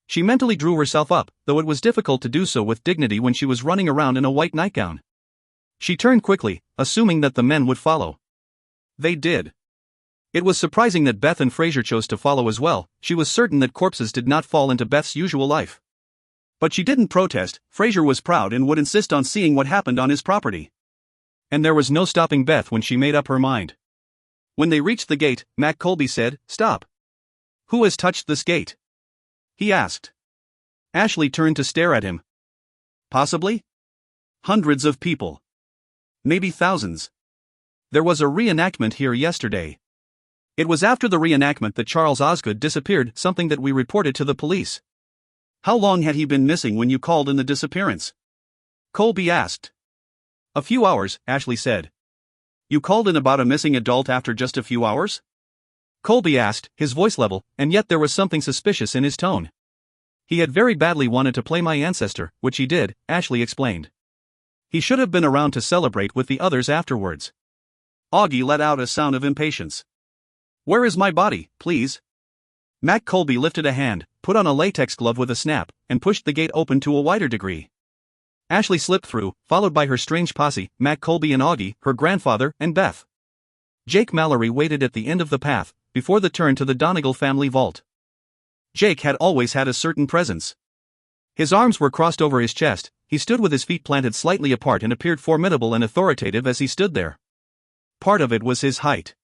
She mentally drew herself up, though it was difficult to do so with dignity when she was running around in a white nightgown. She turned quickly, assuming that the men would follow. They did. It was surprising that Beth and Fraser chose to follow as well. She was certain that corpses did not fall into Beth's usual life. But she didn't protest. Fraser was proud and would insist on seeing what happened on his property. And there was no stopping Beth when she made up her mind. When they reached the gate, Matt Colby said, "Stop. Who has touched this gate?" he asked. Ashley turned to stare at him. Possibly? Hundreds of people. Maybe thousands. There was a reenactment here yesterday. It was after the reenactment that Charles Osgood disappeared, something that we reported to the police. How long had he been missing when you called in the disappearance? Colby asked. A few hours, Ashley said. You called in about a missing adult after just a few hours? Colby asked, his voice level, and yet there was something suspicious in his tone. He had very badly wanted to play my ancestor, which he did, Ashley explained. He should have been around to celebrate with the others afterwards. Augie let out a sound of impatience. Where is my body, please? Mac Colby lifted a hand, put on a latex glove with a snap, and pushed the gate open to a wider degree. Ashley slipped through, followed by her strange posse, Mac Colby and Augie, her grandfather, and Beth. Jake Mallory waited at the end of the path, before the turn to the Donegal family vault. Jake had always had a certain presence. His arms were crossed over his chest, he stood with his feet planted slightly apart and appeared formidable and authoritative as he stood there. Part of it was his height.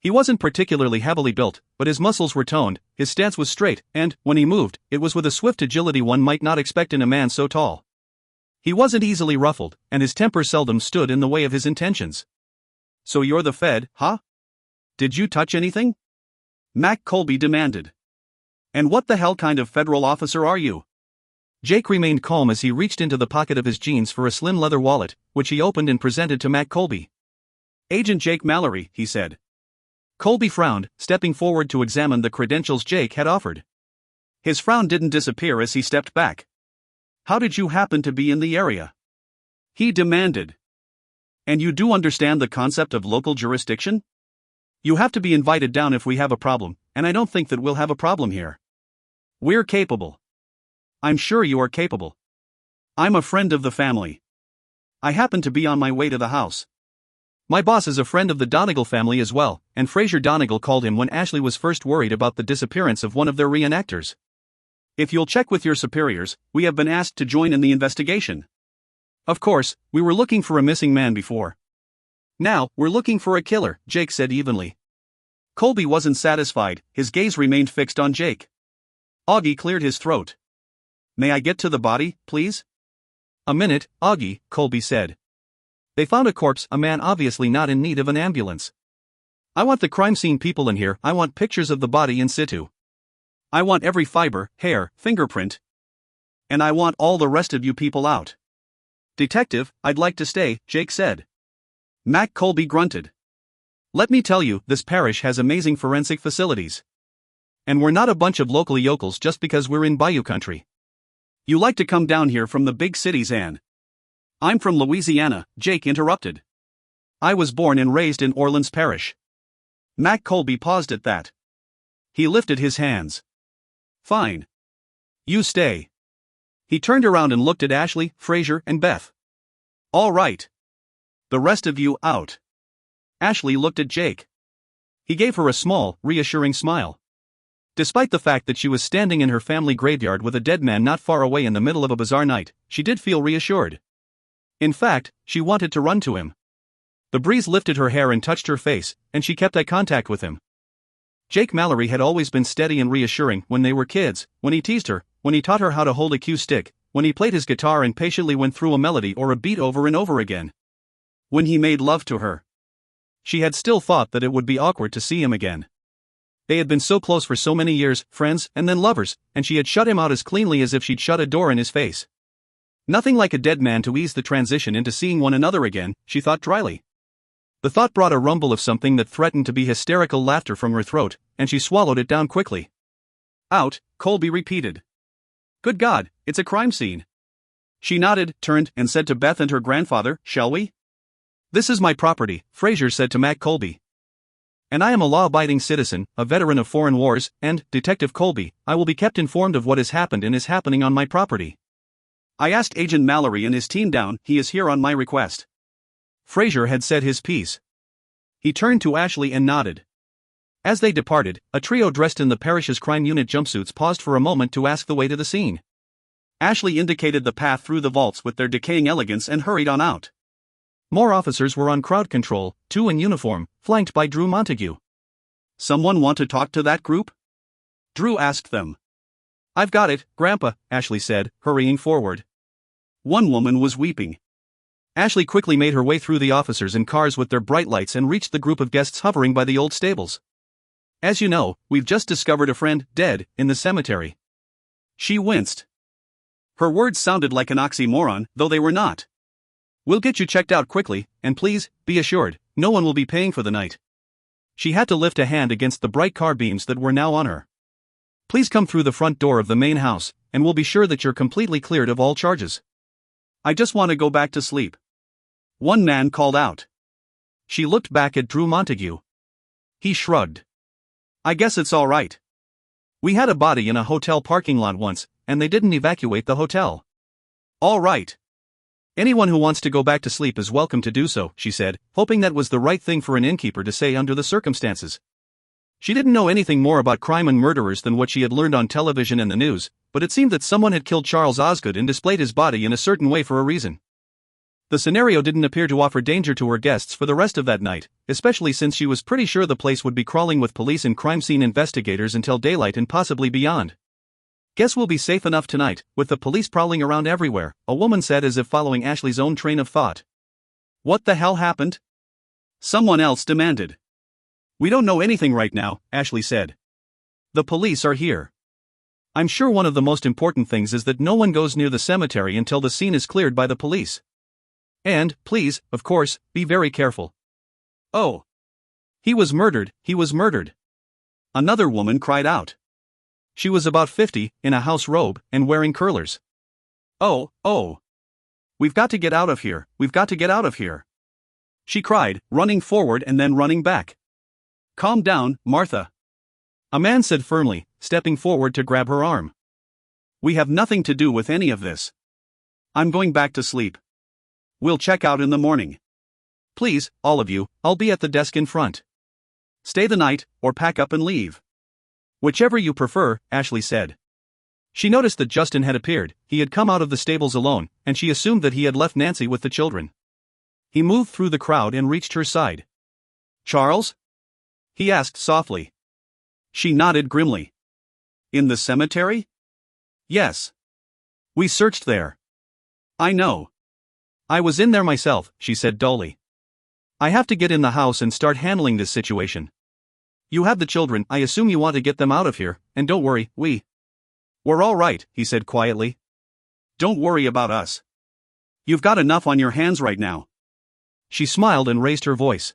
He wasn't particularly heavily built, but his muscles were toned, his stance was straight, and, when he moved, it was with a swift agility one might not expect in a man so tall. He wasn't easily ruffled, and his temper seldom stood in the way of his intentions. So you're the Fed, huh? Did you touch anything? Mac Colby demanded. And what the hell kind of federal officer are you? Jake remained calm as he reached into the pocket of his jeans for a slim leather wallet, which he opened and presented to Mac Colby. Agent Jake Mallory, he said. Colby frowned, stepping forward to examine the credentials Jake had offered. His frown didn't disappear as he stepped back. How did you happen to be in the area? He demanded. And you do understand the concept of local jurisdiction? You have to be invited down if we have a problem, and I don't think that we'll have a problem here. We're capable. I'm sure you are capable. I'm a friend of the family. I happen to be on my way to the house. My boss is a friend of the Donegal family as well, and Fraser Donegal called him when Ashley was first worried about the disappearance of one of their reenactors. If you'll check with your superiors, we have been asked to join in the investigation. Of course, we were looking for a missing man before. Now, we're looking for a killer, Jake said evenly. Colby wasn't satisfied, his gaze remained fixed on Jake. Augie cleared his throat. May I get to the body, please? A minute, Augie, Colby said. They found a corpse, a man obviously not in need of an ambulance. I want the crime scene people in here, I want pictures of the body in situ. I want every fiber, hair, fingerprint. And I want all the rest of you people out. Detective, I'd like to stay, Jake said. Mac Colby grunted. Let me tell you, this parish has amazing forensic facilities. And we're not a bunch of local yokels just because we're in Bayou country. You like to come down here from the big cities, Ann. I'm from Louisiana, Jake interrupted. I was born and raised in Orleans Parish. Mac Colby paused at that. He lifted his hands. Fine. You stay. He turned around and looked at Ashley, Fraser, and Beth. All right. The rest of you out. Ashley looked at Jake. He gave her a small, reassuring smile. Despite the fact that she was standing in her family graveyard with a dead man not far away in the middle of a bizarre night, she did feel reassured. In fact, she wanted to run to him. The breeze lifted her hair and touched her face, and she kept eye contact with him. Jake Mallory had always been steady and reassuring when they were kids, when he teased her, when he taught her how to hold a cue stick, when he played his guitar and patiently went through a melody or a beat over and over again. When he made love to her. She had still thought that it would be awkward to see him again. They had been so close for so many years, friends and then lovers, and she had shut him out as cleanly as if she'd shut a door in his face. Nothing like a dead man to ease the transition into seeing one another again, she thought dryly. The thought brought a rumble of something that threatened to be hysterical laughter from her throat, and she swallowed it down quickly. Out, Colby repeated. Good God, it's a crime scene. She nodded, turned, and said to Beth and her grandfather, shall we? This is my property, Fraser said to Mac Colby. And I am a law-abiding citizen, a veteran of foreign wars, and, Detective Colby, I will be kept informed of what has happened and is happening on my property. I asked Agent Mallory and his team down, he is here on my request. Fraser had said his piece. He turned to Ashley and nodded. As they departed, a trio dressed in the parish's crime unit jumpsuits paused for a moment to ask the way to the scene. Ashley indicated the path through the vaults with their decaying elegance and hurried on out. More officers were on crowd control, 2 in uniform, flanked by Drew Montague. Someone want to talk to that group? Drew asked them. I've got it, Grandpa, Ashley said, hurrying forward. One woman was weeping. Ashley quickly made her way through the officers and cars with their bright lights and reached the group of guests hovering by the old stables. As you know, we've just discovered a friend dead in the cemetery. She winced. Her words sounded like an oxymoron, though they were not. We'll get you checked out quickly, and please, be assured, no one will be paying for the night. She had to lift a hand against the bright car beams that were now on her. Please come through the front door of the main house, and we'll be sure that you're completely cleared of all charges. I just want to go back to sleep. One man called out. She looked back at Drew Montague. He shrugged. I guess it's all right. We had a body in a hotel parking lot once, and they didn't evacuate the hotel. All right. Anyone who wants to go back to sleep is welcome to do so, she said, hoping that was the right thing for an innkeeper to say under the circumstances. She didn't know anything more about crime and murderers than what she had learned on television and the news, but it seemed that someone had killed Charles Osgood and displayed his body in a certain way for a reason. The scenario didn't appear to offer danger to her guests for the rest of that night, especially since she was pretty sure the place would be crawling with police and crime scene investigators until daylight and possibly beyond. Guess we'll be safe enough tonight, with the police prowling around everywhere, a woman said as if following Ashley's own train of thought. What the hell happened? Someone else demanded. We don't know anything right now, Ashley said. The police are here. I'm sure one of the most important things is that no one goes near the cemetery until the scene is cleared by the police. And, please, of course, be very careful. Oh. He was murdered, he was murdered. Another woman cried out. She was about 50, in a house robe, and wearing curlers. Oh. We've got to get out of here, we've got to get out of here. She cried, running forward and then running back. Calm down, Martha. A man said firmly, stepping forward to grab her arm. We have nothing to do with any of this. I'm going back to sleep. We'll check out in the morning. Please, all of you, I'll be at the desk in front. Stay the night, or pack up and leave. Whichever you prefer, Ashley said. She noticed that Justin had appeared. He had come out of the stables alone, and she assumed that he had left Nancy with the children. He moved through the crowd and reached her side. Charles? He asked softly. She nodded grimly. In the cemetery? Yes. We searched there. I know. I was in there myself, she said dully. I have to get in the house and start handling this situation. You have the children, I assume you want to get them out of here, and don't worry, we're all right, he said quietly. Don't worry about us. You've got enough on your hands right now. She smiled and raised her voice.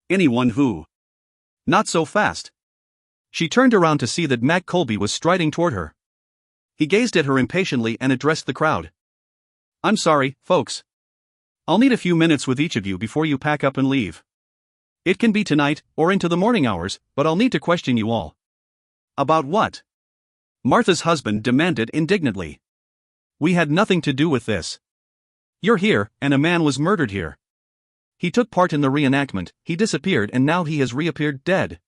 Anyone who? Not so fast. She turned around to see that Matt Colby was striding toward her. He gazed at her impatiently and addressed the crowd. I'm sorry, folks. I'll need a few minutes with each of you before you pack up and leave. It can be tonight, or into the morning hours, but I'll need to question you all. About what? Martha's husband demanded indignantly. We had nothing to do with this. You're here, and a man was murdered here. He took part in the reenactment, he disappeared and now he has reappeared dead.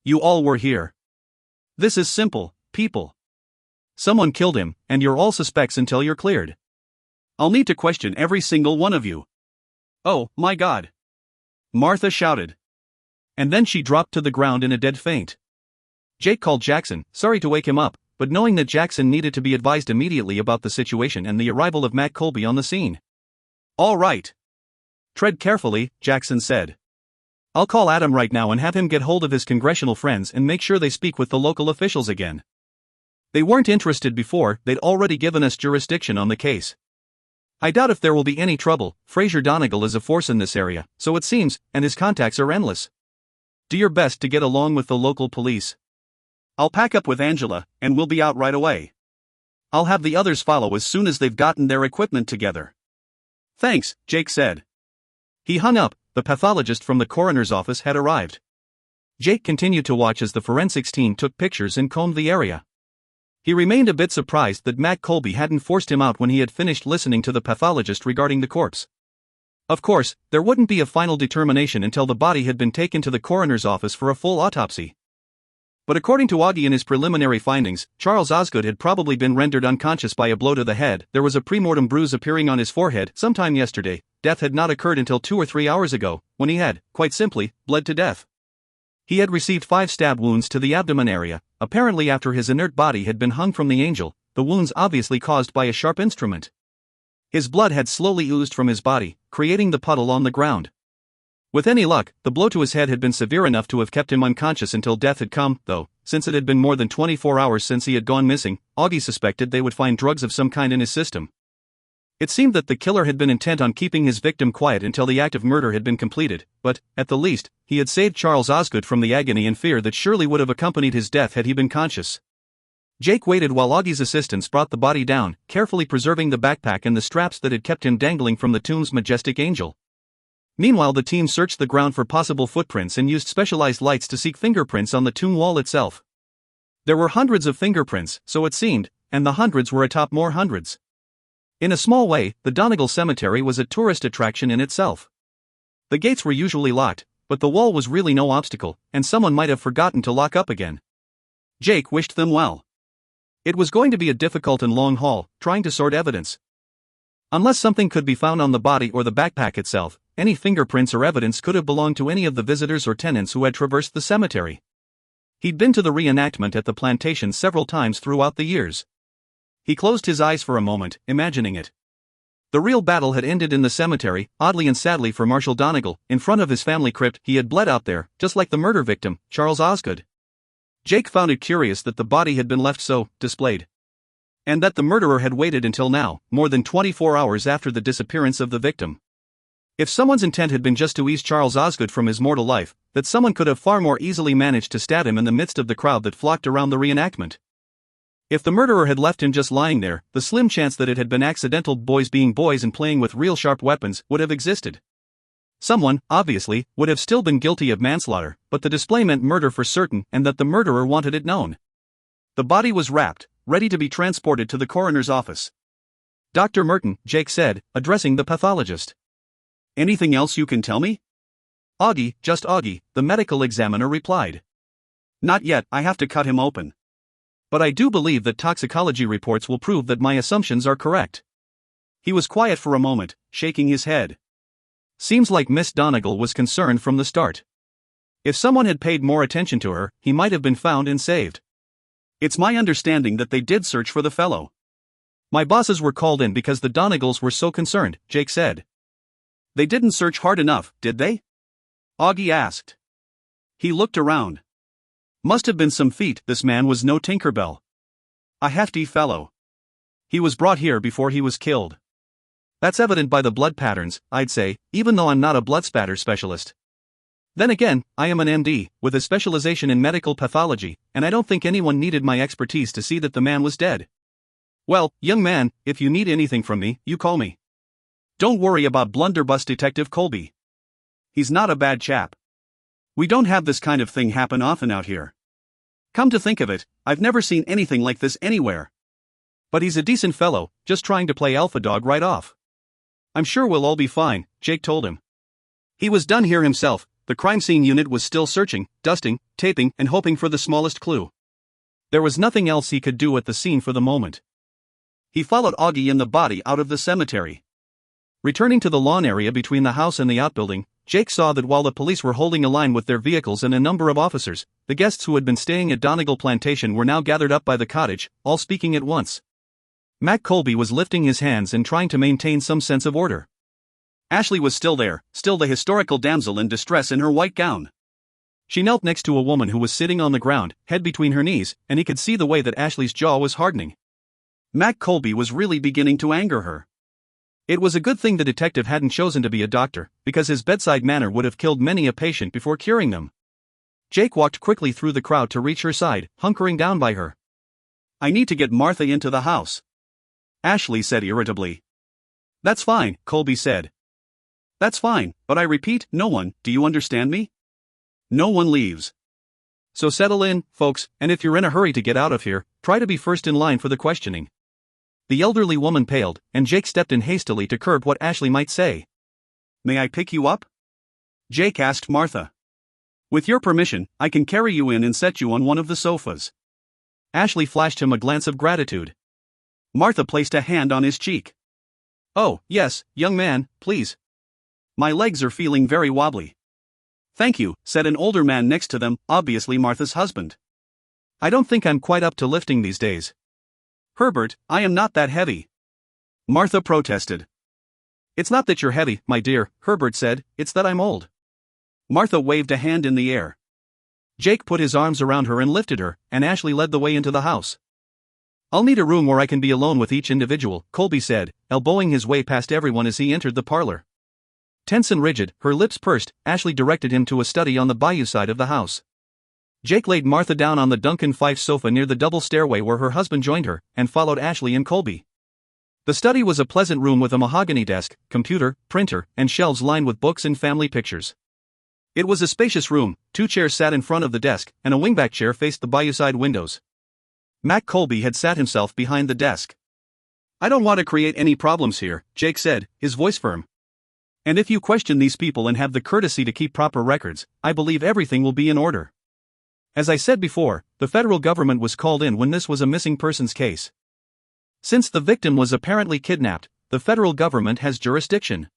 You all were here. This is simple, people. Someone killed him, and you're all suspects until you're cleared. I'll need to question every single one of you. Oh, my God. Martha shouted. And then she dropped to the ground in a dead faint. Jake called Jackson, sorry to wake him up, but knowing that Jackson needed to be advised immediately about the situation and the arrival of Matt Colby on the scene. All right. Tread carefully, Jackson said. I'll call Adam right now and have him get hold of his congressional friends and make sure they speak with the local officials again. They weren't interested before, they'd already given us jurisdiction on the case. I doubt if there will be any trouble. Fraser Donegal is a force in this area, so it seems, and his contacts are endless. Do your best to get along with the local police. I'll pack up with Angela, and we'll be out right away. I'll have the others follow as soon as they've gotten their equipment together. Thanks, Jake said. He hung up. The pathologist from the coroner's office had arrived. Jake continued to watch as the forensics team took pictures and combed the area. He remained a bit surprised that Matt Colby hadn't forced him out when he had finished listening to the pathologist regarding the corpse. Of course, there wouldn't be a final determination until the body had been taken to the coroner's office for a full autopsy. But according to Augie in his preliminary findings, Charles Osgood had probably been rendered unconscious by a blow to the head. There was a premortem bruise appearing on his forehead sometime yesterday. Death had not occurred until 2 or 3 hours ago, when he had, quite simply, bled to death. He had received 5 stab wounds to the abdomen area, apparently after his inert body had been hung from the angel, the wounds obviously caused by a sharp instrument. His blood had slowly oozed from his body, creating the puddle on the ground. With any luck, the blow to his head had been severe enough to have kept him unconscious until death had come, though, since it had been more than 24 hours since he had gone missing, Augie suspected they would find drugs of some kind in his system. It seemed that the killer had been intent on keeping his victim quiet until the act of murder had been completed, but, at the least, he had saved Charles Osgood from the agony and fear that surely would have accompanied his death had he been conscious. Jake waited while Augie's assistants brought the body down, carefully preserving the backpack and the straps that had kept him dangling from the tomb's majestic angel. Meanwhile, the team searched the ground for possible footprints and used specialized lights to seek fingerprints on the tomb wall itself. There were hundreds of fingerprints, so it seemed, and the hundreds were atop more hundreds. In a small way, the Donegal Cemetery was a tourist attraction in itself. The gates were usually locked, but the wall was really no obstacle, and someone might have forgotten to lock up again. Jake wished them well. It was going to be a difficult and long haul, trying to sort evidence. Unless something could be found on the body or the backpack itself, any fingerprints or evidence could have belonged to any of the visitors or tenants who had traversed the cemetery. He'd been to the reenactment at the plantation several times throughout the years. He closed his eyes for a moment, imagining it. The real battle had ended in the cemetery, oddly and sadly for Marshall Donegal, in front of his family crypt. He had bled out there, just like the murder victim, Charles Osgood. Jake found it curious that the body had been left so displayed. And that the murderer had waited until now, more than 24 hours after the disappearance of the victim. If someone's intent had been just to ease Charles Osgood from his mortal life, that someone could have far more easily managed to stab him in the midst of the crowd that flocked around the reenactment. If the murderer had left him just lying there, the slim chance that it had been accidental boys being boys and playing with real sharp weapons would have existed. Someone, obviously, would have still been guilty of manslaughter, but the display meant murder for certain and that the murderer wanted it known. The body was wrapped, ready to be transported to the coroner's office. "Dr. Merton," Jake said, addressing the pathologist. "Anything else you can tell me?" "Augie, just Augie," the medical examiner replied. "Not yet, I have to cut him open. But I do believe that toxicology reports will prove that my assumptions are correct." He was quiet for a moment, shaking his head. Seems like Miss Donegal was concerned from the start. If someone had paid more attention to her, he might have been found and saved. "It's my understanding that they did search for the fellow. My bosses were called in because the Donegals were so concerned," Jake said. "They didn't search hard enough, did they?" Augie asked. He looked around. Must have been some feat. This man was no Tinkerbell. A hefty fellow. He was brought here before he was killed. That's evident by the blood patterns, I'd say, even though I'm not a blood spatter specialist. Then again, I am an MD, with a specialization in medical pathology, and I don't think anyone needed my expertise to see that the man was dead. "Well, young man, if you need anything from me, you call me. Don't worry about Blunderbuss Detective Colby. He's not a bad chap. We don't have this kind of thing happen often out here. Come to think of it, I've never seen anything like this anywhere. But he's a decent fellow, just trying to play alpha dog right off. I'm sure we'll all be fine," Jake told him. He was done here himself. The crime scene unit was still searching, dusting, taping, and hoping for the smallest clue. There was nothing else he could do at the scene for the moment. He followed Augie and the body out of the cemetery. Returning to the lawn area between the house and the outbuilding, Jake saw that while the police were holding a line with their vehicles and a number of officers, the guests who had been staying at Donegal Plantation were now gathered up by the cottage, all speaking at once. Mac Colby was lifting his hands and trying to maintain some sense of order. Ashley was still there, still the historical damsel in distress in her white gown. She knelt next to a woman who was sitting on the ground, head between her knees, and he could see the way that Ashley's jaw was hardening. Mac Colby was really beginning to anger her. It was a good thing the detective hadn't chosen to be a doctor, because his bedside manner would have killed many a patient before curing them. Jake walked quickly through the crowd to reach her side, hunkering down by her. "I need to get Martha into the house," Ashley said irritably. "That's fine," Colby said. "That's fine, but I repeat, no one, do you understand me? No one leaves. So settle in, folks, and if you're in a hurry to get out of here, try to be first in line for the questioning." The elderly woman paled, and Jake stepped in hastily to curb what Ashley might say. "May I pick you up?" Jake asked Martha. "With your permission, I can carry you in and set you on one of the sofas." Ashley flashed him a glance of gratitude. Martha placed a hand on his cheek. "Oh, yes, young man, please. My legs are feeling very wobbly." "Thank you," said an older man next to them, obviously Martha's husband. "I don't think I'm quite up to lifting these days." "Herbert, I am not that heavy," Martha protested. "It's not that you're heavy, my dear," Herbert said, "it's that I'm old. Martha waved a hand in the air. Jake put his arms around her and lifted her, and Ashley led the way into the house. "I'll need a room where I can be alone with each individual," Colby said, elbowing his way past everyone as he entered the parlor. Tense and rigid, her lips pursed, Ashley directed him to a study on the bayou side of the house. Jake laid Martha down on the Duncan Fife sofa near the double stairway where her husband joined her, and followed Ashley and Colby. The study was a pleasant room with a mahogany desk, computer, printer, and shelves lined with books and family pictures. It was a spacious room. 2 chairs sat in front of the desk, and a wingback chair faced the bayou-side windows. Mac Colby had sat himself behind the desk. "I don't want to create any problems here," Jake said, his voice firm. "And if you question these people and have the courtesy to keep proper records, I believe everything will be in order. As I said before, the federal government was called in when this was a missing persons case. Since the victim was apparently kidnapped, the federal government has jurisdiction.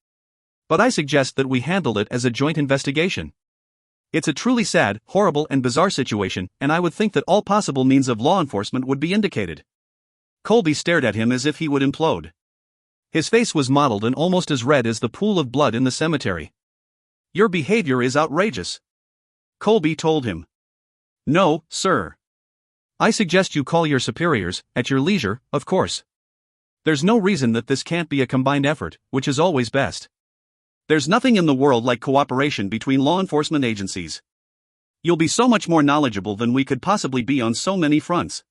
But I suggest that we handle it as a joint investigation. It's a truly sad, horrible, and bizarre situation, and I would think that all possible means of law enforcement would be indicated." Colby stared at him as if he would implode. His face was mottled and almost as red as the pool of blood in the cemetery. "Your behavior is outrageous," Colby told him. "No, sir. I suggest you call your superiors, at your leisure, of course. There's no reason that this can't be a combined effort, which is always best. There's nothing in the world like cooperation between law enforcement agencies. You'll be so much more knowledgeable than we could possibly be on so many fronts."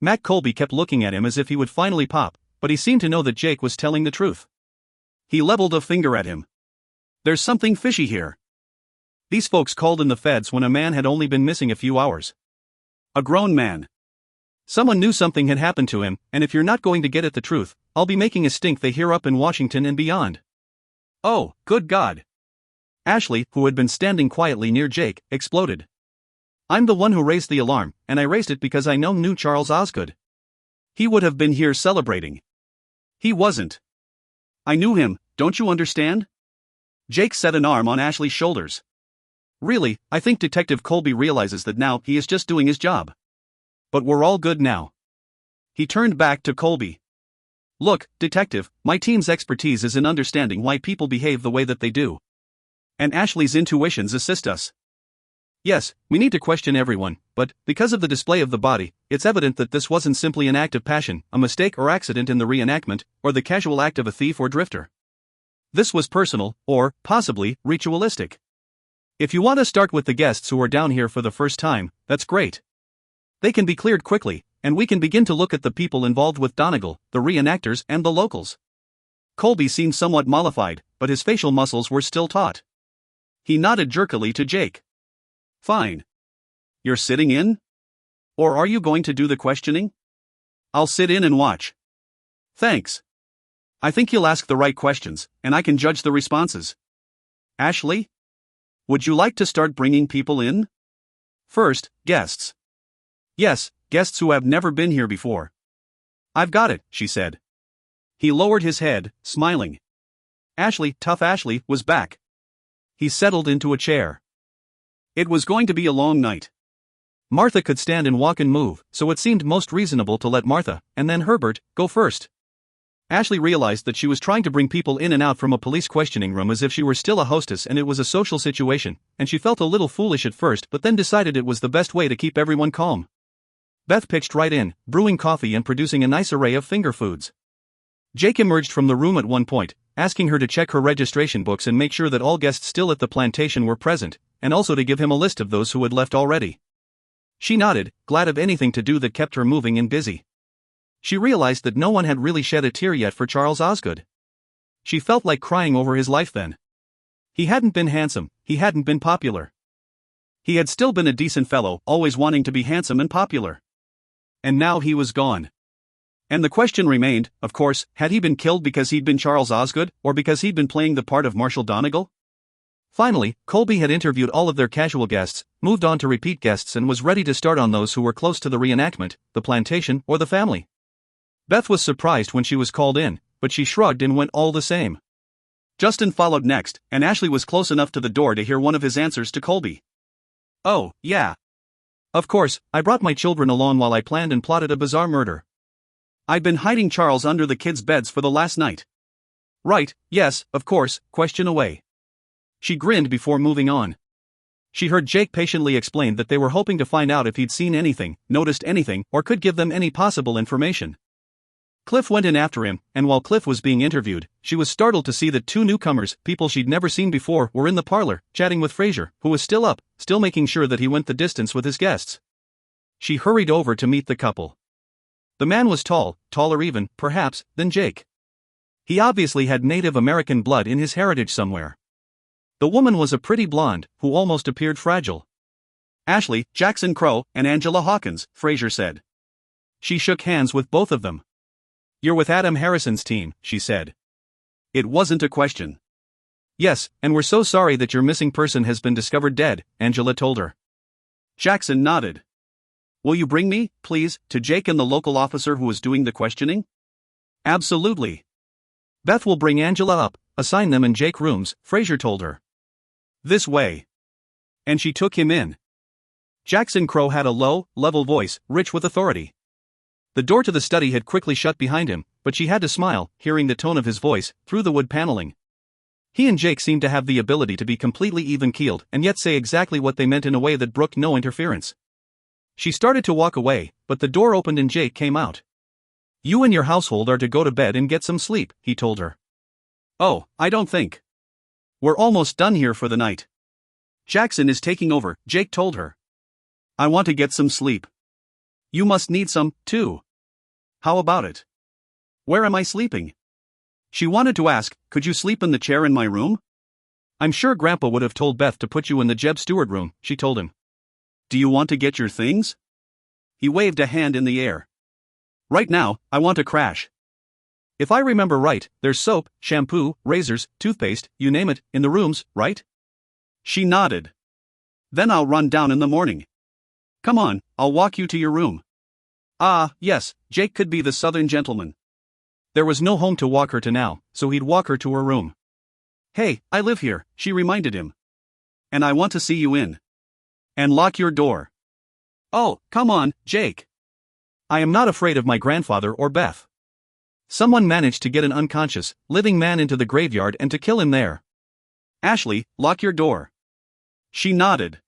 Mac Colby kept looking at him as if he would finally pop, but he seemed to know that Jake was telling the truth. He leveled a finger at him. "There's something fishy here. These folks called in the feds when a man had only been missing a few hours. A grown man. Someone knew something had happened to him, and if you're not going to get at the truth, I'll be making a stink they hear up in Washington and beyond." "Oh, good God." Ashley, who had been standing quietly near Jake, exploded. "I'm the one who raised the alarm, and I raised it because I knew Charles Osgood. He would have been here celebrating. He wasn't. I knew him, don't you understand?" Jake set an arm on Ashley's shoulders. "Really, I think Detective Colby realizes that now he is just doing his job. But we're all good now." He turned back to Colby. "Look, Detective, my team's expertise is in understanding why people behave the way that they do. And Ashley's intuitions assist us. Yes, we need to question everyone, but, because of the display of the body, it's evident that this wasn't simply an act of passion, a mistake or accident in the reenactment, or the casual act of a thief or drifter. This was personal, or, possibly, ritualistic. If you want to start with the guests who are down here for the first time, that's great. They can be cleared quickly, and we can begin to look at the people involved with Donegal, the reenactors, and the locals." Colby seemed somewhat mollified, but his facial muscles were still taut. He nodded jerkily to Jake. "Fine. You're sitting in? Or are you going to do the questioning?" "I'll sit in and watch." "Thanks. I think you'll ask the right questions, and I can judge the responses. Ashley? Would you like to start bringing people in? First, guests." "Yes, guests who have never been here before." "I've got it," she said. He lowered his head, smiling. Tough Ashley, was back. He settled into a chair. It was going to be a long night. Martha could stand and walk and move, so it seemed most reasonable to let Martha, and then Herbert, go first. Ashley realized that she was trying to bring people in and out from a police questioning room as if she were still a hostess and it was a social situation, and she felt a little foolish at first but then decided it was the best way to keep everyone calm. Beth pitched right in, brewing coffee and producing a nice array of finger foods. Jake emerged from the room at one point, asking her to check her registration books and make sure that all guests still at the plantation were present, and also to give him a list of those who had left already. She nodded, glad of anything to do that kept her moving and busy. She realized that no one had really shed a tear yet for Charles Osgood. She felt like crying over his life then. He hadn't been handsome, he hadn't been popular. He had still been a decent fellow, always wanting to be handsome and popular. And now he was gone. And the question remained, of course, had he been killed because he'd been Charles Osgood, or because he'd been playing the part of Marshall Donegal? Finally, Colby had interviewed all of their casual guests, moved on to repeat guests and was ready to start on those who were close to the reenactment, the plantation, or the family. Beth was surprised when she was called in, but she shrugged and went all the same. Justin followed next, and Ashley was close enough to the door to hear one of his answers to Colby. "Oh, yeah. Of course, I brought my children along while I planned and plotted a bizarre murder. I'd been hiding Charles under the kids' beds for the last night." "Right, yes, of course, question away." She grinned before moving on. She heard Jake patiently explain that they were hoping to find out if he'd seen anything, noticed anything, or could give them any possible information. Cliff went in after him, and while Cliff was being interviewed, she was startled to see that two newcomers, people she'd never seen before, were in the parlor, chatting with Fraser, who was still up, still making sure that he went the distance with his guests. She hurried over to meet the couple. The man was tall, taller even, perhaps, than Jake. He obviously had Native American blood in his heritage somewhere. The woman was a pretty blonde, who almost appeared fragile. Ashley, Jackson Crow, and Angela Hawkins, Fraser said. She shook hands with both of them. You're with Adam Harrison's team, she said. It wasn't a question. Yes, and we're so sorry that your missing person has been discovered dead, Angela told her. Jackson nodded. Will you bring me, please, to Jake and the local officer who was doing the questioning? Absolutely. Beth will bring Angela up, assign them in Jake rooms, Fraser told her. This way. And she took him in. Jackson Crow had a low, level voice, rich with authority. The door to the study had quickly shut behind him, but she had to smile, hearing the tone of his voice, through the wood paneling. He and Jake seemed to have the ability to be completely even-keeled and yet say exactly what they meant in a way that brooked no interference. She started to walk away, but the door opened and Jake came out. You and your household are to go to bed and get some sleep, he told her. Oh, I don't think. We're almost done here for the night. Jackson is taking over, Jake told her. I want to get some sleep. You must need some, too. How about it? Where am I sleeping? She wanted to ask, could you sleep in the chair in my room? I'm sure Grandpa would have told Beth to put you in the Jeb Stewart room, she told him. Do you want to get your things? He waved a hand in the air. Right now, I want to crash. If I remember right, there's soap, shampoo, razors, toothpaste, you name it, in the rooms, right? She nodded. Then I'll run down in the morning. Come on, I'll walk you to your room. Ah, yes, Jake could be the southern gentleman. There was no home to walk her to now, so he'd walk her to her room. Hey, I live here, she reminded him. And I want to see you in. And lock your door. Oh, come on, Jake. I am not afraid of my grandfather or Beth. Someone managed to get an unconscious, living man into the graveyard and to kill him there. Ashley, lock your door. She nodded.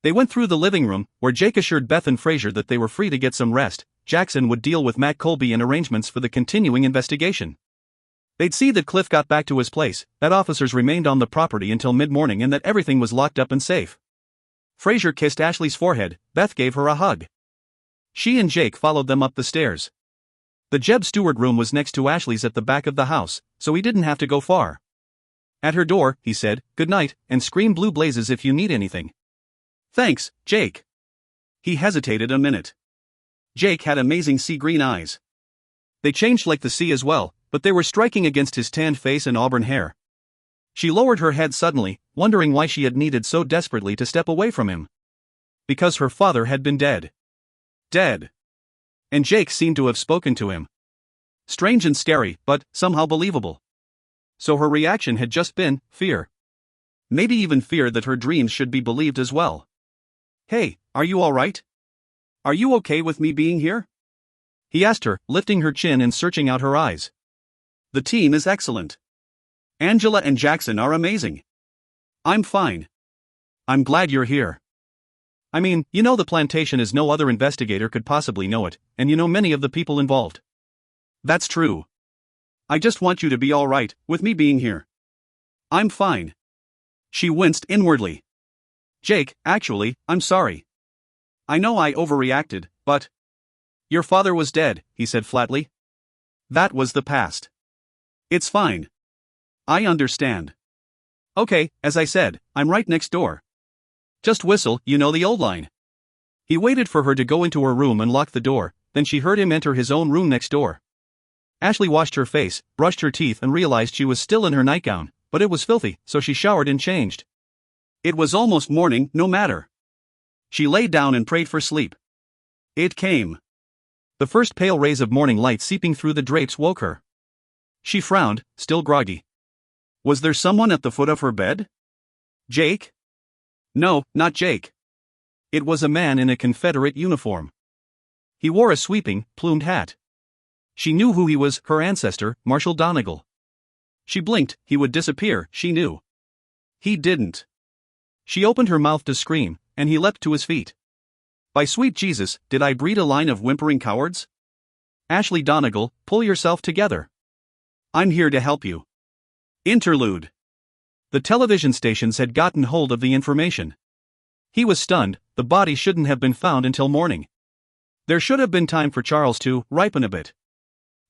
They went through the living room, where Jake assured Beth and Fraser that they were free to get some rest. Jackson would deal with Matt Colby in arrangements for the continuing investigation. They'd see that Cliff got back to his place, that officers remained on the property until mid-morning and that everything was locked up and safe. Fraser kissed Ashley's forehead, Beth gave her a hug. She and Jake followed them up the stairs. The Jeb Stewart room was next to Ashley's at the back of the house, so he didn't have to go far. At her door, he said, "Good night, and scream blue blazes if you need anything." Thanks, Jake. He hesitated a minute. Jake had amazing sea green eyes. They changed like the sea as well, but they were striking against his tanned face and auburn hair. She lowered her head suddenly, wondering why she had needed so desperately to step away from him. Because her father had been dead. Dead. And Jake seemed to have spoken to him. Strange and scary, but somehow believable. So her reaction had just been fear. Maybe even fear that her dreams should be believed as well. Hey, are you all right? Are you okay with me being here? He asked her, lifting her chin and searching out her eyes. The team is excellent. Angela and Jackson are amazing. I'm fine. I'm glad you're here. I mean, you know the plantation as no other investigator could possibly know it, and you know many of the people involved. That's true. I just want you to be all right with me being here. I'm fine. She winced inwardly. Jake, actually, I'm sorry. I know I overreacted, but... Your father was dead, he said flatly. That was the past. It's fine. I understand. Okay, as I said, I'm right next door. Just whistle, you know the old line. He waited for her to go into her room and lock the door, then she heard him enter his own room next door. Ashley washed her face, brushed her teeth and realized she was still in her nightgown, but it was filthy, so she showered and changed. It was almost morning, no matter. She lay down and prayed for sleep. It came. The first pale rays of morning light seeping through the drapes woke her. She frowned, still groggy. Was there someone at the foot of her bed? Jake? No, not Jake. It was a man in a Confederate uniform. He wore a sweeping, plumed hat. She knew who he was, her ancestor, Marshal Donegal. She blinked, he would disappear, she knew. He didn't. She opened her mouth to scream, and he leapt to his feet. By sweet Jesus, did I breed a line of whimpering cowards? Ashley Donegal, pull yourself together. I'm here to help you. Interlude. The television stations had gotten hold of the information. He was stunned. The body shouldn't have been found until morning. There should have been time for Charles to ripen a bit.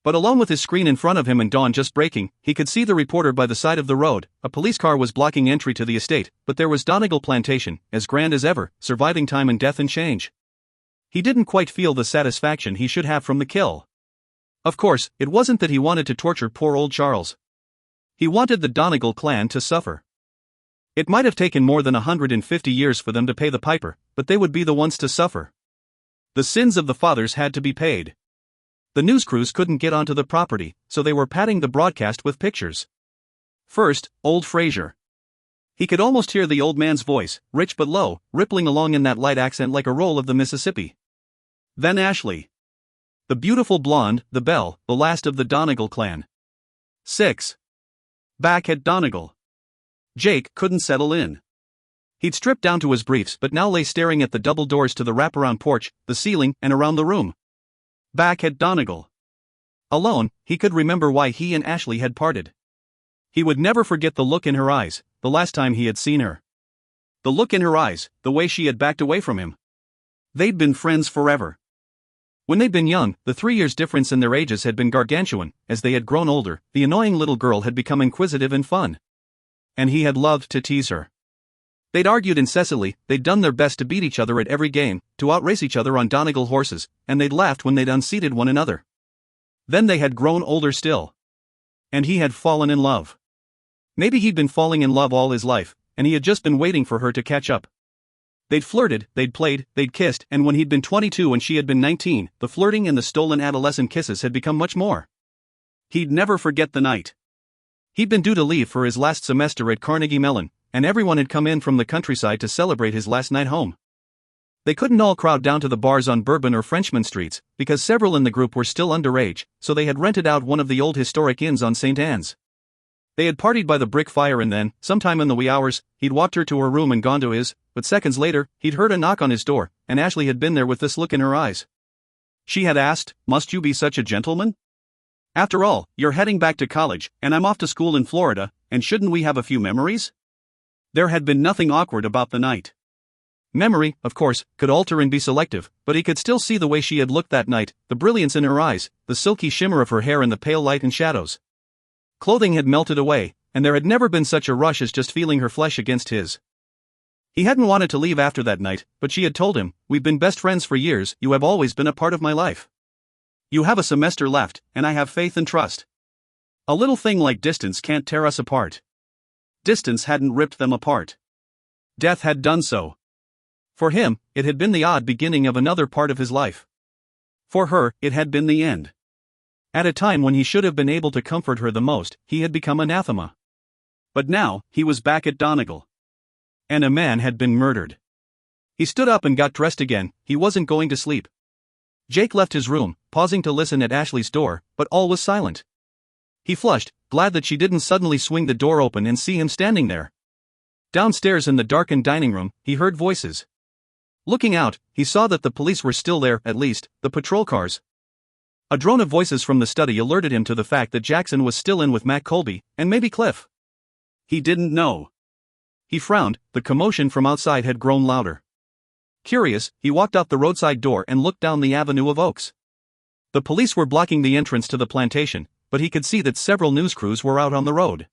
But along with his screen in front of him and dawn just breaking, he could see the reporter by the side of the road. A police car was blocking entry to the estate, but there was Donegal Plantation, as grand as ever, surviving time and death and change. He didn't quite feel the satisfaction he should have from the kill. Of course, it wasn't that he wanted to torture poor old Charles. He wanted the Donegal clan to suffer. It might have taken more than 150 years for them to pay the piper, but they would be the ones to suffer. The sins of the fathers had to be paid. The news crews couldn't get onto the property, so they were padding the broadcast with pictures. First, old Fraser. He could almost hear the old man's voice, rich but low, rippling along in that light accent like a roll of the Mississippi. Then Ashley. The beautiful blonde, the belle, the last of the Donegal clan. 6. Back at Donegal. Jake couldn't settle in. He'd stripped down to his briefs but now lay staring at the double doors to the wraparound porch, the ceiling, and around the room. Back at Donegal. Alone, he could remember why he and Ashley had parted. He would never forget the look in her eyes, the last time he had seen her. The look in her eyes, the way she had backed away from him. They'd been friends forever. When they'd been young, the 3 years difference in their ages had been gargantuan. As they had grown older, the annoying little girl had become inquisitive and fun. And he had loved to tease her. They'd argued incessantly, they'd done their best to beat each other at every game, to outrace each other on Donegal horses, and they'd laughed when they'd unseated one another. Then they had grown older still. And he had fallen in love. Maybe he'd been falling in love all his life, and he had just been waiting for her to catch up. They'd flirted, they'd played, they'd kissed, and when he'd been 22 and she had been 19, the flirting and the stolen adolescent kisses had become much more. He'd never forget the night. He'd been due to leave for his last semester at Carnegie Mellon, and everyone had come in from the countryside to celebrate his last night home. They couldn't all crowd down to the bars on Bourbon or Frenchman streets, because several in the group were still underage, so they had rented out one of the old historic inns on St. Anne's. They had partied by the brick fire and then, sometime in the wee hours, he'd walked her to her room and gone to his, but seconds later, he'd heard a knock on his door, and Ashley had been there with this look in her eyes. She had asked, "Must you be such a gentleman? After all, you're heading back to college, and I'm off to school in Florida, and shouldn't we have a few memories?" There had been nothing awkward about the night. Memory, of course, could alter and be selective, but he could still see the way she had looked that night, the brilliance in her eyes, the silky shimmer of her hair in the pale light and shadows. Clothing had melted away, and there had never been such a rush as just feeling her flesh against his. He hadn't wanted to leave after that night, but she had told him, "We've been best friends for years, you have always been a part of my life. You have a semester left, and I have faith and trust. A little thing like distance can't tear us apart." Distance hadn't ripped them apart. Death had done so. For him, it had been the odd beginning of another part of his life. For her, it had been the end. At a time when he should have been able to comfort her the most, he had become anathema. But now, he was back at Donegal. And a man had been murdered. He stood up and got dressed again. He wasn't going to sleep. Jake left his room, pausing to listen at Ashley's door, but all was silent. He flushed, glad that she didn't suddenly swing the door open and see him standing there. Downstairs in the darkened dining room, he heard voices. Looking out, he saw that the police were still there, at least, the patrol cars. A drone of voices from the study alerted him to the fact that Jackson was still in with Mac Colby, and maybe Cliff. He didn't know. He frowned, the commotion from outside had grown louder. Curious, he walked out the roadside door and looked down the avenue of oaks. The police were blocking the entrance to the plantation, but he could see that several news crews were out on the road.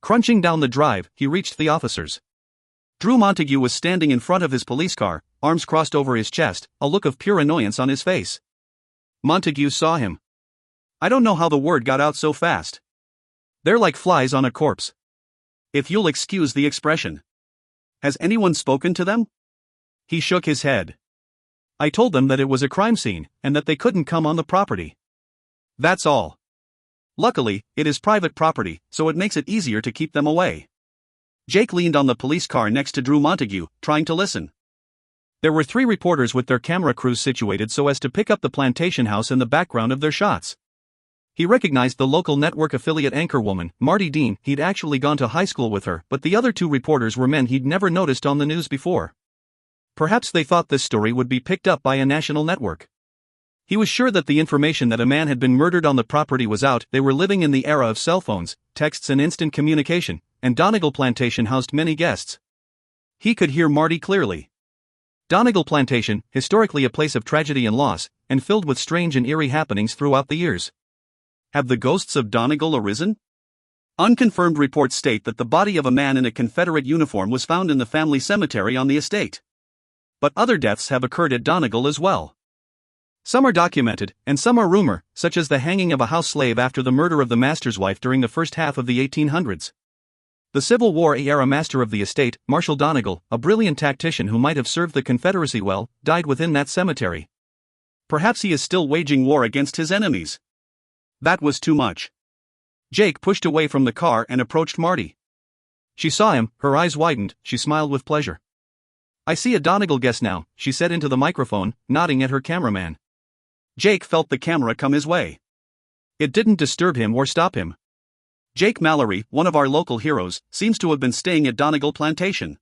Crunching down the drive, he reached the officers. Drew Montague was standing in front of his police car, arms crossed over his chest, a look of pure annoyance on his face. Montague saw him. "I don't know how the word got out so fast. They're like flies on a corpse. If you'll excuse the expression. Has anyone spoken to them?" He shook his head. "I told them that it was a crime scene, and that they couldn't come on the property. That's all. Luckily, it is private property, so it makes it easier to keep them away." Jake leaned on the police car next to Drew Montague, trying to listen. There were 3 reporters with their camera crews situated so as to pick up the plantation house in the background of their shots. He recognized the local network affiliate anchorwoman, Marty Dean. He'd actually gone to high school with her, but the other two reporters were men he'd never noticed on the news before. Perhaps they thought this story would be picked up by a national network. He was sure that the information that a man had been murdered on the property was out. They were living in the era of cell phones, texts and instant communication, and Donegal Plantation housed many guests. He could hear Marty clearly. Donegal Plantation, historically a place of tragedy and loss, and filled with strange and eerie happenings throughout the years. Have the ghosts of Donegal arisen? Unconfirmed reports state that the body of a man in a Confederate uniform was found in the family cemetery on the estate. But other deaths have occurred at Donegal as well. Some are documented, and some are rumor, such as the hanging of a house slave after the murder of the master's wife during the first half of the 1800s. The Civil War-era master of the estate, Marshal Donegal, a brilliant tactician who might have served the Confederacy well, died within that cemetery. Perhaps he is still waging war against his enemies. That was too much. Jake pushed away from the car and approached Marty. She saw him, her eyes widened, she smiled with pleasure. "I see a Donegal guest now," she said into the microphone, nodding at her cameraman. Jake felt the camera come his way. It didn't disturb him or stop him. Jake Mallory, one of our local heroes, seems to have been staying at Donegal Plantation.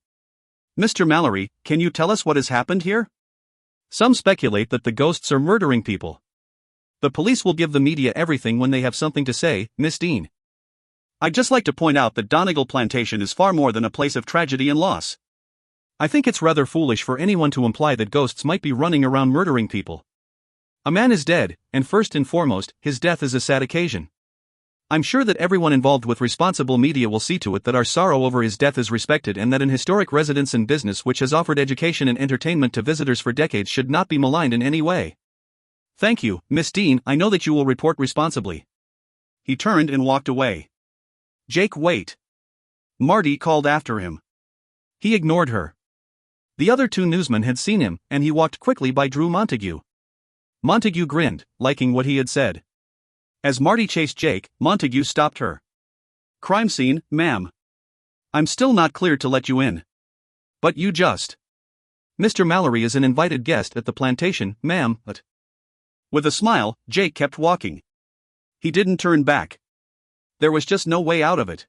"Mr. Mallory, can you tell us what has happened here?" "Some speculate that the ghosts are murdering people. The police will give the media everything when they have something to say, Miss Dean. I'd just like to point out that Donegal Plantation is far more than a place of tragedy and loss. I think it's rather foolish for anyone to imply that ghosts might be running around murdering people. A man is dead, and first and foremost, his death is a sad occasion. I'm sure that everyone involved with responsible media will see to it that our sorrow over his death is respected and that an historic residence and business which has offered education and entertainment to visitors for decades should not be maligned in any way. Thank you, Miss Dean, I know that you will report responsibly." He turned and walked away. "Jake, wait." Marty called after him. He ignored her. The other two newsmen had seen him, and he walked quickly by Drew Montague. Montague grinned, liking what he had said. As Marty chased Jake, Montague stopped her. "Crime scene, ma'am. I'm still not cleared to let you in. But you just. Mr. Mallory is an invited guest at the plantation, ma'am, but." With a smile, Jake kept walking. He didn't turn back. There was just no way out of it.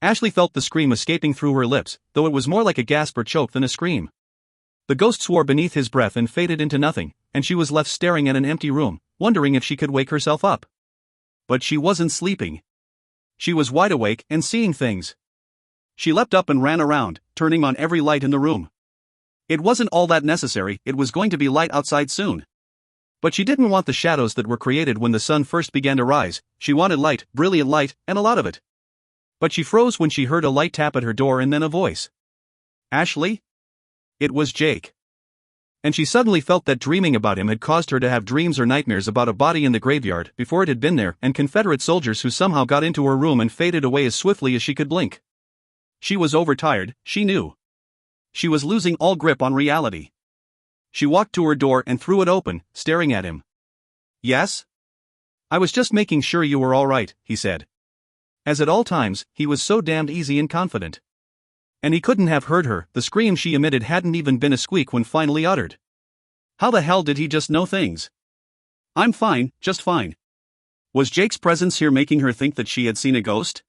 Ashley felt the scream escaping through her lips, though it was more like a gasp or choke than a scream. The ghost swore beneath his breath and faded into nothing, and she was left staring at an empty room, wondering if she could wake herself up. But she wasn't sleeping. She was wide awake and seeing things. She leapt up and ran around, turning on every light in the room. It wasn't all that necessary, it was going to be light outside soon. But she didn't want the shadows that were created when the sun first began to rise. She wanted light, brilliant light, and a lot of it. But she froze when she heard a light tap at her door and then a voice. "Ashley?" It was Jake. And she suddenly felt that dreaming about him had caused her to have dreams or nightmares about a body in the graveyard before it had been there, and Confederate soldiers who somehow got into her room and faded away as swiftly as she could blink. She was overtired, she knew. She was losing all grip on reality. She walked to her door and threw it open, staring at him. "Yes?" "I was just making sure you were all right," he said. As at all times, he was so damned easy and confident. And he couldn't have heard her, the scream she emitted hadn't even been a squeak when finally uttered. How the hell did he just know things? "I'm fine, just fine." Was Jake's presence here making her think that she had seen a ghost?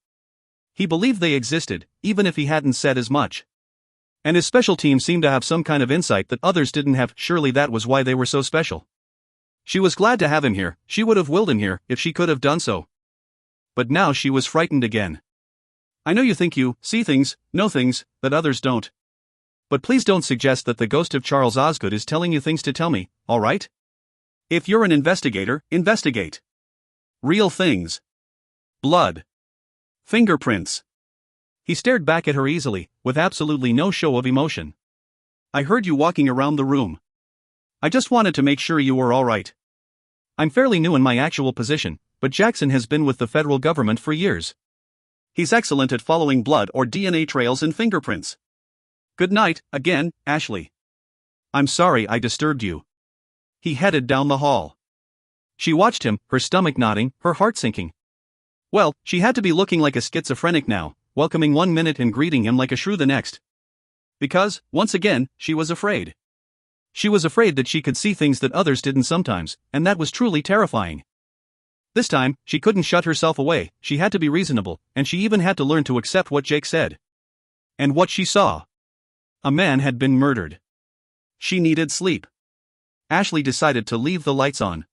He believed they existed, even if he hadn't said as much. And his special team seemed to have some kind of insight that others didn't have. Surely that was why they were so special. She was glad to have him here, she would have willed him here if she could have done so. But now she was frightened again. "I know you think you see things, know things, that others don't. But please don't suggest that the ghost of Charles Osgood is telling you things to tell me, all right? If you're an investigator, investigate. Real things. Blood. Fingerprints." He stared back at her easily, with absolutely no show of emotion. "I heard you walking around the room. I just wanted to make sure you were all right. I'm fairly new in my actual position, but Jackson has been with the federal government for years. He's excellent at following blood or DNA trails and fingerprints. Good night, again, Ashley. I'm sorry I disturbed you." He headed down the hall. She watched him, her stomach knotting, her heart sinking. Well, she had to be looking like a schizophrenic now, welcoming one minute and greeting him like a shrew the next. Because, once again, she was afraid. She was afraid that she could see things that others didn't sometimes, and that was truly terrifying. This time, she couldn't shut herself away, she had to be reasonable, and she even had to learn to accept what Jake said. And what she saw. A man had been murdered. She needed sleep. Ashley decided to leave the lights on.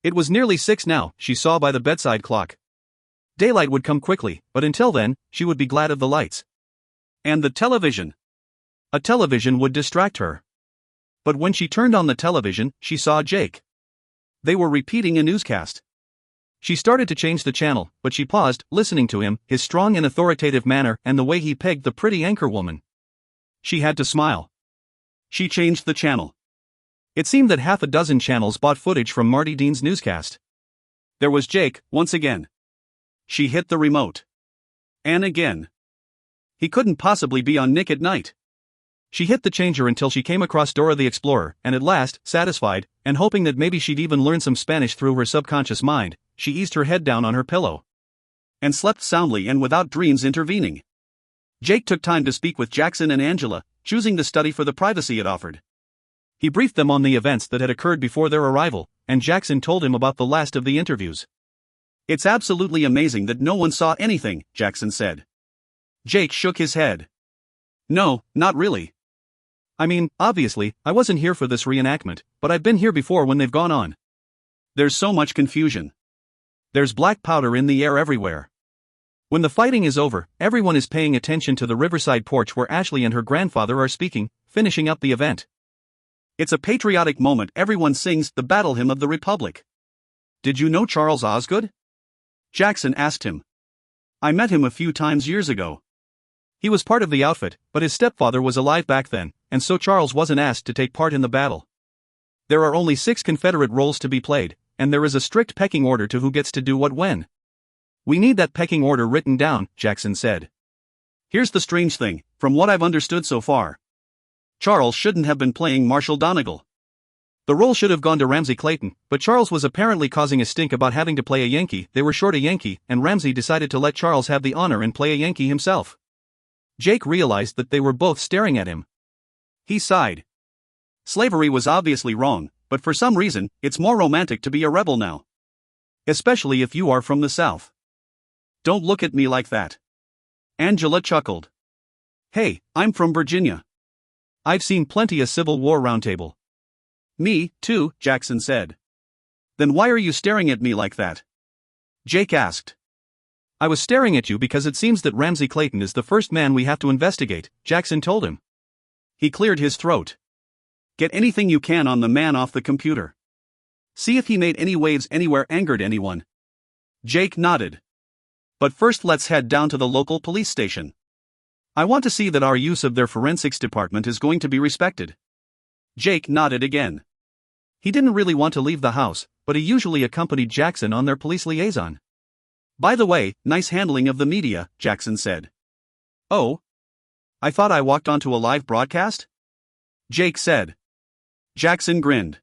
It was nearly 6 now, she saw by the bedside clock. Daylight would come quickly, but until then, she would be glad of the lights. And the television. A television would distract her. But when she turned on the television, she saw Jake. They were repeating a newscast. She started to change the channel, but she paused, listening to him, his strong and authoritative manner, and the way he pegged the pretty anchorwoman. She had to smile. She changed the channel. It seemed that half a dozen channels bought footage from Marty Dean's newscast. There was Jake, once again. She hit the remote. And again. He couldn't possibly be on Nick at Night. She hit the changer until she came across Dora the Explorer, and at last, satisfied, and hoping that maybe she'd even learn some Spanish through her subconscious mind, she eased her head down on her pillow. And slept soundly and without dreams intervening. Jake took time to speak with Jackson and Angela, choosing the study for the privacy it offered. He briefed them on the events that had occurred before their arrival, and Jackson told him about the last of the interviews. "It's absolutely amazing that no one saw anything," Jackson said. Jake shook his head. "No, not really. I mean, obviously, I wasn't here for this reenactment, but I've been here before when they've gone on. There's so much confusion. There's black powder in the air everywhere. When the fighting is over, everyone is paying attention to the riverside porch where Ashley and her grandfather are speaking, finishing up the event. It's a patriotic moment. Everyone sings the battle hymn of the Republic." "Did you know Charles Osgood?" Jackson asked him. "I met him a few times years ago. He was part of the outfit, but his stepfather was alive back then, and so Charles wasn't asked to take part in the battle. There are only 6 Confederate roles to be played, and there is a strict pecking order to who gets to do what when. We need that pecking order written down," Jackson said. "Here's the strange thing, from what I've understood so far. Charles shouldn't have been playing Marshal Donegal. The role should have gone to Ramsey Clayton, but Charles was apparently causing a stink about having to play a Yankee. They were short a Yankee, and Ramsey decided to let Charles have the honor and play a Yankee himself." Jake realized that they were both staring at him. He sighed. "Slavery was obviously wrong, but for some reason, it's more romantic to be a rebel now. Especially if you are from the South." "Don't look at me like that." Angela chuckled. "Hey, I'm from Virginia. I've seen plenty of Civil War roundtable." "Me, too," Jackson said. "Then why are you staring at me like that?" Jake asked. "I was staring at you because it seems that Ramsey Clayton is the first man we have to investigate," Jackson told him. He cleared his throat. "Get anything you can on the man off the computer. See if he made any waves anywhere, angered anyone." Jake nodded. "But first let's head down to the local police station. I want to see that our use of their forensics department is going to be respected." Jake nodded again. He didn't really want to leave the house, but he usually accompanied Jackson on their police liaison. "By the way, nice handling of the media," Jackson said. "Oh? I thought I walked onto a live broadcast?" Jake said. Jackson grinned.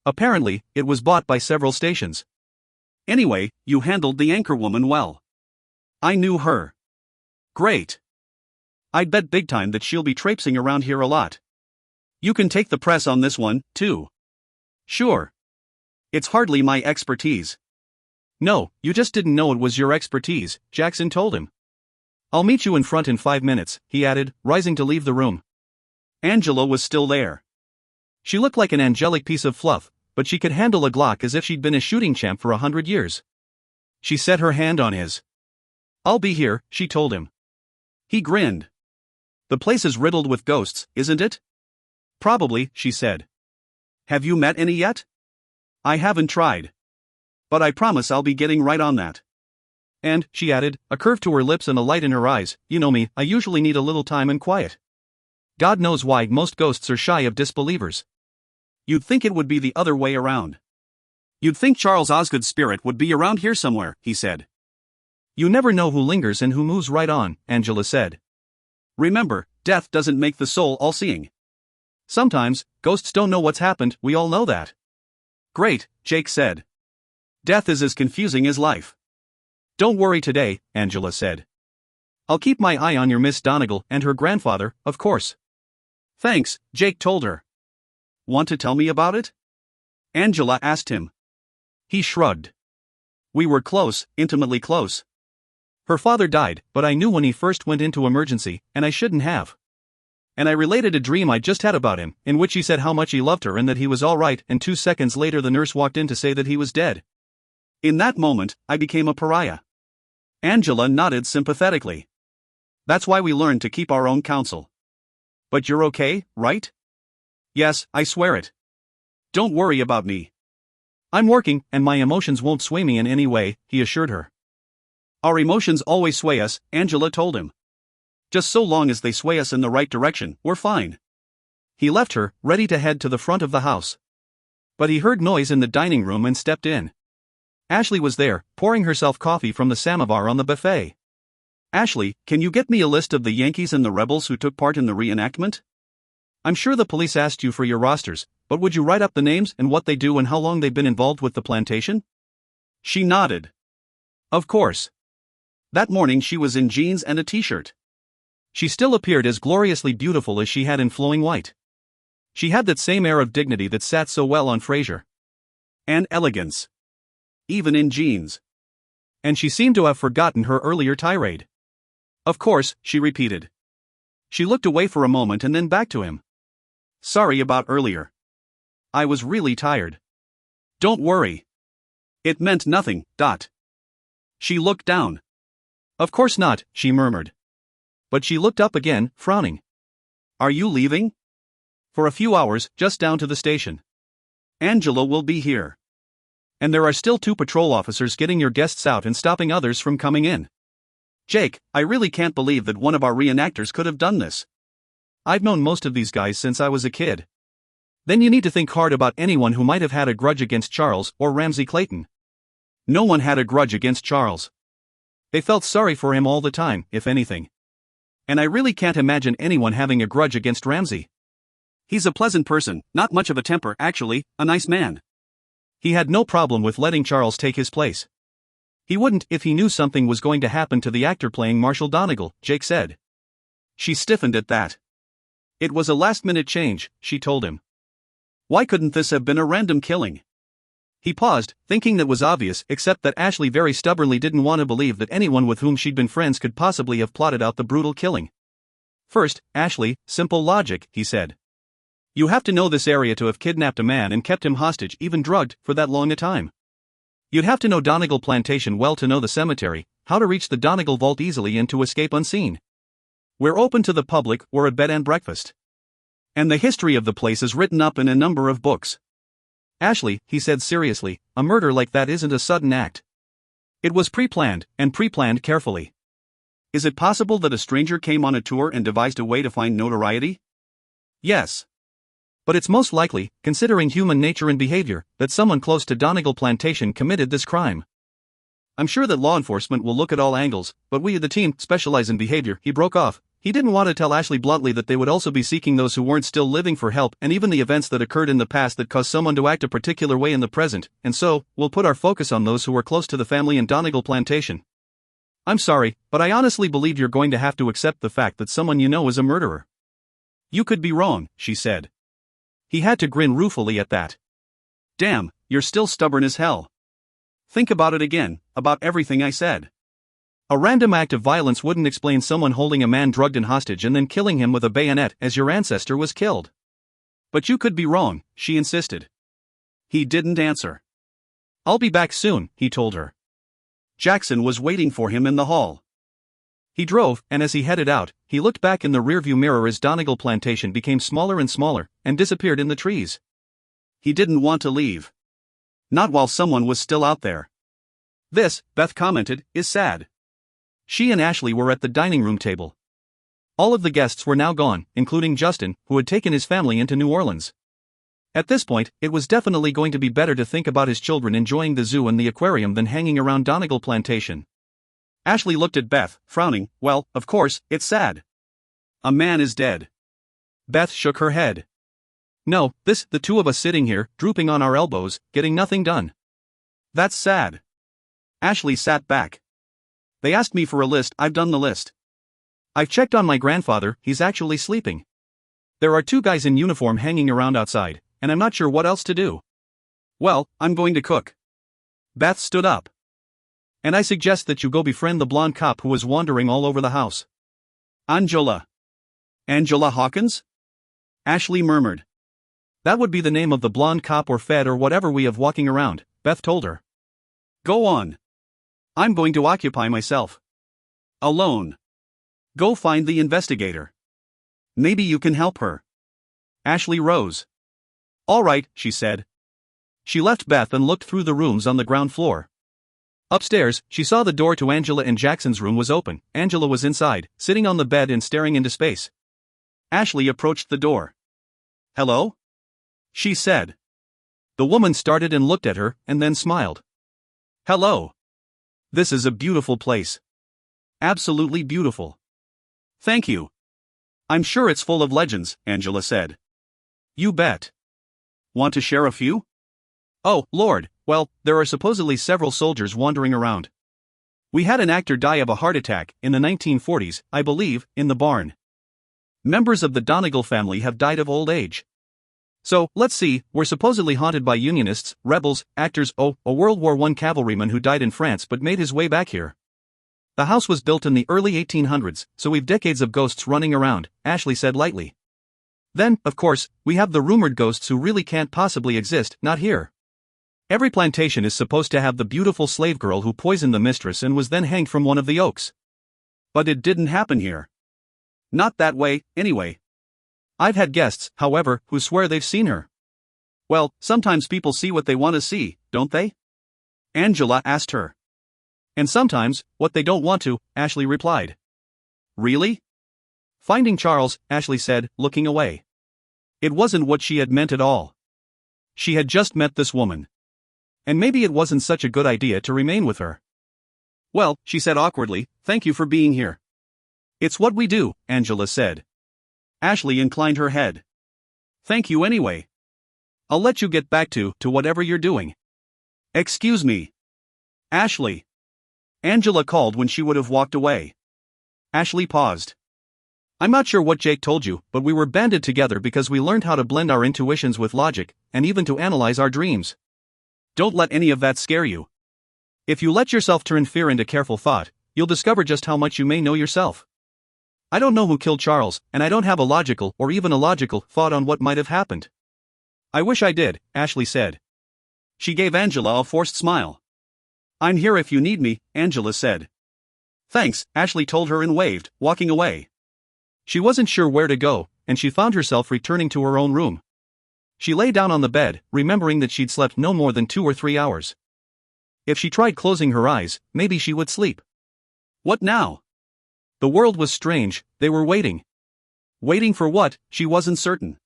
"Apparently, it was bought by several stations. Anyway, you handled the anchorwoman well. I knew her. Great. I'd bet big time that she'll be traipsing around here a lot. You can take the press on this one, too." "Sure. It's hardly my expertise." "No, you just didn't know it was your expertise," Jackson told him. "I'll meet you in front in 5 minutes," he added, rising to leave the room. Angela was still there. She looked like an angelic piece of fluff, but she could handle a Glock as if she'd been a shooting champ for 100 years. She set her hand on his. "I'll be here," she told him. He grinned. "The place is riddled with ghosts, isn't it?" "Probably," she said. "Have you met any yet?" "I haven't tried. But I promise I'll be getting right on that. And," she added, a curve to her lips and a light in her eyes, "you know me, I usually need a little time and quiet. God knows why most ghosts are shy of disbelievers. You'd think it would be the other way around. You'd think Charles Osgood's spirit would be around here somewhere," he said. "You never know who lingers and who moves right on," Angela said. "Remember, death doesn't make the soul all-seeing. Sometimes, ghosts don't know what's happened, we all know that." "Great," Jake said. "Death is as confusing as life." "Don't worry today," Angela said. "I'll keep my eye on your Miss Donegal and her grandfather, of course." "Thanks," Jake told her. "Want to tell me about it?" Angela asked him. He shrugged. We were close, intimately close. Her father died, but I knew when he first went into emergency, and I shouldn't have. And I related a dream I just had about him, in which he said how much he loved her and that he was all right, and 2 seconds later the nurse walked in to say that he was dead. In that moment, I became a pariah. Angela nodded sympathetically. That's why we learned to keep our own counsel. But you're okay, right? Yes, I swear it. Don't worry about me. I'm working, and my emotions won't sway me in any way, he assured her. Our emotions always sway us, Angela told him. Just so long as they sway us in the right direction, we're fine. He left her, ready to head to the front of the house. But he heard noise in the dining room and stepped in. Ashley was there, pouring herself coffee from the samovar on the buffet. Ashley, can you get me a list of the Yankees and the Rebels who took part in the reenactment? I'm sure the police asked you for your rosters, but would you write up the names and what they do and how long they've been involved with the plantation? She nodded. Of course. That morning she was in jeans and a t-shirt. She still appeared as gloriously beautiful as she had in flowing white. She had that same air of dignity that sat so well on Fraser. And elegance. Even in jeans. And she seemed to have forgotten her earlier tirade. Of course, she repeated. She looked away for a moment and then back to him. Sorry about earlier. I was really tired. Don't worry. It meant nothing, Dot. She looked down. Of course not, she murmured. But she looked up again, frowning. Are you leaving? For a few hours, just down to the station. Angela will be here. And there are still 2 patrol officers getting your guests out and stopping others from coming in. Jake, I really can't believe that one of our reenactors could have done this. I've known most of these guys since I was a kid. Then you need to think hard about anyone who might have had a grudge against Charles or Ramsey Clayton. No one had a grudge against Charles. They felt sorry for him all the time, if anything. And I really can't imagine anyone having a grudge against Ramsey. He's a pleasant person, not much of a temper, actually, a nice man. He had no problem with letting Charles take his place. He wouldn't if he knew something was going to happen to the actor playing Marshall Donegal, Jake said. She stiffened at that. It was a last-minute change, she told him. Why couldn't this have been a random killing? He paused, thinking that was obvious, except that Ashley very stubbornly didn't want to believe that anyone with whom she'd been friends could possibly have plotted out the brutal killing. First, Ashley, simple logic, he said. You have to know this area to have kidnapped a man and kept him hostage, even drugged, for that long a time. You'd have to know Donegal Plantation well to know the cemetery, how to reach the Donegal vault easily and to escape unseen. We're open to the public, we're a bed and breakfast. And the history of the place is written up in a number of books. Ashley, he said seriously, a murder like that isn't a sudden act. It was pre-planned, and pre-planned carefully. Is it possible that a stranger came on a tour and devised a way to find notoriety? Yes. But it's most likely, considering human nature and behavior, that someone close to Donegal Plantation committed this crime. I'm sure that law enforcement will look at all angles, but we, the team, specialize in behavior. He broke off. He didn't want to tell Ashley bluntly that they would also be seeking those who weren't still living for help and even the events that occurred in the past that caused someone to act a particular way in the present, and so, we'll put our focus on those who were close to the family in Donegal Plantation. I'm sorry, but I honestly believe you're going to have to accept the fact that someone you know is a murderer. You could be wrong, she said. He had to grin ruefully at that. Damn, you're still stubborn as hell. Think about it again, about everything I said. A random act of violence wouldn't explain someone holding a man drugged and hostage and then killing him with a bayonet as your ancestor was killed. But you could be wrong, she insisted. He didn't answer. I'll be back soon, he told her. Jackson was waiting for him in the hall. He drove, and as he headed out, he looked back in the rearview mirror as Donegal Plantation became smaller and smaller, and disappeared in the trees. He didn't want to leave. Not while someone was still out there. This, Beth commented, is sad. She and Ashley were at the dining room table. All of the guests were now gone, including Justin, who had taken his family into New Orleans. At this point, it was definitely going to be better to think about his children enjoying the zoo and the aquarium than hanging around Donegal Plantation. Ashley looked at Beth, frowning. Well, of course, it's sad. A man is dead. Beth shook her head. No, the 2 of us sitting here, drooping on our elbows, getting nothing done. That's sad. Ashley sat back. They asked me for a list, I've done the list. I've checked on my grandfather, he's actually sleeping. There are 2 guys in uniform hanging around outside, and I'm not sure what else to do. Well, I'm going to cook. Beth stood up. And I suggest that you go befriend the blonde cop who was wandering all over the house. Angela. Angela Hawkins? Ashley murmured. That would be the name of the blonde cop or fed or whatever we have walking around, Beth told her. Go on. I'm going to occupy myself. Alone. Go find the investigator. Maybe you can help her. Ashley rose. All right, she said. She left Beth and looked through the rooms on the ground floor. Upstairs, she saw the door to Angela and Jackson's room was open. Angela was inside, sitting on the bed and staring into space. Ashley approached the door. Hello? She said. The woman started and looked at her, and then smiled. Hello. This is a beautiful place. Absolutely beautiful. Thank you. I'm sure it's full of legends, Angela said. You bet. Want to share a few? Oh, Lord, well, there are supposedly several soldiers wandering around. We had an actor die of a heart attack in the 1940s, I believe, in the barn. Members of the Donegal family have died of old age. So, let's see, we're supposedly haunted by Unionists, rebels, actors, a World War I cavalryman who died in France but made his way back here. The house was built in the early 1800s, so we've decades of ghosts running around, Ashley said lightly. Then, of course, we have the rumored ghosts who really can't possibly exist, not here. Every plantation is supposed to have the beautiful slave girl who poisoned the mistress and was then hanged from one of the oaks. But it didn't happen here. Not that way, anyway. I've had guests, however, who swear they've seen her. Well, sometimes people see what they want to see, don't they? Angela asked her. And sometimes, what they don't want to, Ashley replied. Really? Finding Charles, Ashley said, looking away. It wasn't what she had meant at all. She had just met this woman. And maybe it wasn't such a good idea to remain with her. Well, she said awkwardly, thank you for being here. It's what we do, Angela said. Ashley inclined her head. Thank you anyway. I'll let you get back to whatever you're doing. Excuse me. Ashley. Angela called when she would have walked away. Ashley paused. I'm not sure what Jake told you, but we were banded together because we learned how to blend our intuitions with logic, and even to analyze our dreams. Don't let any of that scare you. If you let yourself turn fear into careful thought, you'll discover just how much you may know yourself. I don't know who killed Charles, and I don't have a logical or even illogical thought on what might have happened. I wish I did, Ashley said. She gave Angela a forced smile. I'm here if you need me, Angela said. Thanks, Ashley told her and waved, walking away. She wasn't sure where to go, and she found herself returning to her own room. She lay down on the bed, remembering that she'd slept no more than 2 or 3 hours. If she tried closing her eyes, maybe she would sleep. What now? The world was strange, they were waiting. Waiting for what, she wasn't certain.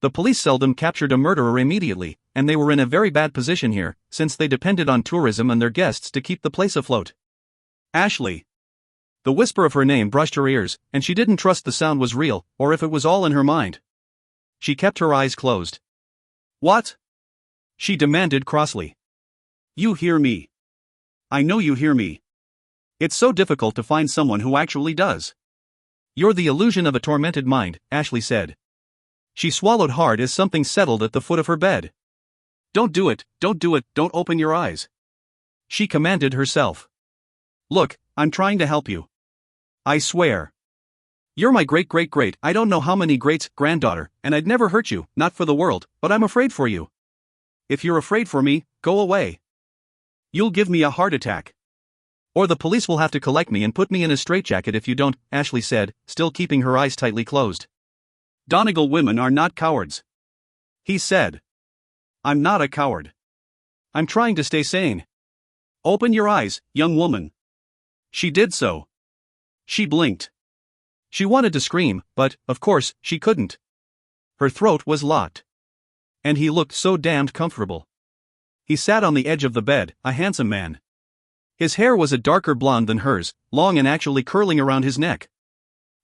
The police seldom captured a murderer immediately, and they were in a very bad position here, since they depended on tourism and their guests to keep the place afloat. Ashley. The whisper of her name brushed her ears, and she didn't trust the sound was real, or if it was all in her mind. She kept her eyes closed. What? She demanded crossly. You hear me. I know you hear me. It's so difficult to find someone who actually does. You're the illusion of a tormented mind, Ashley said. She swallowed hard as something settled at the foot of her bed. Don't do it, don't open your eyes. She commanded herself. Look, I'm trying to help you. I swear. You're my great, I don't know how many greats, granddaughter, and I'd never hurt you, not for the world, but I'm afraid for you. If you're afraid for me, go away. You'll give me a heart attack. Or the police will have to collect me and put me in a straitjacket if you don't, Ashley said, still keeping her eyes tightly closed. Donegal women are not cowards. He said. I'm not a coward. I'm trying to stay sane. Open your eyes, young woman. She did so. She blinked. She wanted to scream, but, of course, she couldn't. Her throat was locked. And he looked so damned comfortable. He sat on the edge of the bed, a handsome man. His hair was a darker blonde than hers, long and actually curling around his neck.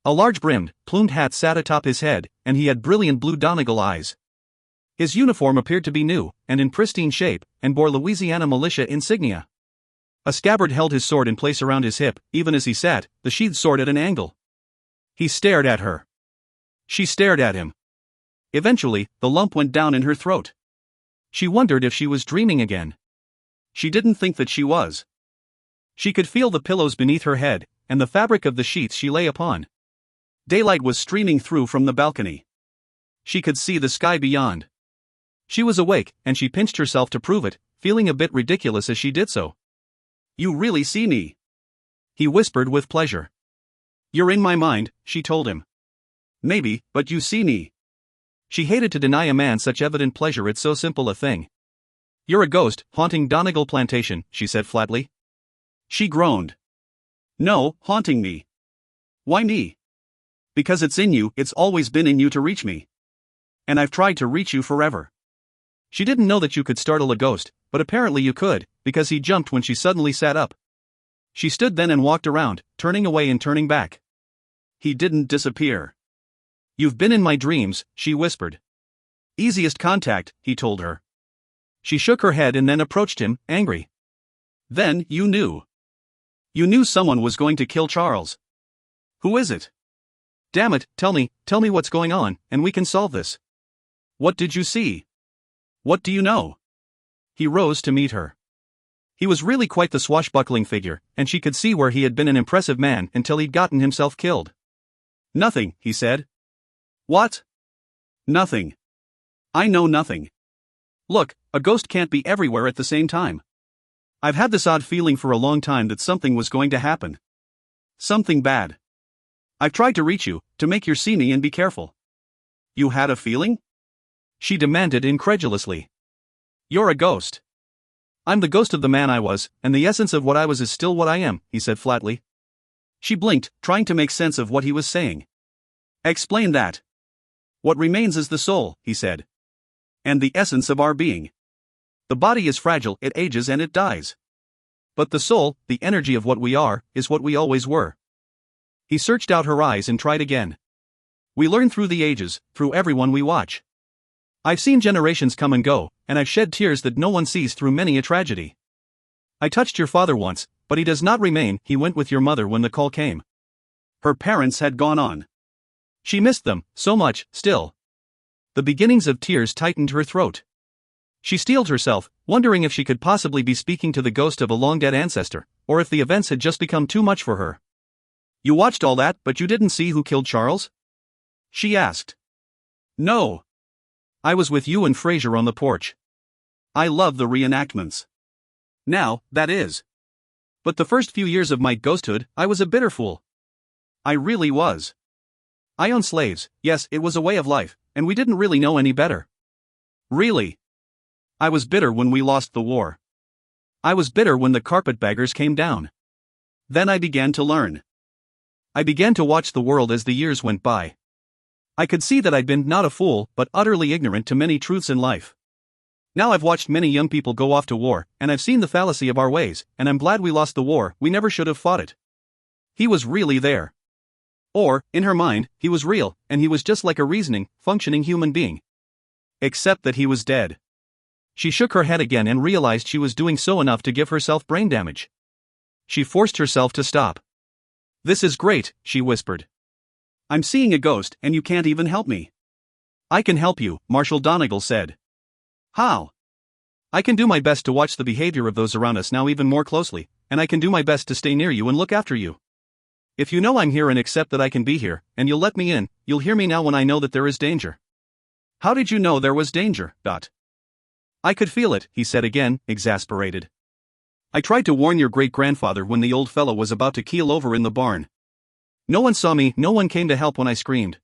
A large-brimmed, plumed hat sat atop his head, and he had brilliant blue Donegal eyes. His uniform appeared to be new, and in pristine shape, and bore Louisiana militia insignia. A scabbard held his sword in place around his hip, even as he sat, the sheathed sword at an angle. He stared at her. She stared at him. Eventually, the lump went down in her throat. She wondered if she was dreaming again. She didn't think that she was. She could feel the pillows beneath her head, and the fabric of the sheets she lay upon. Daylight was streaming through from the balcony. She could see the sky beyond. She was awake, and she pinched herself to prove it, feeling a bit ridiculous as she did so. "You really see me?" he whispered with pleasure. "You're in my mind," she told him. "Maybe, but you see me." She hated to deny a man such evident pleasure at so simple a thing. "You're a ghost, haunting Donegal Plantation," she said flatly. She groaned. "No, haunting me." "Why me?" "Because it's in you, it's always been in you to reach me. And I've tried to reach you forever." She didn't know that you could startle a ghost, but apparently you could, because he jumped when she suddenly sat up. She stood then and walked around, turning away and turning back. He didn't disappear. "You've been in my dreams," she whispered. "Easiest contact," he told her. She shook her head and then approached him, angry. "Then, you knew. You knew someone was going to kill Charles. Who is it? Damn it, tell me what's going on, and we can solve this. What did you see? What do you know?" He rose to meet her. He was really quite the swashbuckling figure, and she could see where he had been an impressive man until he'd gotten himself killed. "Nothing," he said. "What?" "Nothing. I know nothing. Look, a ghost can't be everywhere at the same time. I've had this odd feeling for a long time that something was going to happen. Something bad. I've tried to reach you, to make you see me and be careful." "You had a feeling?" she demanded incredulously. "You're a ghost." "I'm the ghost of the man I was, and the essence of what I was is still what I am," he said flatly. She blinked, trying to make sense of what he was saying. "Explain that." "What remains is the soul," he said. "And the essence of our being. The body is fragile, it ages and it dies. But the soul, the energy of what we are, is what we always were." He searched out her eyes and tried again. "We learn through the ages, through everyone we watch. I've seen generations come and go, and I've shed tears that no one sees through many a tragedy. I touched your father once, but he does not remain. He went with your mother when the call came." Her parents had gone on. She missed them, so much, still. The beginnings of tears tightened her throat. She steeled herself, wondering if she could possibly be speaking to the ghost of a long-dead ancestor, or if the events had just become too much for her. "You watched all that, but you didn't see who killed Charles?" she asked. "No. I was with you and Fraser on the porch. I love the reenactments. Now, that is. But the first few years of my ghosthood, I was a bitter fool. I really was. I owned slaves, yes, it was a way of life, and we didn't really know any better. Really. I was bitter when we lost the war. I was bitter when the carpetbaggers came down. Then I began to learn. I began to watch the world as the years went by. I could see that I'd been not a fool, but utterly ignorant to many truths in life. Now I've watched many young people go off to war, and I've seen the fallacy of our ways, and I'm glad we lost the war. We never should have fought it. He was really there. Or, in her mind, he was real, and he was just like a reasoning, functioning human being. Except that he was dead. She shook her head again and realized she was doing so enough to give herself brain damage. She forced herself to stop. "This is great," she whispered. "I'm seeing a ghost, and you can't even help me." "I can help you," Marshal Donegal said. "How?" "I can do my best to watch the behavior of those around us now even more closely, and I can do my best to stay near you and look after you. If you know I'm here and accept that I can be here, and you'll let me in, you'll hear me now when I know that there is danger." "How did you know there was danger, Dot?" "I could feel it," he said again, exasperated. "I tried to warn your great-grandfather when the old fellow was about to keel over in the barn. No one saw me, no one came to help when I screamed.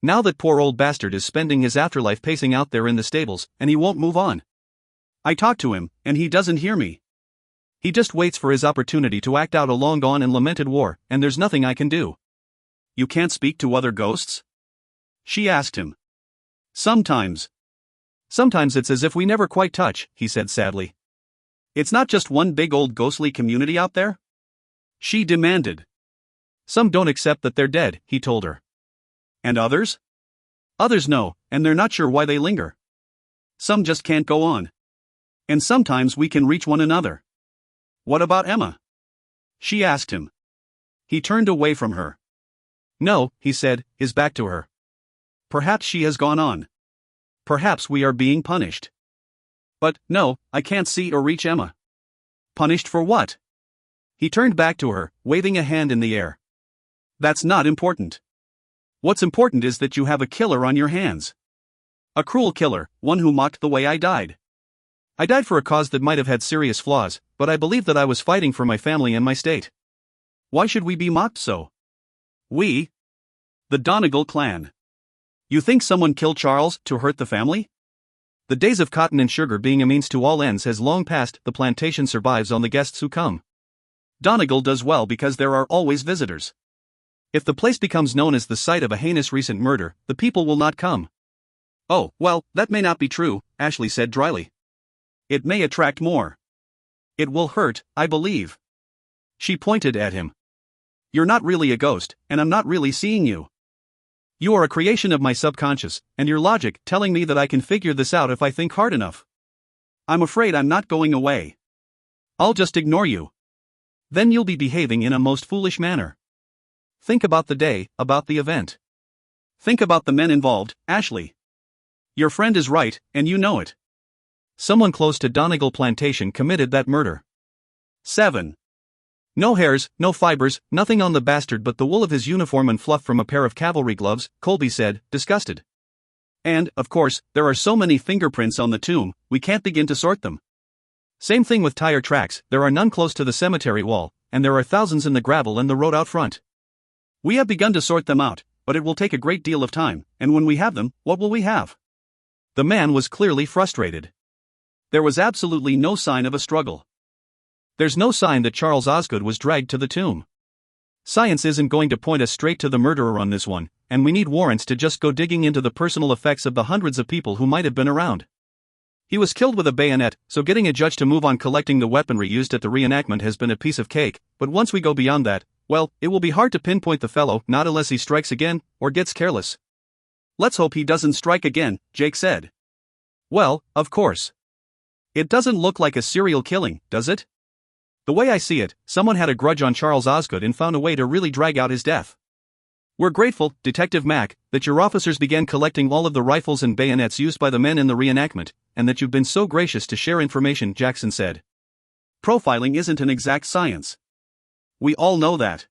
Now that poor old bastard is spending his afterlife pacing out there in the stables, and he won't move on. I talk to him, and he doesn't hear me. He just waits for his opportunity to act out a long-gone and lamented war, and there's nothing I can do." "You can't speak to other ghosts?" she asked him. "Sometimes. Sometimes it's as if we never quite touch," he said sadly. "It's not just one big old ghostly community out there?" she demanded. "Some don't accept that they're dead," he told her. "And others?" "Others know, and they're not sure why they linger. Some just can't go on. And sometimes we can reach one another." "What about Emma?" she asked him. He turned away from her. "No," he said, his back to her. "Perhaps she has gone on. Perhaps we are being punished. But, no, I can't see or reach Emma." "Punished for what?" He turned back to her, waving a hand in the air. That's not important. What's important is that you have a killer on your hands. A cruel killer, one who mocked the way I died. I died for a cause that might have had serious flaws, but I believe that I was fighting for my family and my state. Why should we be mocked so? We? The Donegal clan. You think someone killed Charles to hurt the family? The days of cotton and sugar being a means to all ends has long passed. The plantation survives on the guests who come. Donegal does well because there are always visitors. If the place becomes known as the site of a heinous recent murder, the people will not come. Oh, well, that may not be true, Ashley said dryly. It may attract more. It will hurt, I believe. She pointed at him. You're not really a ghost, and I'm not really seeing you. You are a creation of my subconscious, and your logic telling me that I can figure this out if I think hard enough. I'm afraid I'm not going away. I'll just ignore you. Then you'll be behaving in a most foolish manner. Think about the day, about the event. Think about the men involved, Ashley. Your friend is right, and you know it. Someone close to Donegal Plantation committed that murder. 7. No hairs, no fibers, nothing on the bastard but the wool of his uniform and fluff from a pair of cavalry gloves, Colby said, disgusted. And, of course, there are so many fingerprints on the tomb, we can't begin to sort them. Same thing with tire tracks, there are none close to the cemetery wall, and there are thousands in the gravel and the road out front. We have begun to sort them out, but it will take a great deal of time, and when we have them, what will we have? The man was clearly frustrated. There was absolutely no sign of a struggle. There's no sign that Charles Osgood was dragged to the tomb. Science isn't going to point us straight to the murderer on this one, and we need warrants to just go digging into the personal effects of the hundreds of people who might have been around. He was killed with a bayonet, so getting a judge to move on collecting the weaponry used at the reenactment has been a piece of cake, but once we go beyond that, well, it will be hard to pinpoint the fellow, not unless he strikes again, or gets careless. Let's hope he doesn't strike again, Jake said. Well, of course. It doesn't look like a serial killing, does it? The way I see it, someone had a grudge on Charles Osgood and found a way to really drag out his death. We're grateful, Detective Mack, that your officers began collecting all of the rifles and bayonets used by the men in the reenactment, and that you've been so gracious to share information, Jackson said. Profiling isn't an exact science. We all know that.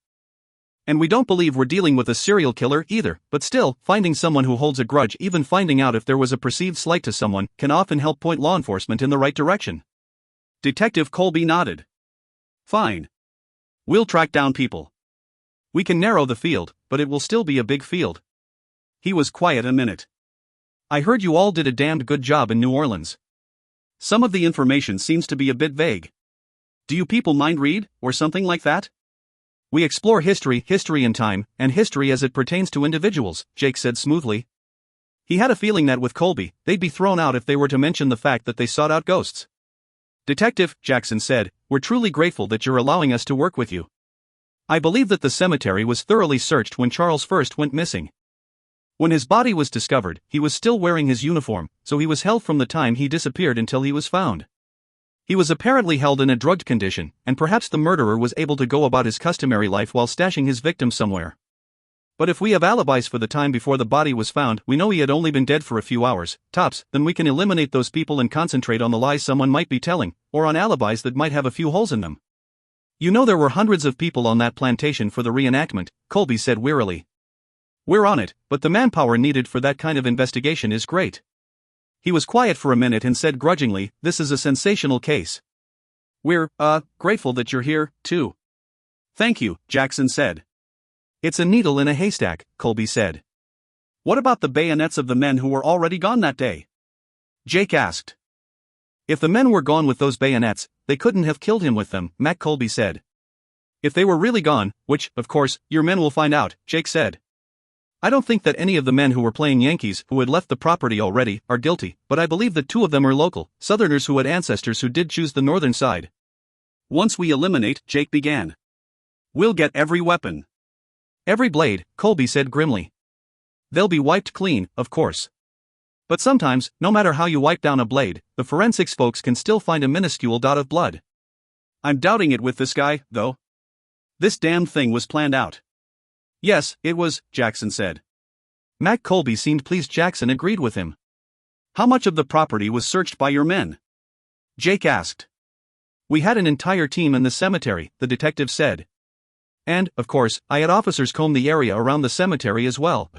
And we don't believe we're dealing with a serial killer either, but still, finding someone who holds a grudge, even finding out if there was a perceived slight to someone, can often help point law enforcement in the right direction. Detective Colby nodded. Fine. We'll track down people. We can narrow the field, but it will still be a big field. He was quiet a minute. I heard you all did a damned good job in New Orleans. Some of the information seems to be a bit vague. Do you people mind read, or something like that? We explore history in time, and history as it pertains to individuals, Jake said smoothly. He had a feeling that with Colby, they'd be thrown out if they were to mention the fact that they sought out ghosts. Detective, Jackson said, we're truly grateful that you're allowing us to work with you. I believe that the cemetery was thoroughly searched when Charles first went missing. When his body was discovered, he was still wearing his uniform, so he was held from the time he disappeared until he was found. He was apparently held in a drugged condition, and perhaps the murderer was able to go about his customary life while stashing his victim somewhere. But if we have alibis for the time before the body was found, we know he had only been dead for a few hours, tops, then we can eliminate those people and concentrate on the lies someone might be telling, or on alibis that might have a few holes in them. You know there were hundreds of people on that plantation for the reenactment, Colby said wearily. We're on it, but the manpower needed for that kind of investigation is great. He was quiet for a minute and said grudgingly, this is a sensational case. We're, grateful that you're here, too. Thank you, Jackson said. It's a needle in a haystack, Colby said. What about the bayonets of the men who were already gone that day? Jake asked. If the men were gone with those bayonets, they couldn't have killed him with them, Matt Colby said. If they were really gone, which, of course, your men will find out, Jake said. I don't think that any of the men who were playing Yankees who had left the property already are guilty, but I believe that 2 of them are local, Southerners who had ancestors who did choose the northern side. Once we eliminate, Jake began. We'll get every weapon. Every blade, Colby said grimly. They'll be wiped clean, of course. But sometimes, no matter how you wipe down a blade, the forensics folks can still find a minuscule dot of blood. I'm doubting it with this guy, though. This damned thing was planned out. Yes, it was, Jackson said. Matt Colby seemed pleased. Jackson agreed with him. How much of the property was searched by your men? Jake asked. We had an entire team in the cemetery, the detective said. And, of course, I had officers comb the area around the cemetery as well.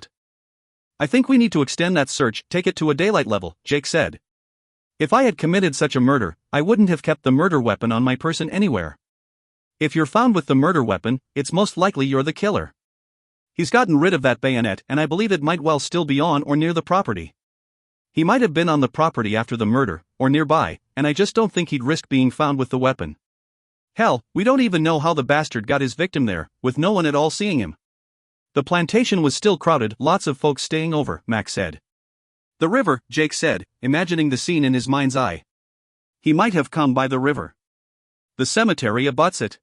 I think we need to extend that search, take it to a daylight level, Jake said. If I had committed such a murder, I wouldn't have kept the murder weapon on my person anywhere. If you're found with the murder weapon, it's most likely you're the killer. He's gotten rid of that bayonet, and I believe it might well still be on or near the property. He might have been on the property after the murder, or nearby, and I just don't think he'd risk being found with the weapon. Hell, we don't even know how the bastard got his victim there, with no one at all seeing him. The plantation was still crowded, lots of folks staying over, Max said. The river, Jake said, imagining the scene in his mind's eye. He might have come by the river. The cemetery abuts it.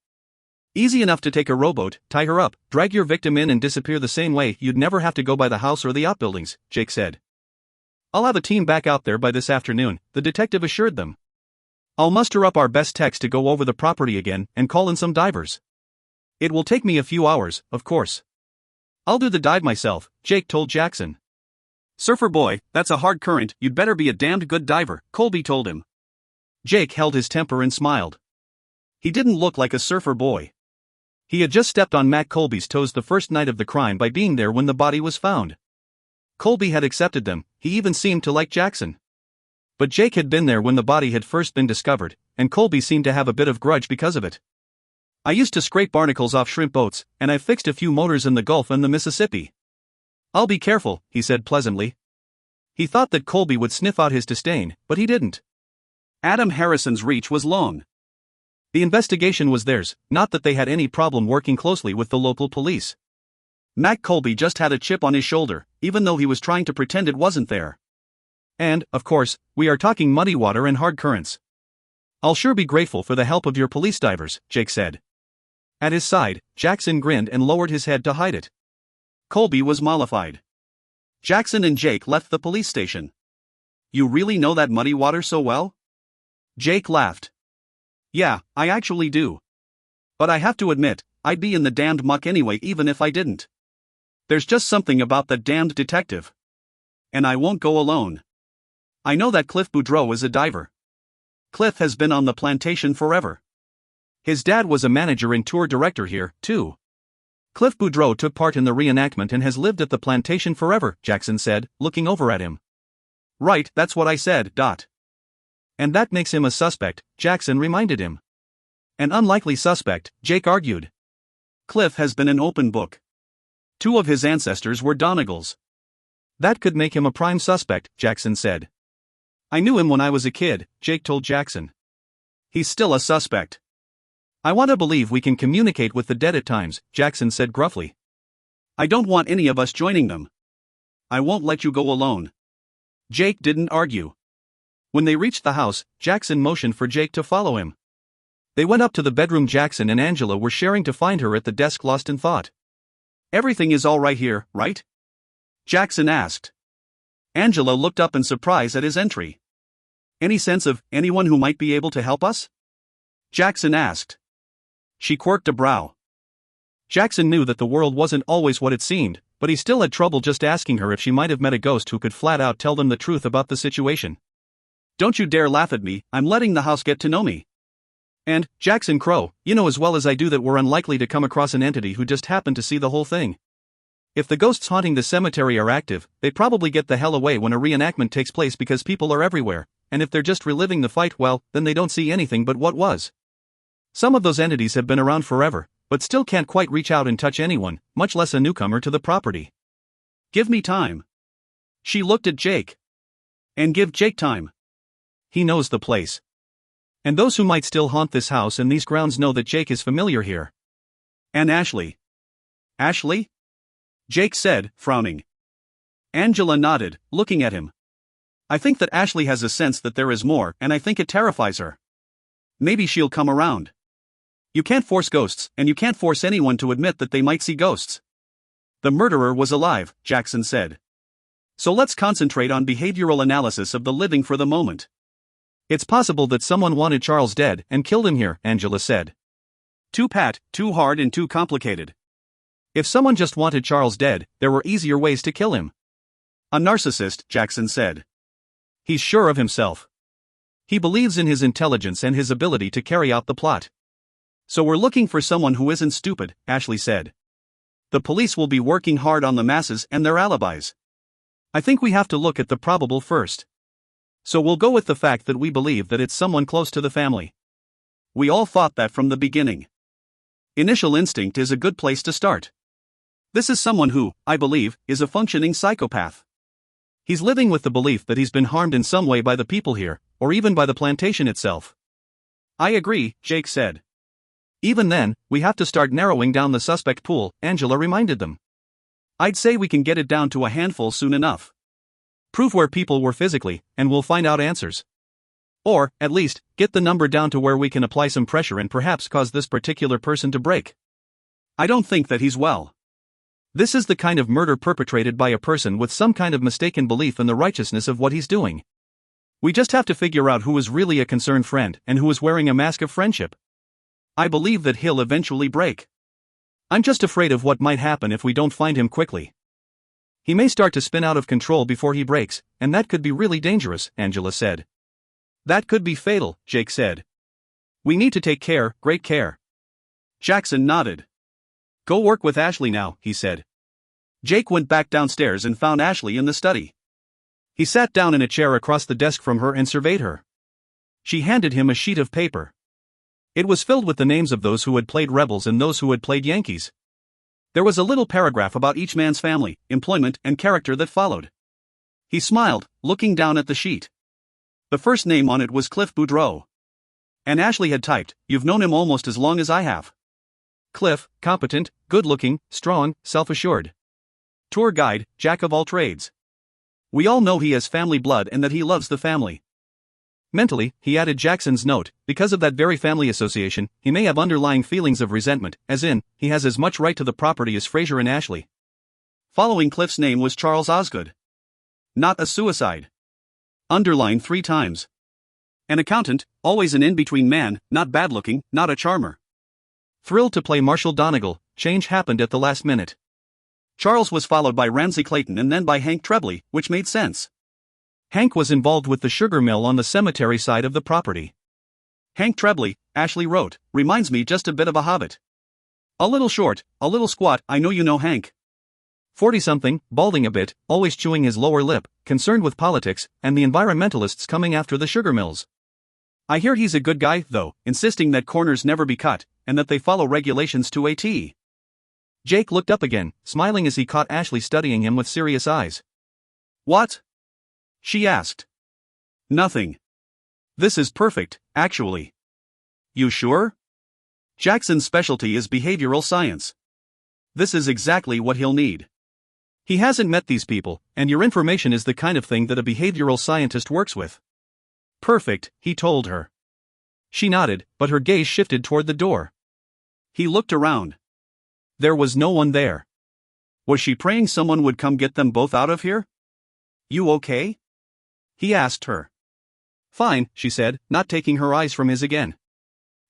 Easy enough to take a rowboat, tie her up, drag your victim in and disappear the same way. You'd never have to go by the house or the outbuildings, Jake said. I'll have a team back out there by this afternoon, the detective assured them. I'll muster up our best techs to go over the property again and call in some divers. It will take me a few hours, of course. I'll do the dive myself, Jake told Jackson. Surfer boy, that's a hard current, you'd better be a damned good diver, Colby told him. Jake held his temper and smiled. He didn't look like a surfer boy. He had just stepped on Mac Colby's toes the first night of the crime by being there when the body was found. Colby had accepted them, he even seemed to like Jackson. But Jake had been there when the body had first been discovered, and Colby seemed to have a bit of grudge because of it. I used to scrape barnacles off shrimp boats, and I've fixed a few motors in the Gulf and the Mississippi. I'll be careful, he said pleasantly. He thought that Colby would sniff out his disdain, but he didn't. Adam Harrison's reach was long. The investigation was theirs, not that they had any problem working closely with the local police. Mac Colby just had a chip on his shoulder, even though he was trying to pretend it wasn't there. And, of course, we are talking muddy water and hard currents. I'll sure be grateful for the help of your police divers, Jake said. At his side, Jackson grinned and lowered his head to hide it. Colby was mollified. Jackson and Jake left the police station. You really know that muddy water so well? Jake laughed. Yeah, I actually do. But I have to admit, I'd be in the damned muck anyway even if I didn't. There's just something about that damned detective. And I won't go alone. I know that Cliff Boudreau is a diver. Cliff has been on the plantation forever. His dad was a manager and tour director here, too. Cliff Boudreau took part in the reenactment and has lived at the plantation forever, Jackson said, looking over at him. Right, that's what I said, Dot. And that makes him a suspect, Jackson reminded him. An unlikely suspect, Jake argued. Cliff has been an open book. 2 of his ancestors were Donegals. That could make him a prime suspect, Jackson said. I knew him when I was a kid, Jake told Jackson. He's still a suspect. I want to believe we can communicate with the dead at times, Jackson said gruffly. I don't want any of us joining them. I won't let you go alone. Jake didn't argue. When they reached the house, Jackson motioned for Jake to follow him. They went up to the bedroom Jackson and Angela were sharing to find her at the desk lost in thought. Everything is all right here, right? Jackson asked. Angela looked up in surprise at his entry. Any sense of anyone who might be able to help us? Jackson asked. She quirked a brow. Jackson knew that the world wasn't always what it seemed, but he still had trouble just asking her if she might have met a ghost who could flat out tell them the truth about the situation. Don't you dare laugh at me, I'm letting the house get to know me. And, Jackson Crow, you know as well as I do that we're unlikely to come across an entity who just happened to see the whole thing. If the ghosts haunting the cemetery are active, they probably get the hell away when a reenactment takes place because people are everywhere, and if they're just reliving the fight, well, then they don't see anything but what was. Some of those entities have been around forever, but still can't quite reach out and touch anyone, much less a newcomer to the property. Give me time. She looked at Jake. And give Jake time. He knows the place. And those who might still haunt this house and these grounds know that Jake is familiar here. And Ashley. Ashley? Jake said, frowning. Angela nodded, looking at him. I think that Ashley has a sense that there is more, and I think it terrifies her. Maybe she'll come around. You can't force ghosts, and you can't force anyone to admit that they might see ghosts. The murderer was alive, Jackson said. So let's concentrate on behavioral analysis of the living for the moment. It's possible that someone wanted Charles dead and killed him here, Angela said. Too pat, too hard and too complicated. If someone just wanted Charles dead, there were easier ways to kill him. A narcissist, Jackson said. He's sure of himself. He believes in his intelligence and his ability to carry out the plot. So we're looking for someone who isn't stupid, Ashley said. The police will be working hard on the masses and their alibis. I think we have to look at the probable first. So we'll go with the fact that we believe that it's someone close to the family. We all thought that from the beginning. Initial instinct is a good place to start. This is someone who, I believe, is a functioning psychopath. He's living with the belief that he's been harmed in some way by the people here, or even by the plantation itself. I agree, Jake said. Even then, we have to start narrowing down the suspect pool, Angela reminded them. I'd say we can get it down to a handful soon enough. Prove where people were physically, and we'll find out answers. Or, at least, get the number down to where we can apply some pressure and perhaps cause this particular person to break. I don't think that he's well. This is the kind of murder perpetrated by a person with some kind of mistaken belief in the righteousness of what he's doing. We just have to figure out who is really a concerned friend and who is wearing a mask of friendship. I believe that he'll eventually break. I'm just afraid of what might happen if we don't find him quickly. He may start to spin out of control before he breaks, and that could be really dangerous, Angela said. That could be fatal, Jake said. We need to take care, great care. Jackson nodded. Go work with Ashley now, he said. Jake went back downstairs and found Ashley in the study. He sat down in a chair across the desk from her and surveyed her. She handed him a sheet of paper. It was filled with the names of those who had played rebels and those who had played Yankees. There was a little paragraph about each man's family, employment, and character that followed. He smiled, looking down at the sheet. The first name on it was Cliff Boudreau. And Ashley had typed, "You've known him almost as long as I have." Cliff, competent, good-looking, strong, self-assured. Tour guide, jack of all trades. We all know he has family blood and that he loves the family. Mentally, he added Jackson's note, because of that very family association, he may have underlying feelings of resentment, as in, he has as much right to the property as Fraser and Ashley. Following Cliff's name was Charles Osgood. Not a suicide. Underlined 3 times. An accountant, always an in-between man, not bad-looking, not a charmer. Thrilled to play Marshall Donegal, change happened at the last minute. Charles was followed by Ramsey Clayton and then by Hank Trebley, which made sense. Hank was involved with the sugar mill on the cemetery side of the property. Hank Trebley, Ashley wrote, reminds me just a bit of a hobbit. A little short, a little squat, I know you know Hank. 40-something, balding a bit, always chewing his lower lip, concerned with politics, and the environmentalists coming after the sugar mills. I hear he's a good guy, though, insisting that corners never be cut, and that they follow regulations to a T. Jake looked up again, smiling as he caught Ashley studying him with serious eyes. What? She asked. Nothing. This is perfect, actually. You sure? Jackson's specialty is behavioral science. This is exactly what he'll need. He hasn't met these people, and your information is the kind of thing that a behavioral scientist works with. Perfect, he told her. She nodded, but her gaze shifted toward the door. He looked around. There was no one there. Was she praying someone would come get them both out of here? You okay? He asked her. Fine, she said, not taking her eyes from his again.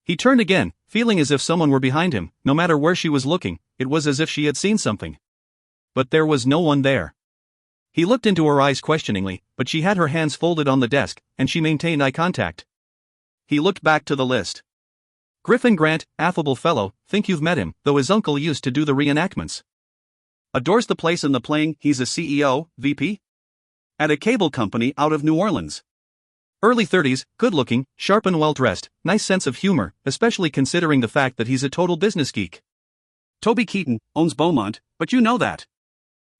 He turned again, feeling as if someone were behind him. No matter where she was looking, it was as if she had seen something. But there was no one there. He looked into her eyes questioningly, but she had her hands folded on the desk, and she maintained eye contact. He looked back to the list. Griffin Grant, affable fellow, think you've met him, though his uncle used to do the reenactments. Adores the place and the playing, he's a CEO, VP? At a cable company out of New Orleans. Early 30s, good-looking, sharp and well-dressed, nice sense of humor, especially considering the fact that he's a total business geek. Toby Keaton, owns Beaumont, but you know that.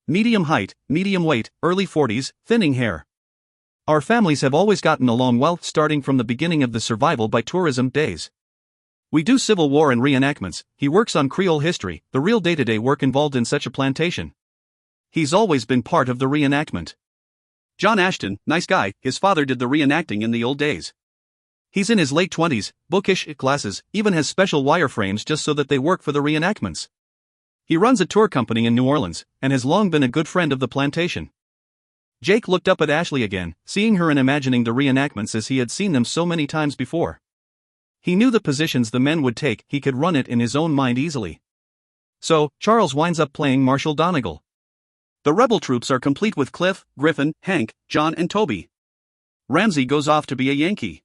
Medium height, medium weight, early 40s, thinning hair. Our families have always gotten along well, starting from the beginning of the survival by tourism days. We do Civil War and reenactments. He works on Creole history, the real day-to-day work involved in such a plantation. He's always been part of the reenactment. John Ashton, nice guy, his father did the reenacting in the old days. He's in his late 20s, bookish, glasses, even has special wireframes just so that they work for the reenactments. He runs a tour company in New Orleans, and has long been a good friend of the plantation. Jake looked up at Ashley again, seeing her and imagining the reenactments as he had seen them so many times before. He knew the positions the men would take, he could run it in his own mind easily. So, Charles winds up playing Marshall Donegal. The rebel troops are complete with Cliff, Griffin, Hank, John and Toby. Ramsey goes off to be a Yankee.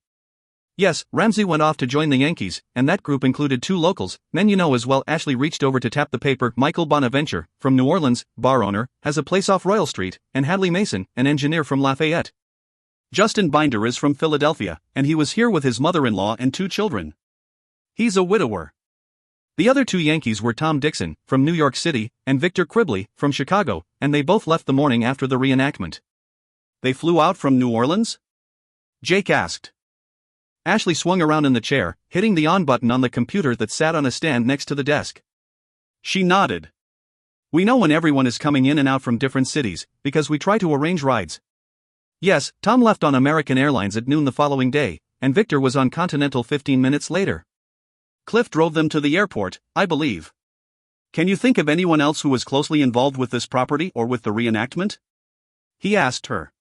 Yes, Ramsey went off to join the Yankees, and that group included 2 locals, men you know as well. Ashley reached over to tap the paper. Michael Bonaventure, from New Orleans, bar owner, has a place off Royal Street, and Hadley Mason, an engineer from Lafayette. Justin Binder is from Philadelphia, and he was here with his mother-in-law and 2 children. He's a widower. The other 2 Yankees were Tom Dixon, from New York City, and Victor Cribley, from Chicago, and they both left the morning after the reenactment. They flew out from New Orleans? Jake asked. Ashley swung around in the chair, hitting the on button on the computer that sat on a stand next to the desk. She nodded. We know when everyone is coming in and out from different cities, because we try to arrange rides. Yes, Tom left on American Airlines at noon the following day, and Victor was on Continental 15 minutes later. Cliff drove them to the airport, I believe. Can you think of anyone else who was closely involved with this property or with the reenactment? He asked her.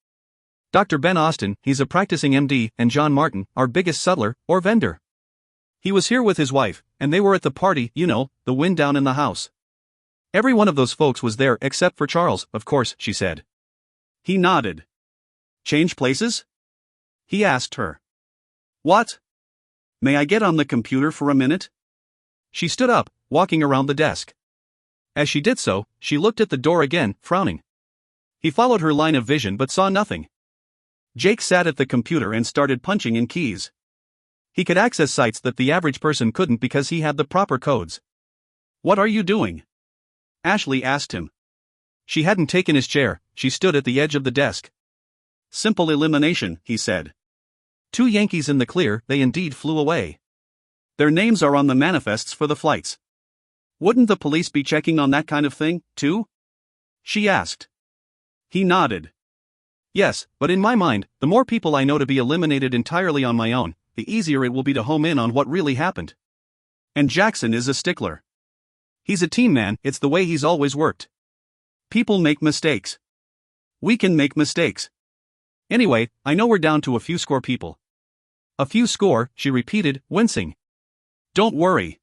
Dr. Ben Austin, he's a practicing MD, and John Martin, our biggest sutler, or vendor. He was here with his wife, and they were at the party, you know, the wind down in the house. Every one of those folks was there except for Charles, of course, she said. He nodded. Change places? He asked her. What? May I get on the computer for a minute? She stood up, walking around the desk. As she did so, she looked at the door again, frowning. He followed her line of vision but saw nothing. Jake sat at the computer and started punching in keys. He could access sites that the average person couldn't because he had the proper codes. What are you doing? Ashley asked him. She hadn't taken his chair, she stood at the edge of the desk. Simple elimination, he said. 2 Yankees in the clear, they indeed flew away. Their names are on the manifests for the flights. Wouldn't the police be checking on that kind of thing, too? She asked. He nodded. Yes, but in my mind, the more people I know to be eliminated entirely on my own, the easier it will be to home in on what really happened. And Jackson is a stickler. He's a team man, it's the way he's always worked. People make mistakes. We can make mistakes. Anyway, I know we're down to a few score people. A few score, she repeated, wincing. Don't worry.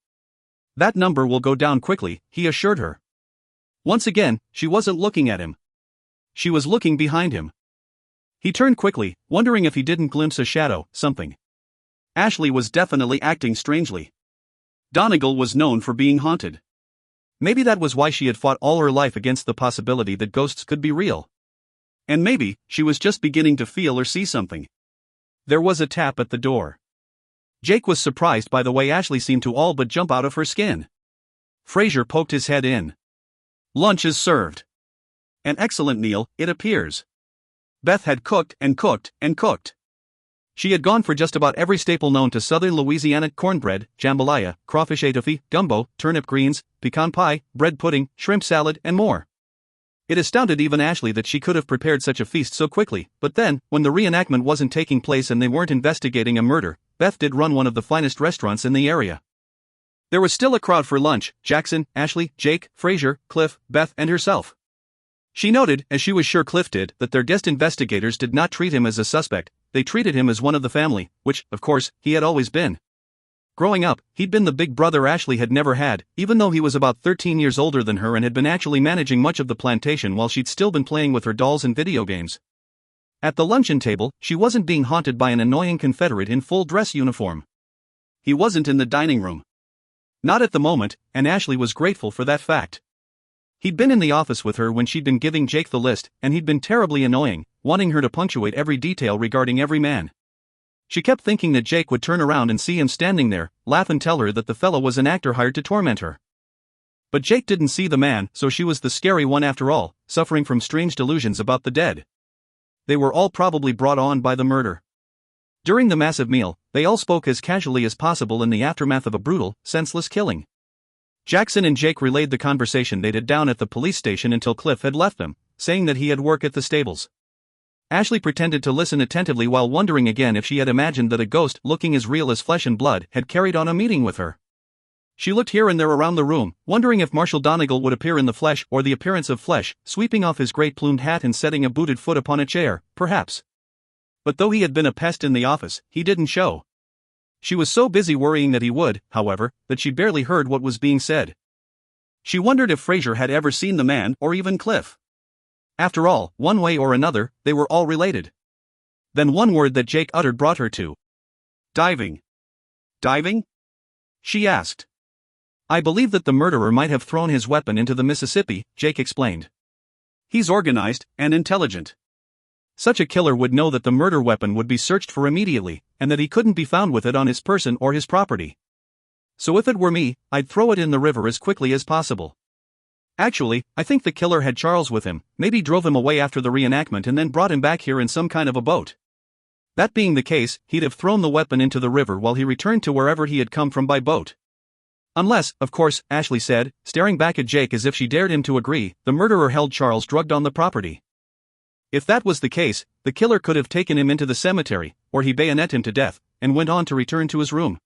That number will go down quickly, he assured her. Once again, she wasn't looking at him. She was looking behind him. He turned quickly, wondering if he didn't glimpse a shadow, something. Ashley was definitely acting strangely. Donegal was known for being haunted. Maybe that was why she had fought all her life against the possibility that ghosts could be real. And maybe, she was just beginning to feel or see something. There was a tap at the door. Jake was surprised by the way Ashley seemed to all but jump out of her skin. Fraser poked his head in. Lunch is served. An excellent meal, it appears. Beth had cooked and cooked and cooked. She had gone for just about every staple known to southern Louisiana: cornbread, jambalaya, crawfish étouffée, gumbo, turnip greens, pecan pie, bread pudding, shrimp salad, and more. It astounded even Ashley that she could have prepared such a feast so quickly, but then, when the reenactment wasn't taking place and they weren't investigating a murder, Beth did run one of the finest restaurants in the area. There was still a crowd for lunch: Jackson, Ashley, Jake, Fraser, Cliff, Beth, and herself. She noted, as she was sure Cliff did, that their guest investigators did not treat him as a suspect, they treated him as one of the family, which, of course, he had always been. Growing up, he'd been the big brother Ashley had never had, even though he was about 13 years older than her and had been actually managing much of the plantation while she'd still been playing with her dolls and video games. At the luncheon table, she wasn't being haunted by an annoying Confederate in full dress uniform. He wasn't in the dining room. Not at the moment, and Ashley was grateful for that fact. He'd been in the office with her when she'd been giving Jake the list, and he'd been terribly annoying, wanting her to punctuate every detail regarding every man. She kept thinking that Jake would turn around and see him standing there, laugh and tell her that the fellow was an actor hired to torment her. But Jake didn't see the man, so she was the scary one after all, suffering from strange delusions about the dead. They were all probably brought on by the murder. During the massive meal, they all spoke as casually as possible in the aftermath of a brutal, senseless killing. Jackson and Jake relayed the conversation they'd had down at the police station until Cliff had left them, saying that he had work at the stables. Ashley pretended to listen attentively while wondering again if she had imagined that a ghost looking as real as flesh and blood had carried on a meeting with her. She looked here and there around the room, wondering if Marshal Donegal would appear in the flesh or the appearance of flesh, sweeping off his great plumed hat and setting a booted foot upon a chair, perhaps. But though he had been a pest in the office, he didn't show. She was so busy worrying that he would, however, that she barely heard what was being said. She wondered if Fraser had ever seen the man or even Cliff. After all, one way or another, they were all related. Then one word that Jake uttered brought her to Diving. Diving? She asked. I believe that the murderer might have thrown his weapon into the Mississippi, Jake explained. He's organized and intelligent. Such a killer would know that the murder weapon would be searched for immediately, and that he couldn't be found with it on his person or his property. So if it were me, I'd throw it in the river as quickly as possible. Actually, I think the killer had Charles with him, maybe drove him away after the reenactment and then brought him back here in some kind of a boat. That being the case, he'd have thrown the weapon into the river while he returned to wherever he had come from by boat. Unless, of course, Ashley said, staring back at Jake as if she dared him to agree, the murderer held Charles drugged on the property. If that was the case, the killer could have taken him into the cemetery, or he bayoneted him to death, and went on to return to his room.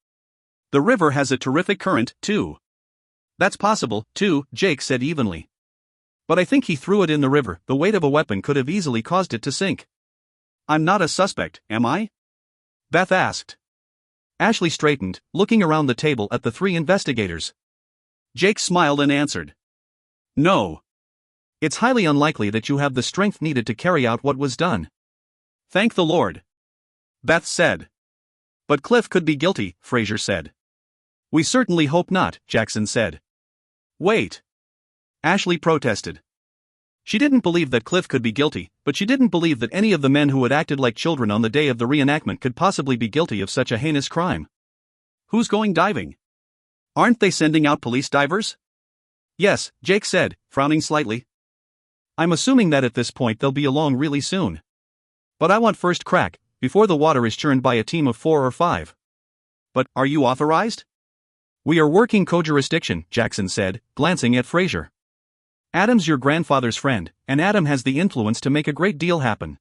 The river has a terrific current, too. That's possible, too, Jake said evenly. But I think he threw it in the river. The weight of a weapon could have easily caused it to sink. I'm not a suspect, am I? Beth asked. Ashley straightened, looking around the table at the three investigators. Jake smiled and answered. No. It's highly unlikely that you have the strength needed to carry out what was done. Thank the Lord. Beth said. But Cliff could be guilty, Fraser said. We certainly hope not, Jackson said. Wait. Ashley protested. She didn't believe that Cliff could be guilty, but she didn't believe that any of the men who had acted like children on the day of the reenactment could possibly be guilty of such a heinous crime. Who's going diving? Aren't they sending out police divers? Yes, Jake said, frowning slightly. I'm assuming that at this point they'll be along really soon. But I want first crack, before the water is churned by a team of 4 or 5. But, are you authorized? We are working co-jurisdiction, Jackson said, glancing at Fraser. Adam's your grandfather's friend, and Adam has the influence to make a great deal happen.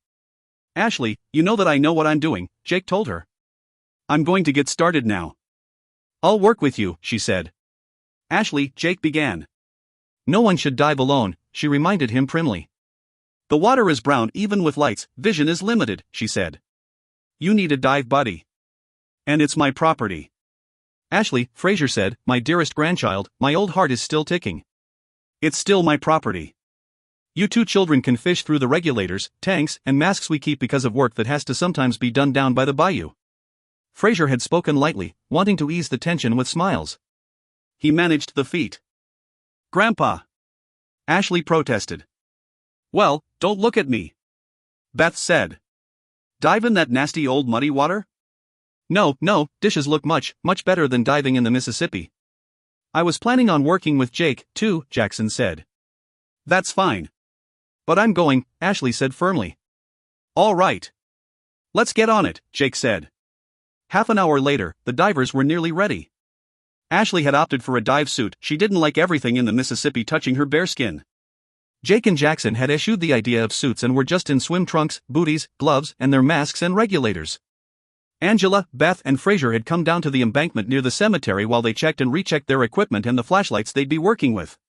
Ashley, you know that I know what I'm doing, Jake told her. I'm going to get started now. I'll work with you, she said. Ashley, Jake began. No one should dive alone, she reminded him primly. The water is brown even with lights, vision is limited, she said. You need a dive buddy. And it's my property. Ashley, Fraser said, my dearest grandchild, my old heart is still ticking. It's still my property. You two children can fish through the regulators, tanks, and masks we keep because of work that has to sometimes be done down by the bayou. Fraser had spoken lightly, wanting to ease the tension with smiles. He managed the feat. Grandpa. Ashley protested. Well, don't look at me. Beth said. Dive in that nasty old muddy water? No, dishes look much better than diving in the Mississippi. I was planning on working with Jake, too, Jackson said. That's fine. But I'm going, Ashley said firmly. All right. Let's get on it, Jake said. Half an hour later, the divers were nearly ready. Ashley had opted for a dive suit. She didn't like everything in the Mississippi touching her bare skin. Jake and Jackson had eschewed the idea of suits and were just in swim trunks, booties, gloves, and their masks and regulators. Angela, Beth, and Fraser had come down to the embankment near the cemetery while they checked and rechecked their equipment and the flashlights they'd be working with.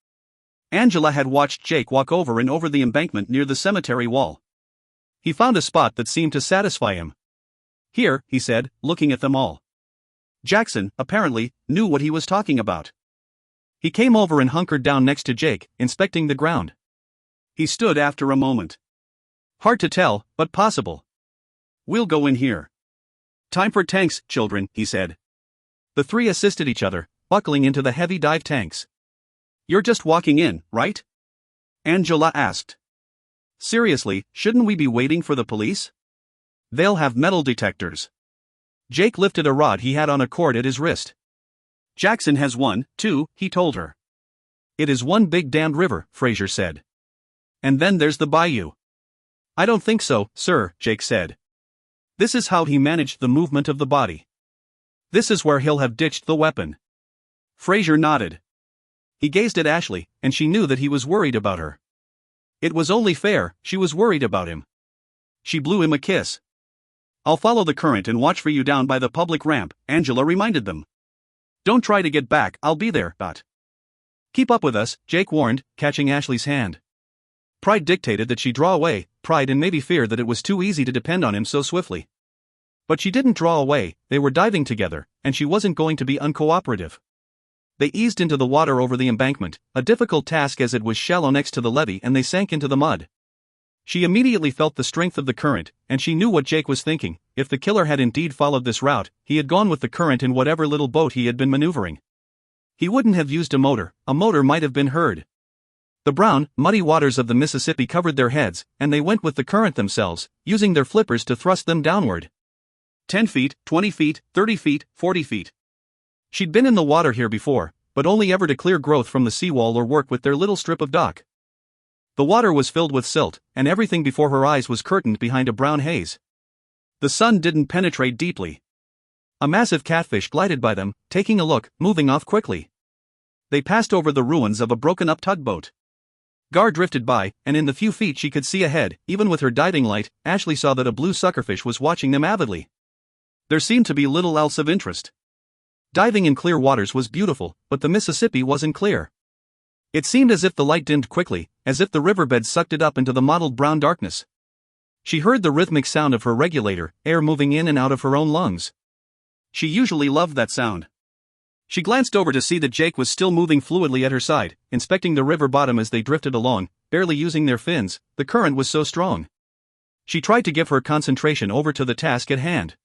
Angela had watched Jake walk over and over the embankment near the cemetery wall. He found a spot that seemed to satisfy him. Here, he said, looking at them all. Jackson, apparently, knew what he was talking about. He came over and hunkered down next to Jake, inspecting the ground. He stood after a moment. Hard to tell, but possible. We'll go in here. Time for tanks, children, he said. The three assisted each other, buckling into the heavy dive tanks. You're just walking in, right? Angela asked. Seriously, shouldn't we be waiting for the police? They'll have metal detectors. Jake lifted a rod he had on a cord at his wrist. Jackson has one, too, he told her. It is one big damned river, Fraser said. And then there's the bayou. I don't think so, sir, Jake said. This is how he managed the movement of the body. This is where he'll have ditched the weapon. Fraser nodded. He gazed at Ashley, and she knew that he was worried about her. It was only fair, she was worried about him. She blew him a kiss. I'll follow the current and watch for you down by the public ramp, Angela reminded them. Don't try to get back, I'll be there, but. Keep up with us, Jake warned, catching Ashley's hand. Pride dictated that she draw away, pride and maybe fear that it was too easy to depend on him so swiftly. But she didn't draw away, they were diving together, and she wasn't going to be uncooperative. They eased into the water over the embankment, a difficult task as it was shallow next to the levee and they sank into the mud. She immediately felt the strength of the current, and she knew what Jake was thinking. If the killer had indeed followed this route, he had gone with the current in whatever little boat he had been maneuvering. He wouldn't have used a motor might have been heard. The brown, muddy waters of the Mississippi covered their heads, and they went with the current themselves, using their flippers to thrust them downward. 10 feet, 20 feet, 30 feet, 40 feet. She'd been in the water here before, but only ever to clear growth from the seawall or work with their little strip of dock. The water was filled with silt, and everything before her eyes was curtained behind a brown haze. The sun didn't penetrate deeply. A massive catfish glided by them, taking a look, moving off quickly. They passed over the ruins of a broken-up tugboat. Gar drifted by, and in the few feet she could see ahead, even with her diving light, Ashley saw that a blue suckerfish was watching them avidly. There seemed to be little else of interest. Diving in clear waters was beautiful, but the Mississippi wasn't clear. It seemed as if the light dimmed quickly, as if the riverbed sucked it up into the mottled brown darkness. She heard the rhythmic sound of her regulator, air moving in and out of her own lungs. She usually loved that sound. She glanced over to see that Jake was still moving fluidly at her side, inspecting the river bottom as they drifted along, barely using their fins. The current was so strong. She tried to give her concentration over to the task at hand.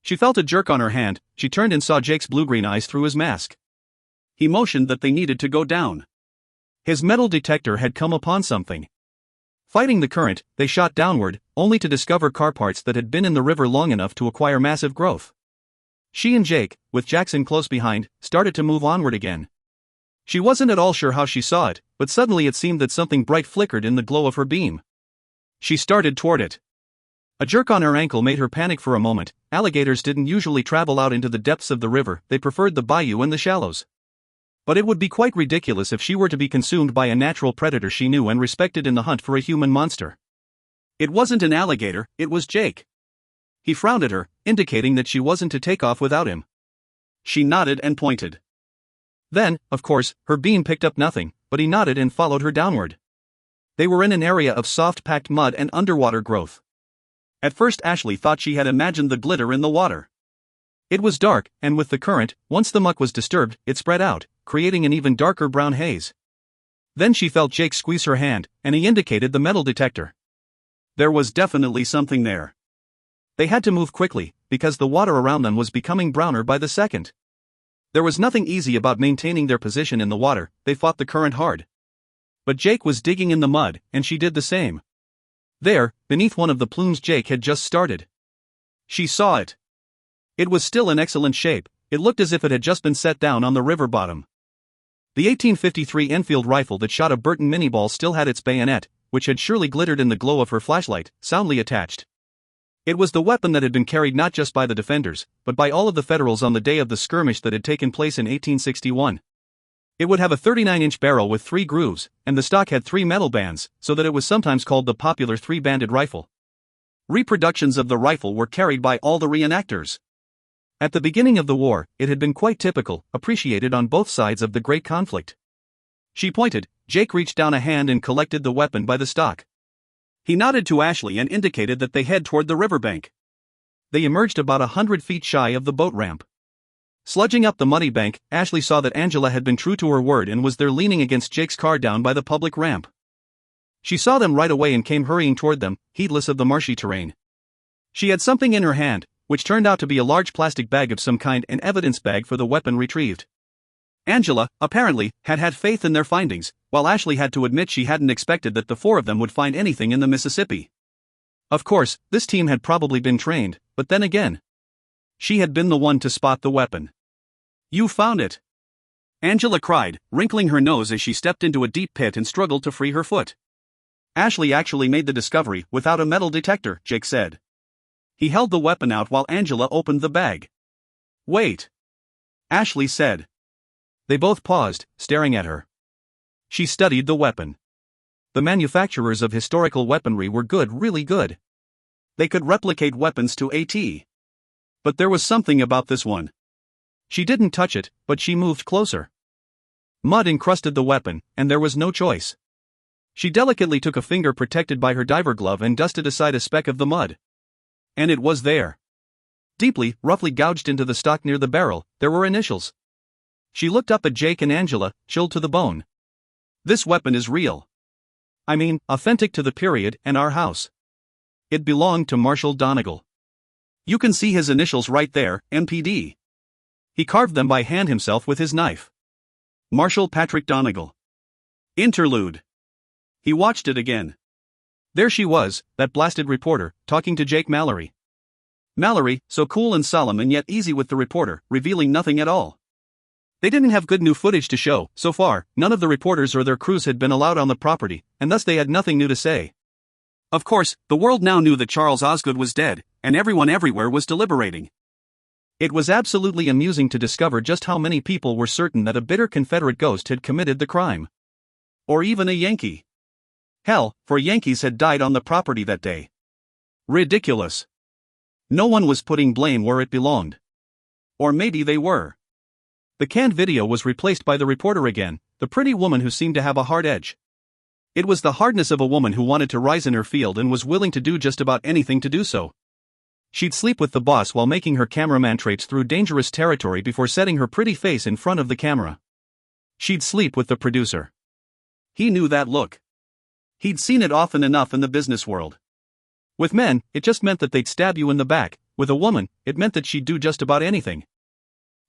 She felt a jerk on her hand. She turned and saw Jake's blue-green eyes through his mask. He motioned that they needed to go down. His metal detector had come upon something. Fighting the current, they shot downward, only to discover car parts that had been in the river long enough to acquire massive growth. She and Jake, with Jackson close behind, started to move onward again. She wasn't at all sure how she saw it, but suddenly it seemed that something bright flickered in the glow of her beam. She started toward it. A jerk on her ankle made her panic for a moment. Alligators didn't usually travel out into the depths of the river, they preferred the bayou and the shallows. But it would be quite ridiculous if she were to be consumed by a natural predator she knew and respected in the hunt for a human monster. It wasn't an alligator, it was Jake. He frowned at her, indicating that she wasn't to take off without him. She nodded and pointed. Then, of course, her beam picked up nothing, but he nodded and followed her downward. They were in an area of soft-packed mud and underwater growth. At first Ashley thought she had imagined the glitter in the water. It was dark, and with the current, once the muck was disturbed, it spread out, creating an even darker brown haze. Then she felt Jake squeeze her hand, and he indicated the metal detector. There was definitely something there. They had to move quickly, because the water around them was becoming browner by the second. There was nothing easy about maintaining their position in the water. They fought the current hard. But Jake was digging in the mud, and she did the same. There, beneath one of the plumes Jake had just started. She saw it. It was still in excellent shape. It looked as if it had just been set down on the river bottom. The 1853 Enfield rifle that shot a Burton Miniball still had its bayonet, which had surely glittered in the glow of her flashlight, soundly attached. It was the weapon that had been carried not just by the defenders, but by all of the Federals on the day of the skirmish that had taken place in 1861. It would have a 39-inch barrel with 3 grooves, and the stock had 3 metal bands, so that it was sometimes called the popular 3-banded rifle. Reproductions of the rifle were carried by all the reenactors. At the beginning of the war, it had been quite typical, appreciated on both sides of the great conflict. She pointed. Jake reached down a hand and collected the weapon by the stock. He nodded to Ashley and indicated that they head toward the riverbank. They emerged about 100 feet shy of the boat ramp. Sludging up the muddy bank, Ashley saw that Angela had been true to her word and was there leaning against Jake's car down by the public ramp. She saw them right away and came hurrying toward them, heedless of the marshy terrain. She had something in her hand, which turned out to be a large plastic bag of some kind, an evidence bag for the weapon retrieved. Angela, apparently, had had faith in their findings, while Ashley had to admit she hadn't expected that the 4 of them would find anything in the Mississippi. Of course, this team had probably been trained, but then again, she had been the one to spot the weapon. "You found it!" Angela cried, wrinkling her nose as she stepped into a deep pit and struggled to free her foot. "Ashley actually made the discovery without a metal detector," Jake said. He held the weapon out while Angela opened the bag. "Wait," Ashley said. They both paused, staring at her. She studied the weapon. The manufacturers of historical weaponry were good, really good. They could replicate weapons to a T. But there was something about this one. She didn't touch it, but she moved closer. Mud encrusted the weapon, and there was no choice. She delicately took a finger protected by her diver glove and dusted aside a speck of the mud. And it was there. Deeply, roughly gouged into the stock near the barrel, there were initials. She looked up at Jake and Angela, chilled to the bone. "This weapon is real." I mean, authentic to the period and our house. It belonged to Marshall Donegal. You can see his initials right there, MPD. He carved them by hand himself with his knife. Marshall Patrick Donegal. Interlude. He watched it again. There she was, that blasted reporter, talking to Jake Mallory. Mallory, so cool and solemn and yet easy with the reporter, revealing nothing at all. They didn't have good new footage to show. So far, none of the reporters or their crews had been allowed on the property, and thus they had nothing new to say. Of course, the world now knew that Charles Osgood was dead, and everyone everywhere was deliberating. It was absolutely amusing to discover just how many people were certain that a bitter Confederate ghost had committed the crime. Or even a Yankee. Hell, 4 Yankees had died on the property that day. Ridiculous. No one was putting blame where it belonged. Or maybe they were. The canned video was replaced by the reporter again, the pretty woman who seemed to have a hard edge. It was the hardness of a woman who wanted to rise in her field and was willing to do just about anything to do so. She'd sleep with the boss while making her cameraman traipse through dangerous territory before setting her pretty face in front of the camera. She'd sleep with the producer. He knew that look. He'd seen it often enough in the business world. With men, it just meant that they'd stab you in the back. With a woman, it meant that she'd do just about anything.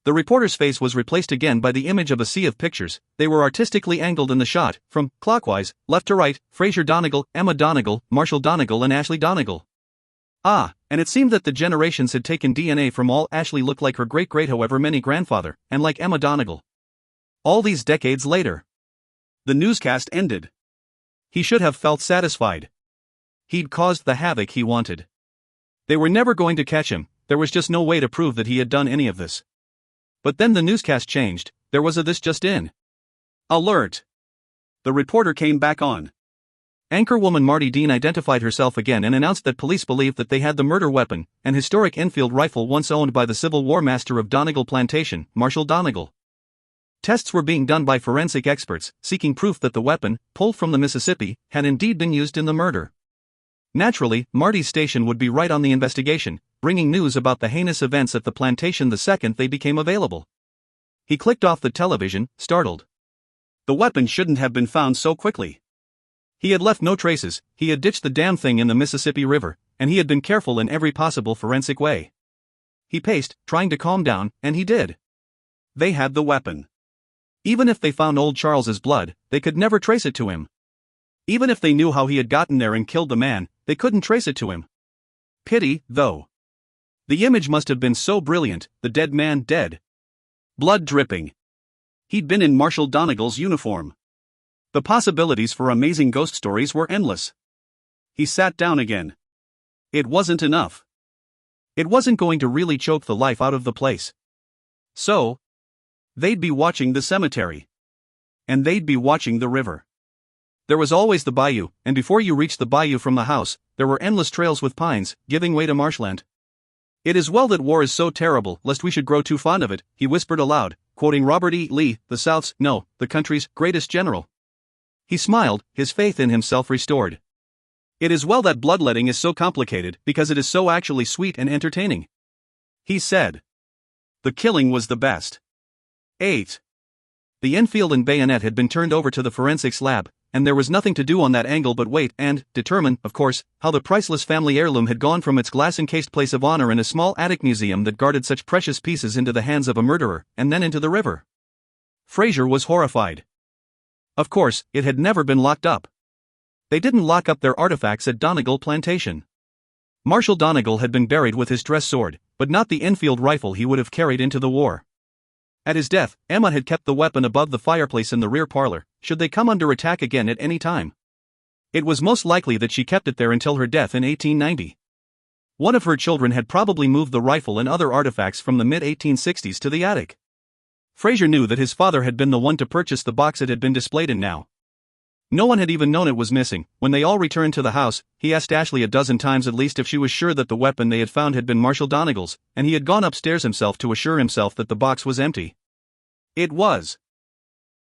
The reporter's face was replaced again by the image of a sea of pictures. They were artistically angled in the shot, from clockwise, left to right: Fraser Donegal, Emma Donegal, Marshall Donegal and Ashley Donegal. Ah, and it seemed that the generations had taken DNA from all. Ashley looked like her great-great however many grandfather, and like Emma Donegal. All these decades later. The newscast ended. He should have felt satisfied. He'd caused the havoc he wanted. They were never going to catch him. There was just no way to prove that he had done any of this. But then the newscast changed. There was a this just in. Alert. The reporter came back on. Anchorwoman Marty Dean identified herself again and announced that police believed that they had the murder weapon, an historic Enfield rifle once owned by the Civil War master of Donegal Plantation, Marshall Donegal. Tests were being done by forensic experts, seeking proof that the weapon, pulled from the Mississippi, had indeed been used in the murder. Naturally, Marty's station would be right on the investigation, bringing news about the heinous events at the plantation the second they became available. He clicked off the television, startled. The weapon shouldn't have been found so quickly. He had left no traces. He had ditched the damn thing in the Mississippi River, and he had been careful in every possible forensic way. He paced, trying to calm down, and he did. They had the weapon. Even if they found old Charles's blood, they could never trace it to him. Even if they knew how he had gotten there and killed the man, they couldn't trace it to him. Pity, though. The image must have been so brilliant, the dead man dead. Blood dripping. He'd been in Marshall Donegal's uniform. The possibilities for amazing ghost stories were endless. He sat down again. It wasn't enough. It wasn't going to really choke the life out of the place. So, they'd be watching the cemetery. And they'd be watching the river. There was always the bayou, and before you reached the bayou from the house, there were endless trails with pines, giving way to marshland. It is well that war is so terrible, lest we should grow too fond of it, he whispered aloud, quoting Robert E. Lee, the country's greatest general. He smiled, his faith in himself restored. It is well that bloodletting is so complicated, because it is so actually sweet and entertaining. He said. The killing was the best. 8. The Enfield and bayonet had been turned over to the forensics lab, and there was nothing to do on that angle but wait and determine, of course, how the priceless family heirloom had gone from its glass-encased place of honor in a small attic museum that guarded such precious pieces into the hands of a murderer, and then into the river. Fraser was horrified. Of course, it had never been locked up. They didn't lock up their artifacts at Donegal Plantation. Marshall Donegal had been buried with his dress sword, but not the Enfield rifle he would have carried into the war. At his death, Emma had kept the weapon above the fireplace in the rear parlor, should they come under attack again at any time. It was most likely that she kept it there until her death in 1890. One of her children had probably moved the rifle and other artifacts from the mid-1860s to the attic. Fraser knew that his father had been the one to purchase the box it had been displayed in now. No one had even known it was missing. When they all returned to the house, he asked Ashley a dozen times at least if she was sure that the weapon they had found had been Marshall Donegal's, and he had gone upstairs himself to assure himself that the box was empty. It was.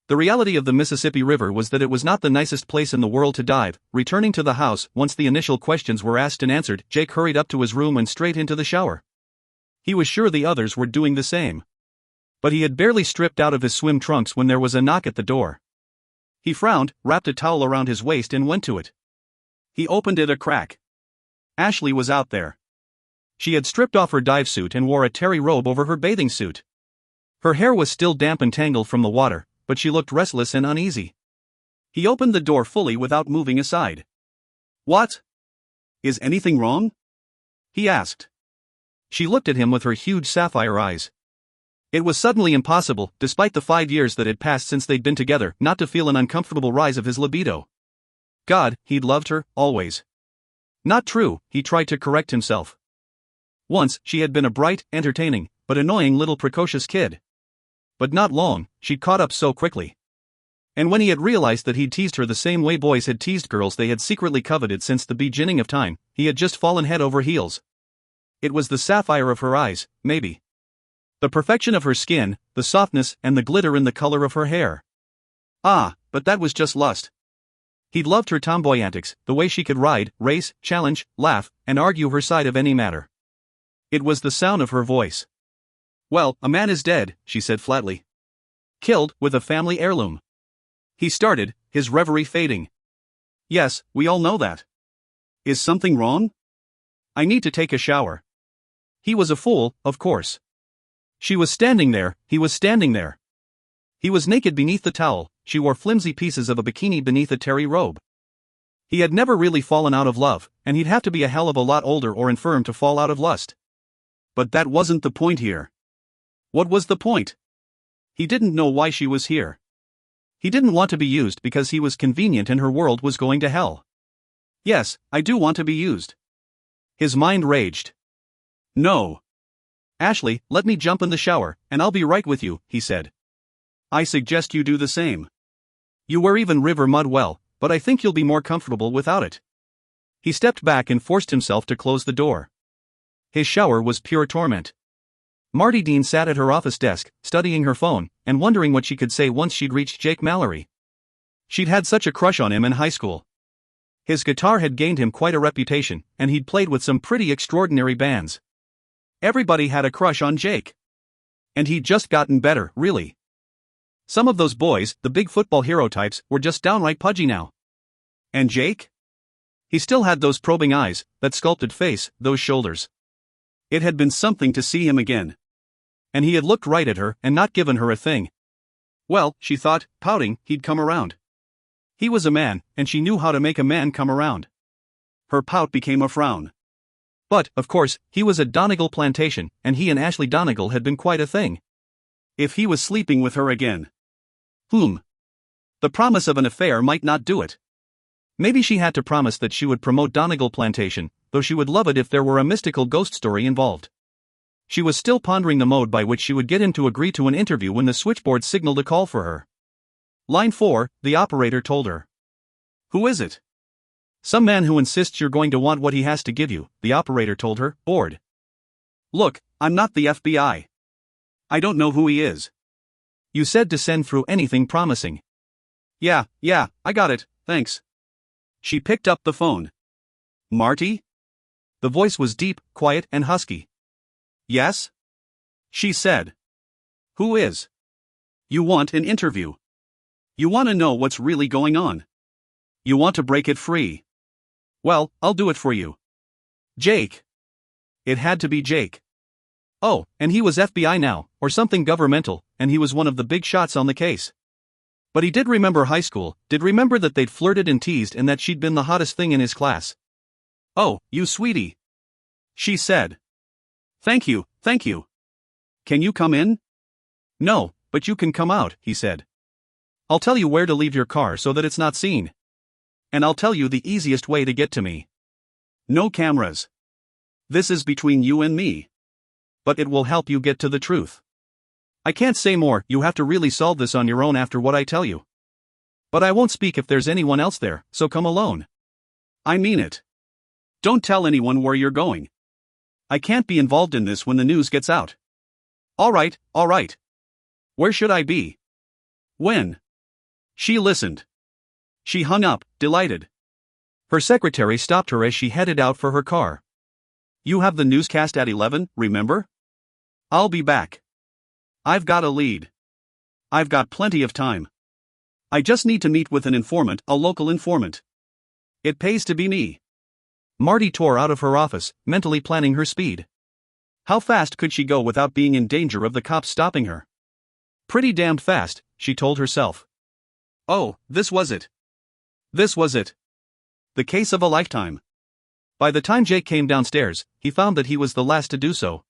The reality of the Mississippi River was that it was not the nicest place in the world to dive. Returning to the house, once the initial questions were asked and answered, Jake hurried up to his room and straight into the shower. He was sure the others were doing the same. But he had barely stripped out of his swim trunks when there was a knock at the door. He frowned, wrapped a towel around his waist and went to it. He opened it a crack. Ashley was out there. She had stripped off her dive suit and wore a terry robe over her bathing suit. Her hair was still damp and tangled from the water, but she looked restless and uneasy. He opened the door fully without moving aside. "What? Is anything wrong?" he asked. She looked at him with her huge sapphire eyes. It was suddenly impossible, despite the 5 years that had passed since they'd been together, not to feel an uncomfortable rise of his libido. God, he'd loved her, always. Not true, he tried to correct himself. Once, she had been a bright, entertaining, but annoying little precocious kid. But not long, she'd caught up so quickly. And when he had realized that he'd teased her the same way boys had teased girls they had secretly coveted since the beginning of time, he had just fallen head over heels. It was the sapphire of her eyes, maybe. The perfection of her skin, the softness and the glitter in the color of her hair. Ah, but that was just lust. He'd loved her tomboy antics, the way she could ride, race, challenge, laugh, and argue her side of any matter. It was the sound of her voice. "Well, a man is dead," she said flatly. "Killed, with a family heirloom." He started, his reverie fading. "Yes, we all know that. Is something wrong? I need to take a shower." He was a fool, of course. She was standing there, he was standing there. He was naked beneath the towel, she wore flimsy pieces of a bikini beneath a terry robe. He had never really fallen out of love, and he'd have to be a hell of a lot older or infirm to fall out of lust. But that wasn't the point here. What was the point? He didn't know why she was here. He didn't want to be used because he was convenient and her world was going to hell. Yes, I do want to be used. His mind raged. No. "Ashley, let me jump in the shower, and I'll be right with you," he said. "I suggest you do the same. You wear even river mud well, but I think you'll be more comfortable without it." He stepped back and forced himself to close the door. His shower was pure torment. Marty Dean sat at her office desk, studying her phone, and wondering what she could say once she'd reached Jake Mallory. She'd had such a crush on him in high school. His guitar had gained him quite a reputation, and he'd played with some pretty extraordinary bands. Everybody had a crush on Jake. And he'd just gotten better, really. Some of those boys, the big football hero types, were just downright pudgy now. And Jake? He still had those probing eyes, that sculpted face, those shoulders. It had been something to see him again. And he had looked right at her and not given her a thing. Well, she thought, pouting, he'd come around. He was a man, and she knew how to make a man come around. Her pout became a frown. But, of course, he was at Donegal Plantation, and he and Ashley Donegal had been quite a thing. If he was sleeping with her again. The promise of an affair might not do it. Maybe she had to promise that she would promote Donegal Plantation, though she would love it if there were a mystical ghost story involved. She was still pondering the mode by which she would get him to agree to an interview when the switchboard signaled a call for her. Line 4, the operator told her. "Who is it?" "Some man who insists you're going to want what he has to give you," the operator told her, bored. "Look, I'm not the FBI. I don't know who he is." "You said to send through anything promising." Yeah, I got it, thanks." She picked up the phone. "Marty?" The voice was deep, quiet, and husky. "Yes?" she said. "Who is?" "You want an interview. You want to know what's really going on. You want to break it free. Well, I'll do it for you. Jake." It had to be Jake. Oh, and he was FBI now, or something governmental, and he was one of the big shots on the case. But he did remember high school, did remember that they'd flirted and teased and that she'd been the hottest thing in his class. "Oh, you sweetie," she said. Thank you. Can you come in?" "No, but you can come out," he said. "I'll tell you where to leave your car so that it's not seen. And I'll tell you the easiest way to get to me. No cameras. This is between you and me. But it will help you get to the truth. I can't say more, you have to really solve this on your own after what I tell you. But I won't speak if there's anyone else there, so come alone. I mean it. Don't tell anyone where you're going. I can't be involved in this when the news gets out." All right. Where should I be? When?" She listened. She hung up, delighted. Her secretary stopped her as she headed out for her car. "You have the newscast at 11, remember? I'll be back. I've got a lead. I've got plenty of time." I just need to meet with an informant, a local informant. It pays to be me. Marty tore out of her office, mentally planning her speed. How fast could she go without being in danger of the cops stopping her? Pretty damned fast, she told herself. Oh, this was it. This was it. The case of a lifetime. By the time Jake came downstairs, he found that he was the last to do so.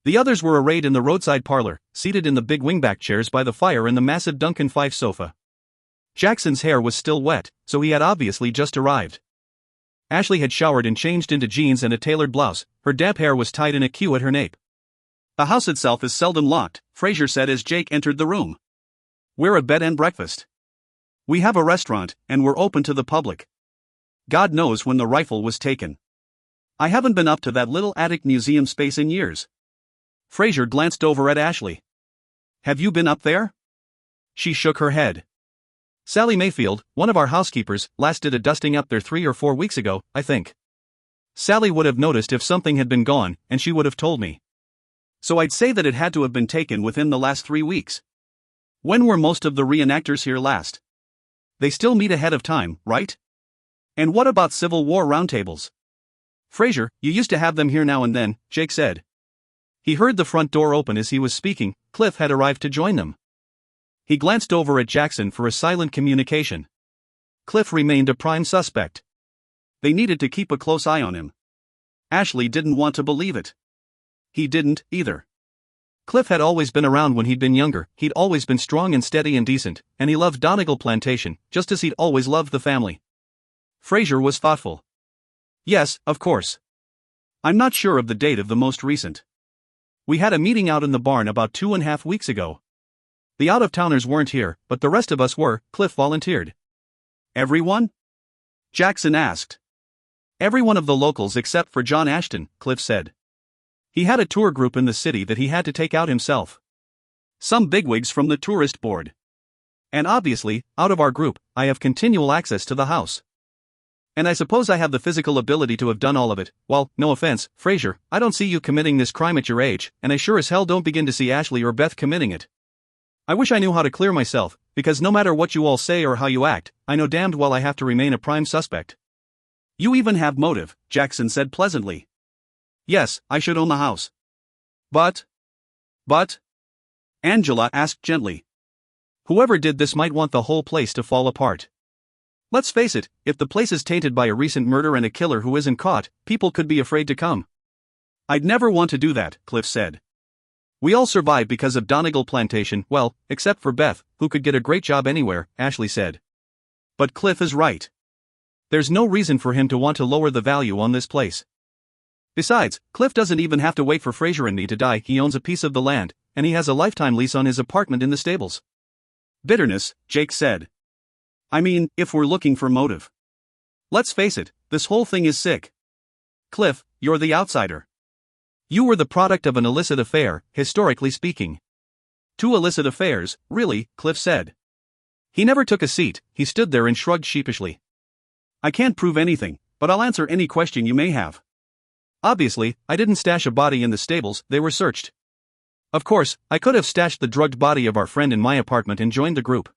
The others were arrayed in the roadside parlor, seated in the big wingback chairs by the fire in the massive Duncan Fife sofa. Jackson's hair was still wet, so he had obviously just arrived. Ashley had showered and changed into jeans and a tailored blouse. Her damp hair was tied in a queue at her nape. The house itself is seldom locked, Fraser said as Jake entered the room. We're a bed and breakfast. We have a restaurant, and we're open to the public. God knows when the rifle was taken. I haven't been up to that little attic museum space in years. Fraser glanced over at Ashley. Have you been up there? She shook her head. Sally Mayfield, one of our housekeepers, last did a dusting up there 3 or 4 weeks ago, I think. Sally would have noticed if something had been gone, and she would have told me. So I'd say that it had to have been taken within the last 3 weeks. When were most of the reenactors here last? They still meet ahead of time, right? And what about Civil War roundtables? Fraser, you used to have them here now and then, Jake said. He heard the front door open as he was speaking. Cliff had arrived to join them. He glanced over at Jackson for a silent communication. Cliff remained a prime suspect. They needed to keep a close eye on him. Ashley didn't want to believe it. He didn't, either. Cliff had always been around when he'd been younger, he'd always been strong and steady and decent, and he loved Donegal Plantation, just as he'd always loved the family. Fraser was thoughtful. Yes, of course. I'm not sure of the date of the most recent. We had a meeting out in the barn about 2.5 weeks ago. The out-of-towners weren't here, but the rest of us were, Cliff volunteered. Everyone? Jackson asked. Every one of the locals except for John Ashton, Cliff said. He had a tour group in the city that he had to take out himself. Some bigwigs from the tourist board. And obviously, out of our group, I have continual access to the house. And I suppose I have the physical ability to have done all of it. Well, no offense, Fraser, I don't see you committing this crime at your age, and I sure as hell don't begin to see Ashley or Beth committing it. I wish I knew how to clear myself, because no matter what you all say or how you act, I know damned well I have to remain a prime suspect. You even have motive, Jackson said pleasantly. Yes, I should own the house. But? Angela asked gently. Whoever did this might want the whole place to fall apart. Let's face it, if the place is tainted by a recent murder and a killer who isn't caught, people could be afraid to come. I'd never want to do that, Cliff said. We all survive because of Donegal Plantation, well, except for Beth, who could get a great job anywhere, Ashley said. But Cliff is right. There's no reason for him to want to lower the value on this place. Besides, Cliff doesn't even have to wait for Fraser and me to die. He owns a piece of the land, and he has a lifetime lease on his apartment in the stables. Bitterness, Jake said. I mean, if we're looking for motive. Let's face it, this whole thing is sick. Cliff, you're the outsider. You were the product of an illicit affair, historically speaking. 2 illicit affairs, really, Cliff said. He never took a seat, he stood there and shrugged sheepishly. I can't prove anything, but I'll answer any question you may have. Obviously, I didn't stash a body in the stables, they were searched. Of course, I could have stashed the drugged body of our friend in my apartment and joined the group.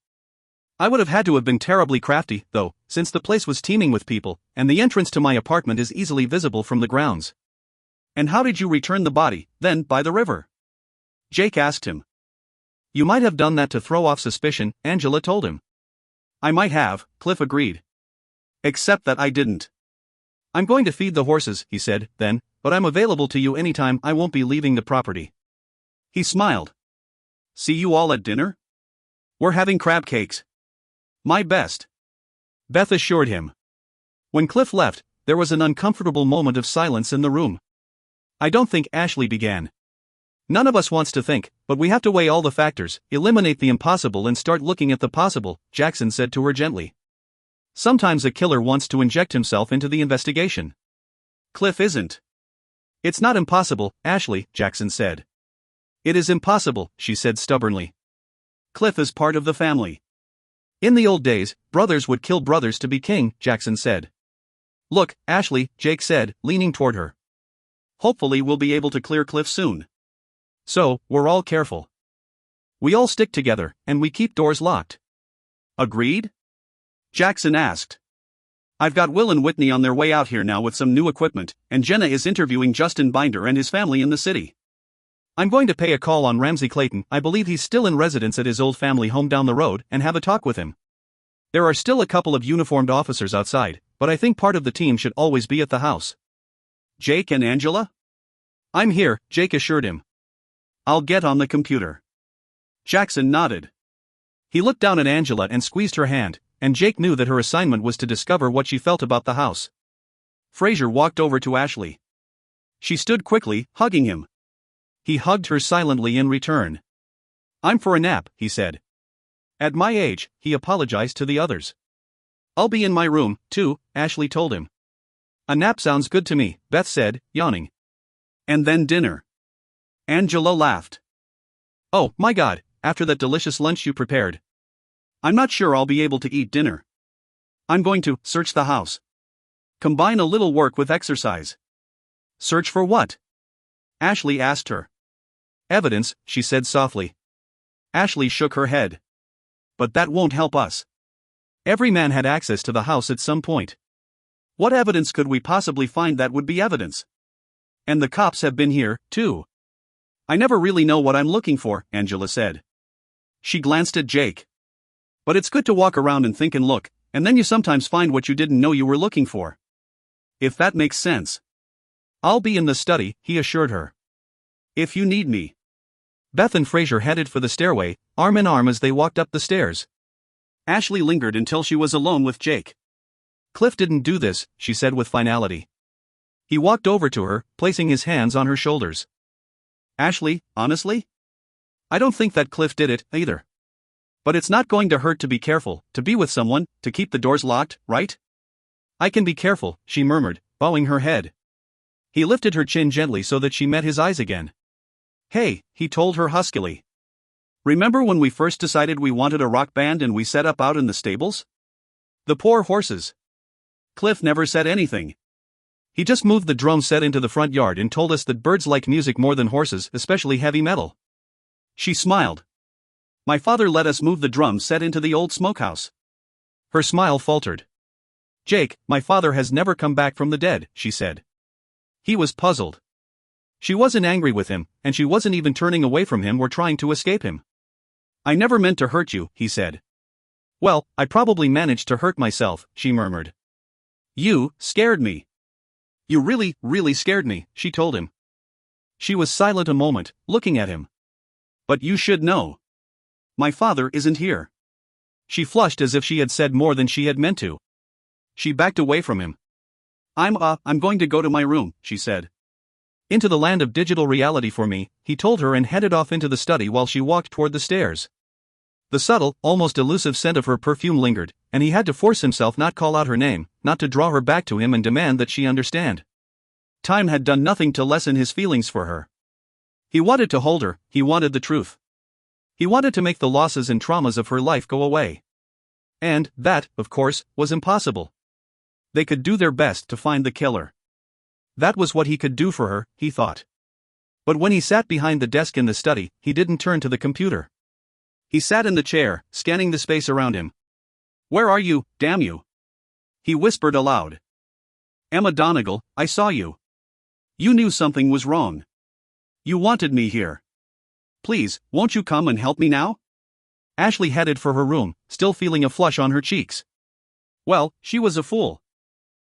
I would have had to have been terribly crafty, though, since the place was teeming with people, and the entrance to my apartment is easily visible from the grounds. And how did you return the body, then, by the river? Jake asked him. You might have done that to throw off suspicion, Angela told him. I might have, Cliff agreed. Except that I didn't. I'm going to feed the horses, he said, then, but I'm available to you anytime. I won't be leaving the property. He smiled. See you all at dinner? We're having crab cakes. My best. Beth assured him. When Cliff left, there was an uncomfortable moment of silence in the room. I don't think, Ashley began. None of us wants to think, but we have to weigh all the factors, eliminate the impossible and start looking at the possible, Jackson said to her gently. Sometimes a killer wants to inject himself into the investigation. Cliff isn't. It's not impossible, Ashley, Jackson said. It is impossible, she said stubbornly. Cliff is part of the family. In the old days, brothers would kill brothers to be king, Jackson said. Look, Ashley, Jake said, leaning toward her. Hopefully we'll be able to clear Cliff soon. So, we're all careful. We all stick together, and we keep doors locked. Agreed? Jackson asked. I've got Will and Whitney on their way out here now with some new equipment, and Jenna is interviewing Justin Binder and his family in the city. I'm going to pay a call on Ramsey Clayton. I believe he's still in residence at his old family home down the road, and have a talk with him. There are still a couple of uniformed officers outside, but I think part of the team should always be at the house. Jake and Angela? I'm here, Jake assured him. I'll get on the computer. Jackson nodded. He looked down at Angela and squeezed her hand, and Jake knew that her assignment was to discover what she felt about the house. Fraser walked over to Ashley. She stood quickly, hugging him. He hugged her silently in return. I'm for a nap, he said. At my age, he apologized to the others. I'll be in my room, too, Ashley told him. A nap sounds good to me, Beth said, yawning. And then dinner. Angela laughed. Oh, my God, after that delicious lunch you prepared. I'm not sure I'll be able to eat dinner. I'm going to search the house. Combine a little work with exercise. Search for what? Ashley asked her. Evidence, she said softly. Ashley shook her head. But that won't help us. Every man had access to the house at some point. What evidence could we possibly find that would be evidence? And the cops have been here, too. I never really know what I'm looking for, Angela said. She glanced at Jake. But it's good to walk around and think and look, and then you sometimes find what you didn't know you were looking for. If that makes sense. I'll be in the study, he assured her. If you need me. Beth and Fraser headed for the stairway, arm in arm as they walked up the stairs. Ashley lingered until she was alone with Jake. Cliff didn't do this, she said with finality. He walked over to her, placing his hands on her shoulders. Ashley, honestly? I don't think that Cliff did it, either. But it's not going to hurt to be careful, to be with someone, to keep the doors locked, right? I can be careful, she murmured, bowing her head. He lifted her chin gently so that she met his eyes again. Hey, he told her huskily. Remember when we first decided we wanted a rock band and we set up out in the stables? The poor horses. Cliff never said anything. He just moved the drum set into the front yard and told us that birds like music more than horses, especially heavy metal. She smiled. My father let us move the drum set into the old smokehouse. Her smile faltered. Jake, my father has never come back from the dead, she said. He was puzzled. She wasn't angry with him, and she wasn't even turning away from him or trying to escape him. I never meant to hurt you, he said. Well, I probably managed to hurt myself, she murmured. You scared me. You really, really scared me, she told him. She was silent a moment, looking at him. But you should know. My father isn't here. She flushed as if she had said more than she had meant to. She backed away from him. I'm going to go to my room, she said. Into the land of digital reality for me, he told her and headed off into the study while she walked toward the stairs. The subtle, almost elusive scent of her perfume lingered, and he had to force himself not call out her name, not to draw her back to him and demand that she understand. Time had done nothing to lessen his feelings for her. He wanted to hold her, he wanted the truth. He wanted to make the losses and traumas of her life go away. And that, of course, was impossible. They could do their best to find the killer. That was what he could do for her, he thought. But when he sat behind the desk in the study, he didn't turn to the computer. He sat in the chair, scanning the space around him. Where are you, damn you? He whispered aloud. Emma Donegal, I saw you. You knew something was wrong. You wanted me here. Please, won't you come and help me now? Ashley headed for her room, still feeling a flush on her cheeks. Well, she was a fool.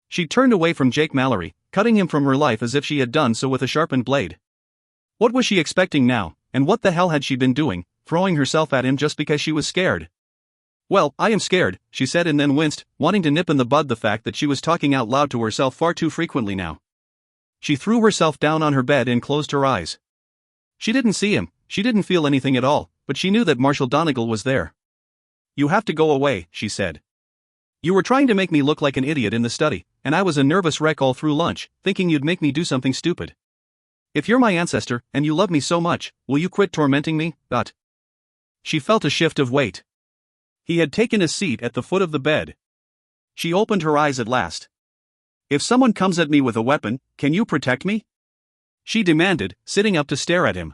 She turned away from Jake Mallory, cutting him from her life as if she had done so with a sharpened blade. What was she expecting now, and what the hell had she been doing, throwing herself at him just because she was scared? Well, I am scared, she said and then winced, wanting to nip in the bud the fact that she was talking out loud to herself far too frequently now. She threw herself down on her bed and closed her eyes. She didn't see him, she didn't feel anything at all, but she knew that Marshall Donegal was there. You have to go away, she said. You were trying to make me look like an idiot in the study, and I was a nervous wreck all through lunch, thinking you'd make me do something stupid. If you're my ancestor, and you love me so much, will you quit tormenting me? She felt a shift of weight. He had taken a seat at the foot of the bed. She opened her eyes at last. If someone comes at me with a weapon, can you protect me? She demanded, sitting up to stare at him.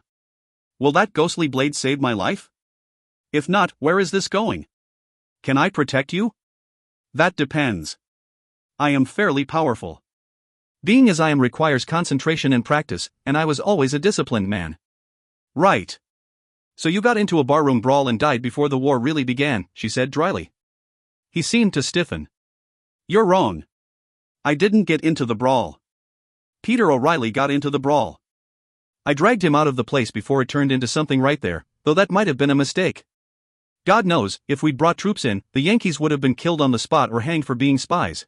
Will that ghostly blade save my life? If not, where is this going? Can I protect you? That depends. I am fairly powerful. Being as I am requires concentration and practice, and I was always a disciplined man. Right. So you got into a barroom brawl and died before the war really began, she said dryly. He seemed to stiffen. You're wrong. I didn't get into the brawl. Peter O'Reilly got into the brawl. I dragged him out of the place before it turned into something right there, though that might have been a mistake. God knows, if we'd brought troops in, the Yankees would have been killed on the spot or hanged for being spies.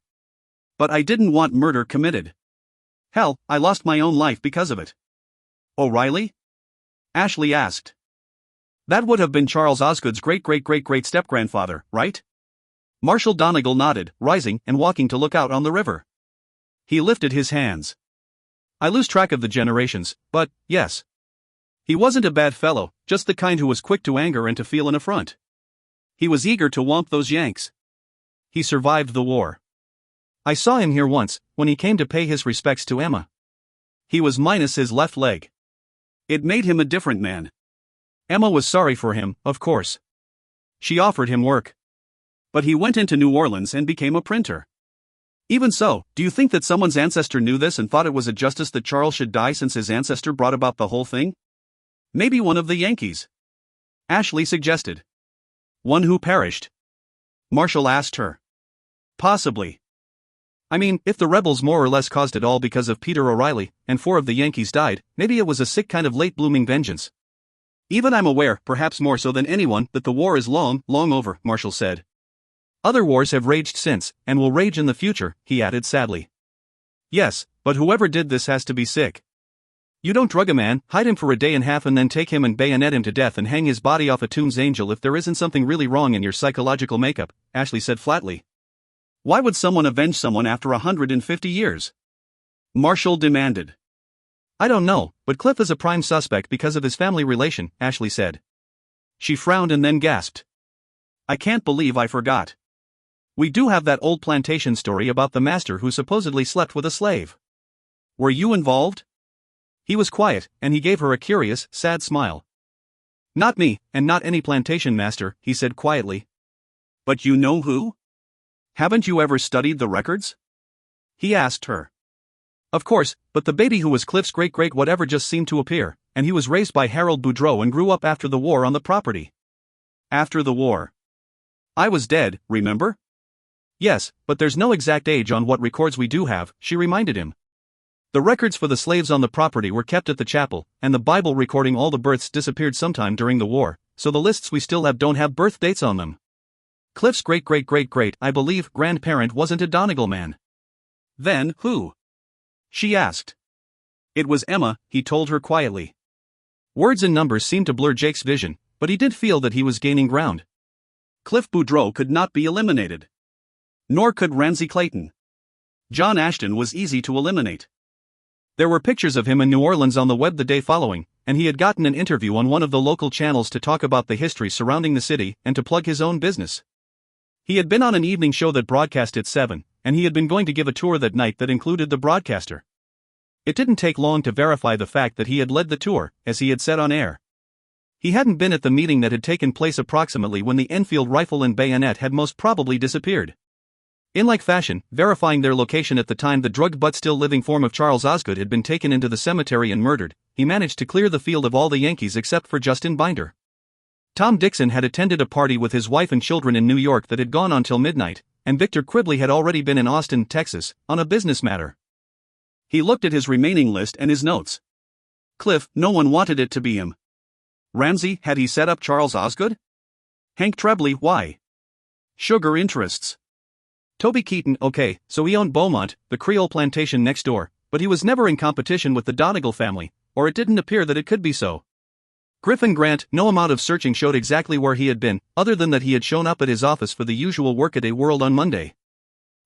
But I didn't want murder committed. Hell, I lost my own life because of it. O'Reilly? Ashley asked. That would have been Charles Osgood's great-great-great-great step-grandfather, right? Marshal Donegal nodded, rising and walking to look out on the river. He lifted his hands. I lose track of the generations, but, yes. He wasn't a bad fellow, just the kind who was quick to anger and to feel an affront. He was eager to whomp those Yanks. He survived the war. I saw him here once, when he came to pay his respects to Emma. He was minus his left leg. It made him a different man. Emma was sorry for him, of course. She offered him work. But he went into New Orleans and became a printer. Even so, do you think that someone's ancestor knew this and thought it was a justice that Charles should die since his ancestor brought about the whole thing? Maybe one of the Yankees. Ashley suggested. One who perished? Marshall asked her. Possibly. I mean, if the rebels more or less caused it all because of Peter O'Reilly, and 4 of the Yankees died, maybe it was a sick kind of late-blooming vengeance. Even I'm aware, perhaps more so than anyone, that the war is long, long over, Marshall said. Other wars have raged since, and will rage in the future, he added sadly. Yes, but whoever did this has to be sick. You don't drug a man, hide him for a day and a half and then take him and bayonet him to death and hang his body off a tomb's angel if there isn't something really wrong in your psychological makeup, Ashley said flatly. Why would someone avenge someone after 150 years? Marshall demanded. I don't know, but Cliff is a prime suspect because of his family relation, Ashley said. She frowned and then gasped. I can't believe I forgot. We do have that old plantation story about the master who supposedly slept with a slave. Were you involved? He was quiet, and he gave her a curious, sad smile. Not me, and not any plantation master, he said quietly. But you know who? Haven't you ever studied the records? He asked her. Of course, but the baby who was Cliff's great-great whatever just seemed to appear, and he was raised by Harold Boudreau and grew up after the war on the property. After the war. I was dead, remember? Yes, but there's no exact age on what records we do have, she reminded him. The records for the slaves on the property were kept at the chapel, and the Bible recording all the births disappeared sometime during the war, so the lists we still have don't have birth dates on them. Cliff's great-great-great-great, I believe, grandparent wasn't a Donegal man. Then, who? She asked. It was Emma, he told her quietly. Words and numbers seemed to blur Jake's vision, but he did feel that he was gaining ground. Cliff Boudreau could not be eliminated. Nor could Ramsey Clayton. John Ashton was easy to eliminate. There were pictures of him in New Orleans on the web the day following, and he had gotten an interview on one of the local channels to talk about the history surrounding the city and to plug his own business. He had been on an evening show that broadcast at 7, and he had been going to give a tour that night that included the broadcaster. It didn't take long to verify the fact that he had led the tour, as he had said on air. He hadn't been at the meeting that had taken place approximately when the Enfield rifle and bayonet had most probably disappeared. In like fashion, verifying their location at the time the drugged but still living form of Charles Osgood had been taken into the cemetery and murdered, he managed to clear the field of all the Yankees except for Justin Binder. Tom Dixon had attended a party with his wife and children in New York that had gone on till midnight, and Victor Quibley had already been in Austin, Texas, on a business matter. He looked at his remaining list and his notes. Cliff, no one wanted it to be him. Ramsey, had he set up Charles Osgood? Hank Trebley, why? Sugar interests. Toby Keaton, okay, so he owned Beaumont, the Creole plantation next door, but he was never in competition with the Donegal family, or it didn't appear that it could be so. Griffin Grant, no amount of searching showed exactly where he had been, other than that he had shown up at his office for the usual workaday world on Monday.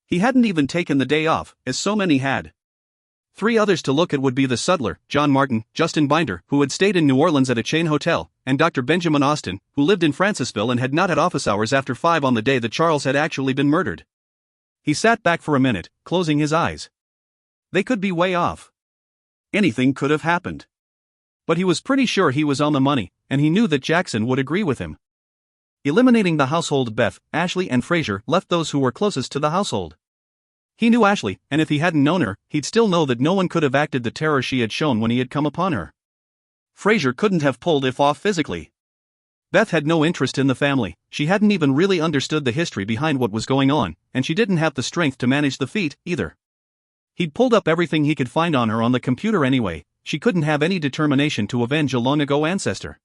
He hadn't even taken the day off, as so many had. 3 others to look at would be the Sudler, John Martin, Justin Binder, who had stayed in New Orleans at a chain hotel, and Dr. Benjamin Austin, who lived in Francisville and had not had office hours after 5 on the day that Charles had actually been murdered. He sat back for a minute, closing his eyes. They could be way off. Anything could have happened. But he was pretty sure he was on the money, and he knew that Jackson would agree with him. Eliminating the household, Beth, Ashley and Frasier left those who were closest to the household. He knew Ashley, and if he hadn't known her, he'd still know that no one could have acted the terror she had shown when he had come upon her. Frasier couldn't have pulled it off physically. Beth had no interest in the family, she hadn't even really understood the history behind what was going on, and she didn't have the strength to manage the feat, either. He'd pulled up everything he could find on her on the computer anyway, she couldn't have any determination to avenge a long-ago ancestor.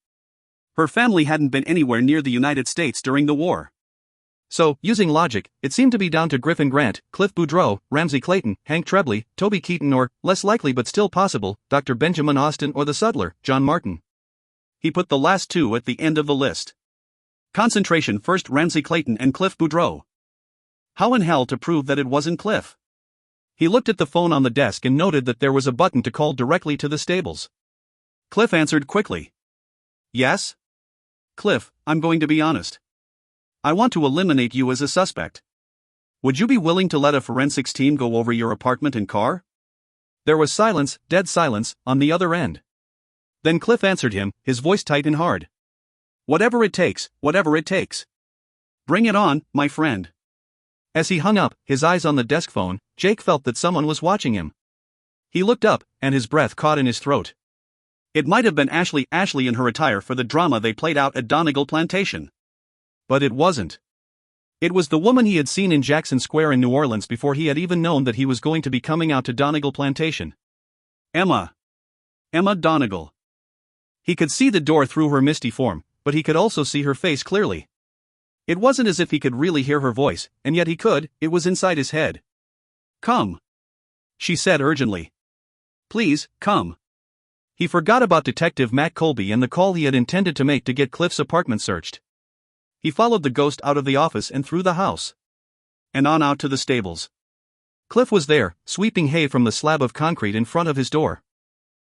Her family hadn't been anywhere near the United States during the war. So, using logic, it seemed to be down to Griffin Grant, Cliff Boudreau, Ramsey Clayton, Hank Trebley, Toby Keaton or, less likely but still possible, Dr. Benjamin Austin or the Sudler, John Martin. He put the last two at the end of the list. Concentration first, Ramsey Clayton and Cliff Boudreau. How in hell to prove that it wasn't Cliff? He looked at the phone on the desk and noted that there was a button to call directly to the stables. Cliff answered quickly. Yes? Cliff, I'm going to be honest. I want to eliminate you as a suspect. Would you be willing to let a forensics team go over your apartment and car? There was silence, dead silence, on the other end. Then Cliff answered him, his voice tight and hard. Whatever it takes, whatever it takes. Bring it on, my friend. As he hung up, his eyes on the desk phone, Jake felt that someone was watching him. He looked up, and his breath caught in his throat. It might have been Ashley in her attire for the drama they played out at Donegal Plantation. But it wasn't. It was the woman he had seen in Jackson Square in New Orleans before he had even known that he was going to be coming out to Donegal Plantation. Emma Donegal. He could see the door through her misty form, but he could also see her face clearly. It wasn't as if he could really hear her voice, and yet he could, it was inside his head. Come, she said urgently. Please, come. He forgot about Detective Matt Colby and the call he had intended to make to get Cliff's apartment searched. He followed the ghost out of the office and through the house. And on out to the stables. Cliff was there, sweeping hay from the slab of concrete in front of his door.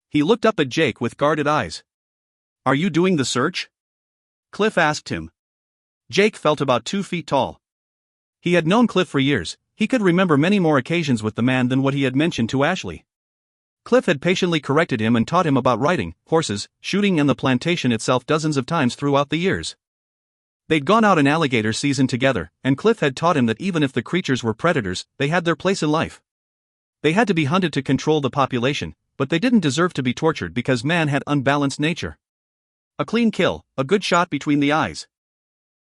He looked up at Jake with guarded eyes. Are you doing the search? Cliff asked him. Jake felt about 2 feet tall. He had known Cliff for years, he could remember many more occasions with the man than what he had mentioned to Ashley. Cliff had patiently corrected him and taught him about riding, horses, shooting and the plantation itself dozens of times throughout the years. They'd gone out in alligator season together, and Cliff had taught him that even if the creatures were predators, they had their place in life. They had to be hunted to control the population, but they didn't deserve to be tortured because man had unbalanced nature. A clean kill, a good shot between the eyes.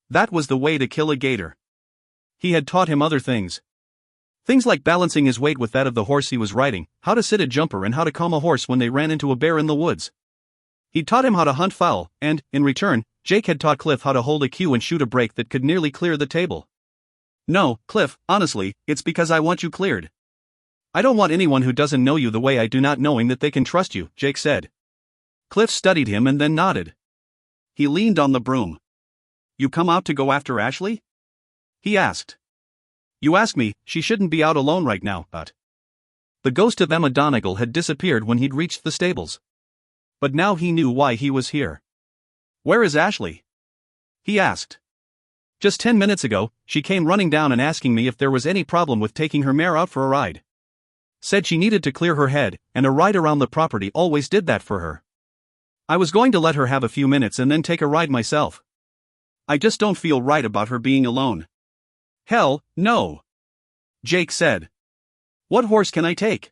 That was the way to kill a gator. He had taught him other things. Things like balancing his weight with that of the horse he was riding, how to sit a jumper and how to calm a horse when they ran into a bear in the woods. He'd taught him how to hunt fowl, and, in return, Jake had taught Cliff how to hold a cue and shoot a break that could nearly clear the table. No, Cliff, honestly, it's because I want you cleared. I don't want anyone who doesn't know you the way I do not knowing that they can trust you, Jake said. Cliff studied him and then nodded. He leaned on the broom. You come out to go after Ashley? He asked. You ask me, she shouldn't be out alone right now, but. The ghost of Emma Donegal had disappeared when he'd reached the stables. But now he knew why he was here. Where is Ashley? He asked. Just 10 minutes ago, she came running down and asking me if there was any problem with taking her mare out for a ride. Said she needed to clear her head, and a ride around the property always did that for her. I was going to let her have a few minutes and then take a ride myself. I just don't feel right about her being alone. Hell, no. Jake said. What horse can I take?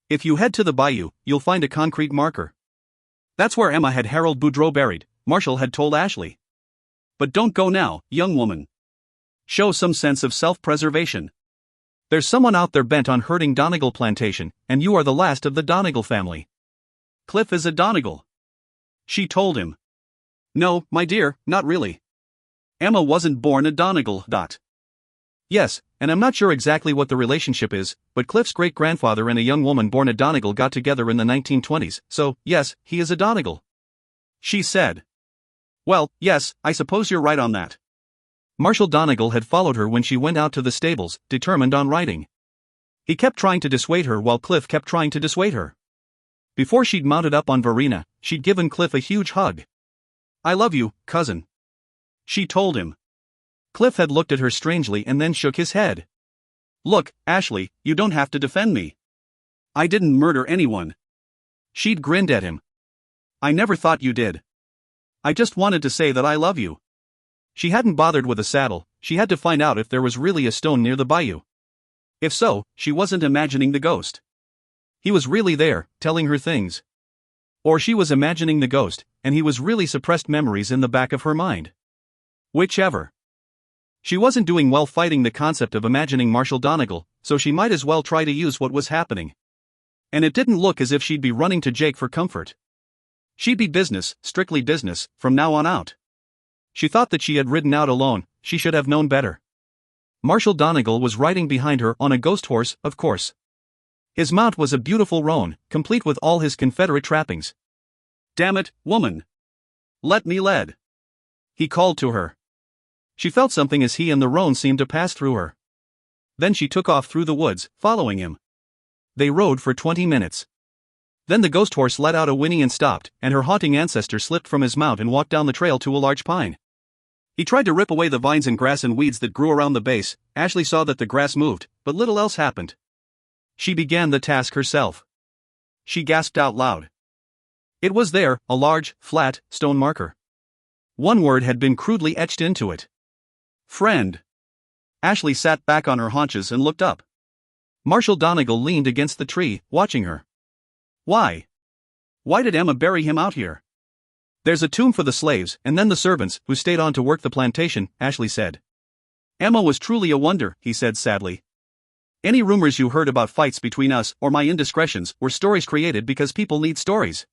If you head to the bayou, you'll find a concrete marker. That's where Emma had Harold Boudreau buried, Marshall had told Ashley. But don't go now, young woman. Show some sense of self-preservation. There's someone out there bent on hurting Donegal Plantation, and you are the last of the Donegal family. Cliff is a Donegal. She told him. No, my dear, not really. Emma wasn't born a Donegal. Yes, and I'm not sure exactly what the relationship is, but Cliff's great-grandfather and a young woman born a Donegal got together in the 1920s, so, yes, he is a Donegal. She said. Well, yes, I suppose you're right on that. Marshall Donegal had followed her when she went out to the stables, determined on riding. He kept trying to dissuade her while Cliff kept trying to dissuade her. Before she'd mounted up on Verena, she'd given Cliff a huge hug. I love you, cousin. She told him. Cliff had looked at her strangely and then shook his head. Look, Ashley, you don't have to defend me. I didn't murder anyone. She'd grinned at him. I never thought you did. I just wanted to say that I love you. She hadn't bothered with a saddle, she had to find out if there was really a stone near the bayou. If so, she wasn't imagining the ghost. He was really there, telling her things. Or she was imagining the ghost, and he was really suppressed memories in the back of her mind. Whichever. She wasn't doing well fighting the concept of imagining Marshall Donegal, so she might as well try to use what was happening. And it didn't look as if she'd be running to Jake for comfort. She'd be business, strictly business, from now on out. She thought that she had ridden out alone, she should have known better. Marshall Donegal was riding behind her on a ghost horse, of course. His mount was a beautiful roan, complete with all his Confederate trappings. "Damn it, woman! Let me lead!" he called to her. She felt something as he and the roan seemed to pass through her. Then she took off through the woods, following him. They rode for 20 minutes. Then the ghost horse let out a whinny and stopped, and her haunting ancestor slipped from his mount and walked down the trail to a large pine. He tried to rip away the vines and grass and weeds that grew around the base. Ashley saw that the grass moved, but little else happened. She began the task herself. She gasped out loud. It was there, a large, flat, stone marker. One word had been crudely etched into it. Friend. Ashley sat back on her haunches and looked up. Marshall Donegal leaned against the tree, watching her. Why? Why did Emma bury him out here? There's a tomb for the slaves, and then the servants, who stayed on to work the plantation, Ashley said. Emma was truly a wonder, he said sadly. Any rumors you heard about fights between us or my indiscretions were stories created because people need stories.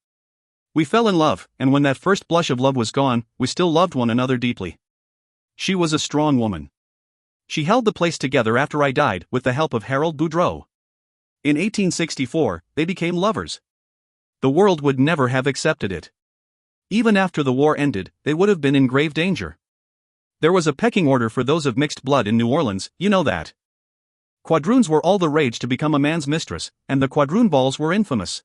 We fell in love, and when that first blush of love was gone, we still loved one another deeply. She was a strong woman. She held the place together after I died with the help of Harold Boudreau. In 1864, they became lovers. The world would never have accepted it. Even after the war ended, they would have been in grave danger. There was a pecking order for those of mixed blood in New Orleans, you know that. Quadroons were all the rage to become a man's mistress, and the quadroon balls were infamous.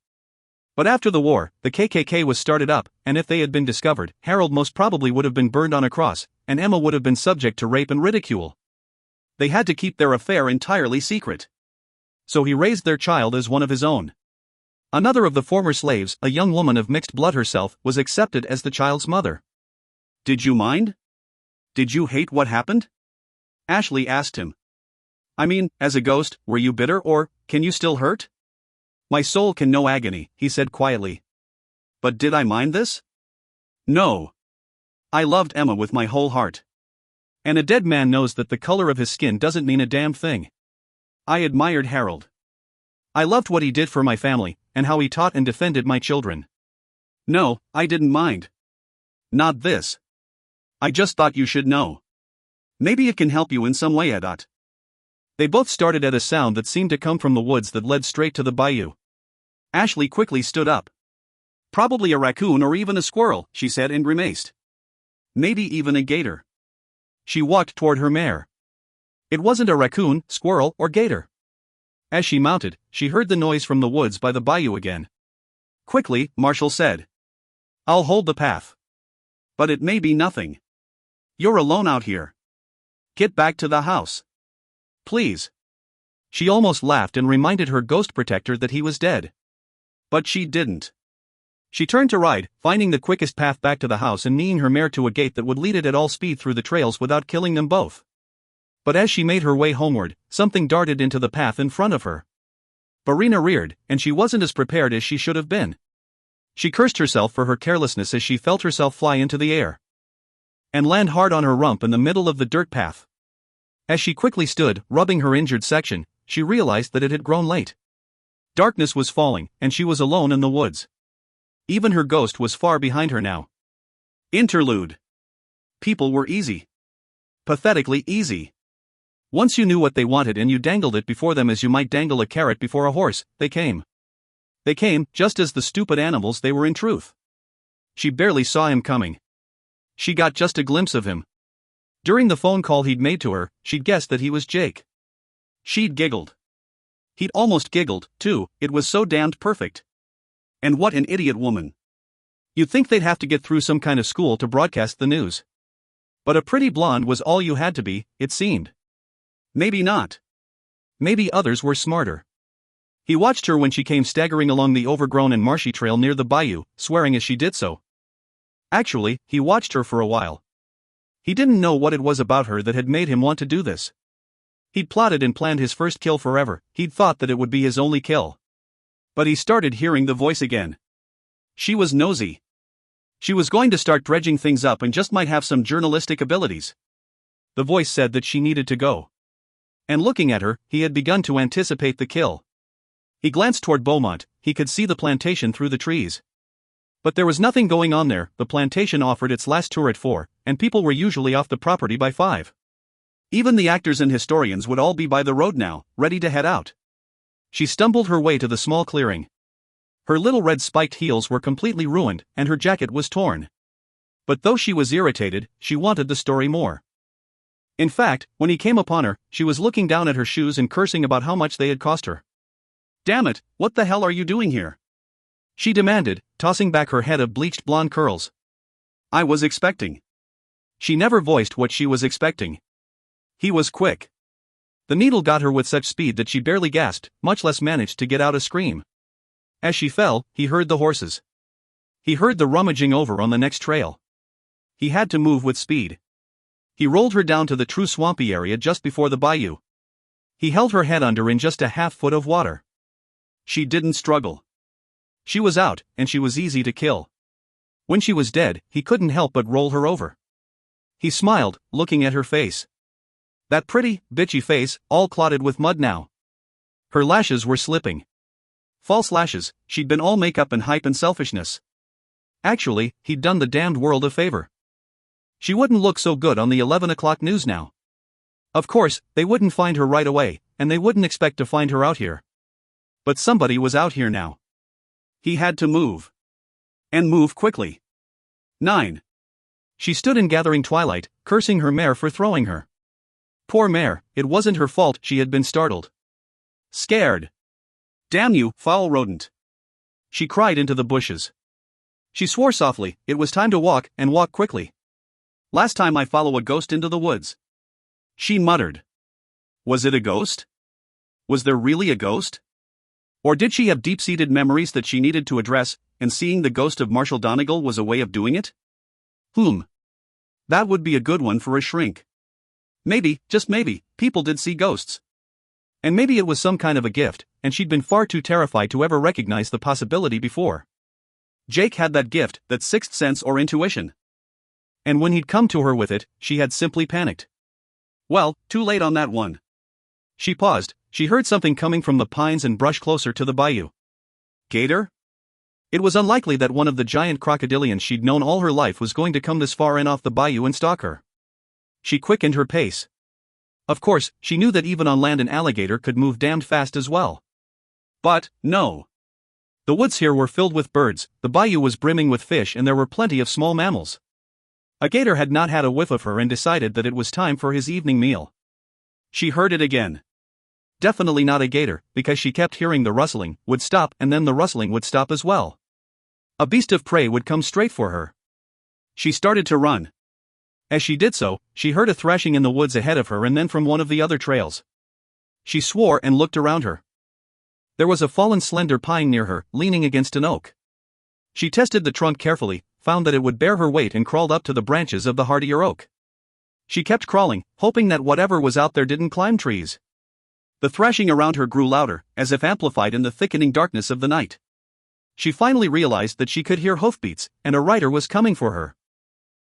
But after the war, the KKK was started up, and if they had been discovered, Harold most probably would have been burned on a cross, and Emma would have been subject to rape and ridicule. They had to keep their affair entirely secret. So he raised their child as one of his own. Another of the former slaves, a young woman of mixed blood herself, was accepted as the child's mother. Did you mind? Did you hate what happened? Ashley asked him. I mean, as a ghost, were you bitter or, can you still hurt? My soul can know agony, he said quietly. But did I mind this? No. I loved Emma with my whole heart. And a dead man knows that the color of his skin doesn't mean a damn thing. I admired Harold. I loved what he did for my family, and how he taught and defended my children. No, I didn't mind. Not this. I just thought you should know. Maybe it can help you in some way, Adot. They both started at a sound that seemed to come from the woods that led straight to the bayou. Ashley quickly stood up. Probably a raccoon or even a squirrel, she said and grimaced. Maybe even a gator. She walked toward her mare. It wasn't a raccoon, squirrel, or gator. As she mounted, she heard the noise from the woods by the bayou again. Quickly, Marshall said. I'll hold the path. But it may be nothing. You're alone out here. Get back to the house. Please. She almost laughed and reminded her ghost protector that he was dead. But she didn't. She turned to ride, finding the quickest path back to the house and kneeing her mare to a gait that would lead it at all speed through the trails without killing them both. But as she made her way homeward, something darted into the path in front of her. Barina reared, and she wasn't as prepared as she should have been. She cursed herself for her carelessness as she felt herself fly into the air and land hard on her rump in the middle of the dirt path. As she quickly stood, rubbing her injured section, she realized that it had grown late. Darkness was falling, and she was alone in the woods. Even her ghost was far behind her now. Interlude. People were easy. Pathetically easy. Once you knew what they wanted and you dangled it before them as you might dangle a carrot before a horse, they came. They came, just as the stupid animals they were in truth. She barely saw him coming. She got just a glimpse of him. During the phone call he'd made to her, she'd guessed that he was Jake. She'd giggled. He'd almost giggled, too, it was so damned perfect. And what an idiot woman. You'd think they'd have to get through some kind of school to broadcast the news. But a pretty blonde was all you had to be, it seemed. Maybe not. Maybe others were smarter. He watched her when she came staggering along the overgrown and marshy trail near the bayou, swearing as she did so. Actually, he watched her for a while. He didn't know what it was about her that had made him want to do this. He'd plotted and planned his first kill forever, he'd thought that it would be his only kill. But he started hearing the voice again. She was nosy. She was going to start dredging things up and just might have some journalistic abilities. The voice said that she needed to go. And looking at her, he had begun to anticipate the kill. He glanced toward Beaumont, he could see the plantation through the trees. But there was nothing going on there, the plantation offered its last tour at 4, and people were usually off the property by 5. Even the actors and historians would all be by the road now, ready to head out. She stumbled her way to the small clearing. Her little red spiked heels were completely ruined, and her jacket was torn. But though she was irritated, she wanted the story more. In fact, when he came upon her, she was looking down at her shoes and cursing about how much they had cost her. "Damn it, what the hell are you doing here?" she demanded, tossing back her head of bleached blonde curls. "I was expecting." She never voiced what she was expecting. He was quick. The needle got her with such speed that she barely gasped, much less managed to get out a scream. As she fell, he heard the horses. He heard the rummaging over on the next trail. He had to move with speed. He rolled her down to the true swampy area just before the bayou. He held her head under in just a half-foot of water. She didn't struggle. She was out, and she was easy to kill. When she was dead, he couldn't help but roll her over. He smiled, looking at her face. That pretty, bitchy face, all clotted with mud now. Her lashes were slipping. False lashes, she'd been all makeup and hype and selfishness. Actually, he'd done the damned world a favor. She wouldn't look so good on the 11 o'clock news now. Of course, they wouldn't find her right away, and they wouldn't expect to find her out here. But somebody was out here now. He had to move. And move quickly. 9. She stood in gathering twilight, cursing her mare for throwing her. Poor mare, it wasn't her fault she had been startled. Scared. "Damn you, foul rodent!" she cried into the bushes. She swore softly, it was time to walk, and walk quickly. "Last time I follow a ghost into the woods." She muttered. Was it a ghost? Was there really a ghost? Or did she have deep-seated memories that she needed to address, and seeing the ghost of Marshall Donegal was a way of doing it? That would be a good one for a shrink. Maybe, just maybe, people did see ghosts. And maybe it was some kind of a gift, and she'd been far too terrified to ever recognize the possibility before. Jake had that gift, that sixth sense or intuition. And when he'd come to her with it, she had simply panicked. Well, too late on that one. She paused, she heard something coming from the pines and brushed closer to the bayou. Gator? It was unlikely that one of the giant crocodilians she'd known all her life was going to come this far in off the bayou and stalk her. She quickened her pace. Of course, she knew that even on land an alligator could move damned fast as well. But, no. The woods here were filled with birds, the bayou was brimming with fish, and there were plenty of small mammals. A gator had not had a whiff of her and decided that it was time for his evening meal. She heard it again. Definitely not a gator, because she kept hearing the rustling, would stop, and then the rustling would stop as well. A beast of prey would come straight for her. She started to run. As she did so, she heard a thrashing in the woods ahead of her and then from one of the other trails. She swore and looked around her. There was a fallen slender pine near her, leaning against an oak. She tested the trunk carefully, found that it would bear her weight, and crawled up to the branches of the hardier oak. She kept crawling, hoping that whatever was out there didn't climb trees. The thrashing around her grew louder, as if amplified in the thickening darkness of the night. She finally realized that she could hear hoofbeats, and a rider was coming for her.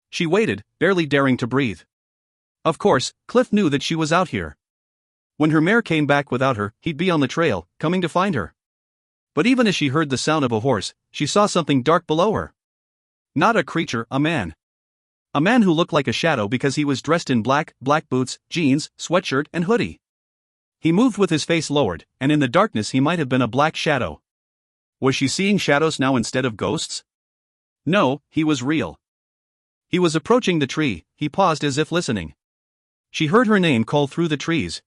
She waited, barely daring to breathe. Of course, Cliff knew that she was out here. When her mare came back without her, he'd be on the trail, coming to find her. But even as she heard the sound of a horse, she saw something dark below her. Not a creature, a man. A man who looked like a shadow because he was dressed in black boots, jeans, sweatshirt, and hoodie. He moved with his face lowered, and in the darkness he might have been a black shadow. Was she seeing shadows now instead of ghosts? No, he was real. He was approaching the tree, he paused as if listening. She heard her name call through the trees.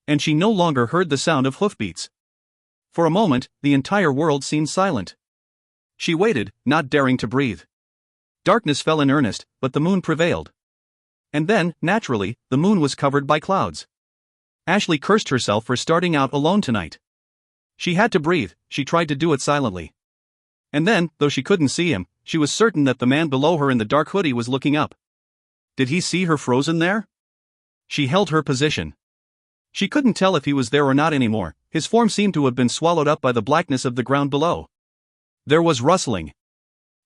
And she no longer heard the sound of hoofbeats. For a moment, the entire world seemed silent. She waited, not daring to breathe. Darkness fell in earnest, but the moon prevailed. And then, naturally, the moon was covered by clouds. Ashley cursed herself for starting out alone tonight. She had to breathe, she tried to do it silently. And then, though she couldn't see him, she was certain that the man below her in the dark hoodie was looking up. Did he see her frozen there? She held her position. She couldn't tell if he was there or not anymore. His form seemed to have been swallowed up by the blackness of the ground below. There was rustling.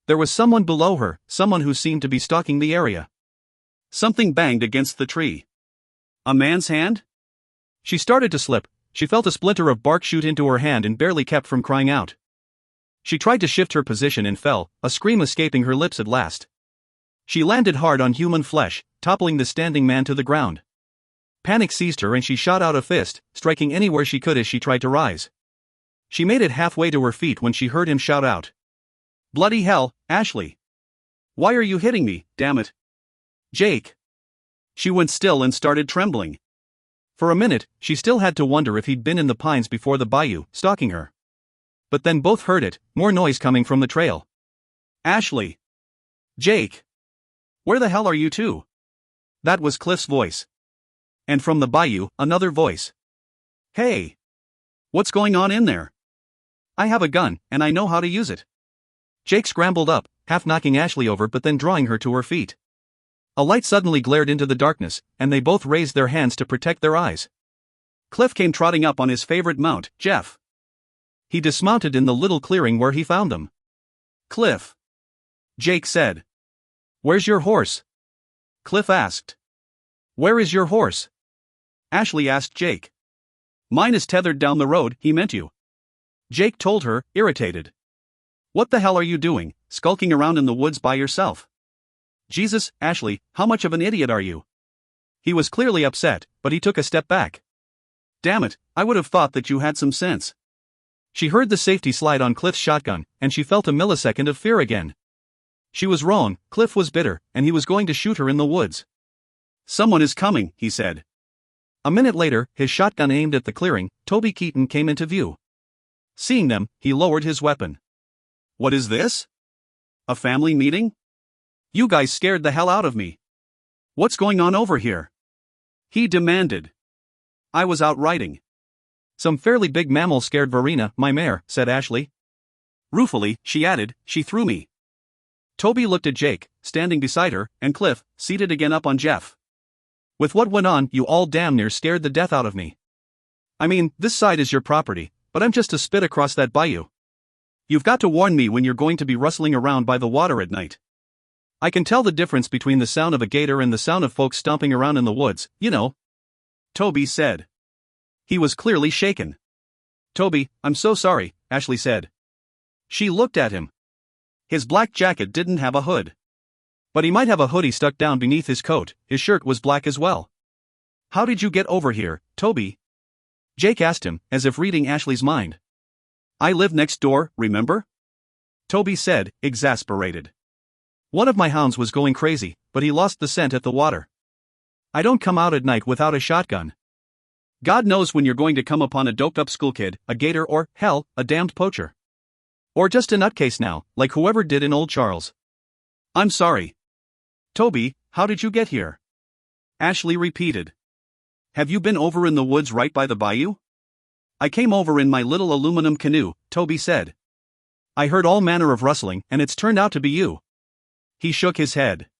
There was someone below her, someone who seemed to be stalking the area. Something banged against the tree. A man's hand? She started to slip. She felt a splinter of bark shoot into her hand and barely kept from crying out. She tried to shift her position and fell, a scream escaping her lips at last. She landed hard on human flesh, toppling the standing man to the ground. Panic seized her and she shot out a fist, striking anywhere she could as she tried to rise. She made it halfway to her feet when she heard him shout out. "Bloody hell, Ashley! Why are you hitting me, damn it? Jake!" She went still and started trembling. For a minute, she still had to wonder if he'd been in the pines before the bayou, stalking her. But then both heard it, more noise coming from the trail. "Ashley! Jake! Where the hell are you two?" That was Cliff's voice. And from the bayou, another voice. "Hey! What's going on in there? I have a gun, and I know how to use it." Jake scrambled up, half knocking Ashley over but then drawing her to her feet. A light suddenly glared into the darkness, and they both raised their hands to protect their eyes. Cliff came trotting up on his favorite mount, Jeff. He dismounted in the little clearing where he found them. "Cliff," Jake said. "Where's your horse?" Cliff asked. "Where is your horse?" Ashley asked Jake. "Mine is tethered down the road, he meant you," Jake told her, irritated. "What the hell are you doing, skulking around in the woods by yourself? Jesus, Ashley, how much of an idiot are you?" He was clearly upset, but he took a step back. "Damn it, I would have thought that you had some sense." She heard the safety slide on Cliff's shotgun, and she felt a millisecond of fear again. She was wrong, Cliff was bitter, and he was going to shoot her in the woods. "Someone is coming," he said. A minute later, his shotgun aimed at the clearing, Toby Keaton came into view. Seeing them, he lowered his weapon. "What is this? A family meeting? You guys scared the hell out of me. What's going on over here?" he demanded. "I was out riding." "Some fairly big mammal scared Verena, my mare," said Ashley. Ruefully, she added, "She threw me." Toby looked at Jake, standing beside her, and Cliff, seated again up on Jeff. "With what went on, you all damn near scared the death out of me. I mean, this side is your property, but I'm just a spit across that bayou. You've got to warn me when you're going to be rustling around by the water at night. I can tell the difference between the sound of a gator and the sound of folks stomping around in the woods, you know," Toby said. He was clearly shaken. "Toby, I'm so sorry," Ashley said. She looked at him. His black jacket didn't have a hood. But he might have a hoodie stuck down beneath his coat, his shirt was black as well. "How did you get over here, Toby?" Jake asked him, as if reading Ashley's mind. "I live next door, remember?" Toby said, exasperated. "One of my hounds was going crazy, but he lost the scent at the water. I don't come out at night without a shotgun. God knows when you're going to come upon a doped-up school kid, a gator or, hell, a damned poacher. Or just a nutcase now, like whoever did in Old Charles. I'm sorry." "Toby, how did you get here?" Ashley repeated. "Have you been over in the woods right by the bayou?" "I came over in my little aluminum canoe," Toby said. "I heard all manner of rustling, and it's turned out to be you." He shook his head.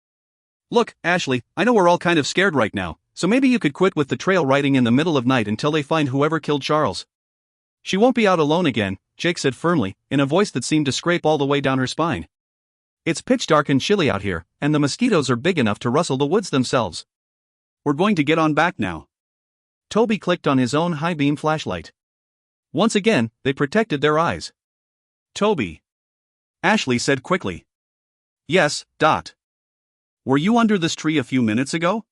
"Look, Ashley, I know we're all kind of scared right now, so maybe you could quit with the trail riding in the middle of night until they find whoever killed Charles." "She won't be out alone again," Jake said firmly, in a voice that seemed to scrape all the way down her spine. "It's pitch dark and chilly out here, and the mosquitoes are big enough to rustle the woods themselves. We're going to get on back now." Toby clicked on his own high-beam flashlight. Once again, they protected their eyes. "Toby," Ashley said quickly. "Yes, Dot. Were you under this tree a few minutes ago?"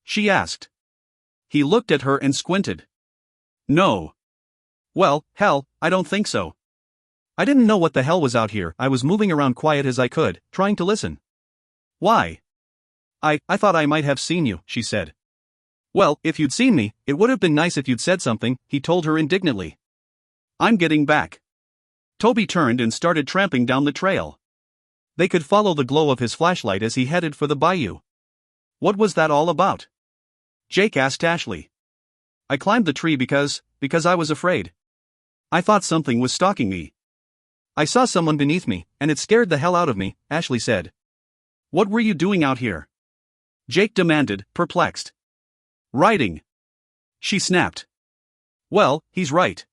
she asked. He looked at her and squinted. "No." "Well, hell, I don't think so. I didn't know what the hell was out here. I was moving around quiet as I could, trying to listen." "Why?" I thought I might have seen you," she said. "Well, if you'd seen me, it would have been nice if you'd said something," he told her indignantly. "I'm getting back." Toby turned and started tramping down the trail. They could follow the glow of his flashlight as he headed for the bayou. "What was that all about?" Jake asked Ashley. "I climbed the tree because I was afraid. I thought something was stalking me. I saw someone beneath me, and it scared the hell out of me," Ashley said. "What were you doing out here?" Jake demanded, perplexed. Writing. She snapped. Well, he's right.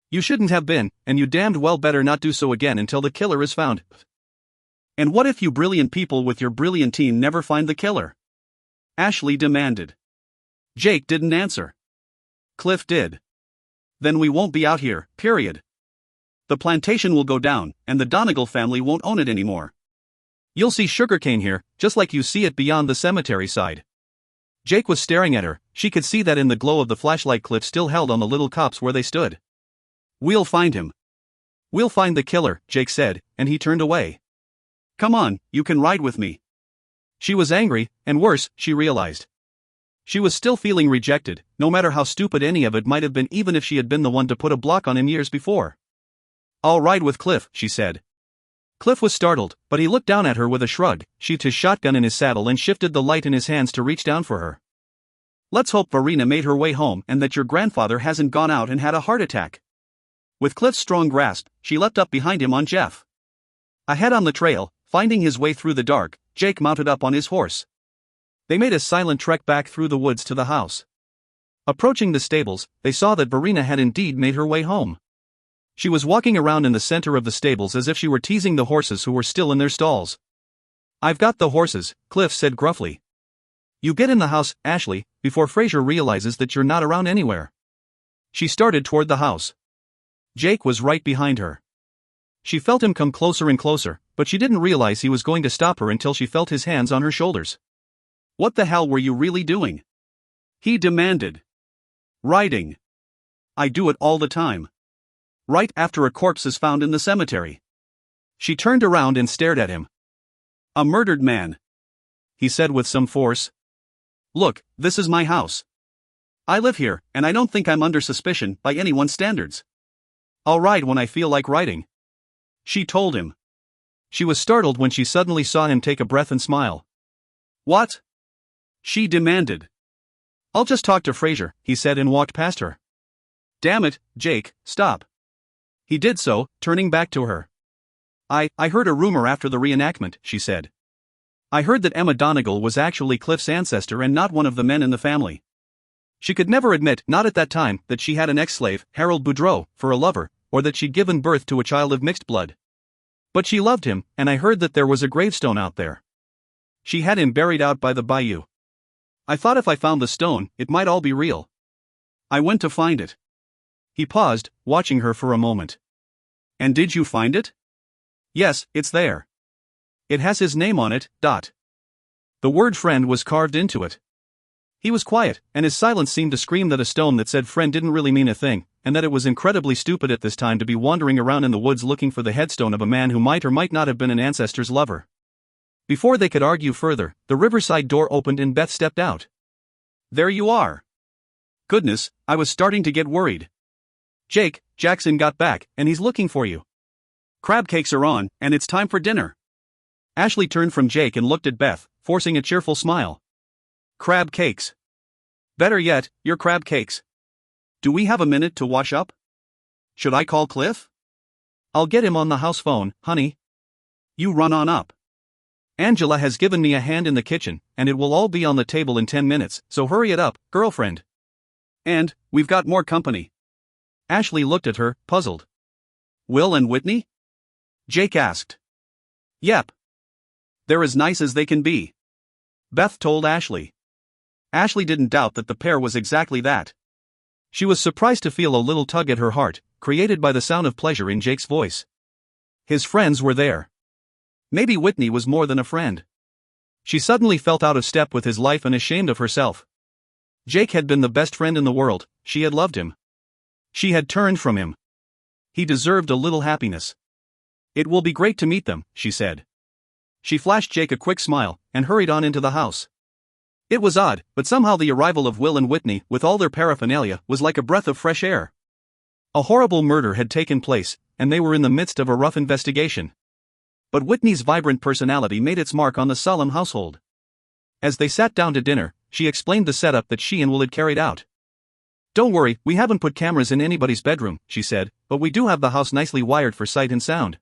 You shouldn't have been, and you damned well better not do so again until the killer is found. And what if you brilliant people with your brilliant team never find the killer? Ashley demanded. Jake didn't answer. Cliff did. Then we won't be out here, period. The plantation will go down, and the Donegal family won't own it anymore. You'll see sugarcane here, just like you see it beyond the cemetery side. Jake was staring at her. She could see that in the glow of the flashlight Cliff still held on the little copse where they stood. We'll find him. We'll find the killer, Jake said, and he turned away. Come on, you can ride with me. She was angry, and worse, she realized. She was still feeling rejected, no matter how stupid any of it might have been, even if she had been the one to put a block on him years before. I'll ride with Cliff, she said. Cliff was startled, but he looked down at her with a shrug, sheathed his shotgun in his saddle and shifted the light in his hands to reach down for her. Let's hope Verena made her way home and that your grandfather hasn't gone out and had a heart attack. With Cliff's strong grasp, she leapt up behind him on Jeff. Ahead on the trail, finding his way through the dark, Jake mounted up on his horse. They made a silent trek back through the woods to the house. Approaching the stables, they saw that Verena had indeed made her way home. She was walking around in the center of the stables as if she were teasing the horses who were still in their stalls. I've got the horses, Cliff said gruffly. You get in the house, Ashley, before Fraser realizes that you're not around anywhere. She started toward the house. Jake was right behind her. She felt him come closer and closer, but she didn't realize he was going to stop her until she felt his hands on her shoulders. What the hell were you really doing? He demanded. Writing. I do it all the time. Right after a corpse is found in the cemetery. She turned around and stared at him. A murdered man. He said with some force. Look, this is my house. I live here, and I don't think I'm under suspicion by anyone's standards. I'll write when I feel like writing. She told him. She was startled when she suddenly saw him take a breath and smile. What? She demanded. I'll just talk to Fraser, he said and walked past her. Damn it, Jake, stop. He did so, turning back to her. I heard a rumor after the reenactment, she said. I heard that Emma Donegal was actually Cliff's ancestor and not one of the men in the family. She could never admit, not at that time, that she had an ex-slave, Harold Boudreau, for a lover, or that she'd given birth to a child of mixed blood. But she loved him, and I heard that there was a gravestone out there. She had him buried out by the bayou. I thought if I found the stone, it might all be real. I went to find it. He paused, watching her for a moment. And did you find it? Yes, it's there. It has his name on it, dot. The word friend was carved into it. He was quiet, and his silence seemed to scream that a stone that said friend didn't really mean a thing, and that it was incredibly stupid at this time to be wandering around in the woods looking for the headstone of a man who might or might not have been an ancestor's lover. Before they could argue further, the riverside door opened and Beth stepped out. There you are. Goodness, I was starting to get worried. Jake, Jackson got back, and he's looking for you. Crab cakes are on, and it's time for dinner. Ashley turned from Jake and looked at Beth, forcing a cheerful smile. Crab cakes. Better yet, your crab cakes. Do we have a minute to wash up? Should I call Cliff? I'll get him on the house phone, honey. You run on up. Angela has given me a hand in the kitchen, and it will all be on the table in 10 minutes, so hurry it up, girlfriend. And, we've got more company. Ashley looked at her, puzzled. Will and Whitney? Jake asked. Yep. They're as nice as they can be. Beth told Ashley. Ashley didn't doubt that the pair was exactly that. She was surprised to feel a little tug at her heart, created by the sound of pleasure in Jake's voice. His friends were there. Maybe Whitney was more than a friend. She suddenly felt out of step with his life and ashamed of herself. Jake had been the best friend in the world, she had loved him. She had turned from him. He deserved a little happiness. It will be great to meet them, she said. She flashed Jake a quick smile, and hurried on into the house. It was odd, but somehow the arrival of Will and Whitney, with all their paraphernalia, was like a breath of fresh air. A horrible murder had taken place, and they were in the midst of a rough investigation. But Whitney's vibrant personality made its mark on the solemn household. As they sat down to dinner, she explained the setup that she and Will had carried out. Don't worry, we haven't put cameras in anybody's bedroom, she said, but we do have the house nicely wired for sight and sound.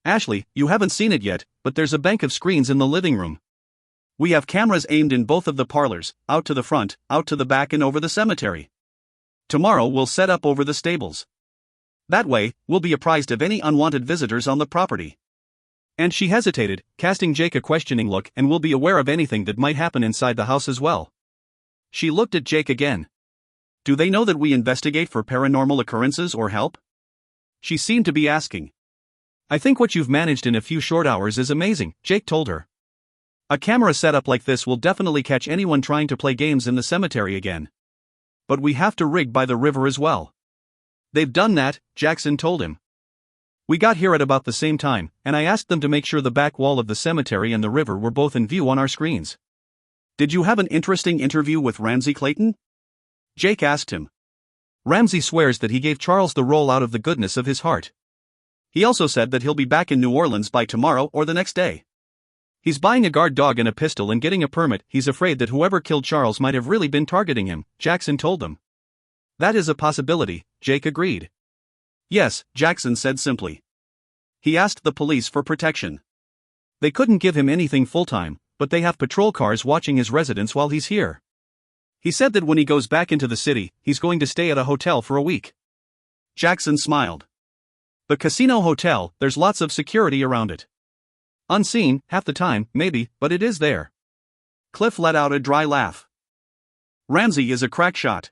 Ashley, you haven't seen it yet, but there's a bank of screens in the living room. We have cameras aimed in both of the parlors, out to the front, out to the back, and over the cemetery. Tomorrow we'll set up over the stables. That way, we'll be apprised of any unwanted visitors on the property. And she hesitated, casting Jake a questioning look, and we'll be aware of anything that might happen inside the house as well. She looked at Jake again. Do they know that we investigate for paranormal occurrences or help? She seemed to be asking. I think what you've managed in a few short hours is amazing, Jake told her. A camera setup like this will definitely catch anyone trying to play games in the cemetery again. But we have to rig by the river as well. They've done that, Jackson told him. We got here at about the same time, and I asked them to make sure the back wall of the cemetery and the river were both in view on our screens. Did you have an interesting interview with Ramsey Clayton? Jake asked him. Ramsey swears that he gave Charles the role out of the goodness of his heart. He also said that he'll be back in New Orleans by tomorrow or the next day. He's buying a guard dog and a pistol and getting a permit. He's afraid that whoever killed Charles might have really been targeting him, Jackson told them. That is a possibility, Jake agreed. Yes, Jackson said simply. He asked the police for protection. They couldn't give him anything full-time, but they have patrol cars watching his residence while he's here. He said that when he goes back into the city, he's going to stay at a hotel for a week. Jackson smiled. The Casino Hotel, there's lots of security around it. Unseen, half the time, maybe, but it is there. Cliff let out a dry laugh. Ramsey is a crack shot.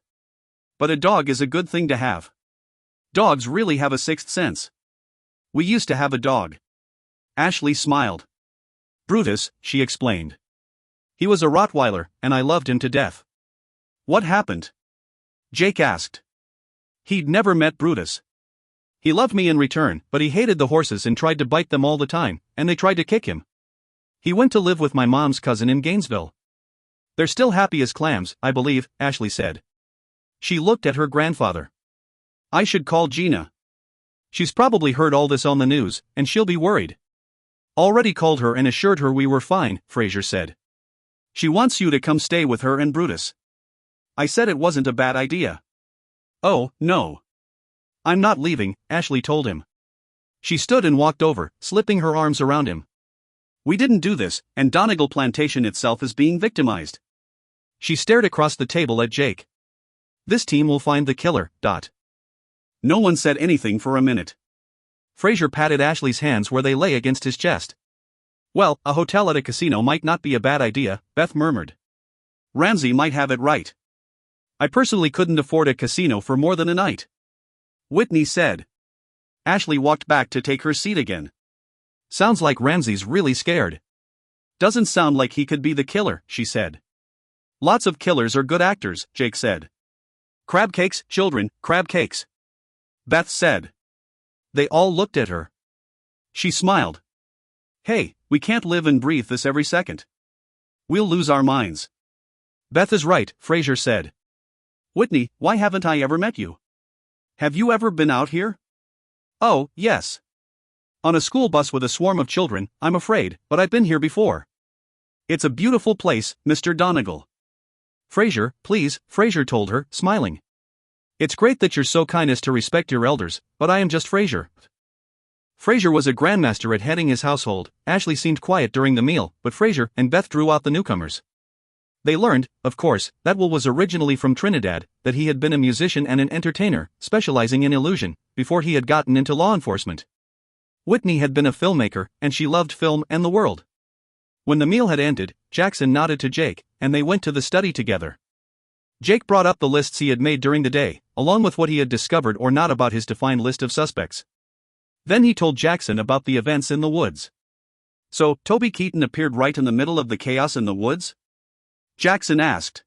But a dog is a good thing to have. Dogs really have a sixth sense. We used to have a dog. Ashley smiled. Brutus, she explained. He was a Rottweiler, and I loved him to death. What happened? Jake asked. He'd never met Brutus. He loved me in return, but he hated the horses and tried to bite them all the time, and they tried to kick him. He went to live with my mom's cousin in Gainesville. They're still happy as clams, I believe, Ashley said. She looked at her grandfather. I should call Gina. She's probably heard all this on the news, and she'll be worried. Already called her and assured her we were fine, Fraser said. She wants you to come stay with her and Brutus. I said it wasn't a bad idea. Oh, no. I'm not leaving, Ashley told him. She stood and walked over, slipping her arms around him. We didn't do this, and Donegal Plantation itself is being victimized. She stared across the table at Jake. This team will find the killer, ... No one said anything for a minute. Fraser patted Ashley's hands where they lay against his chest. Well, a hotel at a casino might not be a bad idea, Beth murmured. Ramsey might have it right. I personally couldn't afford a casino for more than a night. Whitney said. Ashley walked back to take her seat again. Sounds like Ramsey's really scared. Doesn't sound like he could be the killer, she said. Lots of killers are good actors, Jake said. Crab cakes, children, crab cakes. Beth said. They all looked at her. She smiled. Hey, we can't live and breathe this every second. We'll lose our minds. Beth is right, Fraser said. Whitney, why haven't I ever met you? Have you ever been out here? Oh, yes. On a school bus with a swarm of children, I'm afraid, but I've been here before. It's a beautiful place, Mr. Donegal. Fraser, please, Fraser told her, smiling. It's great that you're so kind as to respect your elders, but I am just Fraser. Fraser was a grandmaster at heading his household. Ashley seemed quiet during the meal, but Fraser and Beth drew out the newcomers. They learned, of course, that Will was originally from Trinidad, that he had been a musician and an entertainer, specializing in illusion, before he had gotten into law enforcement. Whitney had been a filmmaker, and she loved film and the world. When the meal had ended, Jackson nodded to Jake, and they went to the study together. Jake brought up the lists he had made during the day, along with what he had discovered or not about his defined list of suspects. Then he told Jackson about the events in the woods. So, Toby Keaton appeared right in the middle of the chaos in the woods? Jackson asked.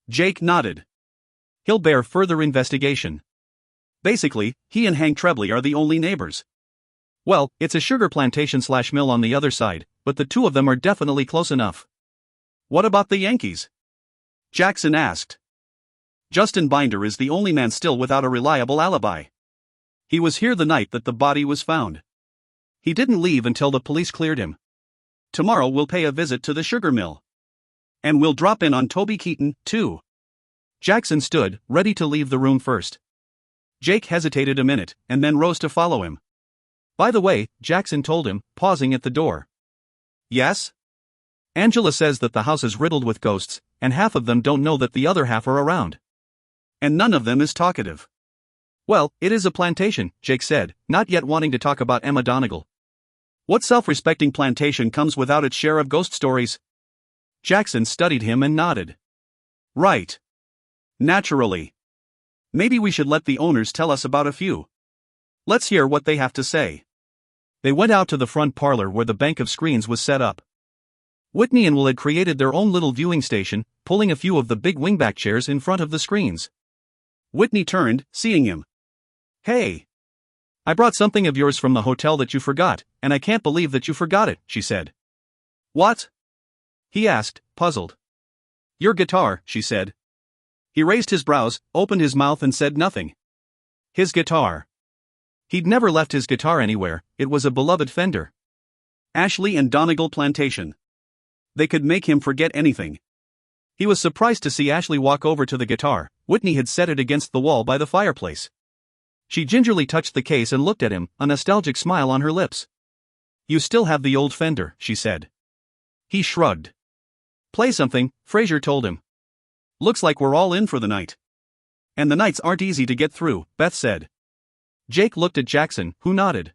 Jake nodded. He'll bear further investigation. Basically, he and Hank Trebley are the only neighbors. Well, it's a sugar plantation/mill on the other side, but the two of them are definitely close enough. What about the Yankees? Jackson asked. Justin Binder is the only man still without a reliable alibi. He was here the night that the body was found. He didn't leave until the police cleared him. Tomorrow we'll pay a visit to the sugar mill. And we'll drop in on Toby Keaton, too. Jackson stood, ready to leave the room first. Jake hesitated a minute, and then rose to follow him. By the way, Jackson told him, pausing at the door. Yes? Angela says that the house is riddled with ghosts, and half of them don't know that the other half are around. And none of them is talkative. Well, it is a plantation, Jake said, not yet wanting to talk about Emma Donegal. What self-respecting plantation comes without its share of ghost stories? Jackson studied him and nodded. Right. Naturally. Maybe we should let the owners tell us about a few. Let's hear what they have to say. They went out to the front parlor where the bank of screens was set up. Whitney and Will had created their own little viewing station, pulling a few of the big wingback chairs in front of the screens. Whitney turned, seeing him. Hey! I brought something of yours from the hotel that you forgot, and I can't believe that you forgot it, she said. What? He asked, puzzled. Your guitar, she said. He raised his brows, opened his mouth and said nothing. His guitar. He'd never left his guitar anywhere, it was a beloved Fender. Ashley and Donegal Plantation. They could make him forget anything. He was surprised to see Ashley walk over to the guitar. Whitney had set it against the wall by the fireplace. She gingerly touched the case and looked at him, a nostalgic smile on her lips. You still have the old Fender, she said. He shrugged. Play something, Fraser told him. Looks like we're all in for the night. And the nights aren't easy to get through, Beth said. Jake looked at Jackson, who nodded.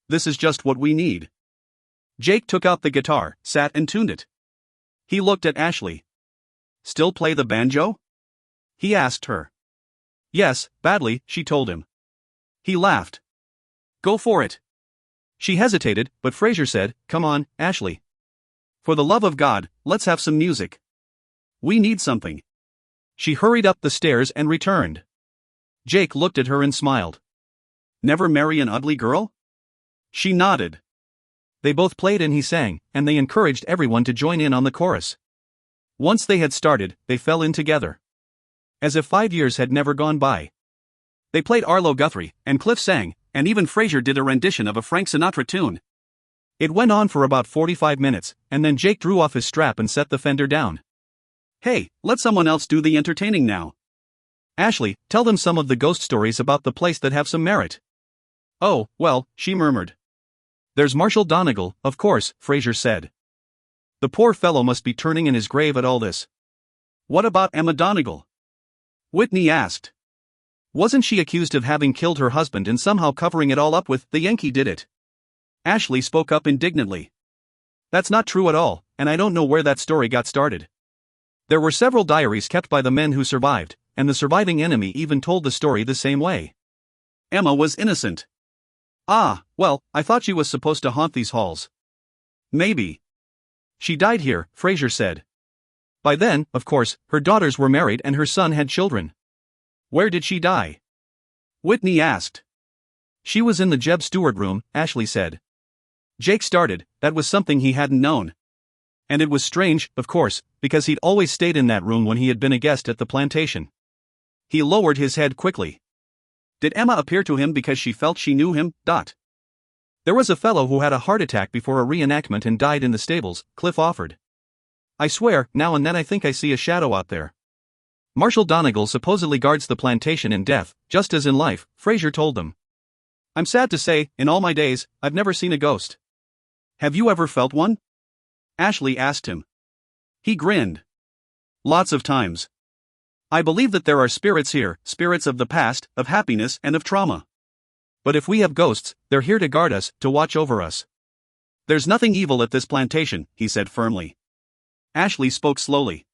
This is just what we need. Jake took out the guitar, sat and tuned it. He looked at Ashley. Still play the banjo? He asked her. Yes, badly, she told him. He laughed. Go for it. She hesitated, but Fraser said, Come on, Ashley. For the love of God, let's have some music. We need something. She hurried up the stairs and returned. Jake looked at her and smiled. Never marry an ugly girl? She nodded. They both played and he sang, and they encouraged everyone to join in on the chorus. Once they had started, they fell in together. As if 5 years had never gone by. They played Arlo Guthrie, and Cliff sang, and even Fraser did a rendition of a Frank Sinatra tune. It went on for about 45 minutes, and then Jake drew off his strap and set the Fender down. Hey, let someone else do the entertaining now. Ashley, tell them some of the ghost stories about the place that have some merit. Oh, well, she murmured. There's Marshall Donegal, of course, Fraser said. The poor fellow must be turning in his grave at all this. What about Emma Donegal? Whitney asked. Wasn't she accused of having killed her husband and somehow covering it all up with, the Yankee did it? Ashley spoke up indignantly. That's not true at all, and I don't know where that story got started. There were several diaries kept by the men who survived, and the surviving enemy even told the story the same way. Emma was innocent. Ah, well, I thought she was supposed to haunt these halls. Maybe. She died here, Fraser said. By then, of course, her daughters were married and her son had children. Where did she die? Whitney asked. She was in the Jeb Stewart room, Ashley said. Jake started, that was something he hadn't known. And it was strange, of course, because he'd always stayed in that room when he had been a guest at the plantation. He lowered his head quickly. Did Emma appear to him because she felt she knew him? There was a fellow who had a heart attack before a reenactment and died in the stables, Cliff offered. I swear, now and then I think I see a shadow out there. Marshall Donegal supposedly guards the plantation in death, just as in life, Fraser told them. I'm sad to say, in all my days, I've never seen a ghost. Have you ever felt one? Ashley asked him. He grinned. Lots of times. I believe that there are spirits here, spirits of the past, of happiness and of trauma. But if we have ghosts, they're here to guard us, to watch over us. There's nothing evil at this plantation, he said firmly. Ashley spoke slowly.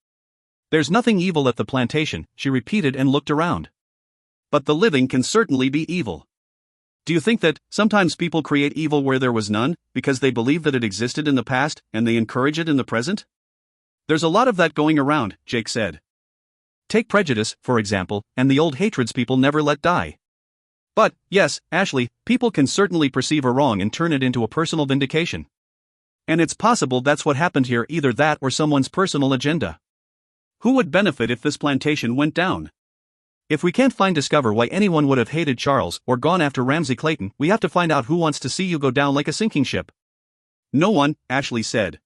There's nothing evil at the plantation, she repeated and looked around. But the living can certainly be evil. Do you think that sometimes people create evil where there was none, because they believe that it existed in the past, and they encourage it in the present? There's a lot of that going around, Jake said. Take prejudice, for example, and the old hatreds people never let die. But, yes, Ashley, people can certainly perceive a wrong and turn it into a personal vindication. And it's possible that's what happened here, either that or someone's personal agenda. Who would benefit if this plantation went down? If we can't discover why anyone would have hated Charles or gone after Ramsey Clayton, we have to find out who wants to see you go down like a sinking ship. No one, Ashley said.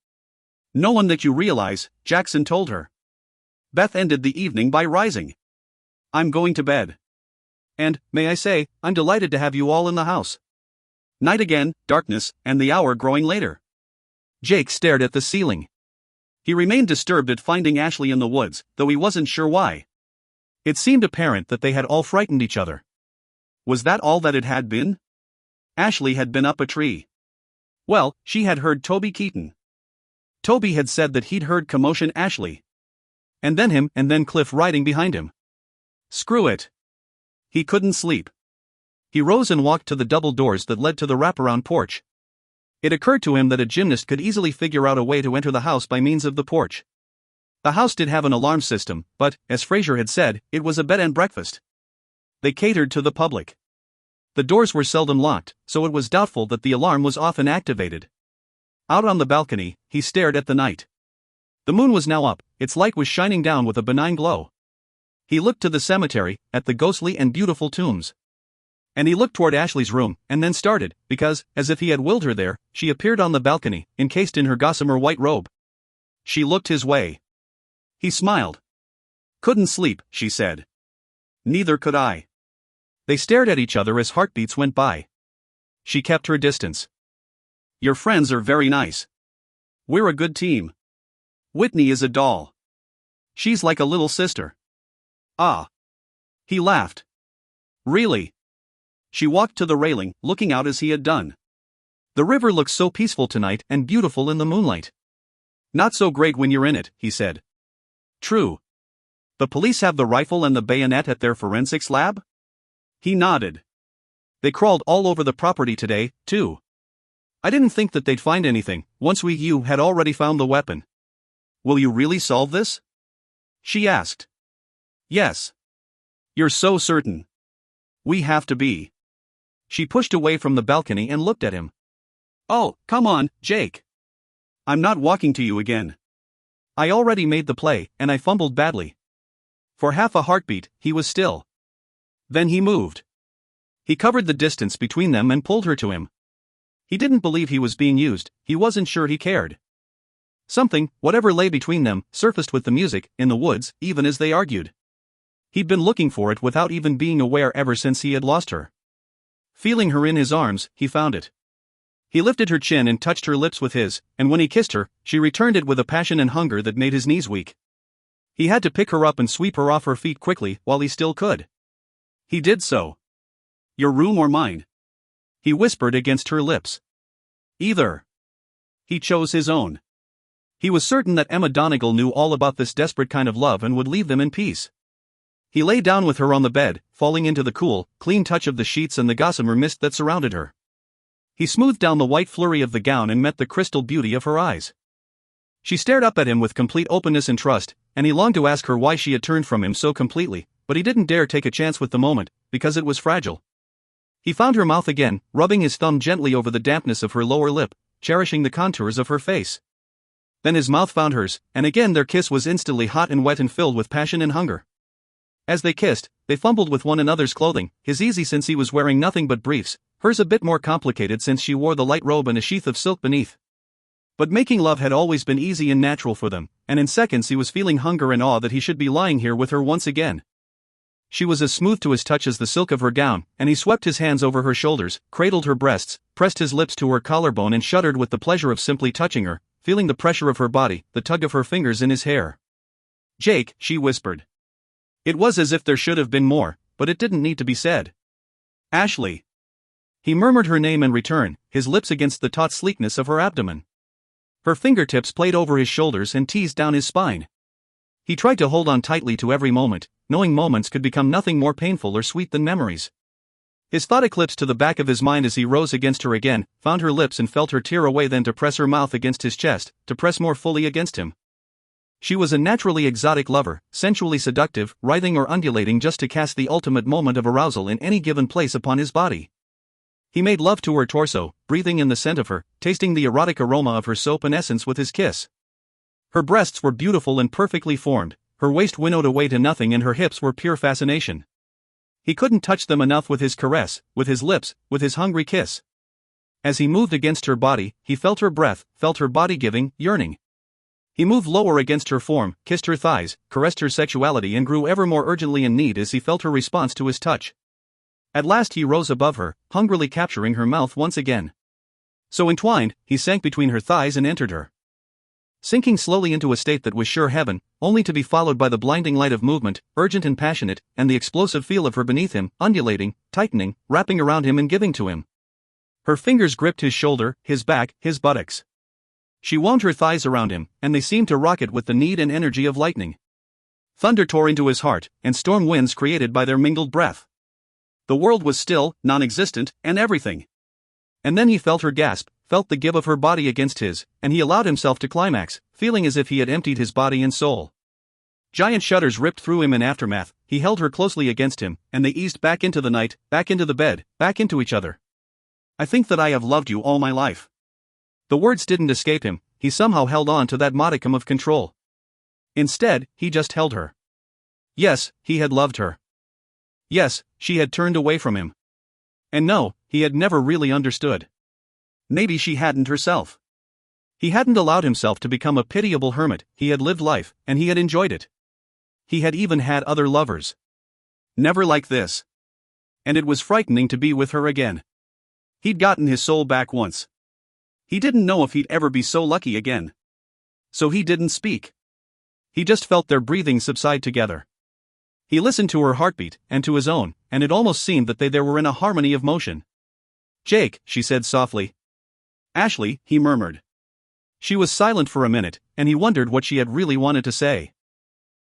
No one that you realize, Jackson told her. Beth ended the evening by rising. I'm going to bed. And, may I say, I'm delighted to have you all in the house. Night again, darkness, and the hour growing later. Jake stared at the ceiling. He remained disturbed at finding Ashley in the woods, though he wasn't sure why. It seemed apparent that they had all frightened each other. Was that all that it had been? Ashley had been up a tree. Well, she had heard Toby Keaton. Toby had said that he'd heard commotion Ashley. And then him, and then Cliff riding behind him. Screw it. He couldn't sleep. He rose and walked to the double doors that led to the wraparound porch. It occurred to him that a gymnast could easily figure out a way to enter the house by means of the porch. The house did have an alarm system, but, as Fraser had said, it was a bed and breakfast. They catered to the public. The doors were seldom locked, so it was doubtful that the alarm was often activated. Out on the balcony, he stared at the night. The moon was now up, its light was shining down with a benign glow. He looked to the cemetery, at the ghostly and beautiful tombs. And he looked toward Ashley's room, and then started, because, as if he had willed her there, she appeared on the balcony, encased in her gossamer white robe. She looked his way. He smiled. Couldn't sleep, she said. Neither could I. They stared at each other as heartbeats went by. She kept her distance. Your friends are very nice. We're a good team. Whitney is a doll. She's like a little sister. Ah. He laughed. Really? She walked to the railing, looking out as he had done. The river looks so peaceful tonight and beautiful in the moonlight. Not so great when you're in it, he said. True. The police have the rifle and the bayonet at their forensics lab? He nodded. They crawled all over the property today, too. I didn't think that they'd find anything, once you had already found the weapon. Will you really solve this? She asked. Yes. You're so certain. We have to be. She pushed away from the balcony and looked at him. Oh, come on, Jake. I'm not walking to you again. I already made the play, and I fumbled badly. For half a heartbeat, he was still. Then he moved. He covered the distance between them and pulled her to him. He didn't believe he was being used, he wasn't sure he cared. Something, whatever lay between them, surfaced with the music, in the woods, even as they argued. He'd been looking for it without even being aware ever since he had lost her. Feeling her in his arms, he found it. He lifted her chin and touched her lips with his, and when he kissed her, she returned it with a passion and hunger that made his knees weak. He had to pick her up and sweep her off her feet quickly while he still could. He did so. Your room or mine? He whispered against her lips. Either. He chose his own. He was certain that Emma Donegal knew all about this desperate kind of love and would leave them in peace. He lay down with her on the bed, falling into the cool, clean touch of the sheets and the gossamer mist that surrounded her. He smoothed down the white flurry of the gown and met the crystal beauty of her eyes. She stared up at him with complete openness and trust, and he longed to ask her why she had turned from him so completely, but he didn't dare take a chance with the moment, because it was fragile. He found her mouth again, rubbing his thumb gently over the dampness of her lower lip, cherishing the contours of her face. Then his mouth found hers, and again their kiss was instantly hot and wet and filled with passion and hunger. As they kissed, they fumbled with one another's clothing, his easy since he was wearing nothing but briefs, hers a bit more complicated since she wore the light robe and a sheath of silk beneath. But making love had always been easy and natural for them, and in seconds he was feeling hunger and awe that he should be lying here with her once again. She was as smooth to his touch as the silk of her gown, and he swept his hands over her shoulders, cradled her breasts, pressed his lips to her collarbone and shuddered with the pleasure of simply touching her, feeling the pressure of her body, the tug of her fingers in his hair. Jake, she whispered. It was as if there should have been more, but it didn't need to be said. Ashley. He murmured her name in return, his lips against the taut sleekness of her abdomen. Her fingertips played over his shoulders and teased down his spine. He tried to hold on tightly to every moment, knowing moments could become nothing more painful or sweet than memories. His thought eclipsed to the back of his mind as he rose against her again, found her lips and felt her tear away, then to press her mouth against his chest, to press more fully against him. She was a naturally exotic lover, sensually seductive, writhing or undulating just to cast the ultimate moment of arousal in any given place upon his body. He made love to her torso, breathing in the scent of her, tasting the erotic aroma of her soap and essence with his kiss. Her breasts were beautiful and perfectly formed, her waist winnowed away to nothing, and her hips were pure fascination. He couldn't touch them enough with his caress, with his lips, with his hungry kiss. As he moved against her body, he felt her breath, felt her body giving, yearning. He moved lower against her form, kissed her thighs, caressed her sexuality, and grew ever more urgently in need as he felt her response to his touch. At last he rose above her, hungrily capturing her mouth once again. So entwined, he sank between her thighs and entered her. sinking slowly into a state that was sure heaven, only to be followed by the blinding light of movement, urgent and passionate, and the explosive feel of her beneath him, undulating, tightening, wrapping around him and giving to him. Her fingers gripped his shoulder, his back, his buttocks. She wound her thighs around him, and they seemed to rocket with the need and energy of lightning. Thunder tore into his heart, and storm winds created by their mingled breath. The world was still, non-existent, and everything. And then he felt her gasp, felt the give of her body against his, and he allowed himself to climax, feeling as if he had emptied his body and soul. Giant shudders ripped through him in aftermath. He held her closely against him, and they eased back into the night, back into the bed, back into each other. I think that I have loved you all my life. The words didn't escape him. He somehow held on to that modicum of control. Instead, he just held her. Yes, he had loved her. Yes, she had turned away from him. And no, he had never really understood. Maybe she hadn't herself. He hadn't allowed himself to become a pitiable hermit. He had lived life, and he had enjoyed it. He had even had other lovers. Never like this. And it was frightening to be with her again. He'd gotten his soul back once. He didn't know if he'd ever be so lucky again. So he didn't speak. He just felt their breathing subside together. He listened to her heartbeat, and to his own, and it almost seemed that they were in a harmony of motion. "Jake," she said softly. "Ashley," he murmured. She was silent for a minute, and he wondered what she had really wanted to say.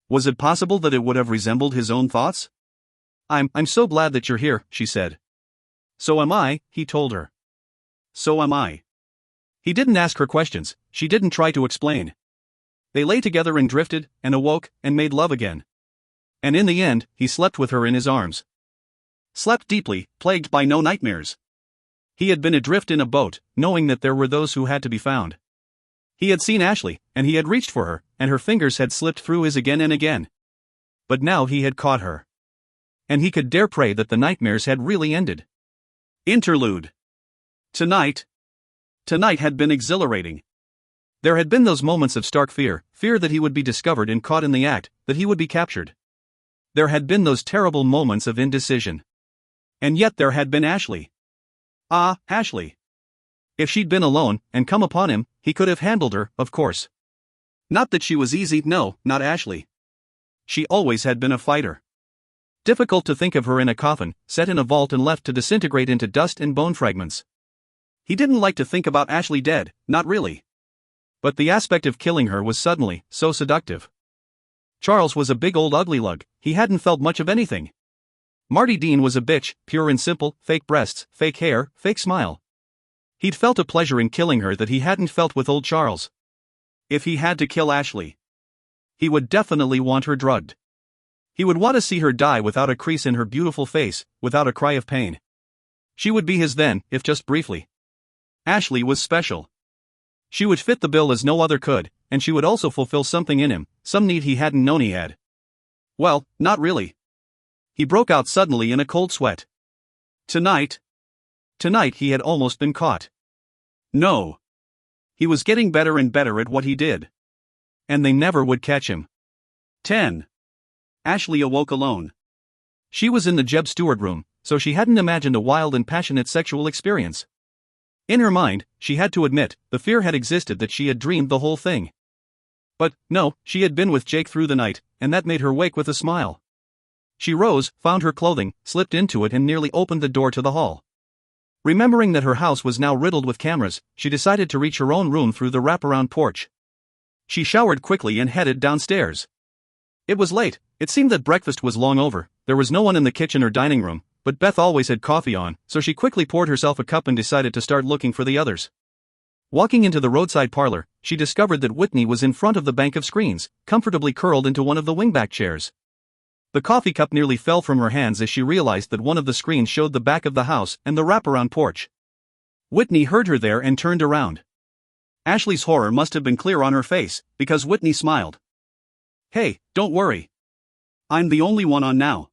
Was it possible that it would have resembled his own thoughts? I'm so glad that you're here," she said. "So am I," he told her. "So am I." He didn't ask her questions, she didn't try to explain. They lay together and drifted, and awoke, and made love again. And in the end, he slept with her in his arms. Slept deeply, plagued by no nightmares. He had been adrift in a boat, knowing that there were those who had to be found. He had seen Ashley, and he had reached for her, and her fingers had slipped through his again and again. But now he had caught her. And he could dare pray that the nightmares had really ended. Interlude. Tonight had been exhilarating. There had been those moments of stark fear that he would be discovered and caught in the act, that he would be captured. There had been those terrible moments of indecision. And yet there had been Ashley. Ah, Ashley. If she'd been alone, and come upon him, he could have handled her, of course. Not that she was easy, no, not Ashley. She always had been a fighter. Difficult to think of her in a coffin, set in a vault and left to disintegrate into dust and bone fragments. He didn't like to think about Ashley dead, not really. But the aspect of killing her was suddenly so seductive. Charles was a big old ugly lug, he hadn't felt much of anything. Marty Dean was a bitch, pure and simple, fake breasts, fake hair, fake smile. He'd felt a pleasure in killing her that he hadn't felt with old Charles. If he had to kill Ashley, he would definitely want her drugged. He would want to see her die without a crease in her beautiful face, without a cry of pain. She would be his then, if just briefly. Ashley was special. She would fit the bill as no other could, and she would also fulfill something in him, some need he hadn't known he had. Well, not really. He broke out suddenly in a cold sweat. Tonight he had almost been caught. No. He was getting better and better at what he did. And they never would catch him. 10. Ashley awoke alone. She was in the Jeb Stewart room, so she hadn't imagined a wild and passionate sexual experience. In her mind, she had to admit, the fear had existed that she had dreamed the whole thing. But, no, she had been with Jake through the night, and that made her wake with a smile. She rose, found her clothing, slipped into it and nearly opened the door to the hall. Remembering that her house was now riddled with cameras, she decided to reach her own room through the wraparound porch. She showered quickly and headed downstairs. It was late, it seemed that breakfast was long over, there was no one in the kitchen or dining room, but Beth always had coffee on, so she quickly poured herself a cup and decided to start looking for the others. Walking into the roadside parlor, she discovered that Whitney was in front of the bank of screens, comfortably curled into one of the wingback chairs. The coffee cup nearly fell from her hands as she realized that one of the screens showed the back of the house and the wraparound porch. Whitney heard her there and turned around. Ashley's horror must have been clear on her face, because Whitney smiled. "Hey, don't worry. I'm the only one on now.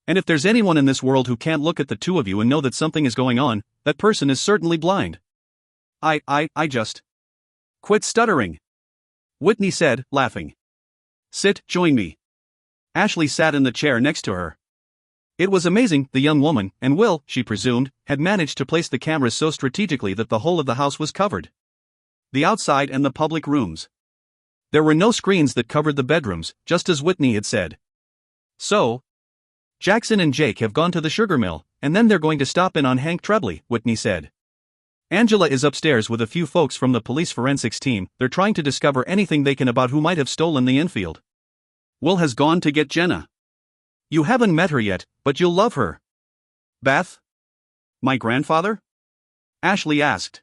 And if there's anyone in this world who can't look at the two of you and know that something is going on, that person is certainly blind. I just..." "Quit stuttering," Whitney said, laughing. "Sit, join me." Ashley sat in the chair next to her. It was amazing, the young woman, and Will, she presumed, had managed to place the cameras so strategically that the whole of the house was covered. The outside and the public rooms. There were no screens that covered the bedrooms, just as Whitney had said. So, Jackson and Jake have gone to the sugar mill, and then they're going to stop in on Hank Trebley, Whitney said. Angela is upstairs with a few folks from the police forensics team. They're trying to discover anything they can about who might have stolen the infield. Will has gone to get Jenna. You haven't met her yet, but you'll love her. Beth? My grandfather? Ashley asked.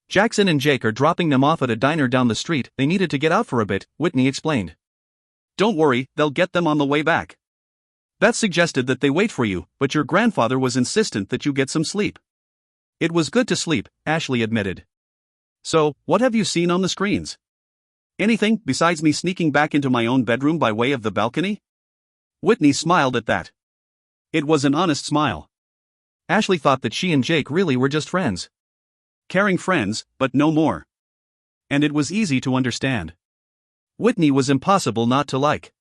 Jackson and Jake are dropping them off at a diner down the street. They needed to get out for a bit, Whitney explained. Don't worry, they'll get them on the way back. Beth suggested that they wait for you, but your grandfather was insistent that you get some sleep. It was good to sleep, Ashley admitted. So, what have you seen on the screens? Anything besides me sneaking back into my own bedroom by way of the balcony? Whitney smiled at that. It was an honest smile. Ashley thought that she and Jake really were just friends. Caring friends, but no more. And it was easy to understand. Whitney was impossible not to like.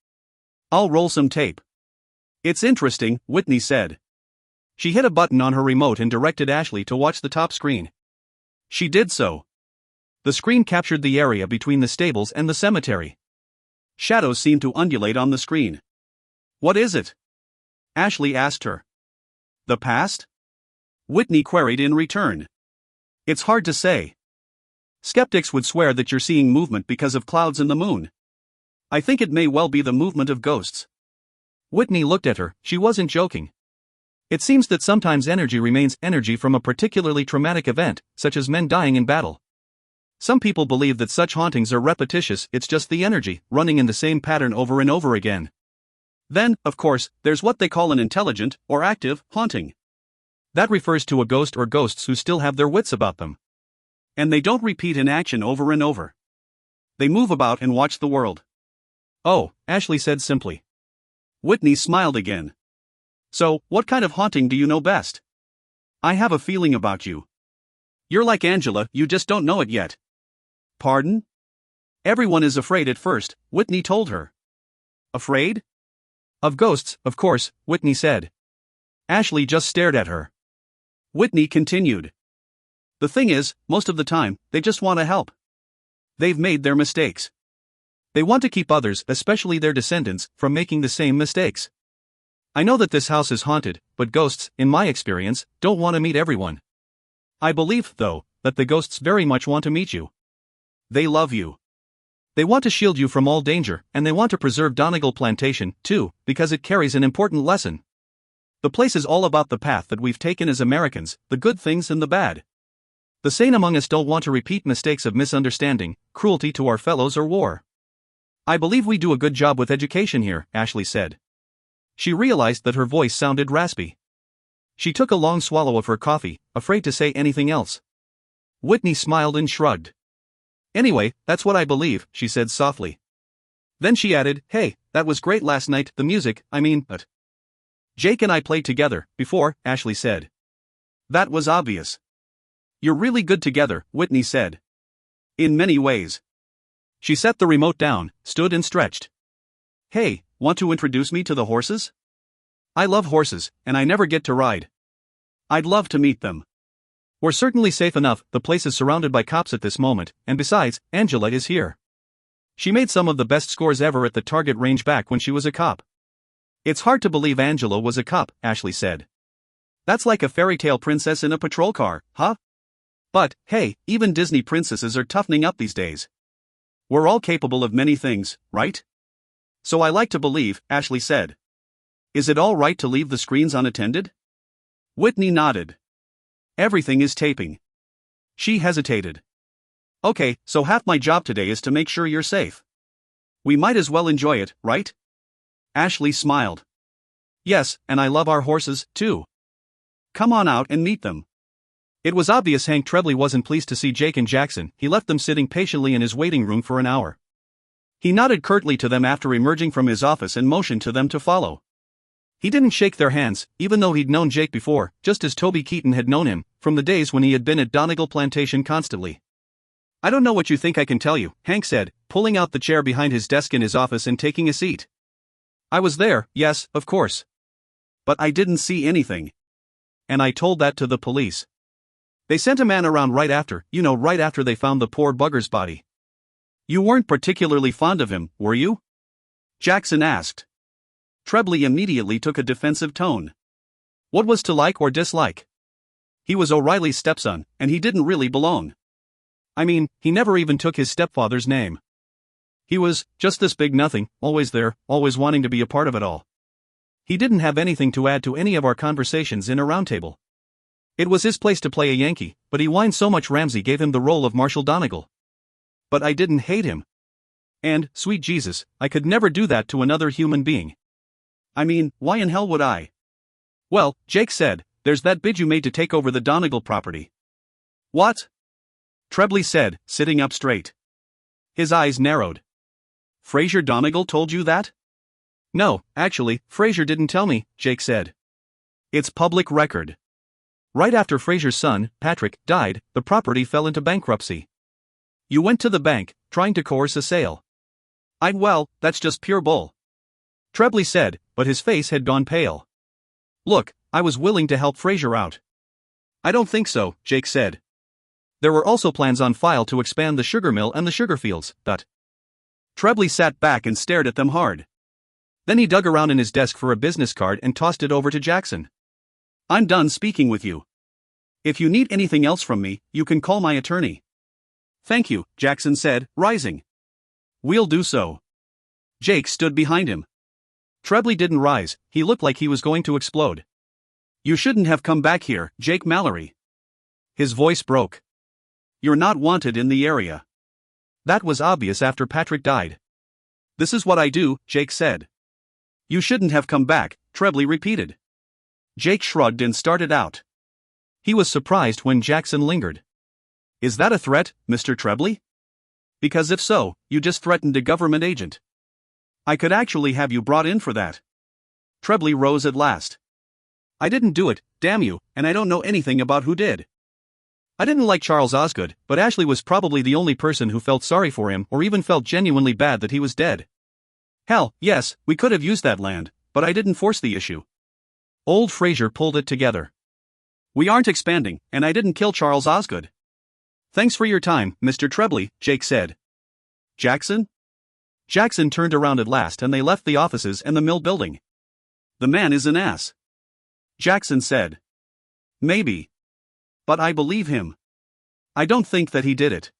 I'll roll some tape. It's interesting, Whitney said. She hit a button on her remote and directed Ashley to watch the top screen. She did so. The screen captured the area between the stables and the cemetery. Shadows seemed to undulate on the screen. What is it? Ashley asked her. The past? Whitney queried in return. It's hard to say. Skeptics would swear that you're seeing movement because of clouds in the moon. I think it may well be the movement of ghosts. Whitney looked at her. She wasn't joking. It seems that sometimes energy remains energy from a particularly traumatic event, such as men dying in battle. Some people believe that such hauntings are repetitious. It's just the energy, running in the same pattern over and over again. Then, of course, there's what they call an intelligent, or active, haunting. That refers to a ghost or ghosts who still have their wits about them. And they don't repeat an action over and over. They move about and watch the world. Oh, Ashley said simply. Whitney smiled again. So, what kind of haunting do you know best? I have a feeling about you. You're like Angela, you just don't know it yet. Pardon? Everyone is afraid at first, Whitney told her. Afraid? Of ghosts, of course, Whitney said. Ashley just stared at her. Whitney continued. The thing is, most of the time, they just want to help. They've made their mistakes. They want to keep others, especially their descendants, from making the same mistakes. I know that this house is haunted, but ghosts, in my experience, don't want to meet everyone. I believe, though, that the ghosts very much want to meet you. They love you. They want to shield you from all danger, and they want to preserve Donegal Plantation, too, because it carries an important lesson. The place is all about the path that we've taken as Americans, the good things and the bad. The sane among us don't want to repeat mistakes of misunderstanding, cruelty to our fellows or war. I believe we do a good job with education here, Ashley said. She realized that her voice sounded raspy. She took a long swallow of her coffee, afraid to say anything else. Whitney smiled and shrugged. Anyway, that's what I believe, she said softly. Then she added, hey, that was great last night, the music, but Jake and I played together, before, Ashley said. That was obvious. You're really good together, Whitney said. In many ways. She set the remote down, stood and stretched. Hey, want to introduce me to the horses? I love horses, and I never get to ride. I'd love to meet them. We're certainly safe enough, the place is surrounded by cops at this moment, and besides, Angela is here. She made some of the best scores ever at the target range back when she was a cop. It's hard to believe Angela was a cop, Ashley said. That's like a fairy tale princess in a patrol car, huh? But, hey, even Disney princesses are toughening up these days. We're all capable of many things, right? So I like to believe, Ashley said. Is it all right to leave the screens unattended? Whitney nodded. Everything is taping. She hesitated. Okay, so half my job today is to make sure you're safe. We might as well enjoy it, right? Ashley smiled. Yes, and I love our horses, too. Come on out and meet them. It was obvious Hank Trebley wasn't pleased to see Jake and Jackson. He left them sitting patiently in his waiting room for an hour. He nodded curtly to them after emerging from his office and motioned to them to follow. He didn't shake their hands, even though he'd known Jake before, just as Toby Keaton had known him, from the days when he had been at Donegal Plantation constantly. I don't know what you think I can tell you, Hank said, pulling out the chair behind his desk in his office and taking a seat. I was there, yes, of course. But I didn't see anything. And I told that to the police. They sent a man around right after they found the poor bugger's body. You weren't particularly fond of him, were you? Jackson asked. Trebly immediately took a defensive tone. What was to like or dislike? He was O'Reilly's stepson, and he didn't really belong. I mean, he never even took his stepfather's name. He was just this big nothing, always there, always wanting to be a part of it all. He didn't have anything to add to any of our conversations in a roundtable. It was his place to play a Yankee, but he whined so much Ramsay gave him the role of Marshal Donegal. But I didn't hate him. And, sweet Jesus, I could never do that to another human being. I mean, why in hell would I? Well, Jake said, there's that bid you made to take over the Donegal property. What? Trebly said, sitting up straight. His eyes narrowed. Fraser Donegal told you that? No, actually, Fraser didn't tell me, Jake said. It's public record. Right after Fraser's son, Patrick, died, the property fell into bankruptcy. You went to the bank, trying to coerce a sale. Well, that's just pure bull. Trebly said, but his face had gone pale. Look, I was willing to help Fraser out. I don't think so, Jake said. There were also plans on file to expand the sugar mill and the sugar fields, but... Trebly sat back and stared at them hard. Then he dug around in his desk for a business card and tossed it over to Jackson. I'm done speaking with you. If you need anything else from me, you can call my attorney. Thank you, Jackson said, rising. We'll do so. Jake stood behind him. Trebly didn't rise, he looked like he was going to explode. You shouldn't have come back here, Jake Mallory. His voice broke. You're not wanted in the area. That was obvious after Patrick died. This is what I do, Jake said. You shouldn't have come back, Trebly repeated. Jake shrugged and started out. He was surprised when Jackson lingered. Is that a threat, Mr. Trebly? Because if so, you just threatened a government agent. I could actually have you brought in for that. Trebly rose at last. I didn't do it, damn you, and I don't know anything about who did. I didn't like Charles Osgood, but Ashley was probably the only person who felt sorry for him or even felt genuinely bad that he was dead. Hell, yes, we could have used that land, but I didn't force the issue. Old Fraser pulled it together. We aren't expanding, and I didn't kill Charles Osgood. Thanks for your time, Mr. Trebly, Jake said. Jackson? Jackson turned around at last and they left the offices and the mill building. The man is an ass. Jackson said. Maybe. But I believe him. I don't think that he did it.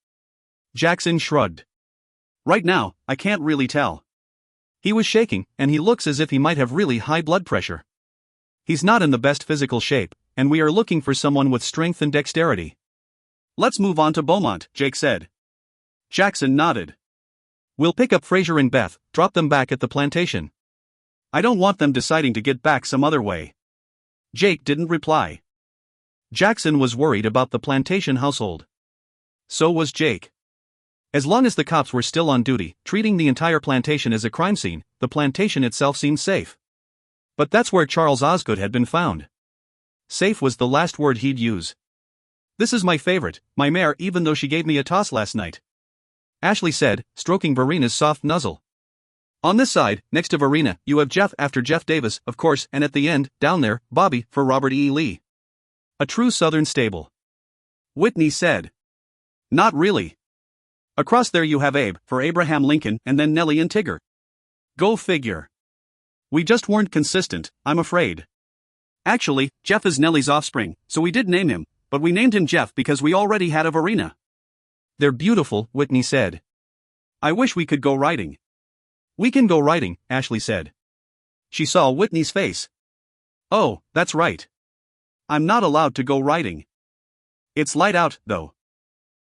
Jackson shrugged. Right now, I can't really tell. He was shaking, and he looks as if he might have really high blood pressure. He's not in the best physical shape, and we are looking for someone with strength and dexterity. Let's move on to Beaumont, Jake said. Jackson nodded. We'll pick up Fraser and Beth, drop them back at the plantation. I don't want them deciding to get back some other way. Jake didn't reply. Jackson was worried about the plantation household. So was Jake. As long as the cops were still on duty, treating the entire plantation as a crime scene, the plantation itself seemed safe. But that's where Charles Osgood had been found. Safe was the last word he'd use. This is my favorite, my mare, even though she gave me a toss last night. Ashley said, stroking Verena's soft nuzzle. On this side, next to Verena, you have Jeff after Jeff Davis, of course, and at the end, down there, Bobby, for Robert E. Lee. A true Southern stable. Whitney said. Not really. Across there you have Abe, for Abraham Lincoln, and then Nellie and Tigger. Go figure. We just weren't consistent, I'm afraid. Actually, Jeff is Nellie's offspring, so we did name him, but we named him Jeff because we already had a Verena. They're beautiful, Whitney said. I wish we could go riding. We can go riding, Ashley said. She saw Whitney's face. Oh, that's right. I'm not allowed to go riding. It's light out, though.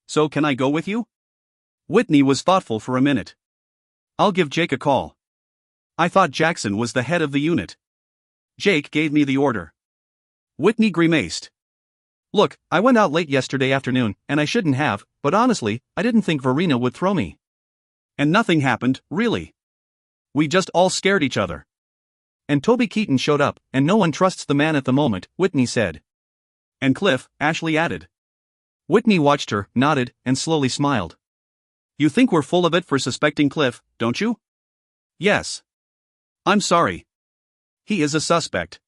So can I go with you? Whitney was thoughtful for a minute. I'll give Jake a call. I thought Jackson was the head of the unit. Jake gave me the order. Whitney grimaced. Look, I went out late yesterday afternoon, and I shouldn't have, but honestly, I didn't think Verena would throw me. And nothing happened, really. We just all scared each other. And Toby Keaton showed up, and no one trusts the man at the moment, Whitney said. And Cliff, Ashley added. Whitney watched her, nodded, and slowly smiled. You think we're full of it for suspecting Cliff, don't you? Yes. I'm sorry. He is a suspect.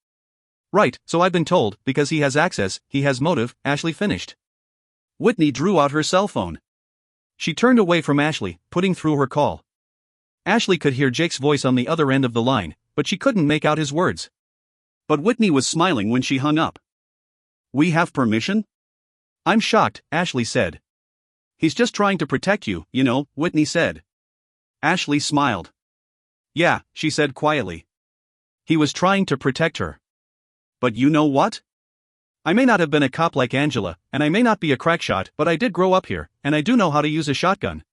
Right, so I've been told, because he has access, he has motive, Ashley finished. Whitney drew out her cell phone. She turned away from Ashley, putting through her call. Ashley could hear Jake's voice on the other end of the line, but she couldn't make out his words. But Whitney was smiling when she hung up. "We have permission?" "I'm shocked," Ashley said. "He's just trying to protect you, you know," Whitney said. Ashley smiled. "Yeah," she said quietly. "He was trying to protect her. But you know what? I may not have been a cop like Angela, and I may not be a crack shot, but I did grow up here, and I do know how to use a shotgun.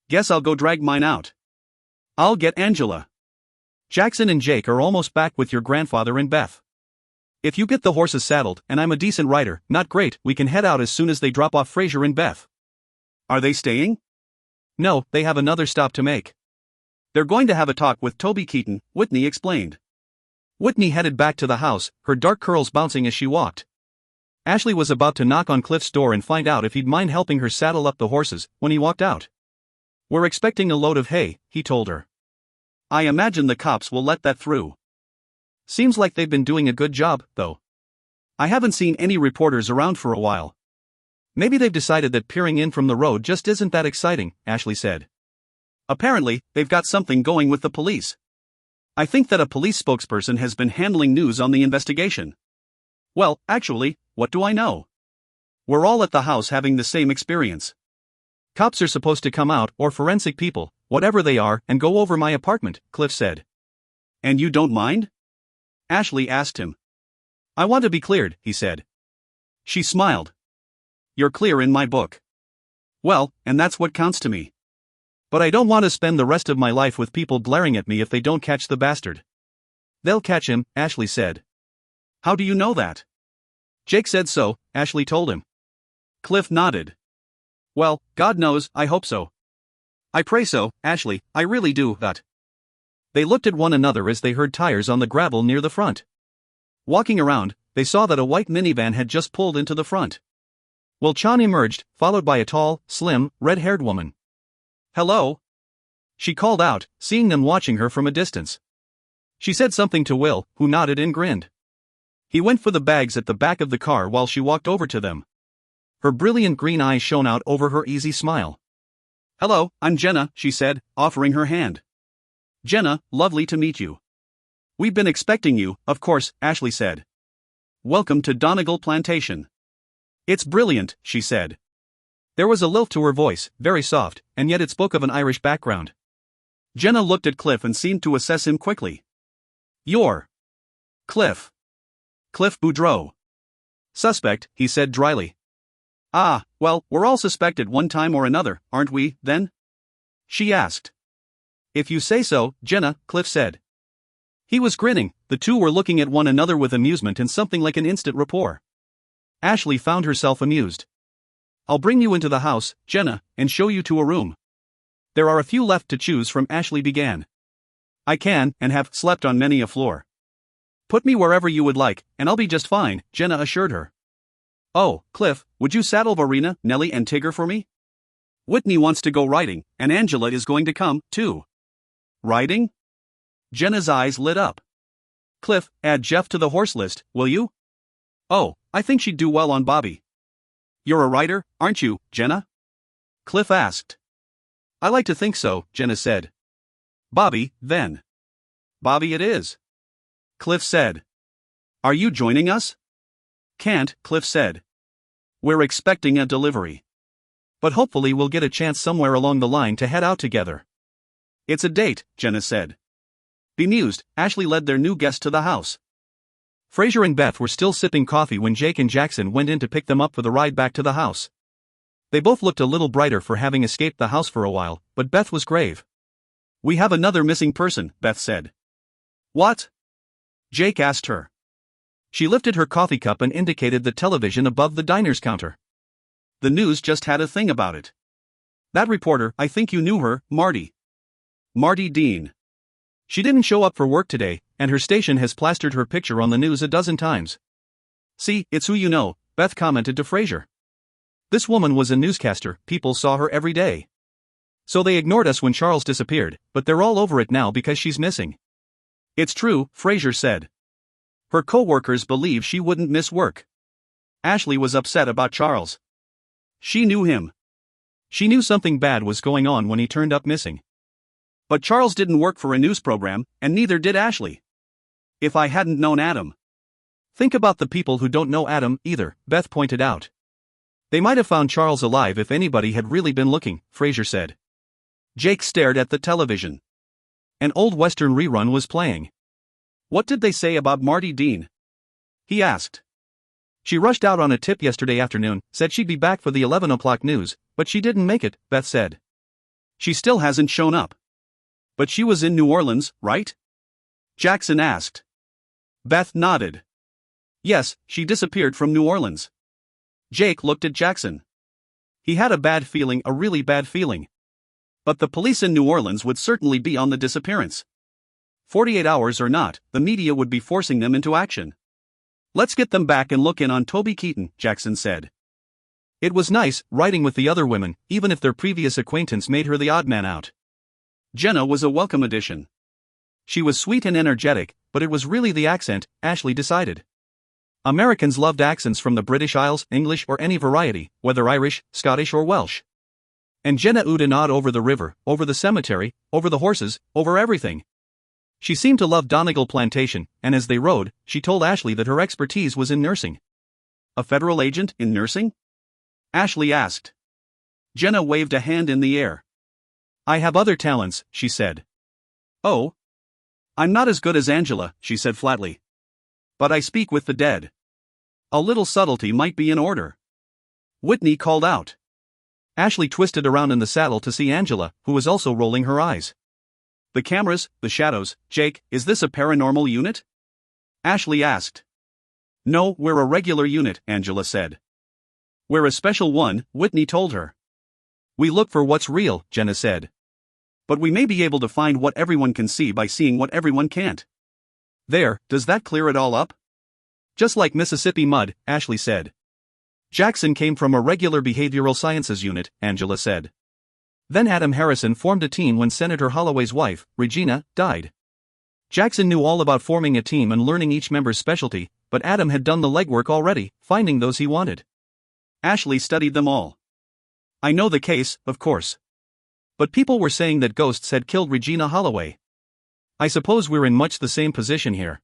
Guess I'll go drag mine out. I'll get Angela. Jackson and Jake are almost back with your grandfather and Beth. If you get the horses saddled, and I'm a decent rider, not great, we can head out as soon as they drop off Fraser and Beth." "Are they staying?" "No, they have another stop to make. They're going to have a talk with Toby Keaton," Whitney explained. Whitney headed back to the house, her dark curls bouncing as she walked. Ashley was about to knock on Cliff's door and find out if he'd mind helping her saddle up the horses, when he walked out. "We're expecting a load of hay," he told her. "I imagine the cops will let that through. Seems like they've been doing a good job, though. I haven't seen any reporters around for a while. Maybe they've decided that peering in from the road just isn't that exciting," Ashley said. "Apparently, they've got something going with the police. I think that a police spokesperson has been handling news on the investigation. Well, actually, what do I know? We're all at the house having the same experience. Cops are supposed to come out, or forensic people, whatever they are, and go over my apartment," Cliff said. "And you don't mind?" Ashley asked him. "I want to be cleared," he said. She smiled. "You're clear in my book. Well, and that's what counts to me. But I don't want to spend the rest of my life with people glaring at me if they don't catch the bastard." "They'll catch him," Ashley said. "How do you know that?" "Jake said so," Ashley told him. Cliff nodded. "Well, God knows, I hope so. I pray so, Ashley, I really do, that." They looked at one another as they heard tires on the gravel near the front. Walking around, they saw that a white minivan had just pulled into the front. Will Chan emerged, followed by a tall, slim, red-haired woman. "Hello?" she called out, seeing them watching her from a distance. She said something to Will, who nodded and grinned. He went for the bags at the back of the car while she walked over to them. Her brilliant green eyes shone out over her easy smile. "Hello, I'm Jenna," she said, offering her hand. "Jenna, lovely to meet you." "We've been expecting you, of course," Ashley said. "Welcome to Donegal Plantation." "It's brilliant," she said. There was a lilt to her voice, very soft, and yet it spoke of an Irish background. Jenna looked at Cliff and seemed to assess him quickly. "You're Cliff. Cliff Boudreau." "Suspect," he said dryly. "Ah, well, we're all suspected one time or another, aren't we, then?" she asked. "If you say so, Jenna," Cliff said. He was grinning, the two were looking at one another with amusement and something like an instant rapport. Ashley found herself amused. "I'll bring you into the house, Jenna, and show you to a room. There are a few left to choose from," Ashley began. "I can, and have, slept on many a floor. Put me wherever you would like, and I'll be just fine," Jenna assured her. "Oh, Cliff, would you saddle Verena, Nellie and Tigger for me? Whitney wants to go riding, and Angela is going to come, too." "Riding?" Jenna's eyes lit up. "Cliff, add Jeff to the horse list, will you?" "Oh, I think she'd do well on Bobby." "You're a rider, aren't you, Jenna?" Cliff asked. "I like to think so," Jenna said. "Bobby, then." "Bobby it is," Cliff said. "Are you joining us?" "Can't," Cliff said. "We're expecting a delivery. But hopefully we'll get a chance somewhere along the line to head out together." "It's a date," Jenna said. Bemused, Ashley led their new guest to the house. Fraser and Beth were still sipping coffee when Jake and Jackson went in to pick them up for the ride back to the house. They both looked a little brighter for having escaped the house for a while, but Beth was grave. "We have another missing person," Beth said. "What?" Jake asked her. She lifted her coffee cup and indicated the television above the diner's counter. "The news just had a thing about it. That reporter, I think you knew her, Marty Dean. She didn't show up for work today, and her station has plastered her picture on the news a dozen times." "See, it's who you know," Beth commented to Fraser. "This woman was a newscaster, people saw her every day. So they ignored us when Charles disappeared, but they're all over it now because she's missing." "It's true," Fraser said. "Her co-workers believe she wouldn't miss work. Ashley was upset about Charles. She knew him. She knew something bad was going on when he turned up missing. But Charles didn't work for a news program, and neither did Ashley. If I hadn't known Adam. Think about the people who don't know Adam either, Beth pointed out. They might have found Charles alive if anybody had really been looking, Fraser said. Jake stared at the television. An old Western rerun was playing. What did they say about Marty Dean? He asked. She rushed out on a tip yesterday afternoon, said she'd be back for the 11 o'clock news, but she didn't make it, Beth said. She still hasn't shown up. But she was in New Orleans, right? Jackson asked. Beth nodded. Yes, she disappeared from New Orleans. Jake looked at Jackson. He had a bad feeling, a really bad feeling. But the police in New Orleans would certainly be on the disappearance. 48 hours or not, the media would be forcing them into action. Let's get them back and look in on Toby Keaton, Jackson said. It was nice, riding with the other women, even if their previous acquaintance made her the odd man out. Jenna was a welcome addition. She was sweet and energetic, but it was really the accent, Ashley decided. Americans loved accents from the British Isles, English or any variety, whether Irish, Scottish or Welsh. And Jenna oohed and awed over the river, over the cemetery, over the horses, over everything. She seemed to love Donegal Plantation, and as they rode, she told Ashley that her expertise was in nursing. A federal agent in nursing? Ashley asked. Jenna waved a hand in the air. I have other talents, she said. Oh? I'm not as good as Angela, she said flatly. But I speak with the dead. A little subtlety might be in order. Whitney called out. Ashley twisted around in the saddle to see Angela, who was also rolling her eyes. The cameras, the shadows, Jake, is this a paranormal unit? Ashley asked. No, we're a regular unit, Angela said. We're a special one, Whitney told her. We look for what's real, Jenna said. But we may be able to find what everyone can see by seeing what everyone can't. There, does that clear it all up? Just like Mississippi mud, Ashley said. Jackson came from a regular behavioral sciences unit, Angela said. Then Adam Harrison formed a team when Senator Holloway's wife, Regina, died. Jackson knew all about forming a team and learning each member's specialty, but Adam had done the legwork already, finding those he wanted. Ashley studied them all. I know the case, of course. But people were saying that ghosts had killed Regina Holloway. I suppose we're in much the same position here.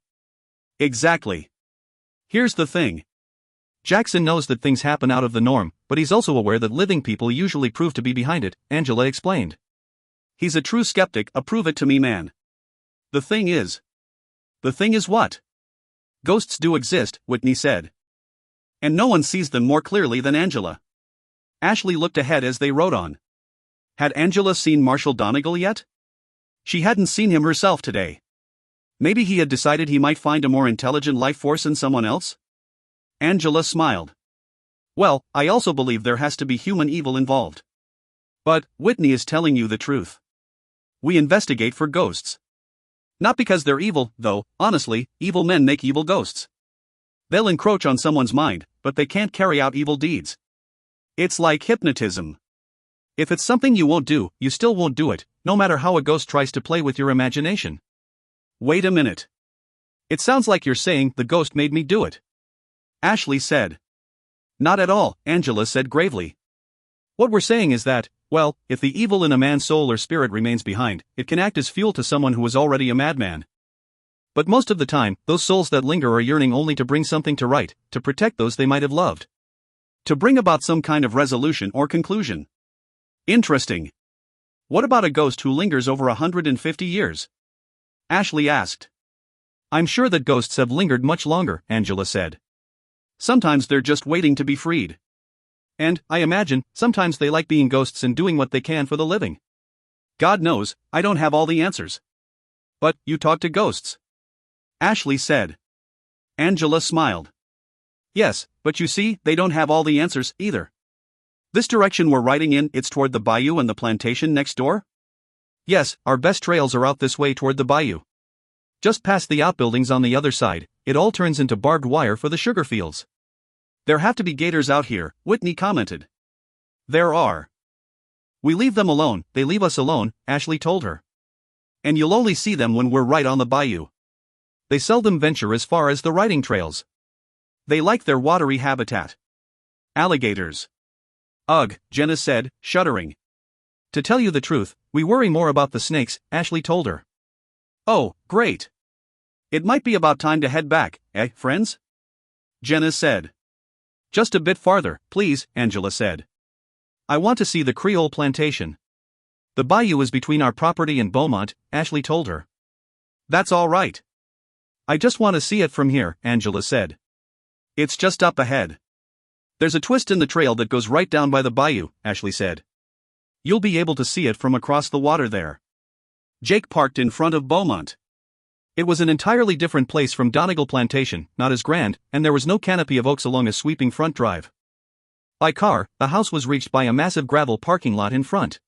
Exactly. Here's the thing. Jackson knows that things happen out of the norm, but he's also aware that living people usually prove to be behind it, Angela explained. He's a true skeptic, a prove it to me man. The thing is. The thing is what? Ghosts do exist, Whitney said. And no one sees them more clearly than Angela. Ashley looked ahead as they rode on. Had Angela seen Marshall Donegal yet? She hadn't seen him herself today. Maybe he had decided he might find a more intelligent life force in someone else? Angela smiled. Well, I also believe there has to be human evil involved. But, Whitney is telling you the truth. We investigate for ghosts. Not because they're evil, though, honestly, evil men make evil ghosts. They'll encroach on someone's mind, but they can't carry out evil deeds. It's like hypnotism. If it's something you won't do, you still won't do it, no matter how a ghost tries to play with your imagination. Wait a minute. It sounds like you're saying the ghost made me do it. Ashley said. Not at all, Angela said gravely. What we're saying is that, well, if the evil in a man's soul or spirit remains behind, it can act as fuel to someone who is already a madman. But most of the time, those souls that linger are yearning only to bring something to right, to protect those they might have loved. To bring about some kind of resolution or conclusion. Interesting. What about a ghost who lingers over 150 years? Ashley asked. I'm sure that ghosts have lingered much longer, Angela said. Sometimes they're just waiting to be freed. And, I imagine, sometimes they like being ghosts and doing what they can for the living. God knows, I don't have all the answers. But, you talk to ghosts. Ashley said. Angela smiled. Yes, but you see, they don't have all the answers, either. This direction we're riding in, it's toward the bayou and the plantation next door? Yes, our best trails are out this way toward the bayou. Just past the outbuildings on the other side, it all turns into barbed wire for the sugar fields. There have to be gators out here, Whitney commented. There are. We leave them alone, they leave us alone, Ashley told her. And you'll only see them when we're right on the bayou. They seldom venture as far as the riding trails. They like their watery habitat. Alligators. Ugh, Jenna said, shuddering. To tell you the truth, we worry more about the snakes, Ashley told her. Oh, great. It might be about time to head back, friends? Jenna said. Just a bit farther, please, Angela said. I want to see the Creole plantation. The bayou is between our property and Beaumont, Ashley told her. That's all right. I just want to see it from here, Angela said. It's just up ahead. There's a twist in the trail that goes right down by the bayou, Ashley said. You'll be able to see it from across the water there. Jake parked in front of Beaumont. It was an entirely different place from Donegal Plantation, not as grand, and there was no canopy of oaks along a sweeping front drive. By car, the house was reached by a massive gravel parking lot in front.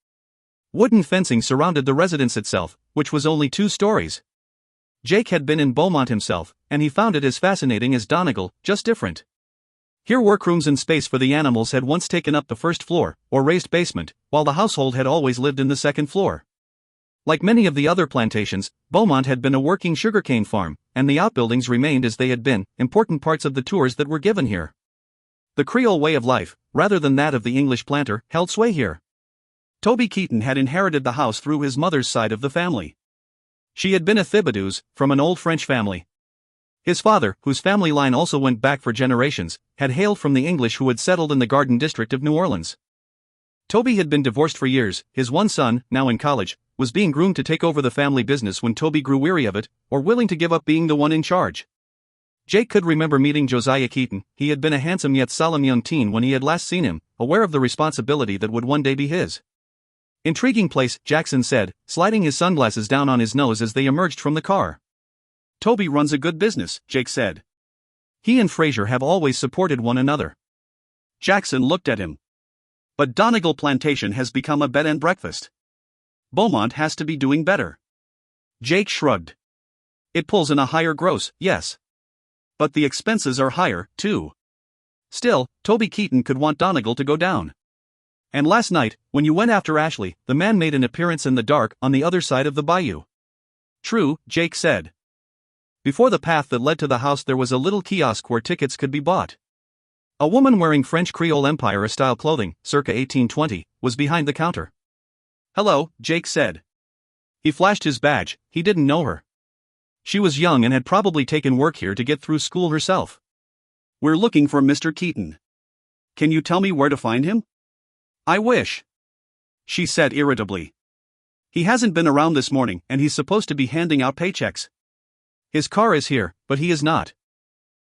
Wooden fencing surrounded the residence itself, which was only 2 stories. Jake had been in Beaumont himself, and he found it as fascinating as Donegal, just different. Here workrooms and space for the animals had once taken up the first floor, or raised basement, while the household had always lived in the second floor. Like many of the other plantations, Beaumont had been a working sugarcane farm, and the outbuildings remained as they had been, important parts of the tours that were given here. The Creole way of life, rather than that of the English planter, held sway here. Toby Keaton had inherited the house through his mother's side of the family. She had been a Thibodeau's, from an old French family. His father, whose family line also went back for generations, had hailed from the English who had settled in the Garden District of New Orleans. Toby had been divorced for years. His one son, now in college, was being groomed to take over the family business when Toby grew weary of it, or willing to give up being the one in charge. Jake could remember meeting Josiah Keaton. He had been a handsome yet solemn young teen when he had last seen him, aware of the responsibility that would one day be his. Intriguing place, Jackson said, sliding his sunglasses down on his nose as they emerged from the car. Toby runs a good business, Jake said. He and Fraser have always supported one another. Jackson looked at him. But Donegal Plantation has become a bed and breakfast. Beaumont has to be doing better. Jake shrugged. It pulls in a higher gross, yes. But the expenses are higher, too. Still, Toby Keaton could want Donegal to go down. And last night, when you went after Ashley, the man made an appearance in the dark on the other side of the bayou. True, Jake said. Before the path that led to the house there was a little kiosk where tickets could be bought. A woman wearing French Creole Empire-style clothing, circa 1820, was behind the counter. Hello, Jake said. He flashed his badge. He didn't know her. She was young and had probably taken work here to get through school herself. We're looking for Mr. Keaton. Can you tell me where to find him? I wish. She said irritably. He hasn't been around this morning and he's supposed to be handing out paychecks. His car is here, but he is not.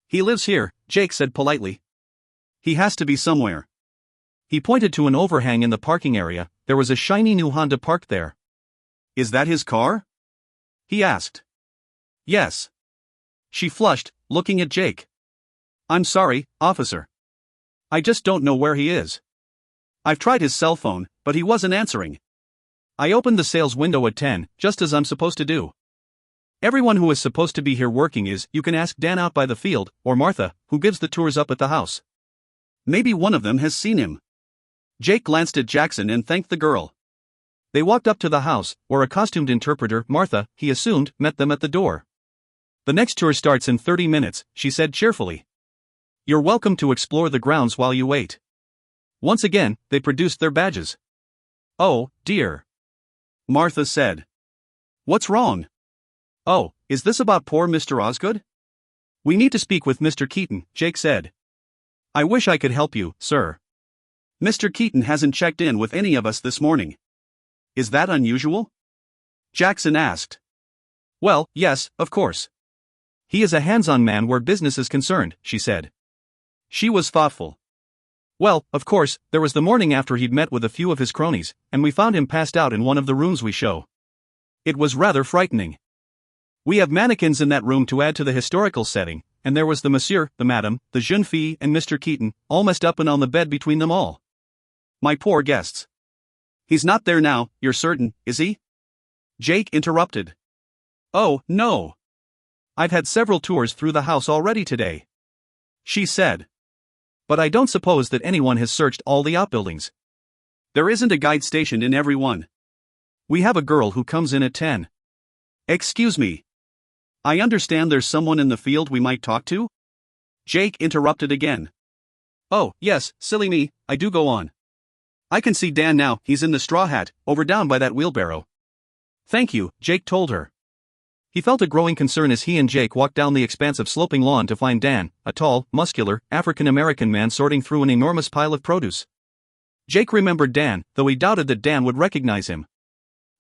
He lives here, Jake said politely. He has to be somewhere. He pointed to an overhang in the parking area. There was a shiny new Honda parked there. Is that his car? He asked. Yes. She flushed, looking at Jake. I'm sorry, officer. I just don't know where he is. I've tried his cell phone, but he wasn't answering. I opened the sales window at 10, just as I'm supposed to do. Everyone who is supposed to be here working is. You can ask Dan out by the field, or Martha, who gives the tours up at the house. Maybe one of them has seen him. Jake glanced at Jackson and thanked the girl. They walked up to the house, where a costumed interpreter, Martha, he assumed, met them at the door. The next tour starts in 30 minutes, she said cheerfully. You're welcome to explore the grounds while you wait. Once again, they produced their badges. Oh, dear. Martha said. What's wrong? Oh, is this about poor Mr. Osgood? We need to speak with Mr. Keaton, Jake said. I wish I could help you, sir. Mr. Keaton hasn't checked in with any of us this morning. Is that unusual? Jackson asked. Well, yes, of course. He is a hands-on man where business is concerned, she said. She was thoughtful. Well, of course, there was the morning after he'd met with a few of his cronies, and we found him passed out in one of the rooms we show. It was rather frightening. We have mannequins in that room to add to the historical setting, and there was the monsieur, the madame, the jeune fille, and Mr. Keaton, all messed up and on the bed between them all. My poor guests. He's not there now, you're certain, is he? Jake interrupted. Oh, no. I've had several tours through the house already today. She said. But I don't suppose that anyone has searched all the outbuildings. There isn't a guide stationed in every one. We have a girl who comes in at 10. Excuse me. I understand there's someone in the field we might talk to? Jake interrupted again. Oh, yes, silly me, I do go on. I can see Dan now, he's in the straw hat, over down by that wheelbarrow. Thank you, Jake told her. He felt a growing concern as he and Jake walked down the expansive sloping lawn to find Dan, a tall, muscular, African-American man sorting through an enormous pile of produce. Jake remembered Dan, though he doubted that Dan would recognize him.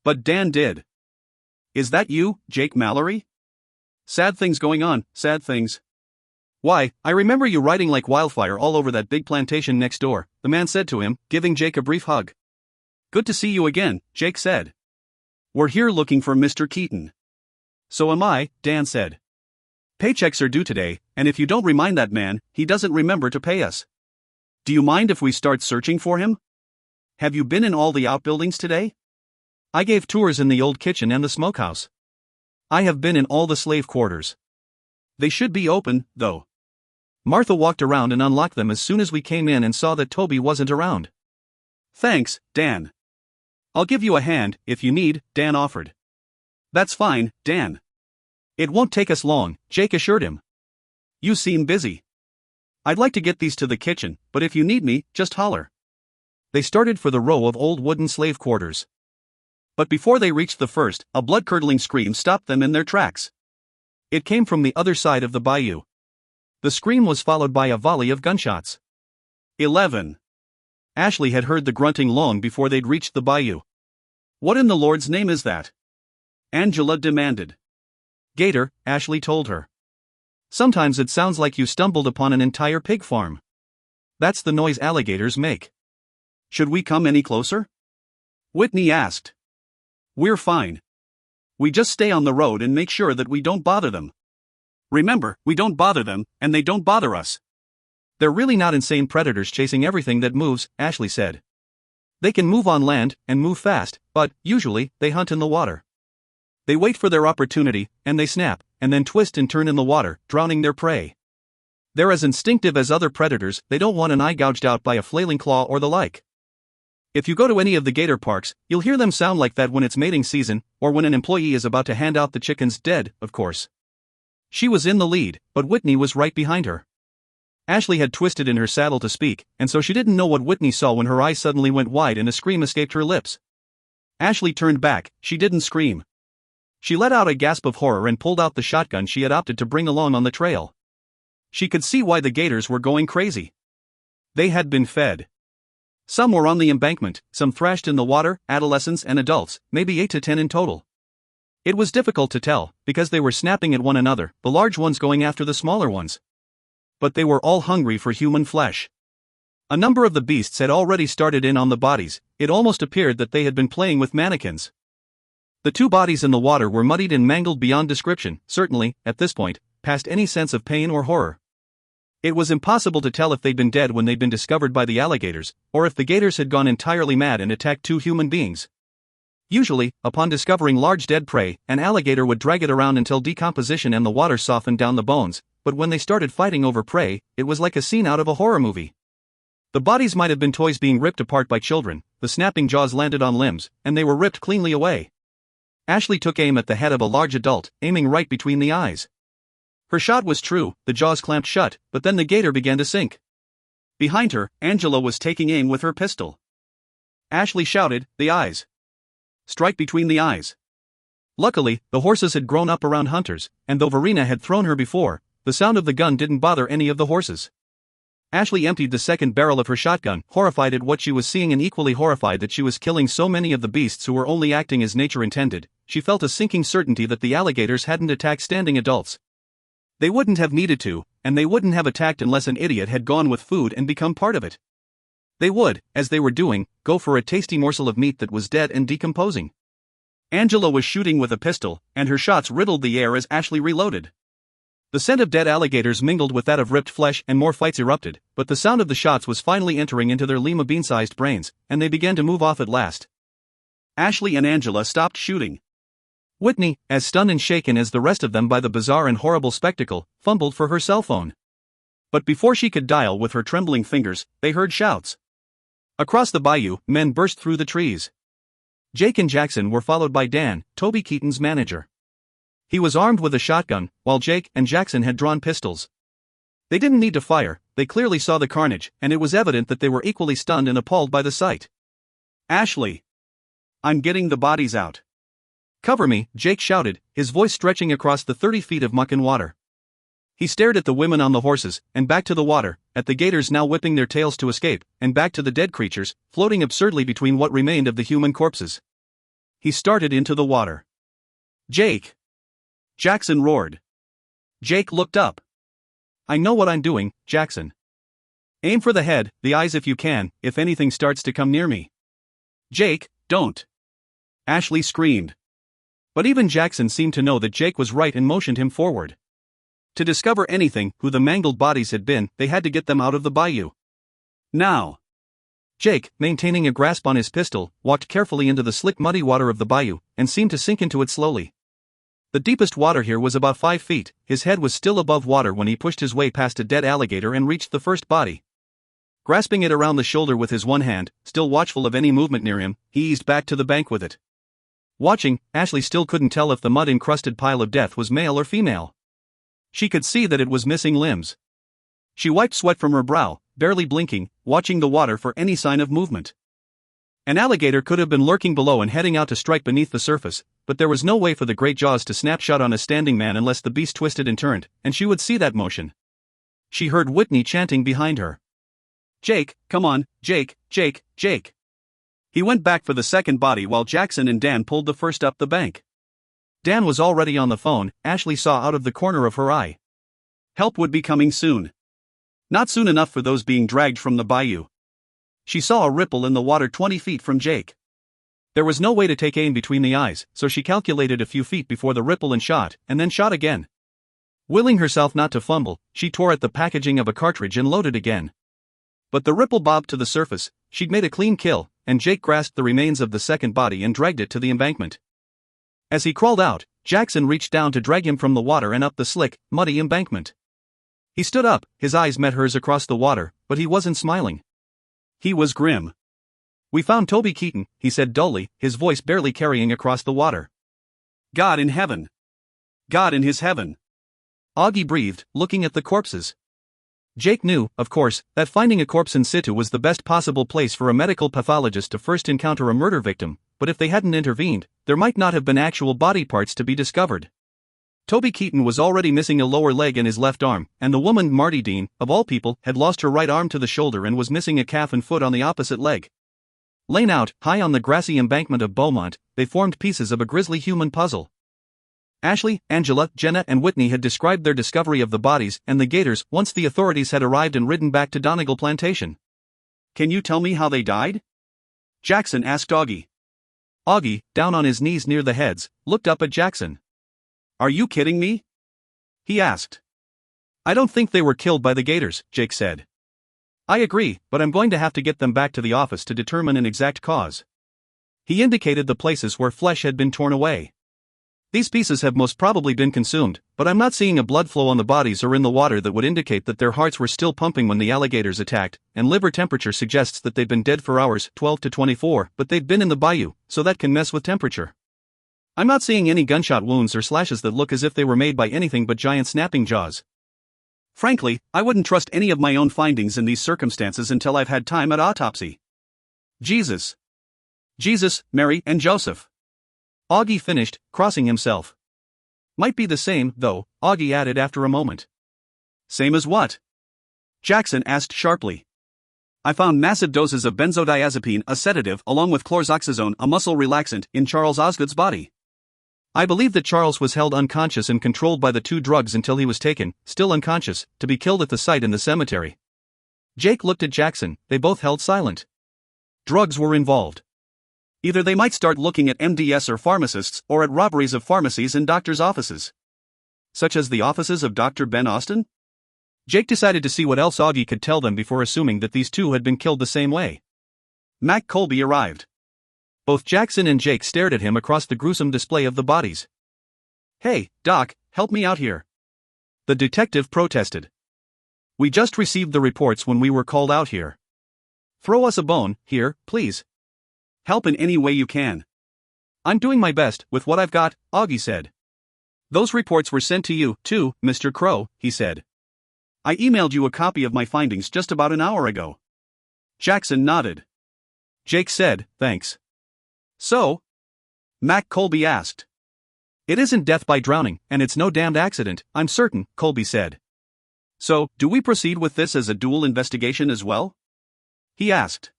But Dan did. Is that you, Jake Mallory? Sad things going on, sad things. Why, I remember you riding like wildfire all over that big plantation next door, the man said to him, giving Jake a brief hug. Good to see you again, Jake said. We're here looking for Mr. Keaton. So am I, Dan said. Paychecks are due today, and if you don't remind that man, he doesn't remember to pay us. Do you mind if we start searching for him? Have you been in all the outbuildings today? I gave tours in the old kitchen and the smokehouse. I have been in all the slave quarters. They should be open, though. Martha walked around and unlocked them as soon as we came in and saw that Toby wasn't around. Thanks, Dan. I'll give you a hand, if you need, Dan offered. That's fine, Dan. It won't take us long, Jake assured him. You seem busy. I'd like to get these to the kitchen, but if you need me, just holler. They started for the row of old wooden slave quarters. But before they reached the first, a blood-curdling scream stopped them in their tracks. It came from the other side of the bayou. The scream was followed by a volley of gunshots. 11. Ashley had heard the grunting long before they'd reached the bayou. What in the Lord's name is that? Angela demanded. Gator, Ashley told her. Sometimes it sounds like you stumbled upon an entire pig farm. That's the noise alligators make. Should we come any closer? Whitney asked. We're fine. We just stay on the road and make sure that we don't bother them. Remember, we don't bother them, and they don't bother us. They're really not insane predators chasing everything that moves, Ashley said. They can move on land, and move fast, but, usually, they hunt in the water. They wait for their opportunity, and they snap, and then twist and turn in the water, drowning their prey. They're as instinctive as other predators, they don't want an eye gouged out by a flailing claw or the like. If you go to any of the gator parks, you'll hear them sound like that when it's mating season, or when an employee is about to hand out the chickens dead, of course. She was in the lead, but Whitney was right behind her. Ashley had twisted in her saddle to speak, and so she didn't know what Whitney saw when her eyes suddenly went wide and a scream escaped her lips. Ashley turned back, she didn't scream. She let out a gasp of horror and pulled out the shotgun she had opted to bring along on the trail. She could see why the gators were going crazy. They had been fed. Some were on the embankment, some thrashed in the water, adolescents and adults, maybe 8 to 10 in total. It was difficult to tell, because they were snapping at one another, the large ones going after the smaller ones. But they were all hungry for human flesh. A number of the beasts had already started in on the bodies, it almost appeared that they had been playing with mannequins. The two bodies in the water were muddied and mangled beyond description, certainly, at this point, past any sense of pain or horror. It was impossible to tell if they'd been dead when they'd been discovered by the alligators, or if the gators had gone entirely mad and attacked two human beings. Usually, upon discovering large dead prey, an alligator would drag it around until decomposition and the water softened down the bones, but when they started fighting over prey, it was like a scene out of a horror movie. The bodies might have been toys being ripped apart by children, the snapping jaws landed on limbs, and they were ripped cleanly away. Ashley took aim at the head of a large adult, aiming right between the eyes. Her shot was true, the jaws clamped shut, but then the gator began to sink. Behind her, Angela was taking aim with her pistol. Ashley shouted, "The eyes! Strike between the eyes!" Luckily, the horses had grown up around hunters, and though Verena had thrown her before, the sound of the gun didn't bother any of the horses. Ashley emptied the second barrel of her shotgun, horrified at what she was seeing and equally horrified that she was killing so many of the beasts who were only acting as nature intended. She felt a sinking certainty that the alligators hadn't attacked standing adults. They wouldn't have needed to, and they wouldn't have attacked unless an idiot had gone with food and become part of it. They would, as they were doing, go for a tasty morsel of meat that was dead and decomposing. Angela was shooting with a pistol, and her shots riddled the air as Ashley reloaded. The scent of dead alligators mingled with that of ripped flesh and more fights erupted, but the sound of the shots was finally entering into their lima bean-sized brains, and they began to move off at last. Ashley and Angela stopped shooting. Whitney, as stunned and shaken as the rest of them by the bizarre and horrible spectacle, fumbled for her cell phone. But before she could dial with her trembling fingers, they heard shouts. Across the bayou, men burst through the trees. Jake and Jackson were followed by Dan, Toby Keaton's manager. He was armed with a shotgun, while Jake and Jackson had drawn pistols. They didn't need to fire, they clearly saw the carnage, and it was evident that they were equally stunned and appalled by the sight. Ashley! I'm getting the bodies out. Cover me, Jake shouted, his voice stretching across the 30 feet of muck and water. He stared at the women on the horses, and back to the water, at the gators now whipping their tails to escape, and back to the dead creatures, floating absurdly between what remained of the human corpses. He started into the water. Jake! Jackson roared. Jake looked up. I know what I'm doing, Jackson. Aim for the head, the eyes if you can, if anything starts to come near me. Jake, don't! Ashley screamed. But even Jackson seemed to know that Jake was right and motioned him forward. To discover anything, who the mangled bodies had been, they had to get them out of the bayou. Now! Jake, maintaining a grasp on his pistol, walked carefully into the slick muddy water of the bayou, and seemed to sink into it slowly. The deepest water here was about 5 feet, his head was still above water when he pushed his way past a dead alligator and reached the first body. Grasping it around the shoulder with his one hand, still watchful of any movement near him, he eased back to the bank with it. Watching, Ashley still couldn't tell if the mud-encrusted pile of death was male or female. She could see that it was missing limbs. She wiped sweat from her brow, barely blinking, watching the water for any sign of movement. An alligator could have been lurking below and heading out to strike beneath the surface, but there was no way for the great jaws to snap shut on a standing man unless the beast twisted and turned, and she would see that motion. She heard Whitney chanting behind her. Jake, come on, Jake, Jake, Jake. He went back for the second body while Jackson and Dan pulled the first up the bank. Dan was already on the phone, Ashley saw out of the corner of her eye. Help would be coming soon. Not soon enough for those being dragged from the bayou. She saw a ripple in the water 20 feet from Jake. There was no way to take aim between the eyes, so she calculated a few feet before the ripple and shot, and then shot again. Willing herself not to fumble, she tore at the packaging of a cartridge and loaded again. But the ripple bobbed to the surface, she'd made a clean kill, and Jake grasped the remains of the second body and dragged it to the embankment. As he crawled out, Jackson reached down to drag him from the water and up the slick, muddy embankment. He stood up, his eyes met hers across the water, but he wasn't smiling. He was grim. We found Toby Keaton, he said dully, his voice barely carrying across the water. God in heaven. God in his heaven. Augie breathed, looking at the corpses. Jake knew, of course, that finding a corpse in situ was the best possible place for a medical pathologist to first encounter a murder victim, but if they hadn't intervened, there might not have been actual body parts to be discovered. Toby Keaton was already missing a lower leg and his left arm, and the woman, Marty Dean, of all people, had lost her right arm to the shoulder and was missing a calf and foot on the opposite leg. Laid out, high on the grassy embankment of Beaumont, they formed pieces of a grisly human puzzle. Ashley, Angela, Jenna and Whitney had described their discovery of the bodies and the gators once the authorities had arrived and ridden back to Donegal Plantation. Can you tell me how they died? Jackson asked Augie. Augie, down on his knees near the heads, looked up at Jackson. Are you kidding me? He asked. I don't think they were killed by the gators, Jake said. I agree, but I'm going to have to get them back to the office to determine an exact cause. He indicated the places where flesh had been torn away. These pieces have most probably been consumed, but I'm not seeing a blood flow on the bodies or in the water that would indicate that their hearts were still pumping when the alligators attacked, and liver temperature suggests that they've been dead for hours, 12 to 24, but they've been in the bayou, so that can mess with temperature. I'm not seeing any gunshot wounds or slashes that look as if they were made by anything but giant snapping jaws. Frankly, I wouldn't trust any of my own findings in these circumstances until I've had time at autopsy. Jesus, Mary, and Joseph. Augie finished, crossing himself. Might be the same, though, Augie added after a moment. Same as what? Jackson asked sharply. I found massive doses of benzodiazepine, a sedative, along with chlorzoxazone, a muscle relaxant, in Charles Osgood's body. I believe that Charles was held unconscious and controlled by the two drugs until he was taken, still unconscious, to be killed at the site in the cemetery. Jake looked at Jackson, they both held silent. Drugs were involved. Either they might start looking at MDS or pharmacists, or at robberies of pharmacies and doctors' offices. Such as the offices of Dr. Ben Austin? Jake decided to see what else Augie could tell them before assuming that these two had been killed the same way. Mac Colby arrived. Both Jackson and Jake stared at him across the gruesome display of the bodies. Hey, Doc, help me out here. The detective protested. We just received the reports when we were called out here. Throw us a bone, here, please. Help in any way you can. I'm doing my best with what I've got, Augie said. Those reports were sent to you, too, Mr. Crow, he said. I emailed you a copy of my findings just about an hour ago. Jackson nodded. Jake said, thanks. So? Mac Colby asked. It isn't death by drowning, and it's no damned accident, I'm certain, Colby said. So, do we proceed with this as a dual investigation as well? He asked.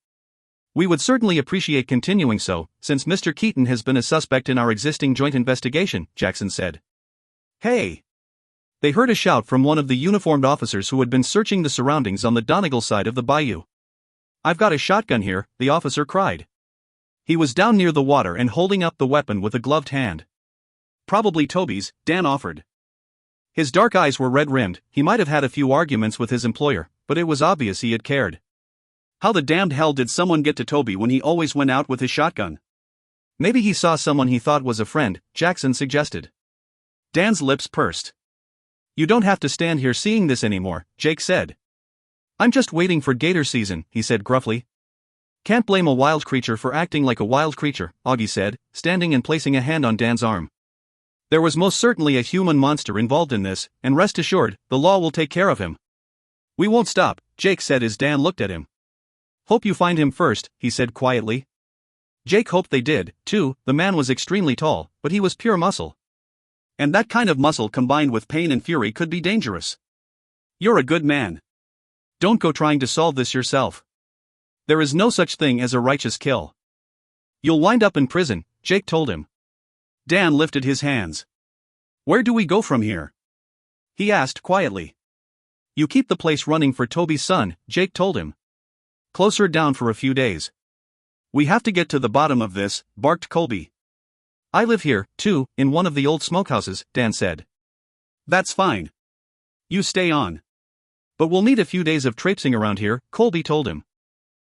We would certainly appreciate continuing so, since Mr. Keaton has been a suspect in our existing joint investigation, Jackson said. Hey! They heard a shout from one of the uniformed officers who had been searching the surroundings on the Donegal side of the bayou. I've got a shotgun here, the officer cried. He was down near the water and holding up the weapon with a gloved hand. Probably Toby's, Dan offered. His dark eyes were red-rimmed. He might have had a few arguments with his employer, but it was obvious he had cared. How the damned hell did someone get to Toby when he always went out with his shotgun? Maybe he saw someone he thought was a friend, Jackson suggested. Dan's lips pursed. You don't have to stand here seeing this anymore, Jake said. I'm just waiting for gator season, he said gruffly. Can't blame a wild creature for acting like a wild creature, Augie said, standing and placing a hand on Dan's arm. There was most certainly a human monster involved in this, and rest assured, the law will take care of him. We won't stop, Jake said as Dan looked at him. Hope you find him first, he said quietly. Jake hoped they did, too. The man was extremely tall, but he was pure muscle. And that kind of muscle combined with pain and fury could be dangerous. You're a good man. Don't go trying to solve this yourself. There is no such thing as a righteous kill. You'll wind up in prison, Jake told him. Dan lifted his hands. Where do we go from here? He asked quietly. You keep the place running for Toby's son, Jake told him. Close her down for a few days. We have to get to the bottom of this, barked Colby. I live here, too, in one of the old smokehouses, Dan said. That's fine. You stay on. But we'll need a few days of traipsing around here, Colby told him.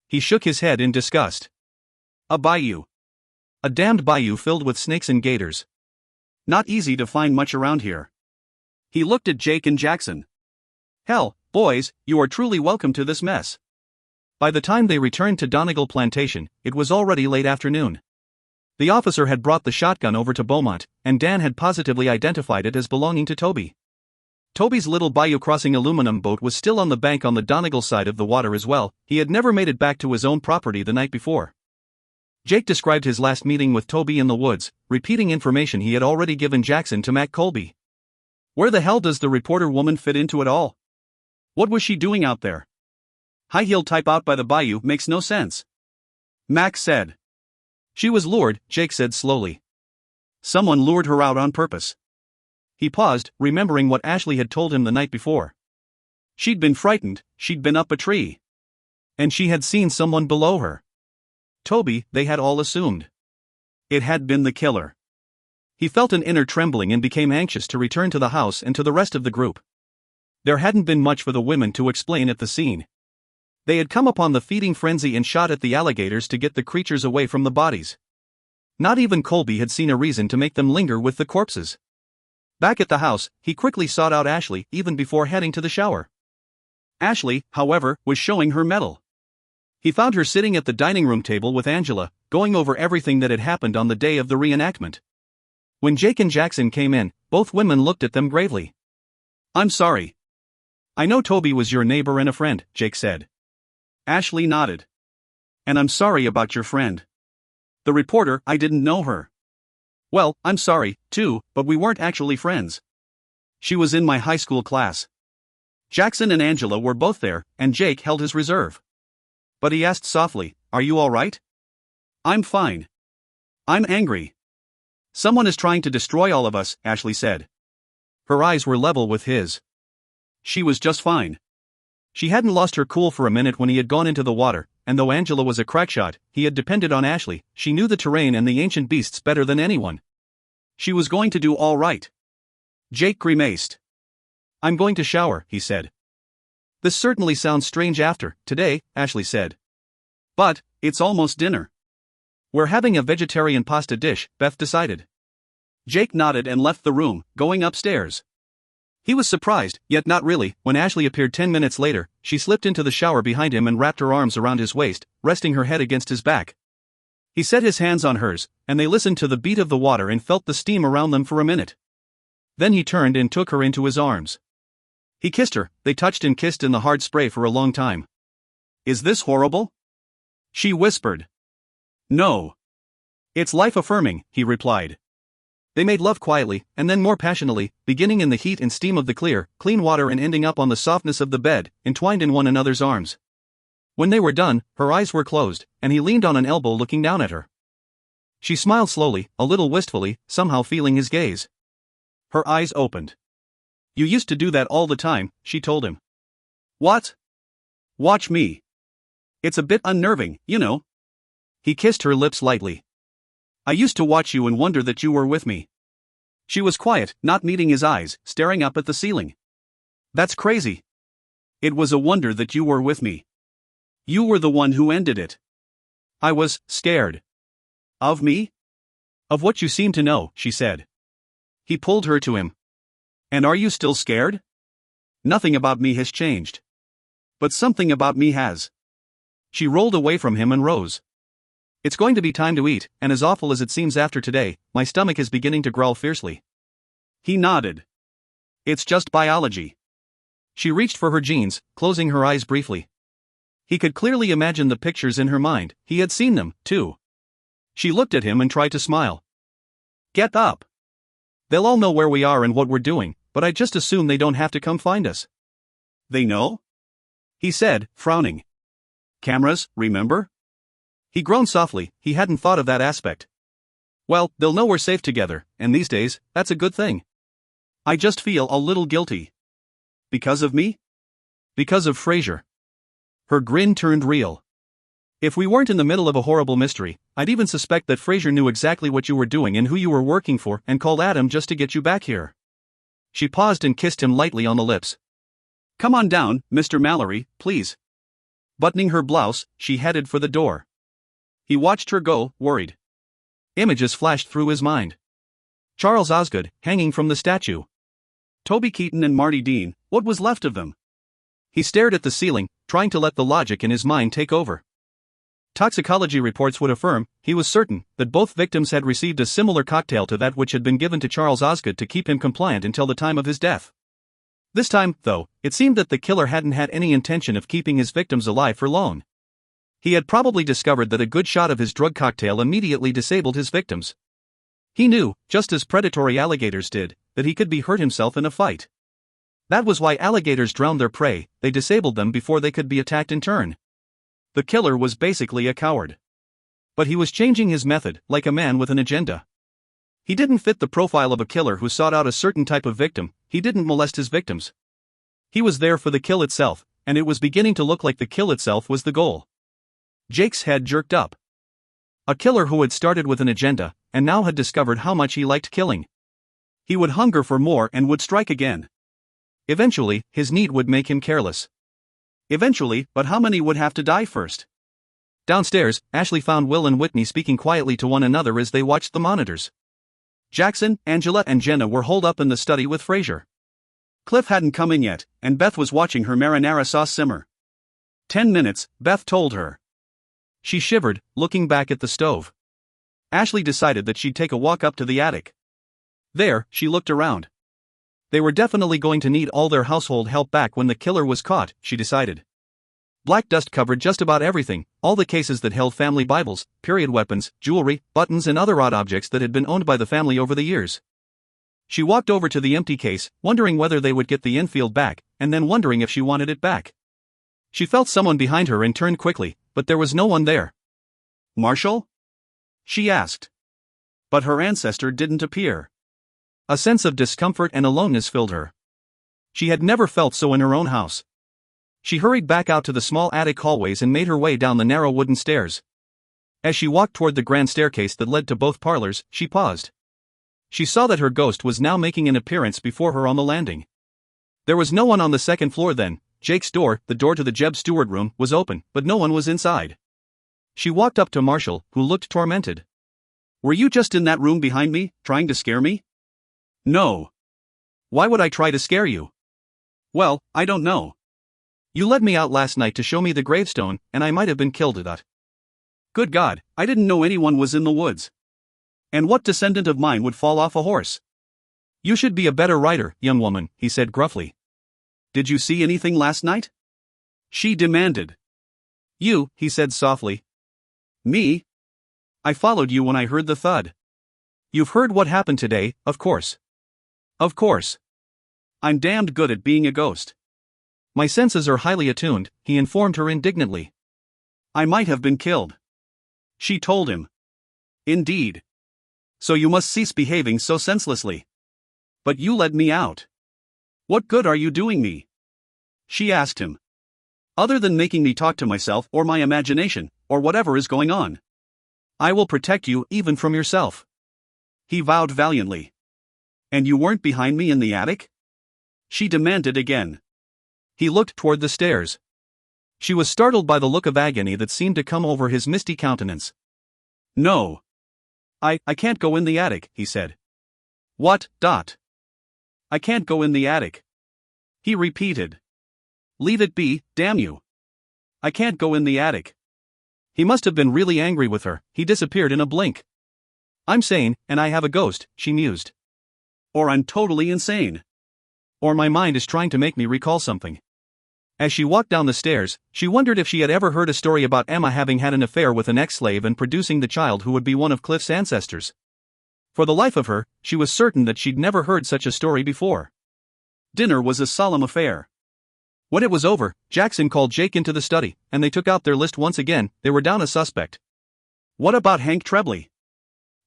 He shook his head in disgust. A bayou. A damned bayou filled with snakes and gators. Not easy to find much around here. He looked at Jake and Jackson. Hell, boys, you are truly welcome to this mess. By the time they returned to Donegal Plantation, it was already late afternoon. The officer had brought the shotgun over to Beaumont, and Dan had positively identified it as belonging to Toby. Toby's little bayou crossing aluminum boat was still on the bank on the Donegal side of the water as well. He had never made it back to his own property the night before. Jake described his last meeting with Toby in the woods, repeating information he had already given Jackson to Mac Colby. Where the hell does the reporter woman fit into it all? What was she doing out there? High-heel type out by the bayou makes no sense. Mac said. She was lured, Jake said slowly. Someone lured her out on purpose. He paused, remembering what Ashley had told him the night before. She'd been frightened, she'd been up a tree. And she had seen someone below her. Toby, they had all assumed. It had been the killer. He felt an inner trembling and became anxious to return to the house and to the rest of the group. There hadn't been much for the women to explain at the scene. They had come upon the feeding frenzy and shot at the alligators to get the creatures away from the bodies. Not even Colby had seen a reason to make them linger with the corpses. Back at the house, he quickly sought out Ashley even before heading to the shower. Ashley, however, was showing her mettle. He found her sitting at the dining room table with Angela, going over everything that had happened on the day of the reenactment. When Jake and Jackson came in, both women looked at them gravely. I'm sorry. I know Toby was your neighbor and a friend, Jake said. Ashley nodded. And I'm sorry about your friend. The reporter, I didn't know her. Well, I'm sorry, too, but we weren't actually friends. She was in my high school class. Jackson and Angela were both there, and Jake held his reserve. But he asked softly, Are you all right? I'm fine. I'm angry. Someone is trying to destroy all of us, Ashley said. Her eyes were level with his. She was just fine. She hadn't lost her cool for a minute when he had gone into the water, and though Angela was a crackshot, he had depended on Ashley. She knew the terrain and the ancient beasts better than anyone. She was going to do all right. Jake grimaced. I'm going to shower, he said. This certainly sounds strange after today, Ashley said. But it's almost dinner. We're having a vegetarian pasta dish, Beth decided. Jake nodded and left the room, going upstairs. He was surprised, yet not really, when Ashley appeared 10 minutes later. She slipped into the shower behind him and wrapped her arms around his waist, resting her head against his back. He set his hands on hers, and they listened to the beat of the water and felt the steam around them for a minute. Then he turned and took her into his arms. He kissed her. They touched and kissed in the hard spray for a long time. Is this horrible? She whispered. No. It's life-affirming, he replied. They made love quietly, and then more passionately, beginning in the heat and steam of the clear, clean water and ending up on the softness of the bed, entwined in one another's arms. When they were done, her eyes were closed, and he leaned on an elbow looking down at her. She smiled slowly, a little wistfully, somehow feeling his gaze. Her eyes opened. You used to do that all the time, she told him. What? Watch me. It's a bit unnerving, you know. He kissed her lips lightly. I used to watch you and wonder that you were with me. She was quiet, not meeting his eyes, staring up at the ceiling. That's crazy. It was a wonder that you were with me. You were the one who ended it. I was scared. Of me? Of what you seem to know, she said. He pulled her to him. And are you still scared? Nothing about me has changed. But something about me has. She rolled away from him and rose. It's going to be time to eat, and as awful as it seems after today, my stomach is beginning to growl fiercely. He nodded. It's just biology. She reached for her jeans, closing her eyes briefly. He could clearly imagine the pictures in her mind, he had seen them, too. She looked at him and tried to smile. Get up. They'll all know where we are and what we're doing, but I just assume they don't have to come find us. They know? He said, frowning. Cameras, remember? He groaned softly, he hadn't thought of that aspect. Well, they'll know we're safe together, and these days, that's a good thing. I just feel a little guilty. Because of me? Because of Frasier. Her grin turned real. If we weren't in the middle of a horrible mystery, I'd even suspect that Frasier knew exactly what you were doing and who you were working for and called Adam just to get you back here. She paused and kissed him lightly on the lips. Come on down, Mr. Mallory, please. Buttoning her blouse, she headed for the door. He watched her go, worried. Images flashed through his mind. Charles Osgood, hanging from the statue. Toby Keaton and Marty Dean, what was left of them? He stared at the ceiling, trying to let the logic in his mind take over. Toxicology reports would affirm, he was certain, that both victims had received a similar cocktail to that which had been given to Charles Osgood to keep him compliant until the time of his death. This time, though, it seemed that the killer hadn't had any intention of keeping his victims alive for long. He had probably discovered that a good shot of his drug cocktail immediately disabled his victims. He knew, just as predatory alligators did, that he could be hurt himself in a fight. That was why alligators drowned their prey, they disabled them before they could be attacked in turn. The killer was basically a coward. But he was changing his method, like a man with an agenda. He didn't fit the profile of a killer who sought out a certain type of victim, he didn't molest his victims. He was there for the kill itself, and it was beginning to look like the kill itself was the goal. Jake's head jerked up. A killer who had started with an agenda, and now had discovered how much he liked killing. He would hunger for more and would strike again. Eventually, his need would make him careless. Eventually, but how many would have to die first? Downstairs, Ashley found Will and Whitney speaking quietly to one another as they watched the monitors. Jackson, Angela and Jenna were holed up in the study with Frasier. Cliff hadn't come in yet, and Beth was watching her marinara sauce simmer. 10 minutes, Beth told her. She shivered, looking back at the stove. Ashley decided that she'd take a walk up to the attic. There, she looked around. They were definitely going to need all their household help back when the killer was caught, she decided. Black dust covered just about everything, all the cases that held family Bibles, period weapons, jewelry, buttons and other odd objects that had been owned by the family over the years. She walked over to the empty case, wondering whether they would get the infield back, and then wondering if she wanted it back. She felt someone behind her and turned quickly, but there was no one there. Marshall? She asked. But her ancestor didn't appear. A sense of discomfort and aloneness filled her. She had never felt so in her own house. She hurried back out to the small attic hallways and made her way down the narrow wooden stairs. As she walked toward the grand staircase that led to both parlors, she paused. She saw that her ghost was now making an appearance before her on the landing. There was no one on the second floor then. Jake's door, the door to the Jeb Stewart room, was open, but no one was inside. She walked up to Marshall, who looked tormented. Were you just in that room behind me, trying to scare me? No. Why would I try to scare you? Well, I don't know. You let me out last night to show me the gravestone, and I might have been killed at that. Good God, I didn't know anyone was in the woods. And what descendant of mine would fall off a horse? You should be a better writer, young woman, he said gruffly. Did you see anything last night? She demanded. You, he said softly. Me? I followed you when I heard the thud. You've heard what happened today, of course. Of course. I'm damned good at being a ghost. My senses are highly attuned, he informed her indignantly. I might have been killed. She told him. Indeed. So you must cease behaving so senselessly. But you let me out. What good are you doing me? She asked him. Other than making me talk to myself or my imagination, or whatever is going on. I will protect you even from yourself. He vowed valiantly. And you weren't behind me in the attic? She demanded again. He looked toward the stairs. She was startled by the look of agony that seemed to come over his misty countenance. No. I can't go in the attic, he said. What, Dot? I can't go in the attic. He repeated. Leave it be, damn you. I can't go in the attic. He must have been really angry with her, he disappeared in a blink. I'm sane, and I have a ghost, she mused. Or I'm totally insane. Or my mind is trying to make me recall something. As she walked down the stairs, she wondered if she had ever heard a story about Emma having had an affair with an ex-slave and producing the child who would be one of Cliff's ancestors. For the life of her, she was certain that she'd never heard such a story before. Dinner was a solemn affair. When it was over, Jackson called Jake into the study, and they took out their list once again. They were down a suspect. What about Hank Trebley?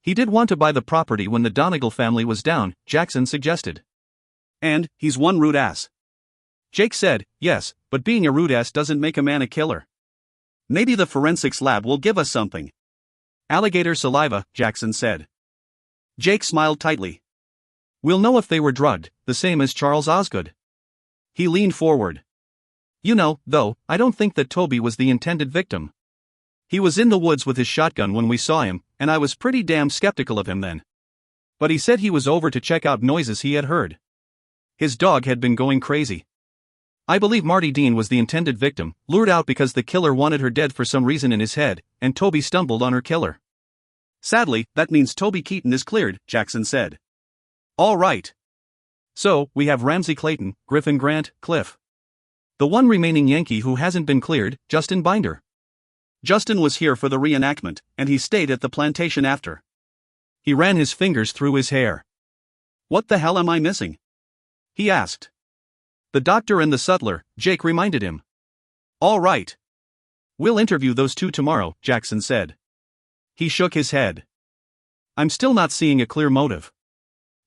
He did want to buy the property when the Donegal family was down, Jackson suggested. And, he's one rude ass. Jake said, yes, but being a rude ass doesn't make a man a killer. Maybe the forensics lab will give us something. Alligator saliva, Jackson said. Jake smiled tightly. We'll know if they were drugged, the same as Charles Osgood. He leaned forward. You know, though, I don't think that Toby was the intended victim. He was in the woods with his shotgun when we saw him, and I was pretty damn skeptical of him then. But he said he was over to check out noises he had heard. His dog had been going crazy. I believe Marty Dean was the intended victim, lured out because the killer wanted her dead for some reason in his head, and Toby stumbled on her killer. Sadly, that means Toby Keaton is cleared, Jackson said. All right. So, we have Ramsey Clayton, Griffin Grant, Cliff. The one remaining Yankee who hasn't been cleared, Justin Binder. Justin was here for the reenactment, and he stayed at the plantation after. He ran his fingers through his hair. What the hell am I missing? He asked. The doctor and the sutler, Jake reminded him. All right. We'll interview those two tomorrow, Jackson said. He shook his head. I'm still not seeing a clear motive.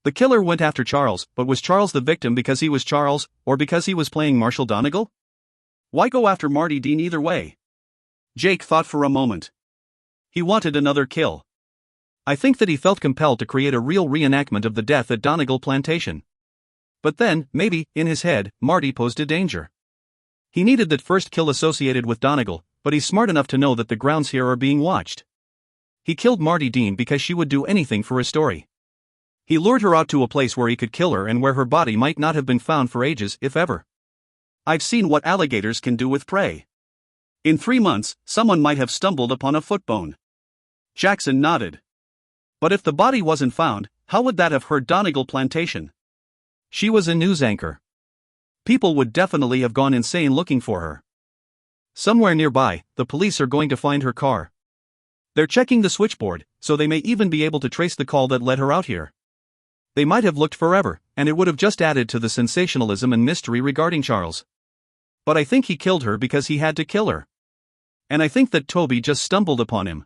The killer went after Charles, but was Charles the victim because he was Charles, or because he was playing Marshall Donegal? Why go after Marty Dean either way? Jake thought for a moment. He wanted another kill. I think that he felt compelled to create a real reenactment of the death at Donegal Plantation. But then, maybe, in his head, Marty posed a danger. He needed that first kill associated with Donegal, but he's smart enough to know that the grounds here are being watched. He killed Marty Dean because she would do anything for a story. He lured her out to a place where he could kill her and where her body might not have been found for ages, if ever. I've seen what alligators can do with prey. In 3 months, someone might have stumbled upon a foot bone. Jackson nodded. But if the body wasn't found, how would that have hurt Donegal Plantation? She was a news anchor. People would definitely have gone insane looking for her. Somewhere nearby, the police are going to find her car. They're checking the switchboard, so they may even be able to trace the call that led her out here. They might have looked forever, and it would have just added to the sensationalism and mystery regarding Charles. But I think he killed her because he had to kill her. And I think that Toby just stumbled upon him.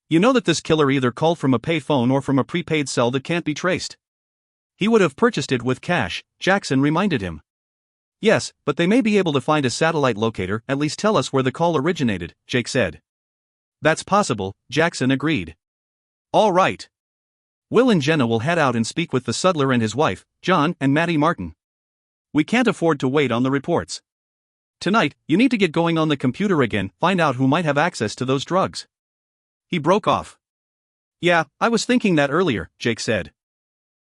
You know that this killer either called from a pay phone or from a prepaid cell that can't be traced. He would have purchased it with cash, Jackson reminded him. Yes, but they may be able to find a satellite locator, at least tell us where the call originated, Jake said. That's possible, Jackson agreed. All right. Will and Jenna will head out and speak with the sutler and his wife, John and Mattie Martin. We can't afford to wait on the reports. Tonight, you need to get going on the computer again, find out who might have access to those drugs. He broke off. Yeah, I was thinking that earlier, Jake said.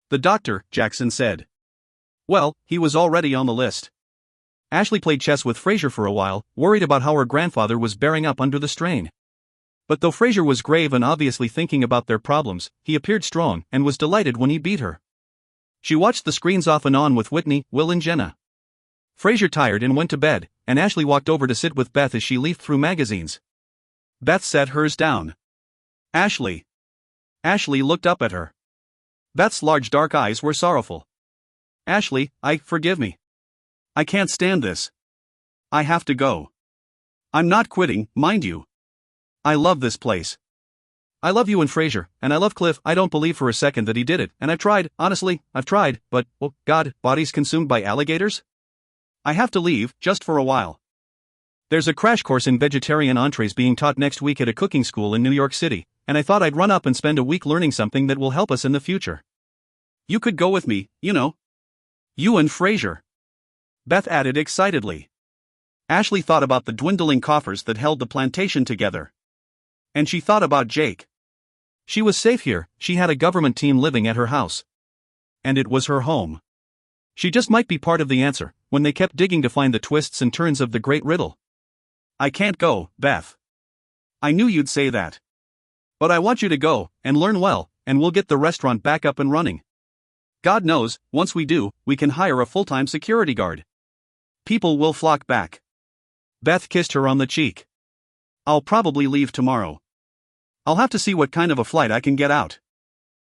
The doctor, Jackson said. Well, he was already on the list. Ashley played chess with Fraser for a while, worried about how her grandfather was bearing up under the strain. But though Fraser was grave and obviously thinking about their problems, he appeared strong and was delighted when he beat her. She watched the screens off and on with Whitney, Will and Jenna. Fraser tired and went to bed, and Ashley walked over to sit with Beth as she leafed through magazines. Beth set hers down. Ashley. Ashley looked up at her. Beth's large dark eyes were sorrowful. Ashley, forgive me. I can't stand this. I have to go. I'm not quitting, mind you. I love this place. I love you and Fraser, and I love Cliff. I don't believe for a second that he did it, and I've tried, honestly, I've tried, but, oh God, bodies consumed by alligators? I have to leave, just for a while. There's a crash course in vegetarian entrees being taught next week at a cooking school in New York City, and I thought I'd run up and spend a week learning something that will help us in the future. You could go with me, you know. You and Fraser. Beth added excitedly. Ashley thought about the dwindling coffers that held the plantation together. And she thought about Jake. She was safe here, she had a government team living at her house. And it was her home. She just might be part of the answer, when they kept digging to find the twists and turns of the great riddle. I can't go, Beth. I knew you'd say that. But I want you to go, and learn well, and we'll get the restaurant back up and running. God knows, once we do, we can hire a full-time security guard. People will flock back. Beth kissed her on the cheek. I'll probably leave tomorrow. I'll have to see what kind of a flight I can get out.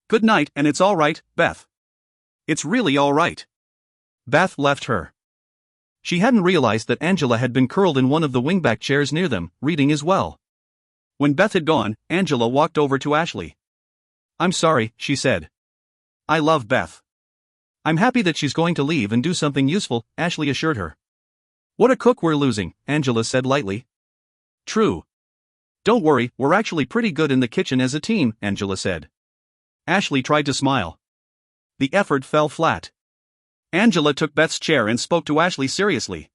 Good night, and it's all right, Beth. It's really all right. Beth left her. She hadn't realized that Angela had been curled in one of the wingback chairs near them, reading as well. When Beth had gone, Angela walked over to Ashley. I'm sorry, she said. I love Beth. I'm happy that she's going to leave and do something useful, Ashley assured her. What a cook we're losing, Angela said lightly. True. Don't worry, we're actually pretty good in the kitchen as a team, Angela said. Ashley tried to smile. The effort fell flat. Angela took Beth's chair and spoke to Ashley seriously.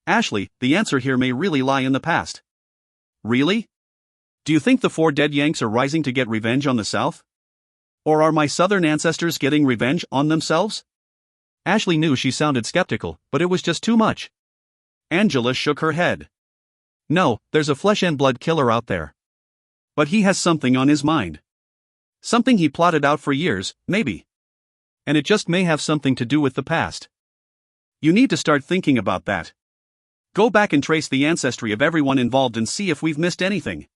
Ashley, the answer here may really lie in the past. Really? Do you think the 4 dead Yanks are rising to get revenge on the South? Or are my Southern ancestors getting revenge on themselves? Ashley knew she sounded skeptical, but it was just too much. Angela shook her head. No, there's a flesh and blood killer out there. But he has something on his mind. Something he plotted out for years, maybe. And it just may have something to do with the past. You need to start thinking about that. Go back and trace the ancestry of everyone involved and see if we've missed anything.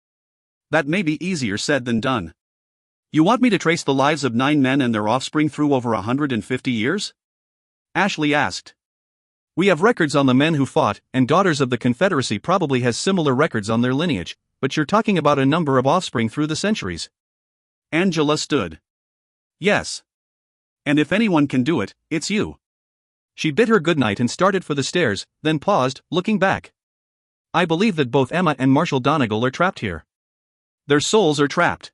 That may be easier said than done. You want me to trace the lives of 9 men and their offspring through over 150 years? Ashley asked. We have records on the men who fought, and Daughters of the Confederacy probably has similar records on their lineage, but you're talking about a number of offspring through the centuries. Angela stood. Yes. And if anyone can do it, it's you. She bid her goodnight and started for the stairs, then paused, looking back. I believe that both Emma and Marshall Donegal are trapped here. Their souls are trapped.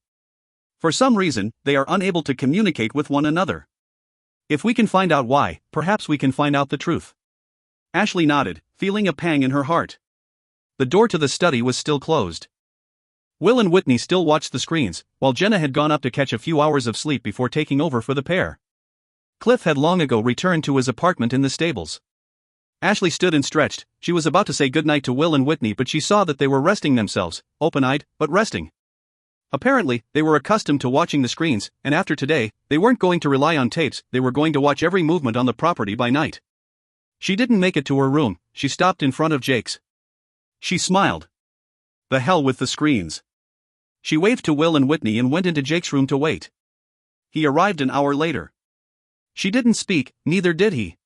For some reason, they are unable to communicate with one another. If we can find out why, perhaps we can find out the truth. Ashley nodded, feeling a pang in her heart. The door to the study was still closed. Will and Whitney still watched the screens, while Jenna had gone up to catch a few hours of sleep before taking over for the pair. Cliff had long ago returned to his apartment in the stables. Ashley stood and stretched. She was about to say goodnight to Will and Whitney, but she saw that they were resting themselves, open-eyed, but resting. Apparently, they were accustomed to watching the screens, and after today, they weren't going to rely on tapes, they were going to watch every movement on the property by night. She didn't make it to her room, she stopped in front of Jake's. She smiled. The hell with the screens. She waved to Will and Whitney and went into Jake's room to wait. He arrived an hour later. She didn't speak, neither did he.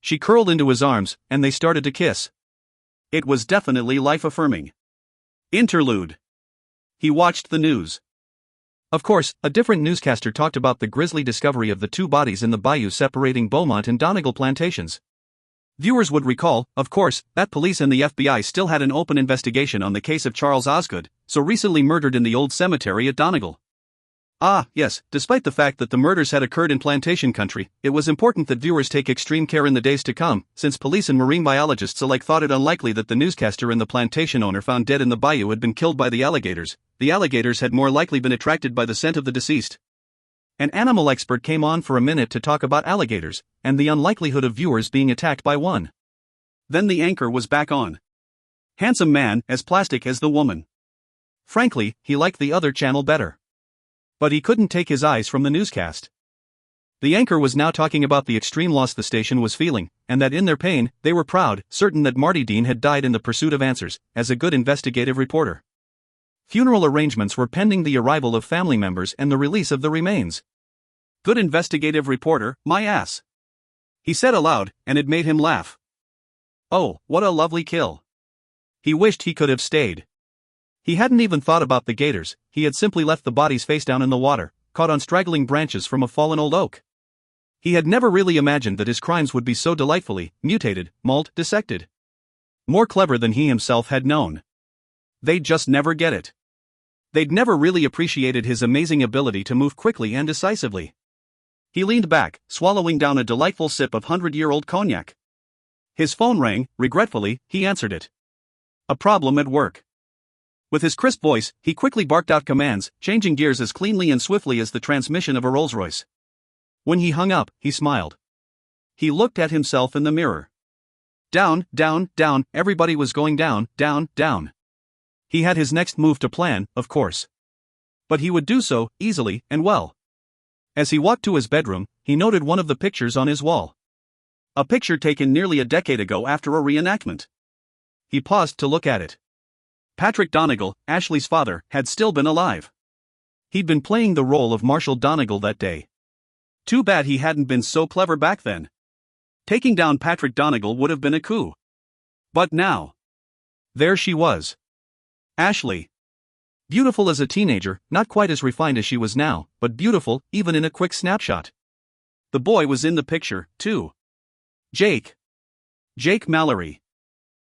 She curled into his arms, and they started to kiss. It was definitely life-affirming. Interlude. He watched the news. Of course, a different newscaster talked about the grisly discovery of the 2 bodies in the bayou separating Beaumont and Donegal plantations. Viewers would recall, of course, that police and the FBI still had an open investigation on the case of Charles Osgood, so recently murdered in the old cemetery at Donegal. Ah, yes, despite the fact that the murders had occurred in plantation country, it was important that viewers take extreme care in the days to come, since police and marine biologists alike thought it unlikely that the newscaster and the plantation owner found dead in the bayou had been killed by the alligators. The alligators had more likely been attracted by the scent of the deceased. An animal expert came on for a minute to talk about alligators, and the unlikelihood of viewers being attacked by one. Then the anchor was back on. Handsome man, as plastic as the woman. Frankly, he liked the other channel better. But he couldn't take his eyes from the newscast. The anchor was now talking about the extreme loss the station was feeling, and that in their pain, they were proud, certain that Marty Dean had died in the pursuit of answers, as a good investigative reporter. Funeral arrangements were pending the arrival of family members and the release of the remains. Good investigative reporter, my ass. He said aloud, and it made him laugh. Oh, what a lovely kill. He wished he could have stayed. He hadn't even thought about the gators, he had simply left the bodies face down in the water, caught on straggling branches from a fallen old oak. He had never really imagined that his crimes would be so delightfully mutated, mauled, dissected. More clever than he himself had known. They'd just never get it. They'd never really appreciated his amazing ability to move quickly and decisively. He leaned back, swallowing down a delightful sip of 100-year-old cognac. His phone rang. Regretfully, he answered it. A problem at work. With his crisp voice, he quickly barked out commands, changing gears as cleanly and swiftly as the transmission of a Rolls-Royce. When he hung up, he smiled. He looked at himself in the mirror. Down, down, down, everybody was going down, down, down. He had his next move to plan, of course. But he would do so, easily and well. As he walked to his bedroom, he noted one of the pictures on his wall. A picture taken nearly a decade ago after a reenactment. He paused to look at it. Patrick Donegal, Ashley's father, had still been alive. He'd been playing the role of Marshal Donegal that day. Too bad he hadn't been so clever back then. Taking down Patrick Donegal would have been a coup. But now. There she was. Ashley. Beautiful as a teenager, not quite as refined as she was now, but beautiful, even in a quick snapshot. The boy was in the picture, too. Jake. Jake Mallory.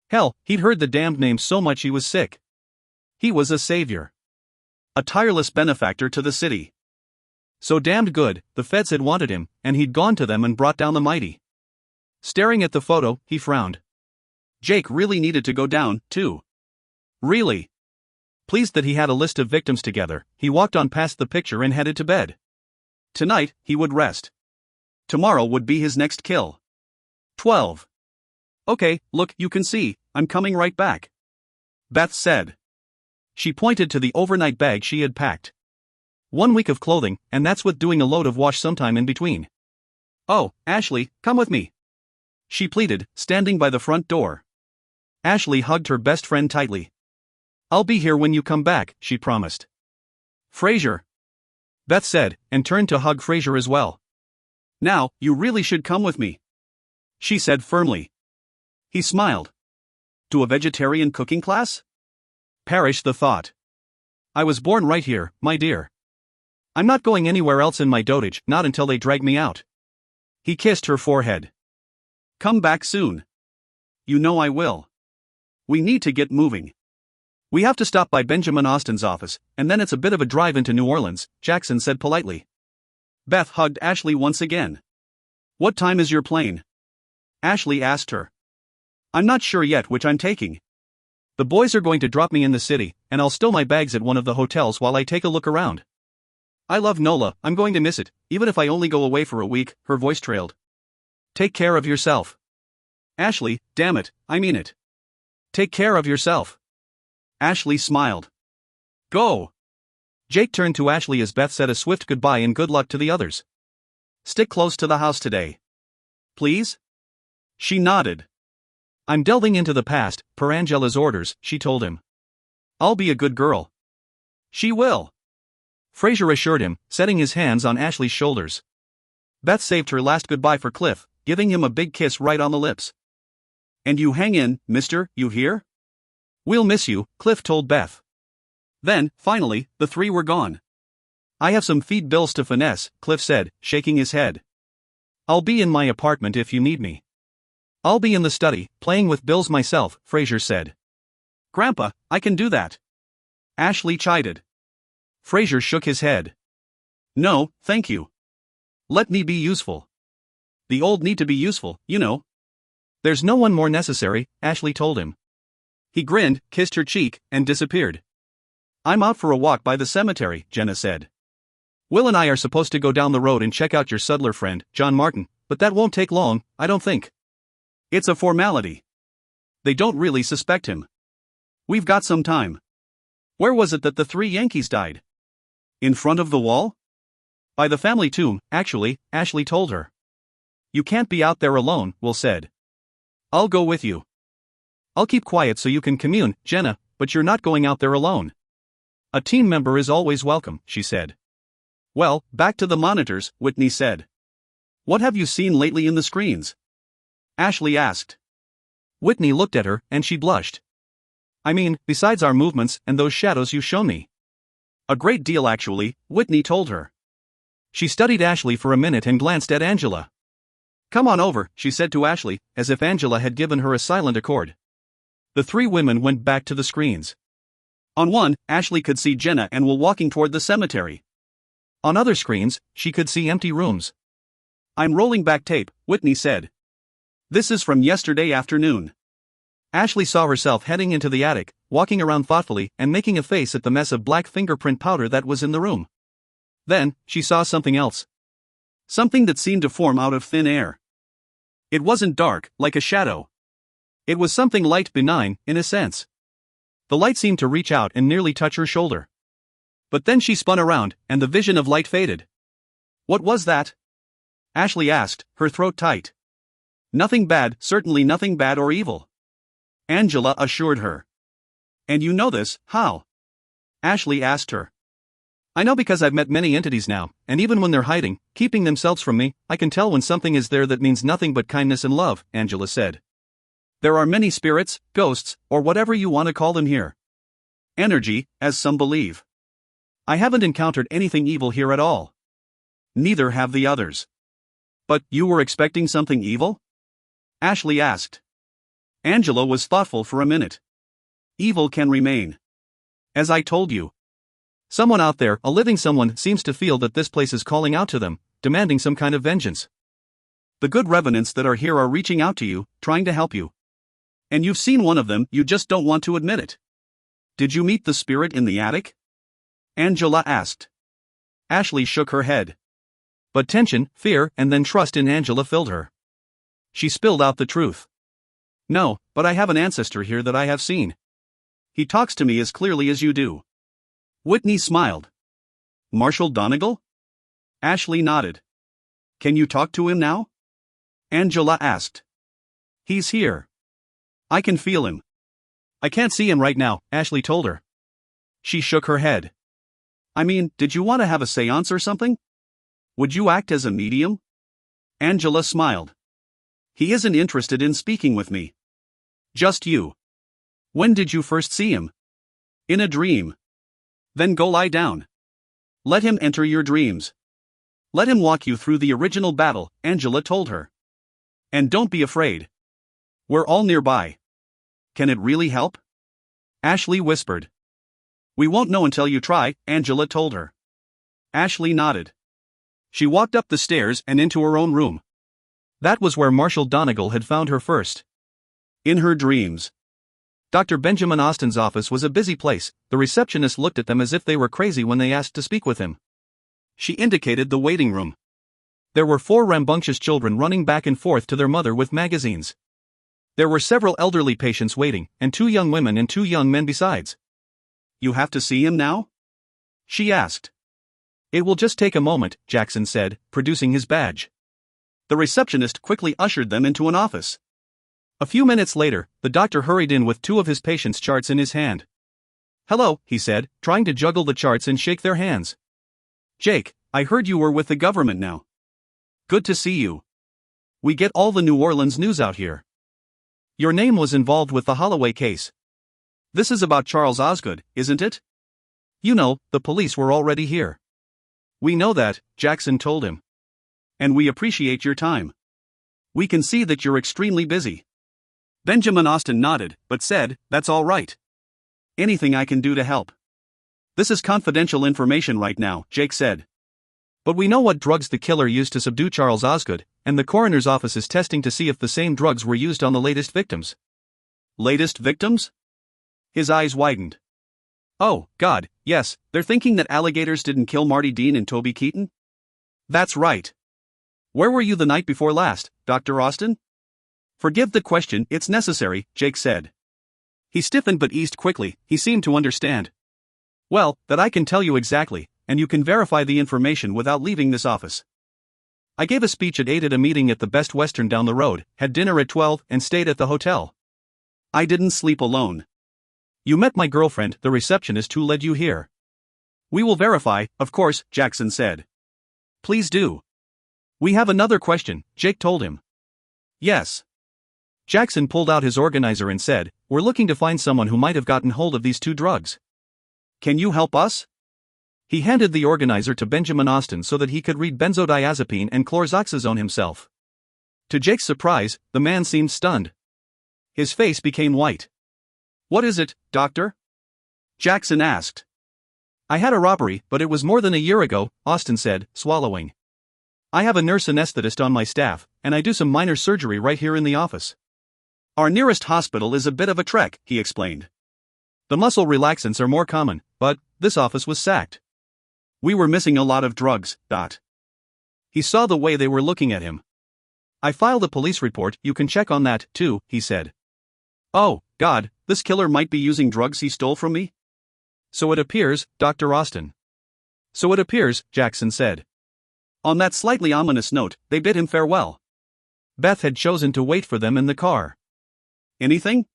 Hell, he'd heard the damned name so much he was sick. He was a savior. A tireless benefactor to the city. So damned good, the feds had wanted him, and he'd gone to them and brought down the mighty. Staring at the photo, he frowned. Jake really needed to go down, too. Really. Pleased that he had a list of victims together, he walked on past the picture and headed to bed. Tonight, he would rest. Tomorrow would be his next kill. 12. Okay, look, you can see, I'm coming right back. Beth said. She pointed to the overnight bag she had packed. 1 week of clothing, and that's with doing a load of wash sometime in between. Oh, Ashley, come with me. She pleaded, standing by the front door. Ashley hugged her best friend tightly. I'll be here when you come back, she promised. Fraser. Beth said, and turned to hug Fraser as well. Now, you really should come with me. She said firmly. He smiled. To a vegetarian cooking class? Perish the thought. I was born right here, my dear. I'm not going anywhere else in my dotage, not until they drag me out. He kissed her forehead. Come back soon. You know I will. We need to get moving. We have to stop by Benjamin Austin's office, and then it's a bit of a drive into New Orleans, Jackson said politely. Beth hugged Ashley once again. What time is your plane? Ashley asked her. I'm not sure yet which I'm taking. The boys are going to drop me in the city, and I'll stow my bags at one of the hotels while I take a look around. I love NOLA, I'm going to miss it, even if I only go away for a week, her voice trailed. Take care of yourself. Ashley, damn it, I mean it. Take care of yourself. Ashley smiled. Go. Jake turned to Ashley as Beth said a swift goodbye and good luck to the others. Stick close to the house today. Please? She nodded. I'm delving into the past, per Angela's orders, she told him. I'll be a good girl. She will. Fraser assured him, setting his hands on Ashley's shoulders. Beth saved her last goodbye for Cliff, giving him a big kiss right on the lips. And you hang in, mister, you hear? We'll miss you, Cliff told Beth. Then, finally, the three were gone. I have some feed bills to finesse, Cliff said, shaking his head. I'll be in my apartment if you need me. I'll be in the study, playing with bills myself, Fraser said. Grandpa, I can do that. Ashley chided. Fraser shook his head. No, thank you. Let me be useful. The old need to be useful, you know. There's no one more necessary, Ashley told him. He grinned, kissed her cheek, and disappeared. I'm out for a walk by the cemetery, Jenna said. Will and I are supposed to go down the road and check out your Sudler friend, John Martin, but that won't take long, I don't think. It's a formality. They don't really suspect him. We've got some time. Where was it that the three Yankees died? In front of the wall? By the family tomb, actually, Ashley told her. You can't be out there alone, Will said. I'll go with you. I'll keep quiet so you can commune, Jenna, but you're not going out there alone. A team member is always welcome, she said. Well, back to the monitors, Whitney said. What have you seen lately in the screens? Ashley asked. Whitney looked at her, and she blushed. I mean, besides our movements and those shadows you show me. A great deal actually, Whitney told her. She studied Ashley for a minute and glanced at Angela. Come on over, she said to Ashley, as if Angela had given her a silent accord. The three women went back to the screens. On one, Ashley could see Jenna and Will walking toward the cemetery. On other screens, she could see empty rooms. I'm rolling back tape, Whitney said. This is from yesterday afternoon. Ashley saw herself heading into the attic, walking around thoughtfully and making a face at the mess of black fingerprint powder that was in the room. Then, she saw something else. Something that seemed to form out of thin air. It wasn't dark, like a shadow. It was something light, benign, in a sense. The light seemed to reach out and nearly touch her shoulder. But then she spun around, and the vision of light faded. What was that? Ashley asked, her throat tight. Nothing bad, certainly nothing bad or evil. Angela assured her. And you know this, how? Ashley asked her. I know because I've met many entities now, and even when they're hiding, keeping themselves from me, I can tell when something is there that means nothing but kindness and love, Angela said. There are many spirits, ghosts, or whatever you want to call them here. Energy, as some believe. I haven't encountered anything evil here at all. Neither have the others. But you were expecting something evil? Ashley asked. Angela was thoughtful for a minute. Evil can remain. As I told you. Someone out there, a living someone, seems to feel that this place is calling out to them, demanding some kind of vengeance. The good revenants that are here are reaching out to you, trying to help you. And you've seen one of them, you just don't want to admit it. Did you meet the spirit in the attic? Angela asked. Ashley shook her head. But tension, fear, and then trust in Angela filled her. She spilled out the truth. No, but I have an ancestor here that I have seen. He talks to me as clearly as you do. Whitney smiled. Marshall Donegal? Ashley nodded. Can you talk to him now? Angela asked. He's here. I can feel him. I can't see him right now, Ashley told her. She shook her head. I mean, did you want to have a seance or something? Would you act as a medium? Angela smiled. He isn't interested in speaking with me. Just you. When did you first see him? In a dream. Then go lie down. Let him enter your dreams. Let him walk you through the original battle, Angela told her. And don't be afraid. We're all nearby. Can it really help? Ashley whispered. We won't know until you try, Angela told her. Ashley nodded. She walked up the stairs and into her own room. That was where Marshall Donegal had found her first. In her dreams. Dr. Benjamin Austin's office was a busy place. The receptionist looked at them as if they were crazy when they asked to speak with him. She indicated the waiting room. There were 4 rambunctious children running back and forth to their mother with magazines. There were several elderly patients waiting, and 2 young women and 2 young men besides. You have to see him now? She asked. It will just take a moment, Jackson said, producing his badge. The receptionist quickly ushered them into an office. A few minutes later, the doctor hurried in with 2 of his patients' charts in his hand. Hello, he said, trying to juggle the charts and shake their hands. Jake, I heard you were with the government now. Good to see you. We get all the New Orleans news out here. Your name was involved with the Holloway case. This is about Charles Osgood, isn't it? You know, the police were already here. We know that, Jackson told him. And we appreciate your time. We can see that you're extremely busy. Benjamin Austin nodded, but said, That's all right. Anything I can do to help. This is confidential information right now, Jake said. But we know what drugs the killer used to subdue Charles Osgood, and the coroner's office is testing to see if the same drugs were used on the latest victims. Latest victims? His eyes widened. Oh, God, yes, they're thinking that alligators didn't kill Marty Dean and Toby Keaton? That's right. Where were you the night before last, Dr. Austin? Forgive the question, it's necessary, Jake said. He stiffened but eased quickly, he seemed to understand. Well, that I can tell you exactly, and you can verify the information without leaving this office. I gave a speech at 8 at a meeting at the Best Western down the road, had dinner at 12, and stayed at the hotel. I didn't sleep alone. You met my girlfriend, the receptionist who led you here. We will verify, of course, Jackson said. Please do. We have another question, Jake told him. Yes. Jackson pulled out his organizer and said, we're looking to find someone who might have gotten hold of these two drugs. Can you help us? He handed the organizer to Benjamin Austin so that he could read benzodiazepine and chlorzoxazone himself. To Jake's surprise, the man seemed stunned. His face became white. What is it, doctor? Jackson asked. I had a robbery, but it was more than a year ago, Austin said, swallowing. I have a nurse anesthetist on my staff, and I do some minor surgery right here in the office. Our nearest hospital is a bit of a trek, he explained. The muscle relaxants are more common, but this office was sacked. We were missing a lot of drugs, Dot. He saw the way they were looking at him. I filed a police report, you can check on that, too, he said. Oh, God, this killer might be using drugs he stole from me? So it appears, Dr. Austin. So it appears, Jackson said. On that slightly ominous note, they bid him farewell. Beth had chosen to wait for them in the car. Anything?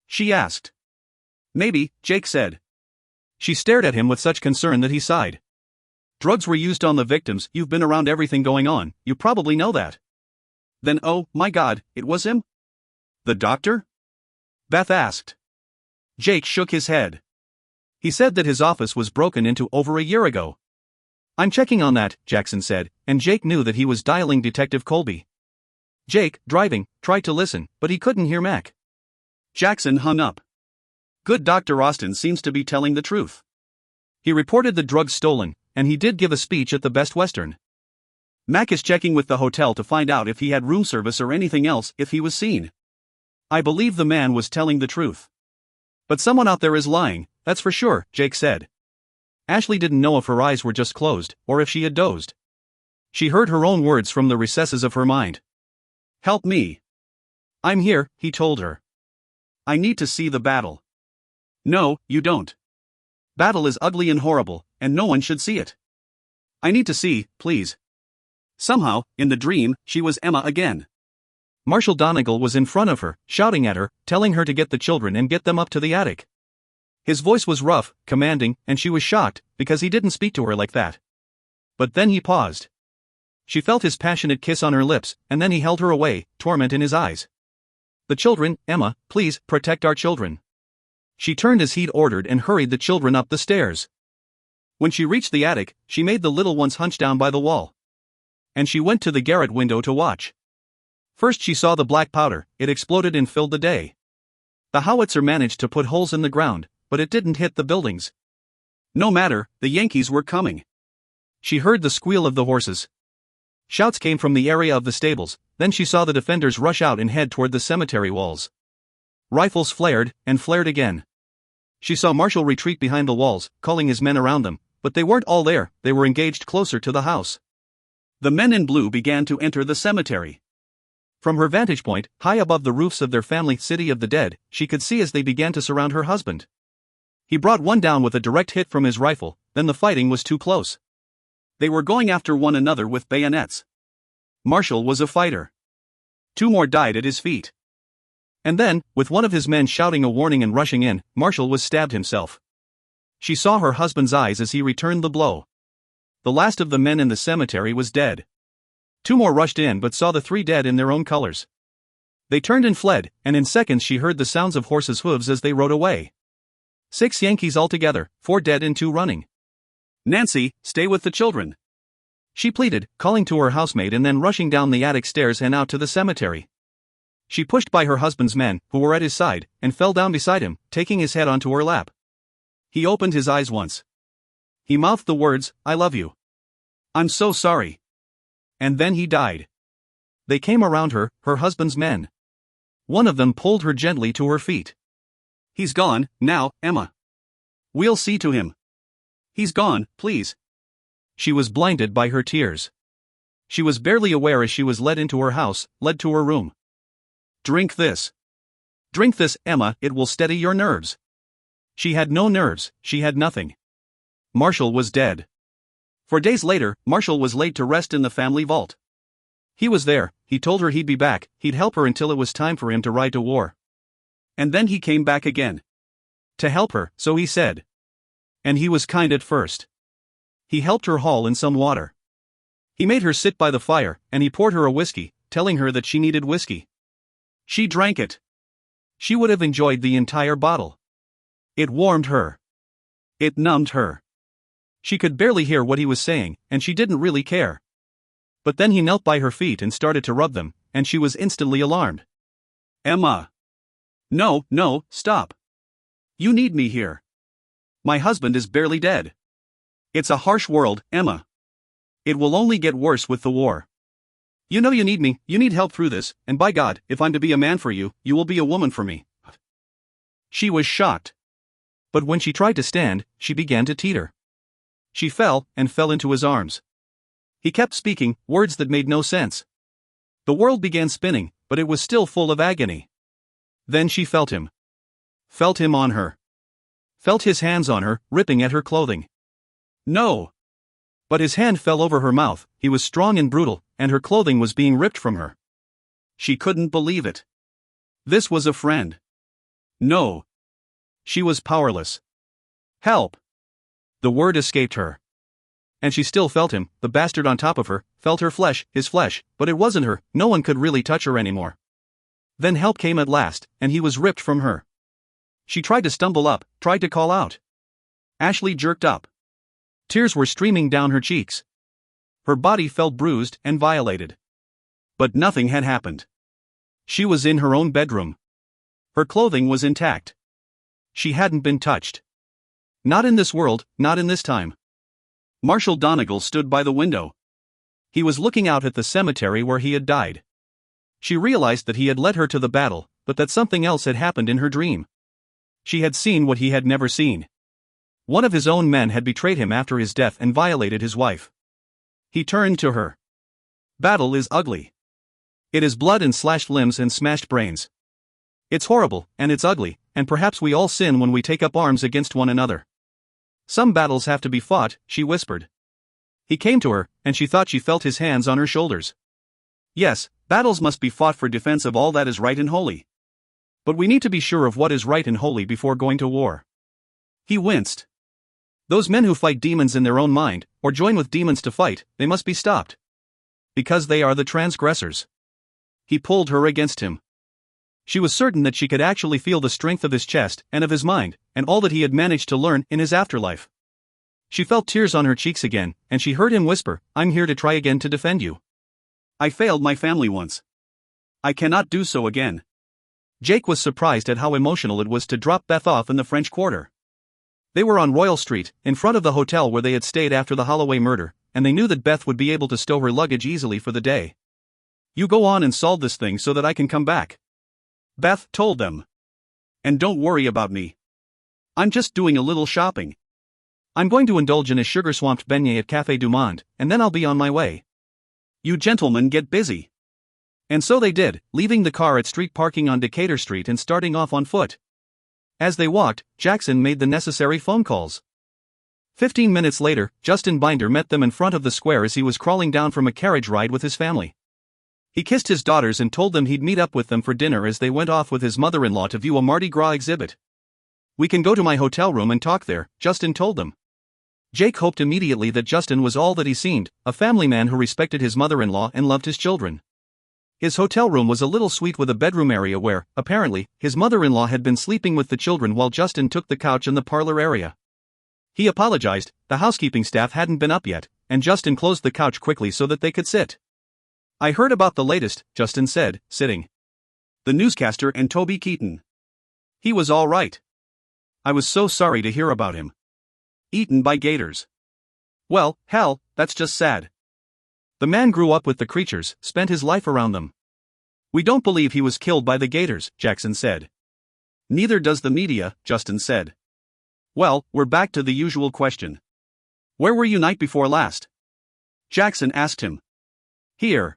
She asked. Maybe, Jake said. She stared at him with such concern that he sighed. Drugs were used on the victims, you've been around everything going on, you probably know that. Then oh, my God, it was him? The doctor? Beth asked. Jake shook his head. He said that his office was broken into over a year ago. I'm checking on that, Jackson said, and Jake knew that he was dialing Detective Colby. Jake, driving, tried to listen, but he couldn't hear Mac. Jackson hung up. Good Dr. Austin seems to be telling the truth. He reported the drugs stolen, and he did give a speech at the Best Western. Mac is checking with the hotel to find out if he had room service or anything else if he was seen. I believe the man was telling the truth. But someone out there is lying, that's for sure, Jake said. Ashley didn't know if her eyes were just closed, or if she had dozed. She heard her own words from the recesses of her mind. Help me. I'm here, he told her. I need to see the battle. No, you don't. Battle is ugly and horrible, and no one should see it. I need to see, please. Somehow, in the dream, she was Emma again. Marshall Donegal was in front of her, shouting at her, telling her to get the children and get them up to the attic. His voice was rough, commanding, and she was shocked, because he didn't speak to her like that. But then he paused. She felt his passionate kiss on her lips, and then he held her away, torment in his eyes. The children, Emma, please, protect our children. She turned as he'd ordered and hurried the children up the stairs. When she reached the attic, she made the little ones hunch down by the wall. And she went to the garret window to watch. First she saw the black powder, it exploded and filled the day. The howitzer managed to put holes in the ground, but it didn't hit the buildings. No matter, the Yankees were coming. She heard the squeal of the horses. Shouts came from the area of the stables, then she saw the defenders rush out and head toward the cemetery walls. Rifles flared, and flared again. She saw Marshall retreat behind the walls, calling his men around them, but they weren't all there, they were engaged closer to the house. The men in blue began to enter the cemetery. From her vantage point, high above the roofs of their family city of the dead, she could see as they began to surround her husband. He brought one down with a direct hit from his rifle, then the fighting was too close. They were going after one another with bayonets. Marshall was a fighter. 2 more died at his feet. And then, with one of his men shouting a warning and rushing in, Marshall was stabbed himself. She saw her husband's eyes as he returned the blow. The last of the men in the cemetery was dead. 2 more rushed in but saw the 3 dead in their own colors. They turned and fled, and in seconds she heard the sounds of horses' hooves as they rode away. 6 Yankees altogether, 4 dead and 2 running. Nancy, stay with the children. She pleaded, calling to her housemaid and then rushing down the attic stairs and out to the cemetery. She pushed by her husband's men, who were at his side, and fell down beside him, taking his head onto her lap. He opened his eyes once. He mouthed the words, I love you. I'm so sorry. And then he died. They came around her, her husband's men. One of them pulled her gently to her feet. He's gone, now, Emma. We'll see to him. He's gone, please. She was blinded by her tears. She was barely aware as she was led into her house, led to her room. Drink this. Drink this, Emma, it will steady your nerves. She had no nerves, she had nothing. Marshall was dead. For days later, Marshall was laid to rest in the family vault. He was there, he told her he'd be back, he'd help her until it was time for him to ride to war. And then he came back again. To help her, so he said. And he was kind at first. He helped her haul in some water. He made her sit by the fire, and he poured her a whiskey, telling her that she needed whiskey. She drank it. She would have enjoyed the entire bottle. It warmed her. It numbed her. She could barely hear what he was saying, and she didn't really care. But then he knelt by her feet and started to rub them, and she was instantly alarmed. Emma! No, no, stop. You need me here. My husband is barely dead. It's a harsh world, Emma. It will only get worse with the war. You know you need me, you need help through this, and by God, if I'm to be a man for you, you will be a woman for me. She was shocked. But when she tried to stand, she began to teeter. She fell, and fell into his arms. He kept speaking, words that made no sense. The world began spinning, but it was still full of agony. Then she felt him. Felt him on her. Felt his hands on her, ripping at her clothing. No! But his hand fell over her mouth, he was strong and brutal, and her clothing was being ripped from her. She couldn't believe it. This was a friend. No. She was powerless. Help! The word escaped her. And she still felt him, the bastard on top of her, felt her flesh, his flesh, but it wasn't her, no one could really touch her anymore. Then help came at last, and he was ripped from her. She tried to stumble up, tried to call out. Ashley jerked up. Tears were streaming down her cheeks. Her body felt bruised and violated. But nothing had happened. She was in her own bedroom. Her clothing was intact. She hadn't been touched. Not in this world, not in this time. Marshall Donegal stood by the window. He was looking out at the cemetery where he had died. She realized that he had led her to the battle, but that something else had happened in her dream. She had seen what he had never seen. One of his own men had betrayed him after his death and violated his wife. He turned to her. Battle is ugly. It is blood and slashed limbs and smashed brains. It's horrible, and it's ugly, and perhaps we all sin when we take up arms against one another. Some battles have to be fought, she whispered. He came to her, and she thought she felt his hands on her shoulders. Yes, battles must be fought for defense of all that is right and holy. But we need to be sure of what is right and holy before going to war. He winced. Those men who fight demons in their own mind, or join with demons to fight, they must be stopped. Because they are the transgressors. He pulled her against him. She was certain that she could actually feel the strength of his chest and of his mind, and all that he had managed to learn in his afterlife. She felt tears on her cheeks again, and she heard him whisper, I'm here to try again to defend you. I failed my family once. I cannot do so again. Jake was surprised at how emotional it was to drop Beth off in the French Quarter. They were on Royal Street, in front of the hotel where they had stayed after the Holloway murder, and they knew that Beth would be able to stow her luggage easily for the day. You go on and solve this thing so that I can come back, Beth told them. And don't worry about me. I'm just doing a little shopping. I'm going to indulge in a sugar-swamped beignet at Café du Monde, and then I'll be on my way. You gentlemen get busy. And so they did, leaving the car at street parking on Decatur Street and starting off on foot. As they walked, Jackson made the necessary phone calls. 15 minutes later, Justin Binder met them in front of the square as he was crawling down from a carriage ride with his family. He kissed his daughters and told them he'd meet up with them for dinner as they went off with his mother-in-law to view a Mardi Gras exhibit. We can go to my hotel room and talk there, Justin told them. Jake hoped immediately that Justin was all that he seemed, a family man who respected his mother-in-law and loved his children. His hotel room was a little suite with a bedroom area where, apparently, his mother-in-law had been sleeping with the children while Justin took the couch in the parlor area. He apologized, the housekeeping staff hadn't been up yet, and Justin closed the couch quickly so that they could sit. I heard about the latest, Justin said, sitting. The newscaster and Toby Keaton. He was all right. I was so sorry to hear about him. Eaten by gators. Well, hell, that's just sad. The man grew up with the creatures, spent his life around them. We don't believe he was killed by the gators, Jackson said. Neither does the media, Justin said. Well, we're back to the usual question. Where were you night before last? Jackson asked him. Here.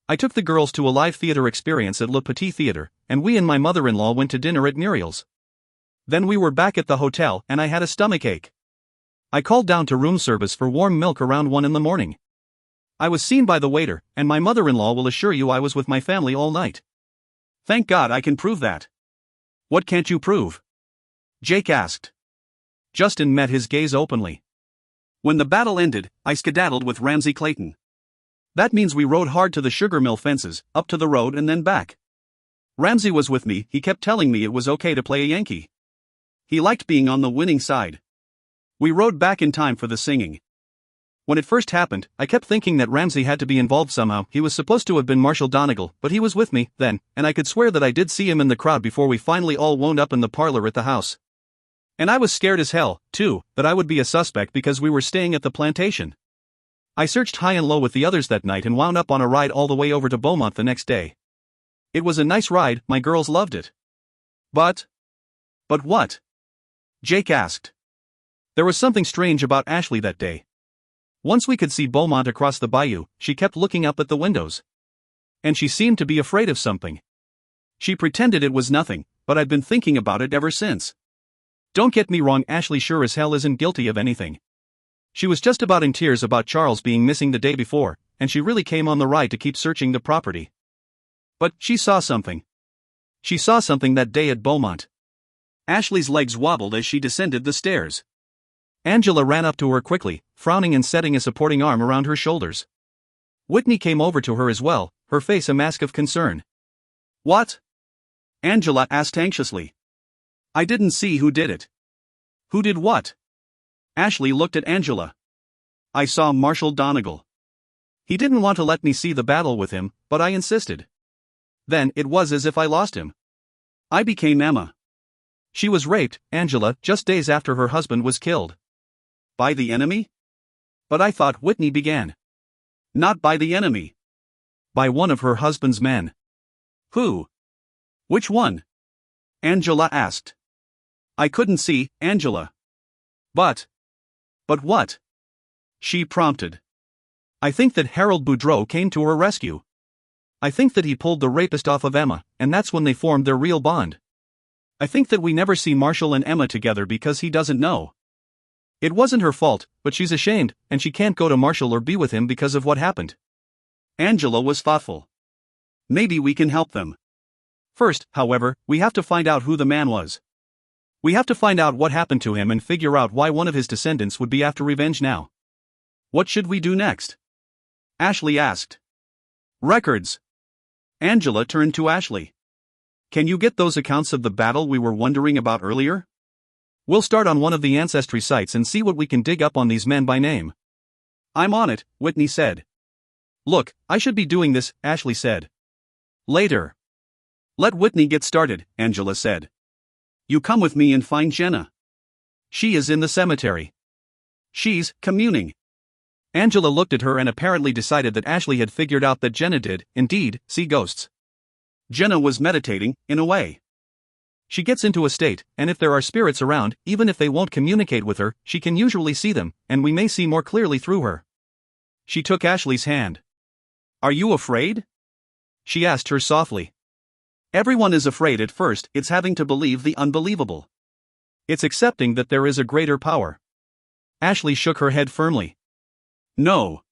I took the girls to a live theater experience at Le Petit Theater, and we and my mother-in-law went to dinner at Muriel's. Then we were back at the hotel and I had a stomachache. I called down to room service for warm milk around 1 a.m. I was seen by the waiter, and my mother-in-law will assure you I was with my family all night. Thank God I can prove that. What can't you prove? Jake asked. Justin met his gaze openly. When the battle ended, I skedaddled with Ramsey Clayton. That means we rode hard to the sugar mill fences, up to the road and then back. Ramsey was with me, he kept telling me it was okay to play a Yankee. He liked being on the winning side. We rode back in time for the singing. When it first happened, I kept thinking that Ramsey had to be involved somehow. He was supposed to have been Marshall Donegal, but he was with me then, and I could swear that I did see him in the crowd before we finally all wound up in the parlor at the house. And I was scared as hell, too, that I would be a suspect because we were staying at the plantation. I searched high and low with the others that night and wound up on a ride all the way over to Beaumont the next day. It was a nice ride, my girls loved it. But what? Jake asked. There was something strange about Ashley that day. Once we could see Beaumont across the bayou, she kept looking up at the windows. And she seemed to be afraid of something. She pretended it was nothing, but I'd been thinking about it ever since. Don't get me wrong, Ashley sure as hell isn't guilty of anything. She was just about in tears about Charles being missing the day before, and she really came on the ride to keep searching the property. But she saw something. She saw something that day at Beaumont. Ashley's legs wobbled as she descended the stairs. Angela ran up to her quickly, frowning and setting a supporting arm around her shoulders. Whitney came over to her as well, her face a mask of concern. What? Angela asked anxiously. I didn't see who did it. Who did what? Ashley looked at Angela. I saw Marshall Donegal. He didn't want to let me see the battle with him, but I insisted. Then it was as if I lost him. I became Emma. She was raped, Angela, just days after her husband was killed. By the enemy? But I thought Whitney began. Not by the enemy. By one of her husband's men. Who? Which one? Angela asked. I couldn't see, Angela. But what? She prompted. I think that Harold Boudreau came to her rescue. I think that he pulled the rapist off of Emma, and that's when they formed their real bond. I think that we never see Marshall and Emma together because he doesn't know. It wasn't her fault, but she's ashamed, and she can't go to Marshall or be with him because of what happened. Angela was thoughtful. Maybe we can help them. First, however, we have to find out who the man was. We have to find out what happened to him and figure out why one of his descendants would be after revenge now. What should we do next? Ashley asked. Records. Angela turned to Ashley. Can you get those accounts of the battle we were wondering about earlier? We'll start on one of the ancestry sites and see what we can dig up on these men by name. I'm on it, Whitney said. Look, I should be doing this, Ashley said. Later. Let Whitney get started, Angela said. You come with me and find Jenna. She is in the cemetery. She's communing. Angela looked at her and apparently decided that Ashley had figured out that Jenna did, indeed, see ghosts. Jenna was meditating, in a way. She gets into a state, and if there are spirits around, even if they won't communicate with her, she can usually see them, and we may see more clearly through her. She took Ashley's hand. Are you afraid? She asked her softly. Everyone is afraid at first, it's having to believe the unbelievable. It's accepting that there is a greater power. Ashley shook her head firmly. No.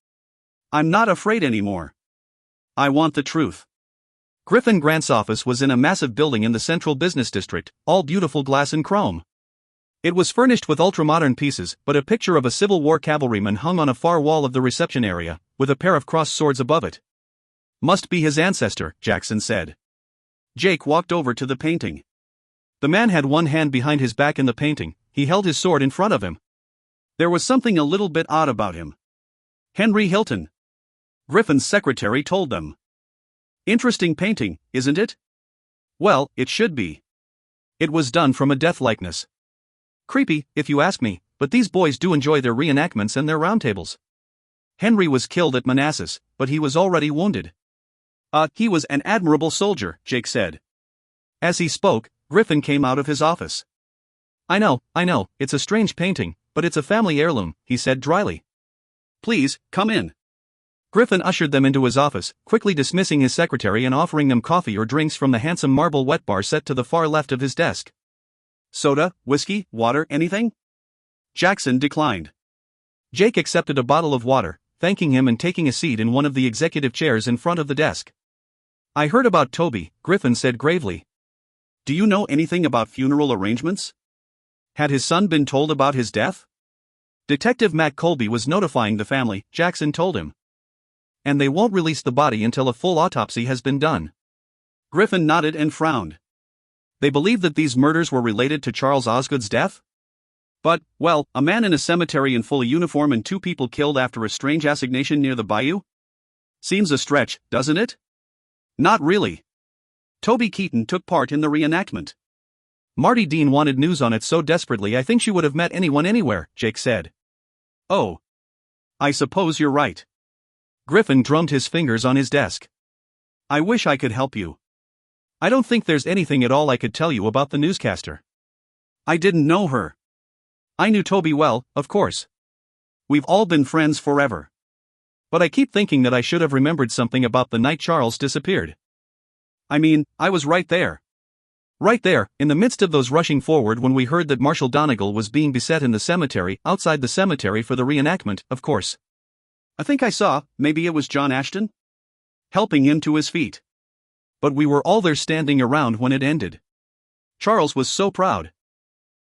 I'm not afraid anymore. I want the truth. Griffin Grant's office was in a massive building in the central business district, all beautiful glass and chrome. It was furnished with ultra-modern pieces, but a picture of a Civil War cavalryman hung on a far wall of the reception area, with a pair of crossed swords above it. Must be his ancestor, Jackson said. Jake walked over to the painting. The man had one hand behind his back in the painting, he held his sword in front of him. There was something a little bit odd about him. Henry Hilton. Griffin's secretary told them. Interesting painting, isn't it? Well, it should be. It was done from a death likeness. Creepy, if you ask me, but these boys do enjoy their reenactments and their roundtables. Henry was killed at Manassas, but he was already wounded. He was an admirable soldier, Jake said. As he spoke, Griffin came out of his office. I know, it's a strange painting, but it's a family heirloom, he said dryly. Please, come in. Griffin ushered them into his office, quickly dismissing his secretary and offering them coffee or drinks from the handsome marble wet bar set to the far left of his desk. Soda, whiskey, water, anything? Jackson declined. Jake accepted a bottle of water, thanking him and taking a seat in one of the executive chairs in front of the desk. I heard about Toby, Griffin said gravely. Do you know anything about funeral arrangements? Had his son been told about his death? Detective Matt Colby was notifying the family, Jackson told him. And they won't release the body until a full autopsy has been done. Griffin nodded and frowned. They believe that these murders were related to Charles Osgood's death? But, well, a man in a cemetery in full uniform and 2 people killed after a strange assignation near the bayou? Seems a stretch, doesn't it? Not really. Toby Keaton took part in the reenactment. Marty Dean wanted news on it so desperately I think she would have met anyone anywhere, Jake said. Oh. I suppose you're right. Griffin drummed his fingers on his desk. I wish I could help you. I don't think there's anything at all I could tell you about the newscaster. I didn't know her. I knew Toby well, of course. We've all been friends forever. But I keep thinking that I should have remembered something about the night Charles disappeared. I mean, I was right there. Right there, in the midst of those rushing forward when we heard that Marshall Donegal was being beset in the cemetery, outside the cemetery for the reenactment, of course. I think I saw, maybe it was John Ashton? Helping him to his feet. But we were all there standing around when it ended. Charles was so proud.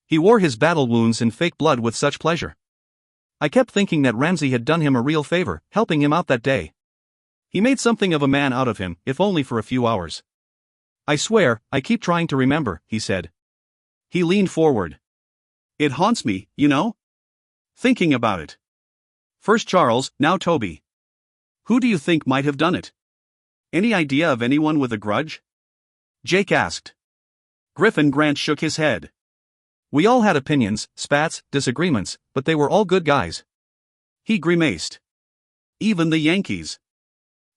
He wore his battle wounds and fake blood with such pleasure. I kept thinking that Ramsey had done him a real favor, helping him out that day. He made something of a man out of him, if only for a few hours. I swear, I keep trying to remember, he said. He leaned forward. It haunts me, you know? Thinking about it. First Charles, now Toby. Who do you think might have done it? Any idea of anyone with a grudge? Jake asked. Griffin Grant shook his head. We all had opinions, spats, disagreements, but they were all good guys. He grimaced. Even the Yankees.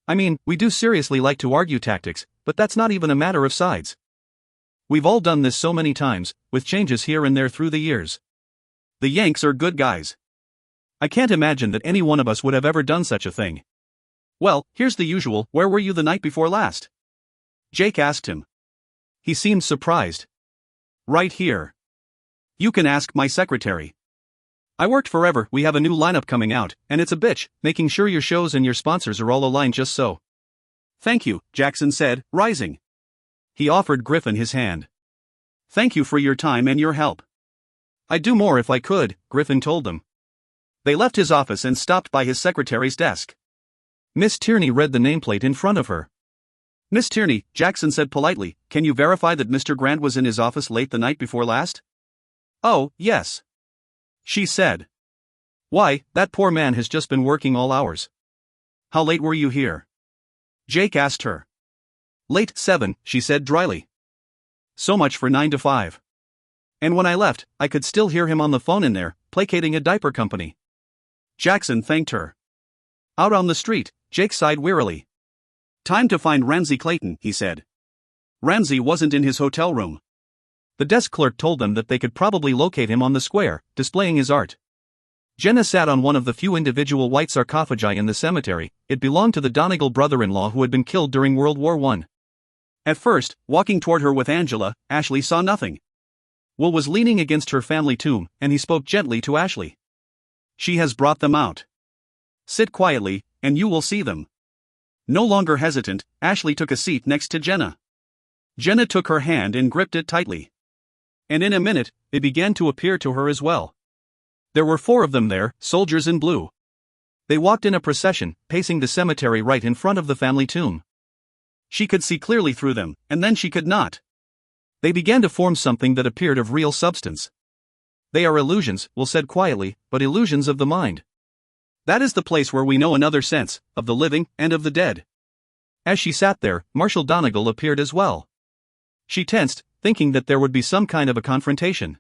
I mean, we do seriously like to argue tactics, but that's not even a matter of sides. We've all done this so many times, with changes here and there through the years. The Yanks are good guys. I can't imagine that any one of us would have ever done such a thing. Well, here's the usual, where were you the night before last? Jake asked him. He seemed surprised. Right here. You can ask my secretary. I worked forever, we have a new lineup coming out, and it's a bitch, making sure your shows and your sponsors are all aligned just so. Thank you, Jackson said, rising. He offered Griffin his hand. Thank you for your time and your help. I'd do more if I could, Griffin told them. They left his office and stopped by his secretary's desk. Miss Tierney read the nameplate in front of her. Miss Tierney, Jackson said politely, can you verify that Mr. Grant was in his office late the night before last? Oh, yes. She said. Why, that poor man has just been working all hours. How late were you here? Jake asked her. Late 7, she said dryly. So much for 9 to 5. And when I left, I could still hear him on the phone in there, placating a diaper company. Jackson thanked her. Out on the street, Jake sighed wearily. Time to find Ramsey Clayton, he said. Ramsey wasn't in his hotel room. The desk clerk told them that they could probably locate him on the square, displaying his art. Jenna sat on one of the few individual white sarcophagi in the cemetery. It belonged to the Donegal brother-in-law who had been killed during World War I. At first, walking toward her with Angela, Ashley saw nothing. Will was leaning against her family tomb, and he spoke gently to Ashley. She has brought them out. Sit quietly, and you will see them. No longer hesitant, Ashley took a seat next to Jenna. Jenna took her hand and gripped it tightly. And in a minute, it began to appear to her as well. There were 4 of them there, soldiers in blue. They walked in a procession, pacing the cemetery right in front of the family tomb. She could see clearly through them, and then she could not. They began to form something that appeared of real substance. They are illusions, Will said quietly, but illusions of the mind. That is the place where we know another sense, of the living and of the dead. As she sat there, Marshall Donegal appeared as well. She tensed, thinking that there would be some kind of a confrontation.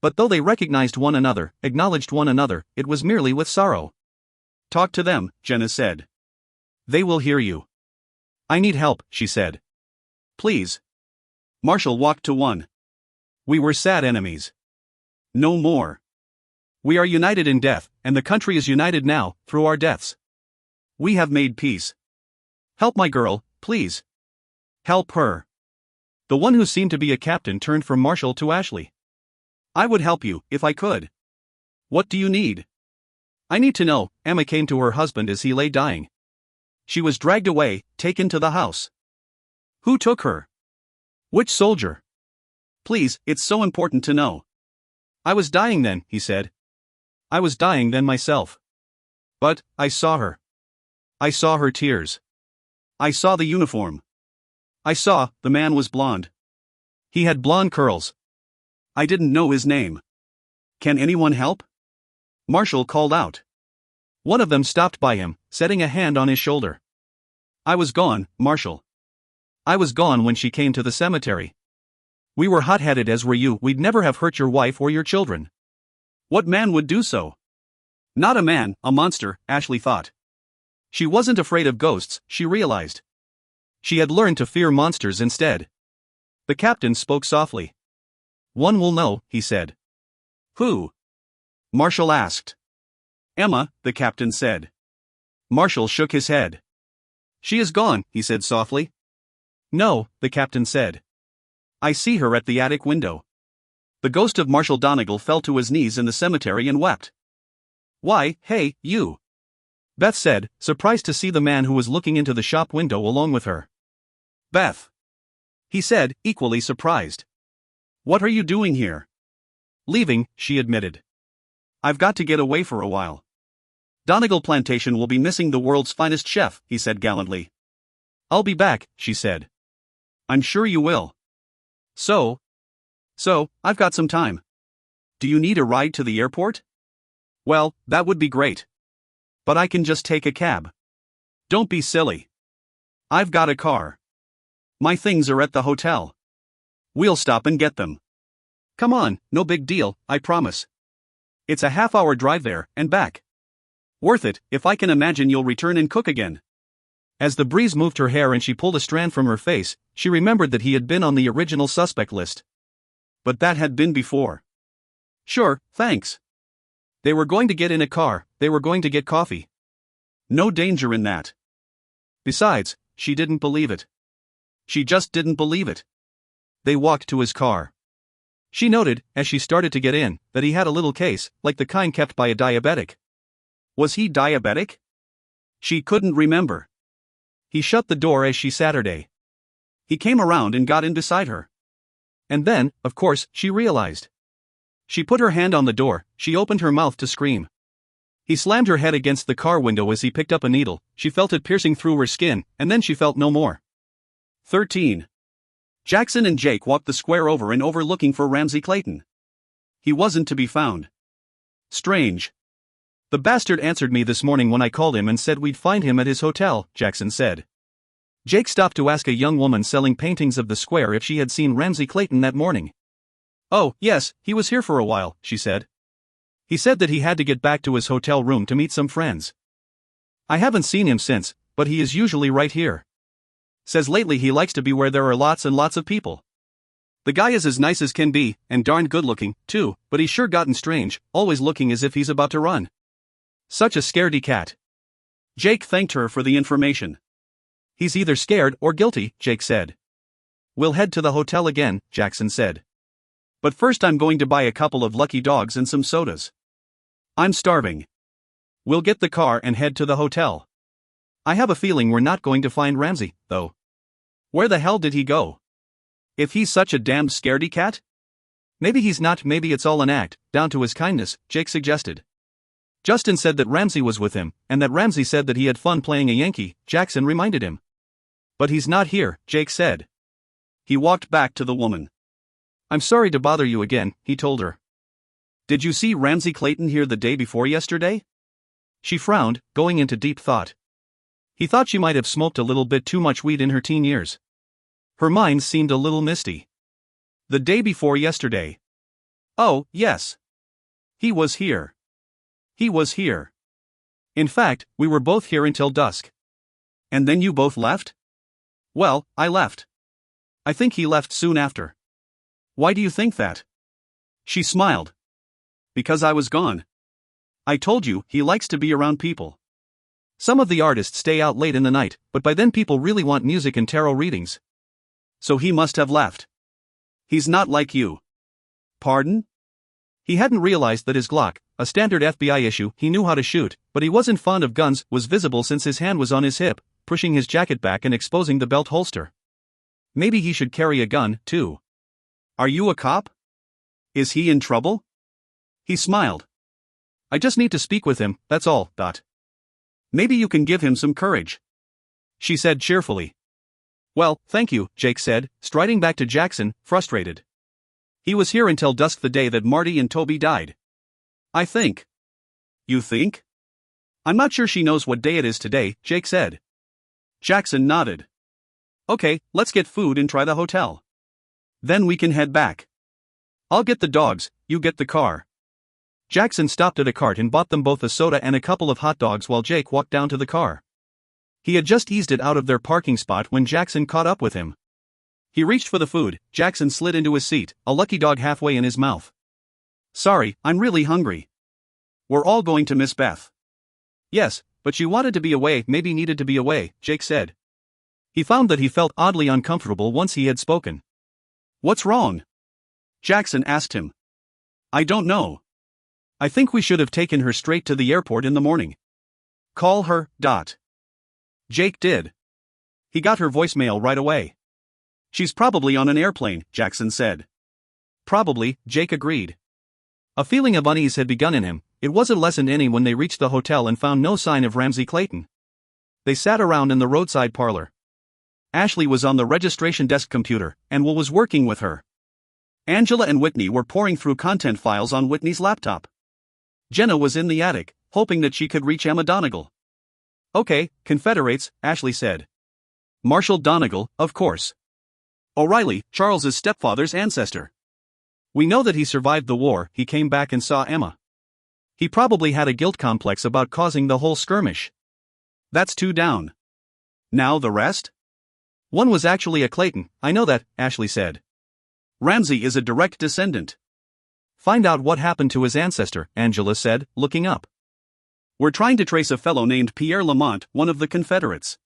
But though they recognized one another, acknowledged one another, it was merely with sorrow. Talk to them, Jenna said. They will hear you. I need help, she said. Please. Marshall walked to one. We were sad enemies. No more. We are united in death, and the country is united now, through our deaths. We have made peace. Help my girl, please. Help her. The one who seemed to be a captain turned from Marshall to Ashley. I would help you, if I could. What do you need? I need to know. Emma came to her husband as he lay dying. She was dragged away, taken to the house. Who took her? Which soldier? Please, it's so important to know. I was dying then, he said. I was dying then myself. But, I saw her. I saw her tears. I saw the uniform. I saw, the man was blonde. He had blonde curls. I didn't know his name. Can anyone help? Marshall called out. One of them stopped by him, setting a hand on his shoulder. I was gone, Marshall. I was gone when she came to the cemetery. We were hot-headed as were you. We'd never have hurt your wife or your children. What man would do so? Not a man, a monster, Ashley thought. She wasn't afraid of ghosts, she realized. She had learned to fear monsters instead. The captain spoke softly. One will know, he said. Who? Marshall asked. Emma, the captain said. Marshall shook his head. She is gone, he said softly. No, the captain said. I see her at the attic window. The ghost of Marshall Donegal fell to his knees in the cemetery and wept. Why, hey, you. Beth said, surprised to see the man who was looking into the shop window along with her. Beth. He said, equally surprised. What are you doing here? Leaving, she admitted. I've got to get away for a while. Donegal Plantation will be missing the world's finest chef, he said gallantly. I'll be back, she said. I'm sure you will. So, I've got some time. Do you need a ride to the airport? Well, that would be great. But I can just take a cab. Don't be silly. I've got a car. My things are at the hotel. We'll stop and get them. Come on, no big deal, I promise. It's a half-hour drive there and back. Worth it, if I can imagine you'll return and cook again. As the breeze moved her hair and she pulled a strand from her face, she remembered that he had been on the original suspect list. But that had been before. Sure, thanks. They were going to get in a car, they were going to get coffee. No danger in that. Besides, she didn't believe it. She just didn't believe it. They walked to his car. She noted, as she started to get in, that he had a little case, like the kind kept by a diabetic. Was he diabetic? She couldn't remember. He shut the door as she Saturday. He came around and got in beside her. And then, of course, she realized. She put her hand on the door, she opened her mouth to scream. He slammed her head against the car window as he picked up a needle, she felt it piercing through her skin, and then she felt no more. 13. Jackson and Jake walked the square over and over looking for Ramsey Clayton. He wasn't to be found. Strange. The bastard answered me this morning when I called him and said we'd find him at his hotel, Jackson said. Jake stopped to ask a young woman selling paintings of the square if she had seen Ramsey Clayton that morning. Oh, yes, he was here for a while, she said. He said that he had to get back to his hotel room to meet some friends. I haven't seen him since, but he is usually right here. Says lately he likes to be where there are lots and lots of people. The guy is as nice as can be, and darn good looking, too, but he's sure gotten strange, always looking as if he's about to run. Such a scaredy cat. Jake thanked her for the information. He's either scared or guilty, Jake said. We'll head to the hotel again, Jackson said. But first I'm going to buy a couple of lucky dogs and some sodas. I'm starving. We'll get the car and head to the hotel. I have a feeling we're not going to find Ramsey, though. Where the hell did he go? If he's such a damned scaredy cat? Maybe he's not, maybe it's all an act, down to his kindness, Jake suggested. Justin said that Ramsey was with him, and that Ramsey said that he had fun playing a Yankee, Jackson reminded him. But he's not here, Jake said. He walked back to the woman. I'm sorry to bother you again, he told her. Did you see Ramsey Clayton here the day before yesterday? She frowned, going into deep thought. He thought she might have smoked a little bit too much weed in her teen years. Her mind seemed a little misty. The day before yesterday. Oh, yes. He was here. He was here. In fact, we were both here until dusk. And then you both left? Well, I left. I think he left soon after. Why do you think that? She smiled. Because I was gone. I told you, he likes to be around people. Some of the artists stay out late in the night, but by then people really want music and tarot readings. So he must have left. He's not like you. Pardon? He hadn't realized that his Glock, a standard FBI issue he knew how to shoot, but he wasn't fond of guns, was visible since his hand was on his hip, pushing his jacket back and exposing the belt holster. Maybe he should carry a gun, too. Are you a cop? Is he in trouble? He smiled. I just need to speak with him, that's all. Maybe you can give him some courage, she said cheerfully. Well, thank you, Jake said, striding back to Jackson, frustrated. He was here until dusk the day that Marty and Toby died. I think. You think? I'm not sure she knows what day it is today, Jake said. Jackson nodded. Okay, let's get food and try the hotel. Then we can head back. I'll get the dogs, you get the car. Jackson stopped at a cart and bought them both a soda and a couple of hot dogs while Jake walked down to the car. He had just eased it out of their parking spot when Jackson caught up with him. He reached for the food. Jackson slid into his seat, a lucky dog halfway in his mouth. Sorry, I'm really hungry. We're all going to miss Beth. Yes, but she wanted to be away, maybe needed to be away, Jake said. He found that he felt oddly uncomfortable once he had spoken. What's wrong? Jackson asked him. I don't know. I think we should have taken her straight to the airport in the morning. Call her. Jake did. He got her voicemail right away. She's probably on an airplane, Jackson said. Probably, Jake agreed. A feeling of unease had begun in him. It wasn't lessened any when they reached the hotel and found no sign of Ramsey Clayton. They sat around in the roadside parlor. Ashley was on the registration desk computer, and Will was working with her. Angela and Whitney were poring through content files on Whitney's laptop. Jenna was in the attic, hoping that she could reach Emma Donegal. Okay, Confederates, Ashley said. Marshall Donegal, of course. O'Reilly, Charles's stepfather's ancestor. We know that he survived the war. He came back and saw Emma. He probably had a guilt complex about causing the whole skirmish. That's 2 down. Now the rest? One was actually a Clayton, I know that, Ashley said. Ramsey is a direct descendant. Find out what happened to his ancestor, Angela said, looking up. We're trying to trace a fellow named Pierre Lamont, one of the Confederates.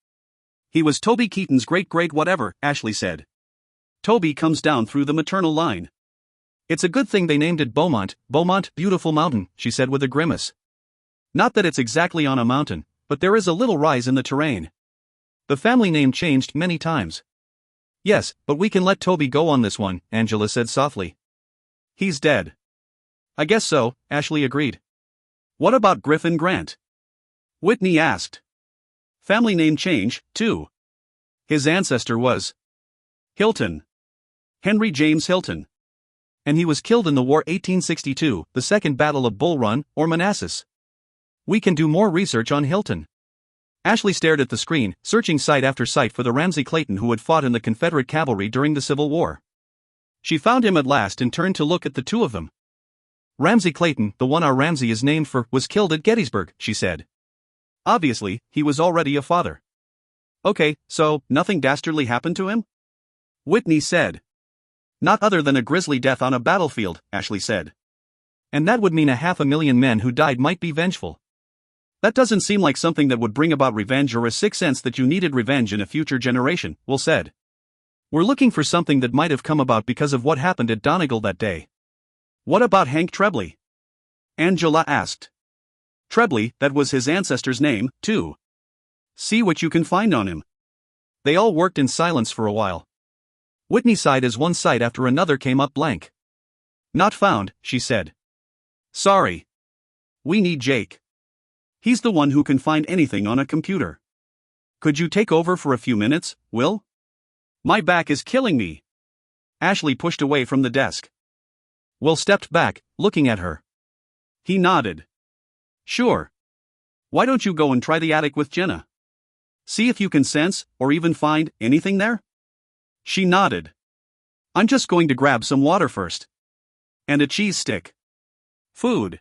He was Toby Keaton's great whatever, Ashley said. Toby comes down through the maternal line. It's a good thing they named it Beaumont, beautiful mountain, she said with a grimace. Not that it's exactly on a mountain, but there is a little rise in the terrain. The family name changed many times. Yes, but we can let Toby go on this one, Angela said softly. He's dead. I guess so, Ashley agreed. What about Griffin Grant? Whitney asked. Family name change, too. His ancestor was Hilton. Henry James Hilton. And he was killed in the war 1862, the Second Battle of Bull Run, or Manassas. We can do more research on Hilton. Ashley stared at the screen, searching site after site for the Ramsey Clayton who had fought in the Confederate cavalry during the Civil War. She found him at last and turned to look at the two of them. Ramsey Clayton, the one our Ramsey is named for, was killed at Gettysburg, she said. Obviously, he was already a father. Okay, so, nothing dastardly happened to him? Whitney said. Not other than a grisly death on a battlefield, Ashley said. And that would mean 500,000 men who died might be vengeful. That doesn't seem like something that would bring about revenge or a sixth sense that you needed revenge in a future generation, Will said. We're looking for something that might have come about because of what happened at Donegal that day. What about Hank Trebley? Angela asked. Trebley, that was his ancestor's name, too. See what you can find on him. They all worked in silence for a while. Whitney sighed as one site after another came up blank. Not found, she said. Sorry. We need Jake. He's the one who can find anything on a computer. Could you take over for a few minutes, Will? My back is killing me. Ashley pushed away from the desk. Will stepped back, looking at her. He nodded. Sure. Why don't you go and try the attic with Jenna? See if you can sense, or even find, anything there? She nodded. I'm just going to grab some water first. And a cheese stick. Food.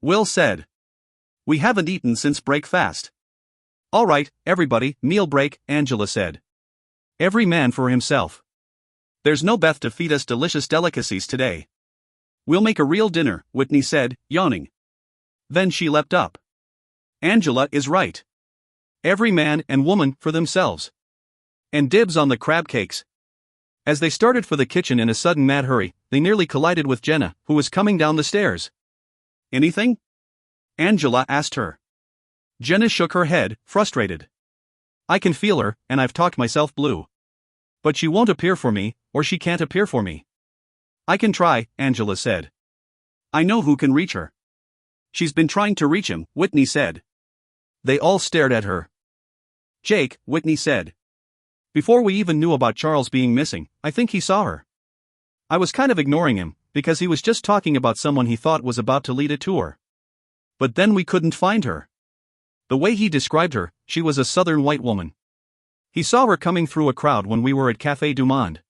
Will said. We haven't eaten since breakfast. All right, everybody, meal break, Angela said. Every man for himself. There's no Beth to feed us delicious delicacies today. We'll make a real dinner, Whitney said, yawning. Then she leapt up. Angela is right. Every man and woman for themselves. And dibs on the crab cakes. As they started for the kitchen in a sudden mad hurry, they nearly collided with Jenna, who was coming down the stairs. Anything? Angela asked her. Jenna shook her head, frustrated. I can feel her, and I've talked myself blue. But she won't appear for me, or she can't appear for me. I can try, Angela said. I know who can reach her. She's been trying to reach him, Whitney said. They all stared at her. Jake, Whitney said. Before we even knew about Charles being missing, I think he saw her. I was kind of ignoring him, because he was just talking about someone he thought was about to lead a tour. But then we couldn't find her. The way he described her, she was a southern white woman. He saw her coming through a crowd when we were at Café du Monde.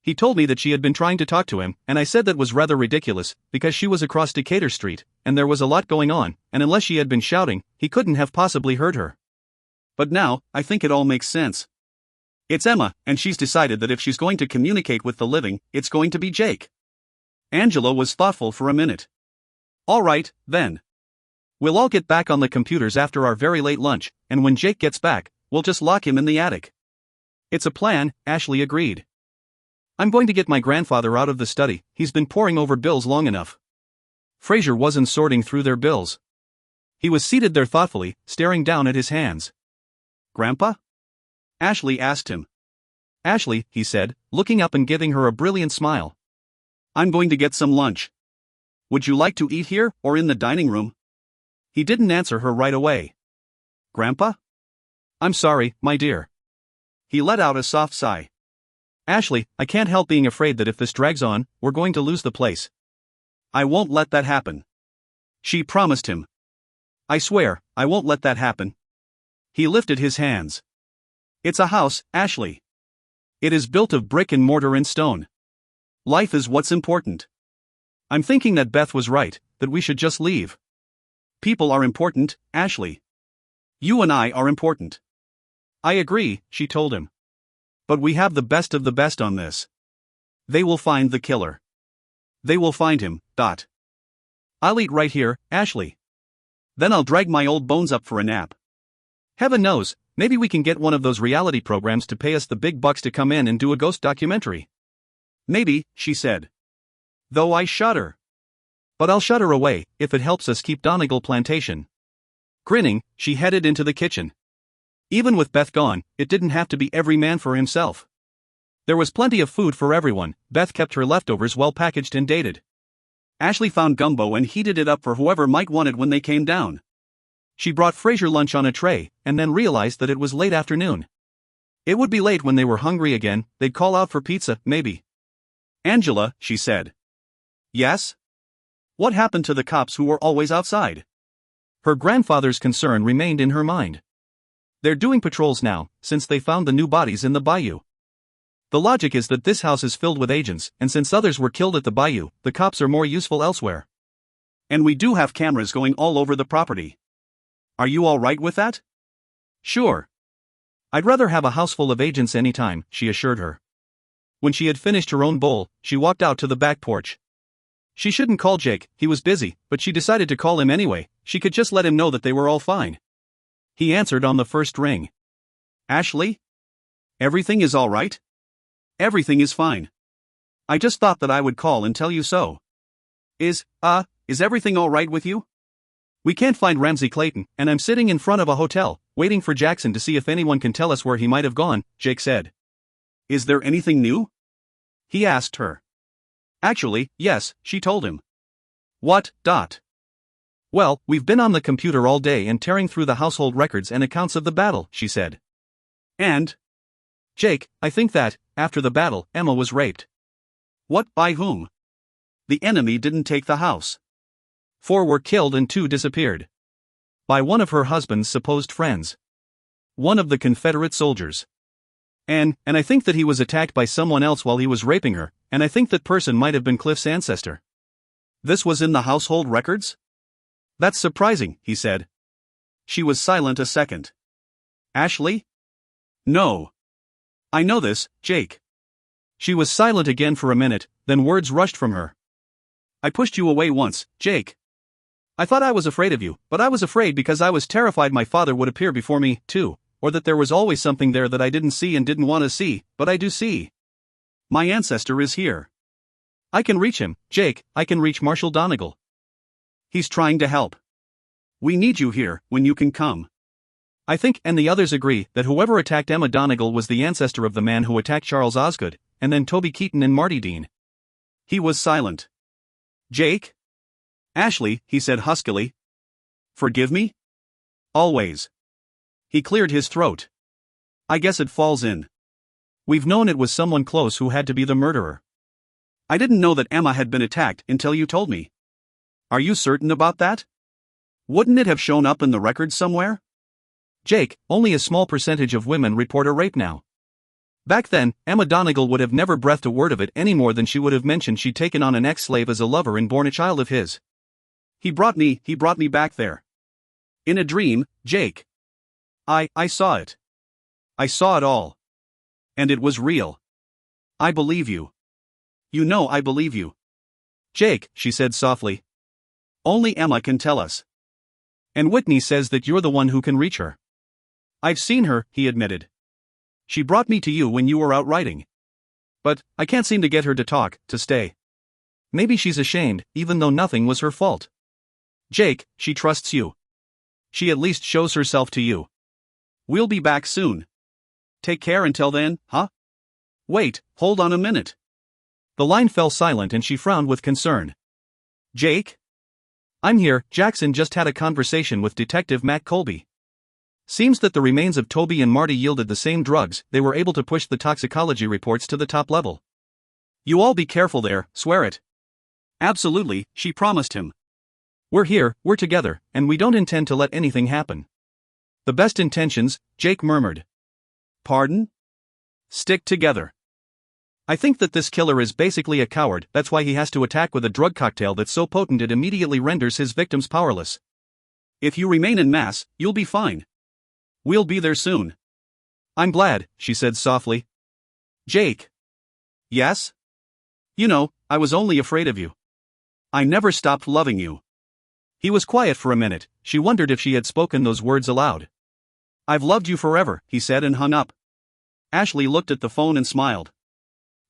He told me that she had been trying to talk to him, and I said that was rather ridiculous, because she was across Decatur Street, and there was a lot going on, and unless she had been shouting, he couldn't have possibly heard her. But now, I think it all makes sense. It's Emma, and she's decided that if she's going to communicate with the living, it's going to be Jake. Angela was thoughtful for a minute. All right, then. We'll all get back on the computers after our very late lunch, and when Jake gets back, we'll just lock him in the attic. It's a plan, Ashley agreed. I'm going to get my grandfather out of the study, he's been poring over bills long enough. Fraser wasn't sorting through their bills. He was seated there thoughtfully, staring down at his hands. Grandpa? Ashley asked him. Ashley, he said, looking up and giving her a brilliant smile. I'm going to get some lunch. Would you like to eat here, or in the dining room? He didn't answer her right away. Grandpa? I'm sorry, my dear. He let out a soft sigh. Ashley, I can't help being afraid that if this drags on, we're going to lose the place. I won't let that happen. She promised him. I swear, I won't let that happen. He lifted his hands. It's a house, Ashley. It is built of brick and mortar and stone. Life is what's important. I'm thinking that Beth was right, that we should just leave. People are important, Ashley. You and I are important. I agree, she told him. But we have the best of the best on this. They will find the killer. They will find him, Dot. I'll eat right here, Ashley. Then I'll drag my old bones up for a nap. Heaven knows, maybe we can get one of those reality programs to pay us the big bucks to come in and do a ghost documentary. Maybe, she said. Though I shudder. But I'll shudder away, if it helps us keep Donegal Plantation. Grinning, she headed into the kitchen. Even with Beth gone, it didn't have to be every man for himself. There was plenty of food for everyone. Beth kept her leftovers well packaged and dated. Ashley found gumbo and heated it up for whoever might want it when they came down. She brought Fraser lunch on a tray, and then realized that it was late afternoon. It would be late when they were hungry again, they'd call out for pizza, maybe. Angela, she said. Yes? What happened to the cops who were always outside? Her grandfather's concern remained in her mind. They're doing patrols now, since they found the new bodies in the bayou. The logic is that this house is filled with agents, and since others were killed at the bayou, the cops are more useful elsewhere. And we do have cameras going all over the property. Are you all right with that? Sure. I'd rather have a house full of agents anytime, she assured her. When she had finished her own bowl, she walked out to the back porch. She shouldn't call Jake, he was busy, but she decided to call him anyway. She could just let him know that they were all fine. He answered on the first ring. Ashley? Everything is all right? Everything is fine. I just thought that I would call and tell you so. Is everything all right with you? We can't find Ramsey Clayton, and I'm sitting in front of a hotel, waiting for Jackson to see if anyone can tell us where he might have gone, Jake said. Is there anything new? He asked her. Actually, yes, she told him. What, Dot? Well, we've been on the computer all day and tearing through the household records and accounts of the battle, she said. And? Jake, I think that, after the battle, Emma was raped. What, by whom? The enemy didn't take the house. 4 were killed and 2 disappeared. By one of her husband's supposed friends. One of the Confederate soldiers. And I think that he was attacked by someone else while he was raping her, and I think that person might have been Cliff's ancestor. This was in the household records? That's surprising, he said. She was silent a second. Ashley? No. I know this, Jake. She was silent again for a minute, then words rushed from her. I pushed you away once, Jake. I thought I was afraid of you, but I was afraid because I was terrified my father would appear before me, too, or that there was always something there that I didn't see and didn't want to see, but I do see. My ancestor is here. I can reach him, Jake, I can reach Marshal Donegal. He's trying to help. We need you here, when you can come. I think, and the others agree, that whoever attacked Emma Donegal was the ancestor of the man who attacked Charles Osgood, and then Toby Keaton and Marty Dean. He was silent. Jake? Ashley, he said huskily. Forgive me? Always. He cleared his throat. I guess it falls in. We've known it was someone close who had to be the murderer. I didn't know that Emma had been attacked until you told me. Are you certain about that? Wouldn't it have shown up in the records somewhere? Jake, only a small percentage of women report a rape now. Back then, Emma Donegal would have never breathed a word of it any more than she would have mentioned she'd taken on an ex-slave as a lover and born a child of his. He brought me back there. In a dream, Jake. I saw it. I saw it all. And it was real. I believe you. You know I believe you. Jake, she said softly. Only Emma can tell us. And Whitney says that you're the one who can reach her. I've seen her, he admitted. She brought me to you when you were out riding. But I can't seem to get her to talk, to stay. Maybe she's ashamed, even though nothing was her fault. Jake, she trusts you. She at least shows herself to you. We'll be back soon. Take care until then, huh? Wait, hold on a minute. The line fell silent and she frowned with concern. Jake? I'm here. Jackson just had a conversation with Detective Matt Colby. Seems that the remains of Toby and Marty yielded the same drugs. They were able to push the toxicology reports to the top level. You all be careful there, swear it. Absolutely, she promised him. We're here, we're together, and we don't intend to let anything happen. The best intentions, Jake murmured. Pardon? Stick together. I think that this killer is basically a coward. That's why he has to attack with a drug cocktail that's so potent it immediately renders his victims powerless. If you remain en masse, you'll be fine. We'll be there soon. I'm glad, she said softly. Jake. Yes? You know, I was only afraid of you. I never stopped loving you. He was quiet for a minute. She wondered if she had spoken those words aloud. I've loved you forever, he said and hung up. Ashley looked at the phone and smiled.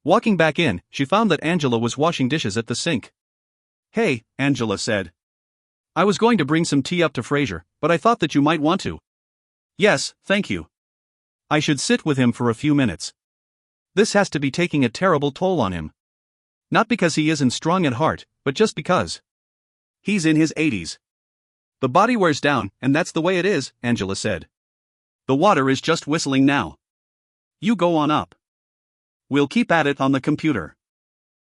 Walking back in, she found that Angela was washing dishes at the sink. Hey, Angela said. I was going to bring some tea up to Fraser, but I thought that you might want to. Yes, thank you. I should sit with him for a few minutes. This has to be taking a terrible toll on him. Not because he isn't strong at heart, but just because. He's in his 80s. The body wears down, and that's the way it is, Angela said. The water is just whistling now. You go on up. We'll keep at it on the computer.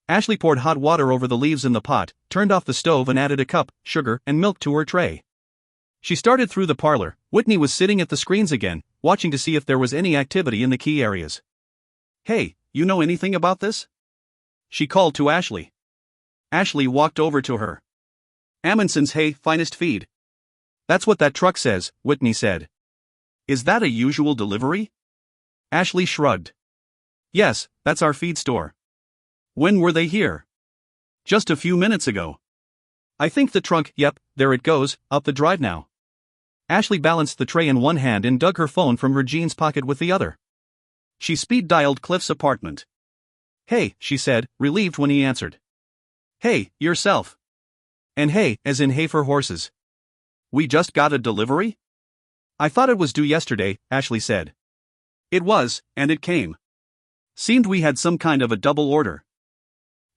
Ashley poured hot water over the leaves in the pot, turned off the stove and added a cup, sugar, and milk to her tray. She started through the parlor. Whitney was sitting at the screens again, watching to see if there was any activity in the key areas. Hey, you know anything about this? She called to Ashley. Ashley walked over to her. Amundsen's Hay Finest Feed. That's what that truck says, Whitney said. Is that a usual delivery? Ashley shrugged. Yes, that's our feed store. When were they here? Just a few minutes ago. I think the trunk, yep, there it goes, up the drive now. Ashley balanced the tray in one hand and dug her phone from her jeans pocket with the other. She speed-dialed Cliff's apartment. Hey, she said, relieved when he answered. Hey, yourself. And hey, as in hay for horses. We just got a delivery? I thought it was due yesterday, Ashley said. It was, and it came. Seemed we had some kind of a double order.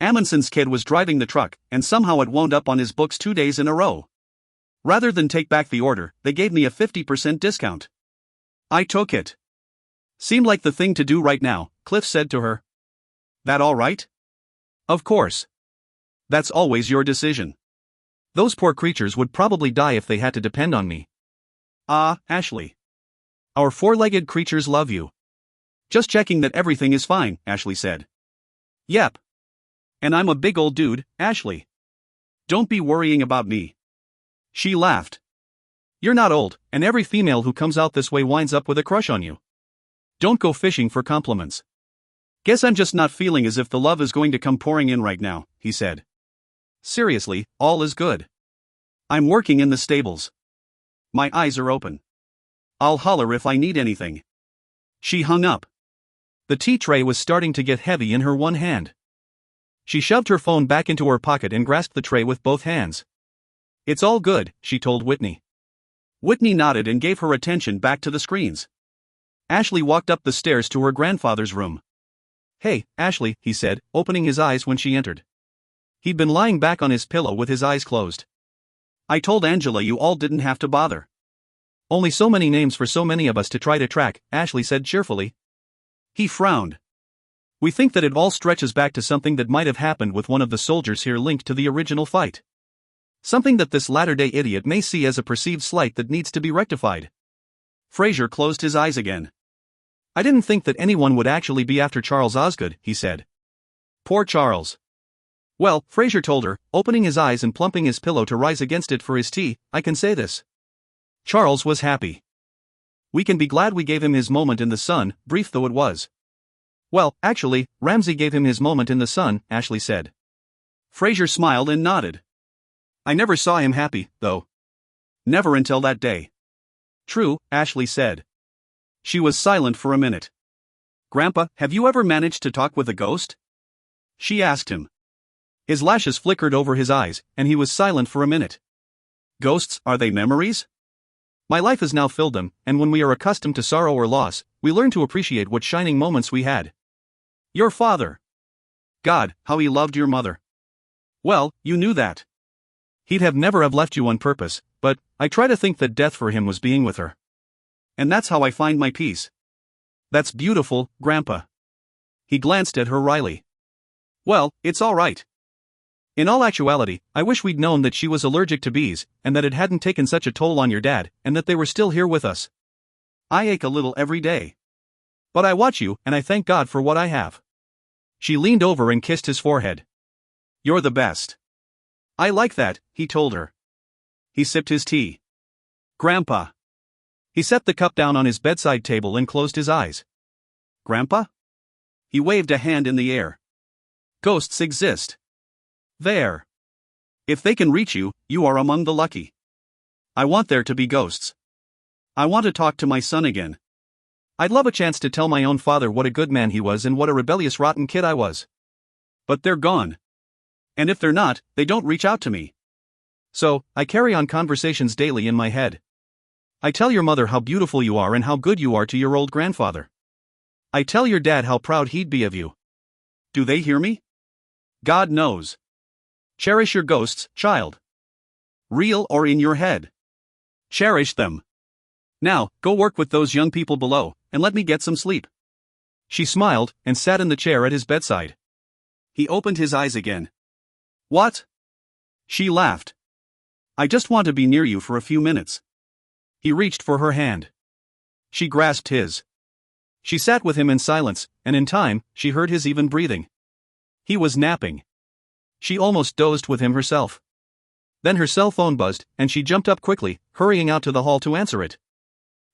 Amundsen's kid was driving the truck, and somehow it wound up on his books 2 days in a row. Rather than take back the order, they gave me a 50% discount. I took it. Seemed like the thing to do right now, Cliff said to her. That all right? Of course. That's always your decision. Those poor creatures would probably die if they had to depend on me. Ah, Ashley. Our four-legged creatures love you. Just checking that everything is fine, Ashley said. Yep. And I'm a big old dude, Ashley. Don't be worrying about me. She laughed. You're not old, and every female who comes out this way winds up with a crush on you. Don't go fishing for compliments. Guess I'm just not feeling as if the love is going to come pouring in right now, he said. Seriously, all is good. I'm working in the stables. My eyes are open. I'll holler if I need anything. She hung up. The tea tray was starting to get heavy in her one hand. She shoved her phone back into her pocket and grasped the tray with both hands. It's all good, she told Whitney. Whitney nodded and gave her attention back to the screens. Ashley walked up the stairs to her grandfather's room. Hey, Ashley, he said, opening his eyes when she entered. He'd been lying back on his pillow with his eyes closed. I told Angela you all didn't have to bother. Only so many names for so many of us to try to track, Ashley said cheerfully. He frowned. We think that it all stretches back to something that might have happened with one of the soldiers here linked to the original fight. Something that this latter-day idiot may see as a perceived slight that needs to be rectified. Fraser closed his eyes again. I didn't think that anyone would actually be after Charles Osgood, he said. Poor Charles. Well, Fraser told her, opening his eyes and plumping his pillow to rise against it for his tea, I can say this. Charles was happy. We can be glad we gave him his moment in the sun, brief though it was. Well, actually, Ramsay gave him his moment in the sun, Ashley said. Fraser smiled and nodded. I never saw him happy, though. Never until that day. True, Ashley said. She was silent for a minute. Grandpa, have you ever managed to talk with a ghost? She asked him. His lashes flickered over his eyes, and he was silent for a minute. Ghosts, are they memories? My life has now filled them, and when we are accustomed to sorrow or loss, we learn to appreciate what shining moments we had. Your father. God, how he loved your mother. Well, you knew that. He'd never have left you on purpose, but I try to think that death for him was being with her. And that's how I find my peace. That's beautiful, Grandpa. He glanced at her wryly. Well, it's all right. In all actuality, I wish we'd known that she was allergic to bees, and that it hadn't taken such a toll on your dad, and that they were still here with us. I ache a little every day. But I watch you, and I thank God for what I have. She leaned over and kissed his forehead. You're the best. I like that, he told her. He sipped his tea. Grandpa. He set the cup down on his bedside table and closed his eyes. Grandpa? He waved a hand in the air. Ghosts exist. There. If they can reach you, you are among the lucky. I want there to be ghosts. I want to talk to my son again. I'd love a chance to tell my own father what a good man he was and what a rebellious rotten kid I was. But they're gone. And if they're not, they don't reach out to me. So, I carry on conversations daily in my head. I tell your mother how beautiful you are and how good you are to your old grandfather. I tell your dad how proud he'd be of you. Do they hear me? God knows. Cherish your ghosts, child. Real or in your head. Cherish them. Now, go work with those young people below, and let me get some sleep. She smiled, and sat in the chair at his bedside. He opened his eyes again. What? She laughed. I just want to be near you for a few minutes. He reached for her hand. She grasped his. She sat with him in silence, and in time, she heard his even breathing. He was napping. She almost dozed with him herself. Then her cell phone buzzed, and she jumped up quickly, hurrying out to the hall to answer it.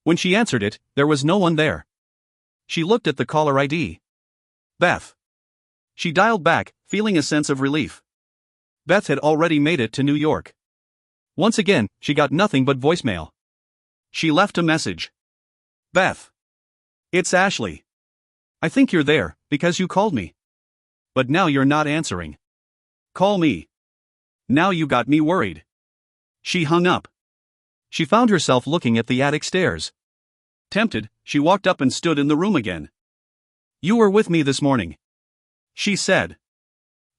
When she answered it, there was no one there. She looked at the caller ID. Beth. She dialed back, feeling a sense of relief. Beth had already made it to New York. Once again, she got nothing but voicemail. She left a message. Beth. It's Ashley. I think you're there, because you called me. But now you're not answering. Call me. Now you got me worried. She hung up. She found herself looking at the attic stairs. Tempted, she walked up and stood in the room again. You were with me this morning. She said.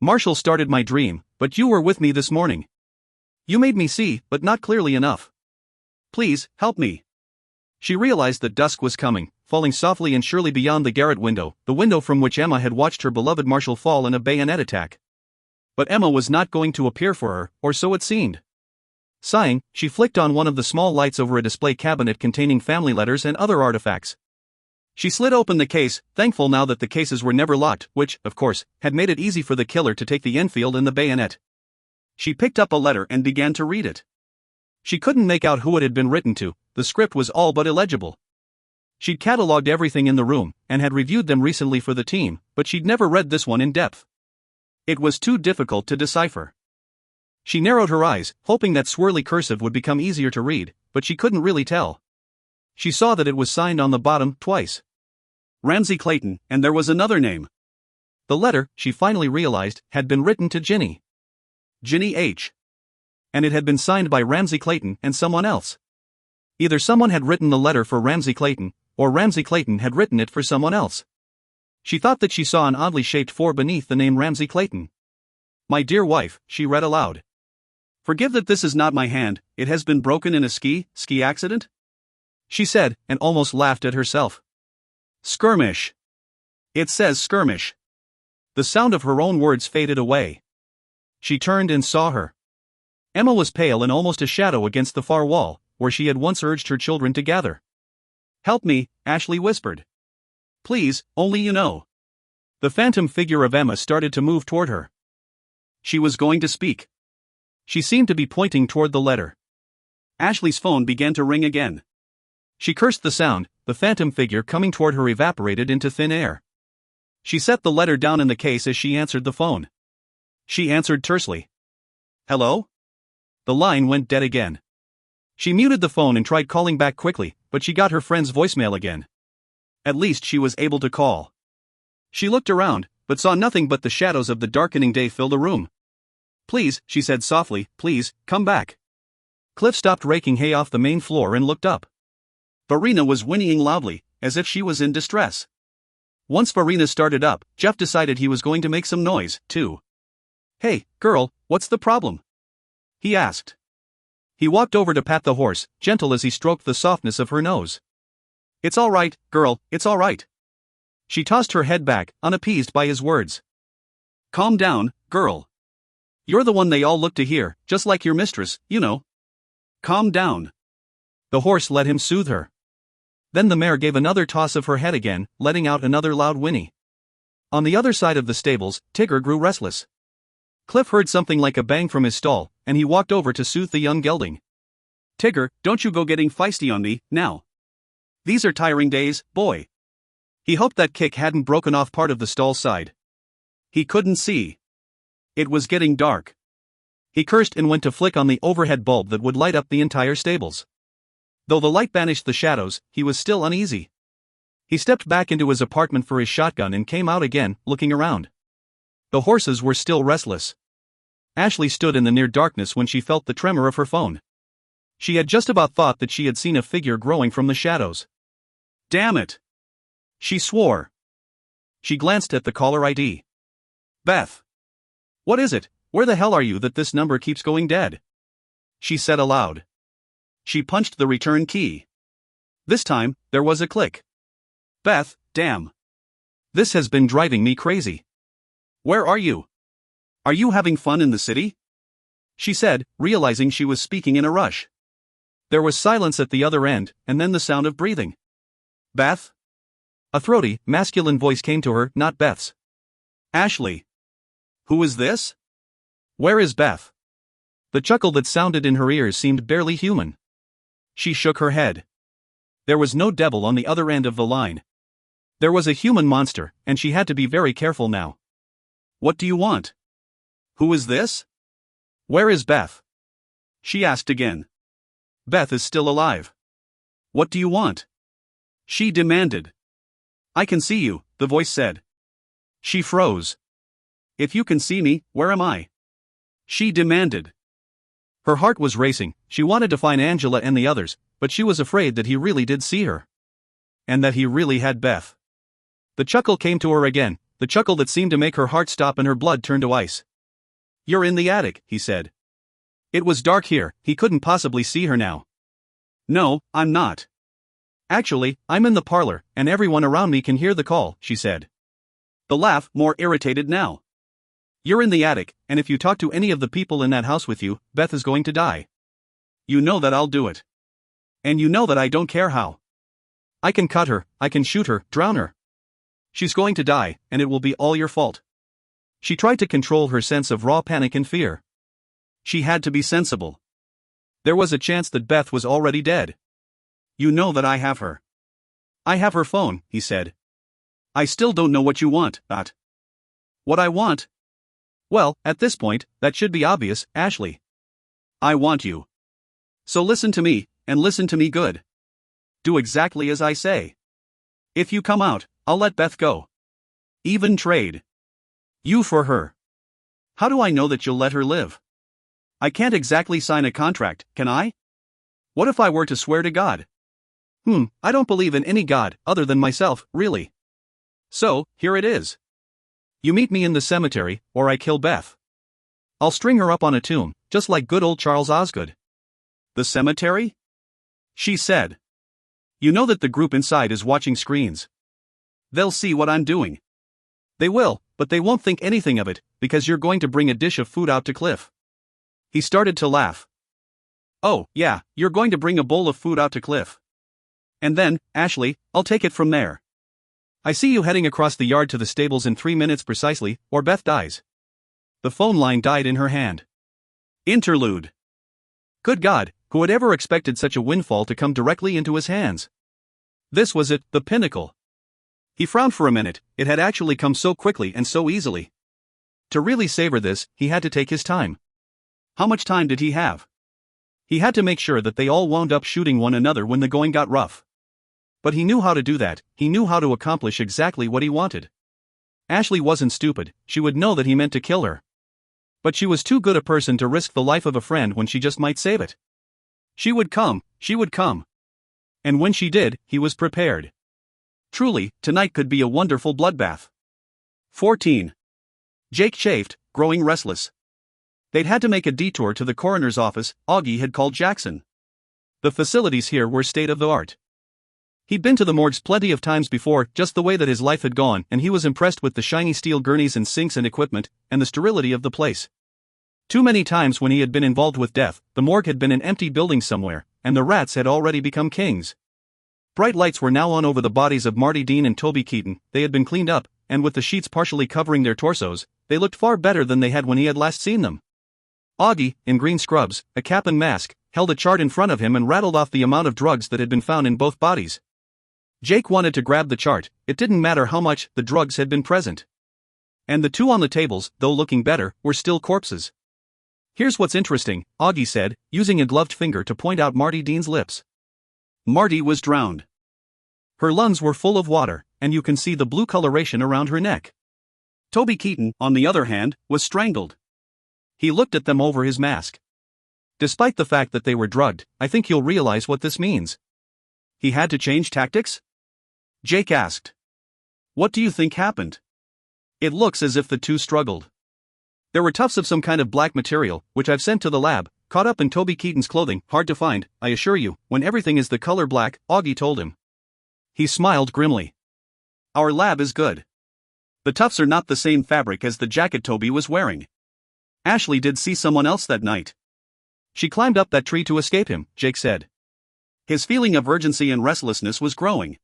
Marshall started my dream, but you were with me this morning. You made me see, but not clearly enough. Please, help me. She realized that dusk was coming, falling softly and surely beyond the garret window, the window from which Emma had watched her beloved Marshall fall in a bayonet attack. But Emma was not going to appear for her, or so it seemed. Sighing, she flicked on one of the small lights over a display cabinet containing family letters and other artifacts. She slid open the case, thankful now that the cases were never locked, which, of course, had made it easy for the killer to take the Enfield and the bayonet. She picked up a letter and began to read it. She couldn't make out who it had been written to, the script was all but illegible. She'd catalogued everything in the room, and had reviewed them recently for the team, but she'd never read this one in depth. It was too difficult to decipher. She narrowed her eyes, hoping that swirly cursive would become easier to read, but she couldn't really tell. She saw that it was signed on the bottom, twice. Ramsay Clayton, and there was another name. The letter, she finally realized, had been written to Ginny. Ginny H. And it had been signed by Ramsay Clayton and someone else. Either someone had written the letter for Ramsay Clayton, or Ramsay Clayton had written it for someone else. She thought that she saw an oddly shaped 4 beneath the name Ramsay Clayton. My dear wife, she read aloud. Forgive that this is not my hand, it has been broken in a ski accident? She said, and almost laughed at herself. Skirmish. It says skirmish. The sound of her own words faded away. She turned and saw her. Emma was pale and almost a shadow against the far wall, where she had once urged her children to gather. Help me, Ashley whispered. Please, only you know. The phantom figure of Emma started to move toward her. She was going to speak. She seemed to be pointing toward the letter. Ashley's phone began to ring again. She cursed the sound, the phantom figure coming toward her evaporated into thin air. She set the letter down in the case as she answered the phone. She answered tersely. Hello? The line went dead again. She muted the phone and tried calling back quickly, but she got her friend's voicemail again. At least she was able to call. She looked around, but saw nothing but the shadows of the darkening day fill the room. Please, she said softly, please, come back. Cliff stopped raking hay off the main floor and looked up. Farina was whinnying loudly, as if she was in distress. Once Farina started up, Jeff decided he was going to make some noise, too. Hey, girl, what's the problem? He asked. He walked over to pat the horse, gentle as he stroked the softness of her nose. It's all right, girl, it's all right. She tossed her head back, unappeased by his words. Calm down, girl. You're the one they all look to hear, just like your mistress, you know. Calm down. The horse let him soothe her. Then the mare gave another toss of her head again, letting out another loud whinny. On the other side of the stables, Tigger grew restless. Cliff heard something like a bang from his stall, and he walked over to soothe the young gelding. Tigger, don't you go getting feisty on me, now. These are tiring days, boy. He hoped that kick hadn't broken off part of the stall side. He couldn't see. It was getting dark. He cursed and went to flick on the overhead bulb that would light up the entire stables. Though the light banished the shadows, he was still uneasy. He stepped back into his apartment for his shotgun and came out again, looking around. The horses were still restless. Ashley stood in the near darkness when she felt the tremor of her phone. She had just about thought that she had seen a figure growing from the shadows. Damn it! She swore. She glanced at the caller ID. Beth. What is it? Where the hell are you that this number keeps going dead? She said aloud. She punched the return key. This time, there was a click. Beth, damn. This has been driving me crazy. Where are you? Are you having fun in the city? She said, realizing she was speaking in a rush. There was silence at the other end, and then the sound of breathing. Beth? A throaty, masculine voice came to her, not Beth's. Ashley. Who is this? Where is Beth? The chuckle that sounded in her ears seemed barely human. She shook her head. There was no devil on the other end of the line. There was a human monster, and she had to be very careful now. What do you want? Who is this? Where is Beth? She asked again. Beth is still alive. What do you want? She demanded. I can see you, the voice said. She froze. If you can see me, where am I? She demanded. Her heart was racing, she wanted to find Angela and the others, but she was afraid that he really did see her. And that he really had Beth. The chuckle came to her again, the chuckle that seemed to make her heart stop and her blood turn to ice. You're in the attic, he said. It was dark here, he couldn't possibly see her now. No, I'm not. Actually, I'm in the parlor, and everyone around me can hear the call, she said. The laugh, more irritated now. You're in the attic, and if you talk to any of the people in that house with you, Beth is going to die. You know that I'll do it. And you know that I don't care how. I can cut her, I can shoot her, drown her. She's going to die, and it will be all your fault. She tried to control her sense of raw panic and fear. She had to be sensible. There was a chance that Beth was already dead. You know that I have her. I have her phone, he said. I still don't know what you want, Dot. What I want? Well, at this point, that should be obvious, Ashley. I want you. So listen to me, and listen to me good. Do exactly as I say. If you come out, I'll let Beth go. Even trade. You for her. How do I know that you'll let her live? I can't exactly sign a contract, can I? What if I were to swear to God? I don't believe in any God, other than myself, really. So, here it is. You meet me in the cemetery, or I kill Beth. I'll string her up on a tomb, just like good old Charles Osgood. The cemetery? She said. You know that the group inside is watching screens. They'll see what I'm doing. They will, but they won't think anything of it, because you're going to bring a dish of food out to Cliff. He started to laugh. Oh, yeah, you're going to bring a bowl of food out to Cliff. And then, Ashley, I'll take it from there. I see you heading across the yard to the stables in 3 minutes precisely, or Beth dies. The phone line died in her hand. Interlude. Good God, who had ever expected such a windfall to come directly into his hands? This was it, the pinnacle. He frowned for a minute, it had actually come so quickly and so easily. To really savor this, he had to take his time. How much time did he have? He had to make sure that they all wound up shooting one another when the going got rough. But he knew how to do that, he knew how to accomplish exactly what he wanted. Ashley wasn't stupid, she would know that he meant to kill her. But she was too good a person to risk the life of a friend when she just might save it. She would come. And when she did, he was prepared. Truly, tonight could be a wonderful bloodbath. 14. Jake chafed, growing restless. They'd had to make a detour to the coroner's office. Augie had called Jackson. The facilities here were state-of-the-art. He'd been to the morgues plenty of times before, just the way that his life had gone, and he was impressed with the shiny steel gurneys and sinks and equipment, and the sterility of the place. Too many times when he had been involved with death, the morgue had been an empty building somewhere, and the rats had already become kings. Bright lights were now on over the bodies of Marty Dean and Toby Keaton. They had been cleaned up, and with the sheets partially covering their torsos, they looked far better than they had when he had last seen them. Augie, in green scrubs, a cap and mask, held a chart in front of him and rattled off the amount of drugs that had been found in both bodies. Jake wanted to grab the chart, it didn't matter how much the drugs had been present. And the two on the tables, though looking better, were still corpses. Here's what's interesting, Augie said, using a gloved finger to point out Marty Dean's lips. Marty was drowned. Her lungs were full of water, and you can see the blue coloration around her neck. Toby Keaton, on the other hand, was strangled. He looked at them over his mask. Despite the fact that they were drugged, I think you'll realize what this means. He had to change tactics? Jake asked. What do you think happened? It looks as if the two struggled. There were tufts of some kind of black material, which I've sent to the lab, caught up in Toby Keaton's clothing, hard to find, I assure you, when everything is the color black, Augie told him. He smiled grimly. Our lab is good. The tufts are not the same fabric as the jacket Toby was wearing. Ashley did see someone else that night. She climbed up that tree to escape him, Jake said. His feeling of urgency and restlessness was growing.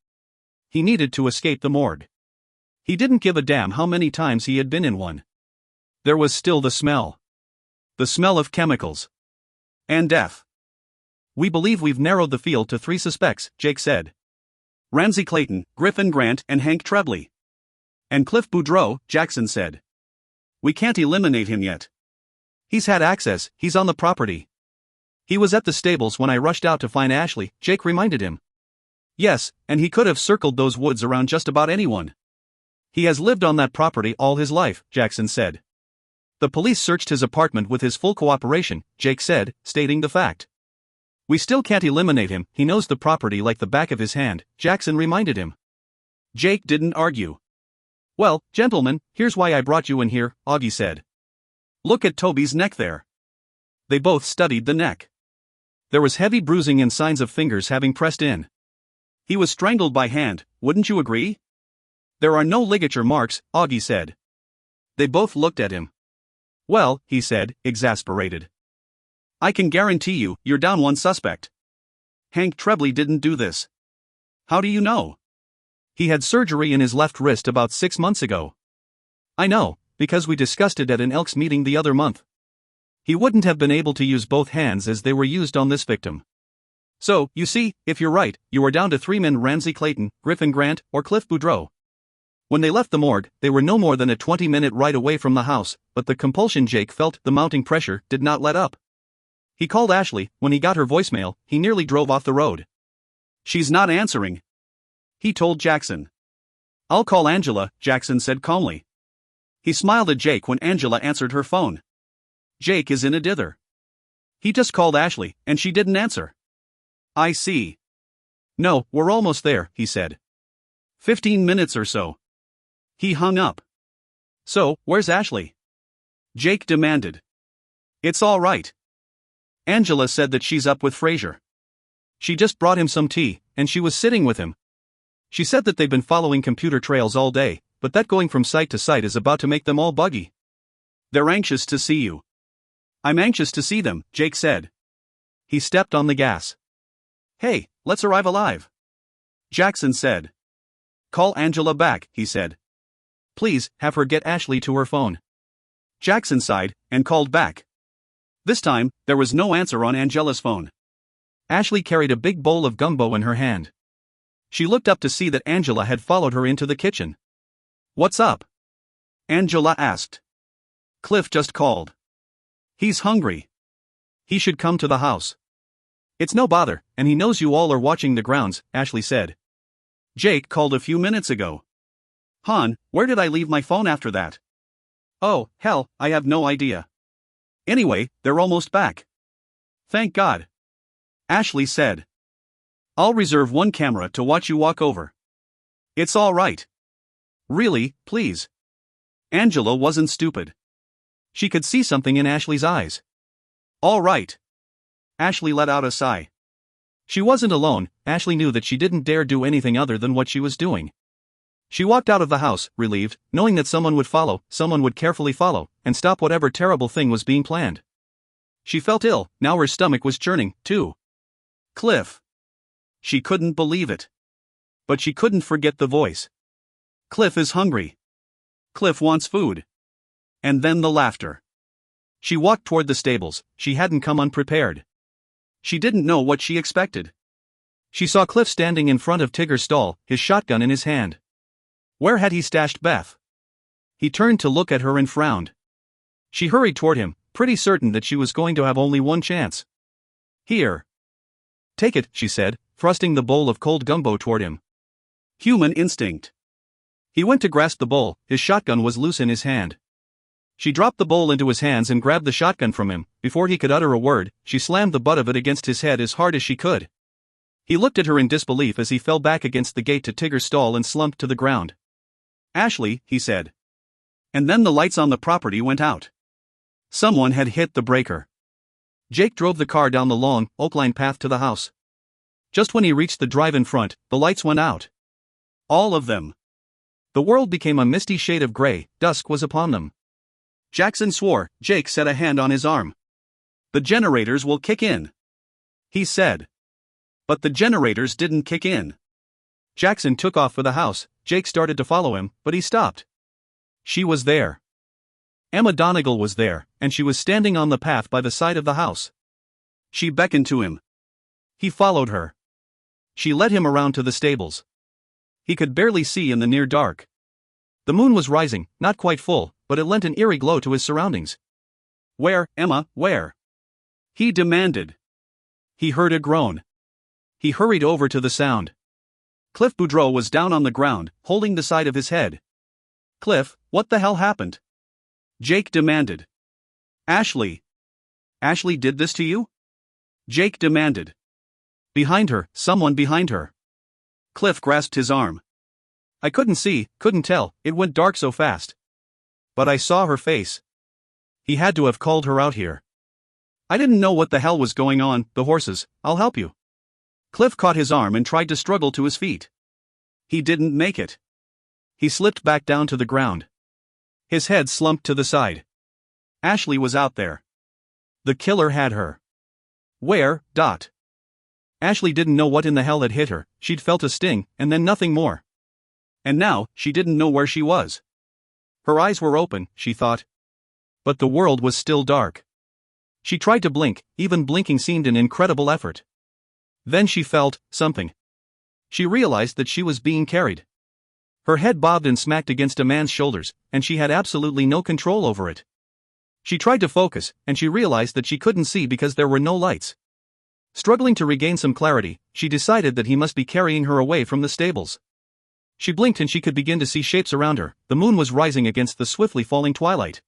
He needed to escape the morgue. He didn't give a damn how many times he had been in one. There was still the smell. The smell of chemicals. And death. We believe we've narrowed the field to 3 suspects, Jake said. Ramsey Clayton, Griffin Grant, and Hank Trebley. And Cliff Boudreau, Jackson said. We can't eliminate him yet. He's had access, he's on the property. He was at the stables when I rushed out to find Ashley, Jake reminded him. Yes, and he could have circled those woods around just about anyone. He has lived on that property all his life, Jackson said. The police searched his apartment with his full cooperation, Jake said, stating the fact. We still can't eliminate him, he knows the property like the back of his hand, Jackson reminded him. Jake didn't argue. Well, gentlemen, here's why I brought you in here, Augie said. Look at Toby's neck there. They both studied the neck. There was heavy bruising and signs of fingers having pressed in. He was strangled by hand, wouldn't you agree? There are no ligature marks, Augie said. They both looked at him. Well, he said, exasperated. I can guarantee you, you're down one suspect. Hank Trebley didn't do this. How do you know? He had surgery in his left wrist about 6 months ago. I know, because we discussed it at an Elks meeting the other month. He wouldn't have been able to use both hands as they were used on this victim. So, you see, if you're right, you are down to 3 men: Ramsey Clayton, Griffin Grant, or Cliff Boudreau. When they left the morgue, they were no more than a 20-minute ride away from the house, but the compulsion Jake felt, the mounting pressure, did not let up. He called Ashley. When he got her voicemail, he nearly drove off the road. She's not answering, he told Jackson. I'll call Angela, Jackson said calmly. He smiled at Jake when Angela answered her phone. Jake is in a dither. He just called Ashley, and she didn't answer. I see. No, we're almost there, he said. 15 minutes or so. He hung up. So, where's Ashley? Jake demanded. It's all right. Angela said that she's up with Fraser. She just brought him some tea, and she was sitting with him. She said that they've been following computer trails all day, but that going from site to site is about to make them all buggy. They're anxious to see you. I'm anxious to see them, Jake said. He stepped on the gas. Hey, let's arrive alive. Jackson said. Call Angela back, he said. Please, have her get Ashley to her phone. Jackson sighed, and called back. This time, there was no answer on Angela's phone. Ashley carried a big bowl of gumbo in her hand. She looked up to see that Angela had followed her into the kitchen. What's up? Angela asked. Cliff just called. He's hungry. He should come to the house. It's no bother, and he knows you all are watching the grounds, Ashley said. Jake called a few minutes ago. Han, where did I leave my phone after that? Oh, hell, I have no idea. Anyway, they're almost back. Thank God. Ashley said. I'll reserve one camera to watch you walk over. It's all right. Really, please. Angela wasn't stupid. She could see something in Ashley's eyes. All right. Ashley let out a sigh. She wasn't alone. Ashley knew that she didn't dare do anything other than what she was doing. She walked out of the house, relieved, knowing that someone would carefully follow, and stop whatever terrible thing was being planned. She felt ill, now her stomach was churning, too. Cliff. She couldn't believe it. But she couldn't forget the voice. Cliff is hungry. Cliff wants food. And then the laughter. She walked toward the stables. She hadn't come unprepared. She didn't know what she expected. She saw Cliff standing in front of Tigger's stall, his shotgun in his hand. Where had he stashed Beth? He turned to look at her and frowned. She hurried toward him, pretty certain that she was going to have only one chance. Here. Take it, she said, thrusting the bowl of cold gumbo toward him. Human instinct. He went to grasp the bowl, his shotgun was loose in his hand. She dropped the bowl into his hands and grabbed the shotgun from him. Before he could utter a word, she slammed the butt of it against his head as hard as she could. He looked at her in disbelief as he fell back against the gate to Tigger's stall and slumped to the ground. Ashley, he said. And then the lights on the property went out. Someone had hit the breaker. Jake drove the car down the long, oak-lined path to the house. Just when he reached the drive in front, the lights went out. All of them. The world became a misty shade of gray. Dusk was upon them. Jackson swore. Jake set a hand on his arm. The generators will kick in, he said. But the generators didn't kick in. Jackson took off for the house. Jake started to follow him, but he stopped. She was there. Emma Donegal was there, and she was standing on the path by the side of the house. She beckoned to him. He followed her. She led him around to the stables. He could barely see in the near dark. The moon was rising, not quite full, but it lent an eerie glow to his surroundings. Where, Emma, where? He demanded. He heard a groan. He hurried over to the sound. Cliff Boudreaux was down on the ground, holding the side of his head. Cliff, what the hell happened? Jake demanded. Ashley. Ashley did this to you? Jake demanded. Behind her, someone behind her. Cliff grasped his arm. I couldn't see, couldn't tell, it went dark so fast. But I saw her face. He had to have called her out here. I didn't know what the hell was going on. The horses, I'll help you. Cliff caught his arm and tried to struggle to his feet. He didn't make it. He slipped back down to the ground. His head slumped to the side. Ashley was out there. The killer had her. Where? Ashley didn't know what in the hell had hit her. She'd felt a sting, and then nothing more. And now, she didn't know where she was. Her eyes were open, she thought. But the world was still dark. She tried to blink, even blinking seemed an incredible effort. Then she felt something. She realized that she was being carried. Her head bobbed and smacked against a man's shoulders, and she had absolutely no control over it. She tried to focus, and she realized that she couldn't see because there were no lights. Struggling to regain some clarity, she decided that he must be carrying her away from the stables. She blinked and she could begin to see shapes around her. The moon was rising against the swiftly falling twilight.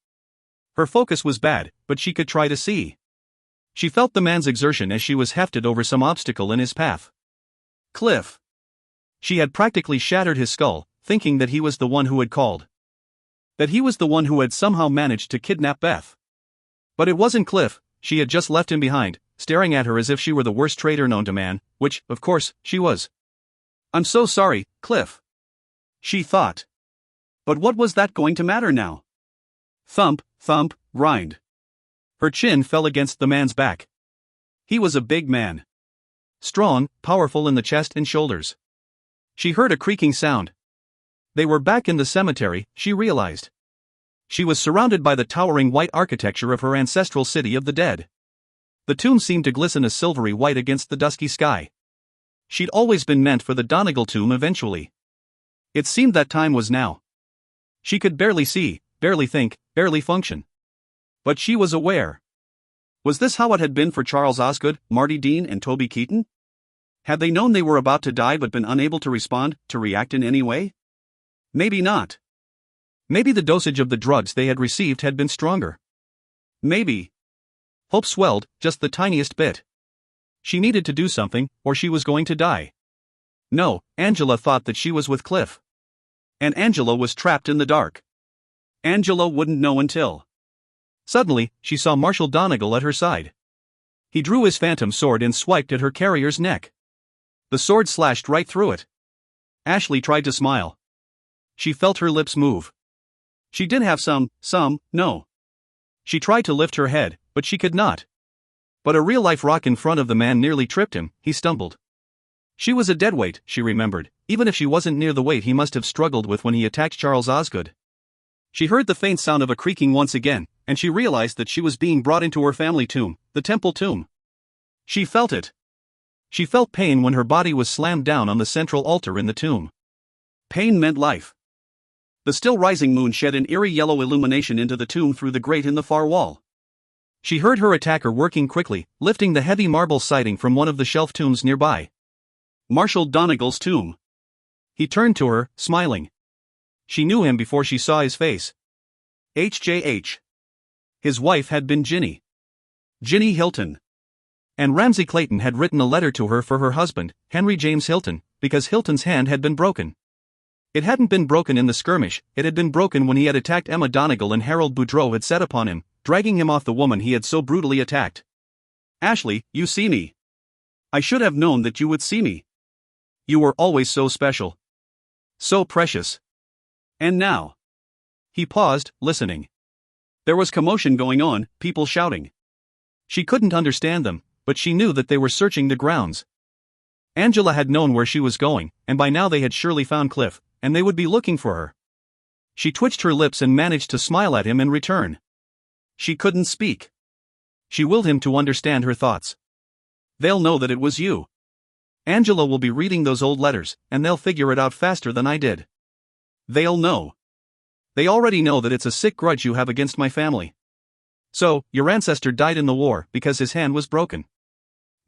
Her focus was bad, but she could try to see. She felt the man's exertion as she was hefted over some obstacle in his path. Cliff. She had practically shattered his skull, thinking that he was the one who had called. That he was the one who had somehow managed to kidnap Beth. But it wasn't Cliff. She had just left him behind, staring at her as if she were the worst traitor known to man, which, of course, she was. "I'm so sorry, Cliff," she thought. But what was that going to matter now? Thump, thump, rind. Her chin fell against the man's back. He was a big man. Strong, powerful in the chest and shoulders. She heard a creaking sound. They were back in the cemetery, she realized. She was surrounded by the towering white architecture of her ancestral city of the dead. The tomb seemed to glisten a silvery white against the dusky sky. She'd always been meant for the Donegal tomb eventually. It seemed that time was now. She could barely see, barely think, barely function. But she was aware. Was this how it had been for Charles Osgood, Marty Dean, and Toby Keaton? Had they known they were about to die but been unable to respond, to react in any way? Maybe not. Maybe the dosage of the drugs they had received had been stronger. Maybe. Hope swelled, just the tiniest bit. She needed to do something, or she was going to die. No, Angela thought that she was with Cliff. And Angela was trapped in the dark. Angela wouldn't know until. Suddenly, she saw Marshal Donegal at her side. He drew his phantom sword and swiped at her carrier's neck. The sword slashed right through it. Ashley tried to smile. She felt her lips move. She did have no. She tried to lift her head, but she could not. But a real-life rock in front of the man nearly tripped him, he stumbled. She was a deadweight, she remembered, even if she wasn't near the weight he must have struggled with when he attacked Charles Osgood. She heard the faint sound of a creaking once again, and she realized that she was being brought into her family tomb, the temple tomb. She felt it. She felt pain when her body was slammed down on the central altar in the tomb. Pain meant life. The still rising moon shed an eerie yellow illumination into the tomb through the grate in the far wall. She heard her attacker working quickly, lifting the heavy marble siding from one of the shelf tombs nearby. Marshal Donegal's tomb. He turned to her, smiling. She knew him before she saw his face. HJH. His wife had been Ginny. Ginny Hilton. And Ramsay Clayton had written a letter to her for her husband, Henry James Hilton, because Hilton's hand had been broken. It hadn't been broken in the skirmish, it had been broken when he had attacked Emma Donegal and Harold Boudreau had set upon him, dragging him off the woman he had so brutally attacked. "Ashley, you see me. I should have known that you would see me. You were always so special. So precious. And now." He paused, listening. There was commotion going on, people shouting. She couldn't understand them, but she knew that they were searching the grounds. Angela had known where she was going, and by now they had surely found Cliff, and they would be looking for her. She twitched her lips and managed to smile at him in return. She couldn't speak. She willed him to understand her thoughts. "They'll know that it was you. Angela will be reading those old letters, and they'll figure it out faster than I did. They'll know. They already know that it's a sick grudge you have against my family. So, your ancestor died in the war because his hand was broken.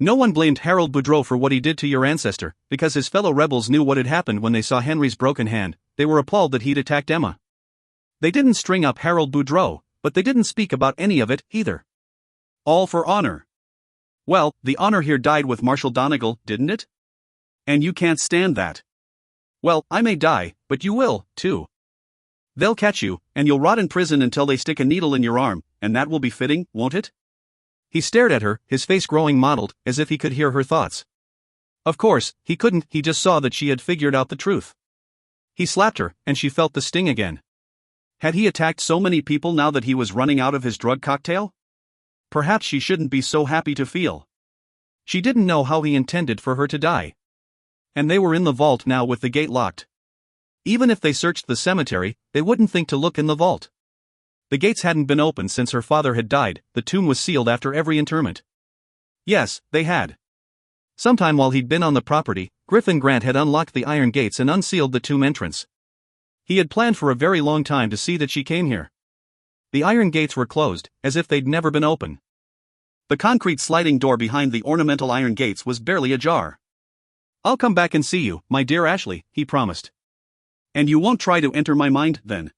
No one blamed Harold Boudreau for what he did to your ancestor, because his fellow rebels knew what had happened when they saw Henry's broken hand. They were appalled that he'd attacked Emma. They didn't string up Harold Boudreau, but they didn't speak about any of it, either. All for honor. Well, the honor here died with Marshal Donegal, didn't it? And you can't stand that. Well, I may die, but you will, too. They'll catch you, and you'll rot in prison until they stick a needle in your arm, and that will be fitting, won't it?" He stared at her, his face growing mottled, as if he could hear her thoughts. Of course, he couldn't, he just saw that she had figured out the truth. He slapped her, and she felt the sting again. Had he attacked so many people now that he was running out of his drug cocktail? Perhaps she shouldn't be so happy to feel. She didn't know how he intended for her to die. And they were in the vault now with the gate locked. Even if they searched the cemetery, they wouldn't think to look in the vault. The gates hadn't been opened since her father had died, the tomb was sealed after every interment. Yes, they had. Sometime while he'd been on the property, Griffin Grant had unlocked the iron gates and unsealed the tomb entrance. He had planned for a very long time to see that she came here. The iron gates were closed, as if they'd never been open. The concrete sliding door behind the ornamental iron gates was barely ajar. "I'll come back and see you, my dear Ashley," he promised. "And you won't try to enter my mind, then?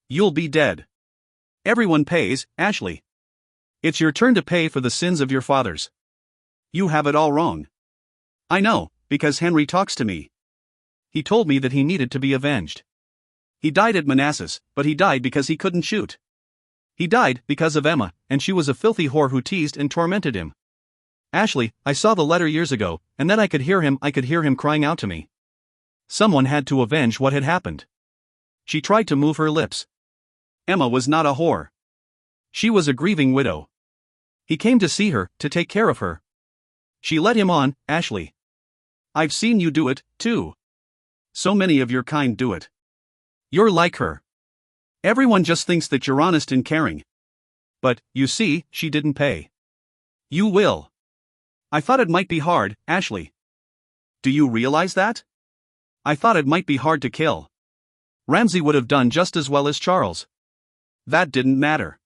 You'll be dead. Everyone pays, Ashley. It's your turn to pay for the sins of your fathers. You have it all wrong. I know, because Henry talks to me. He told me that he needed to be avenged. He died at Manassas, but he died because he couldn't shoot. He died because of Emma, and she was a filthy whore who teased and tormented him. Ashley, I saw the letter years ago, and then I could hear him crying out to me. Someone had to avenge what had happened. She tried to move her lips. Emma was not a whore. She was a grieving widow. He came to see her, to take care of her. She led him on, Ashley. I've seen you do it, too. So many of your kind do it. You're like her. Everyone just thinks that you're honest and caring. But, you see, she didn't pay. You will. I thought it might be hard, Ashley. Do you realize that? I thought it might be hard to kill. Ramsay would have done just as well as Charles. That didn't matter.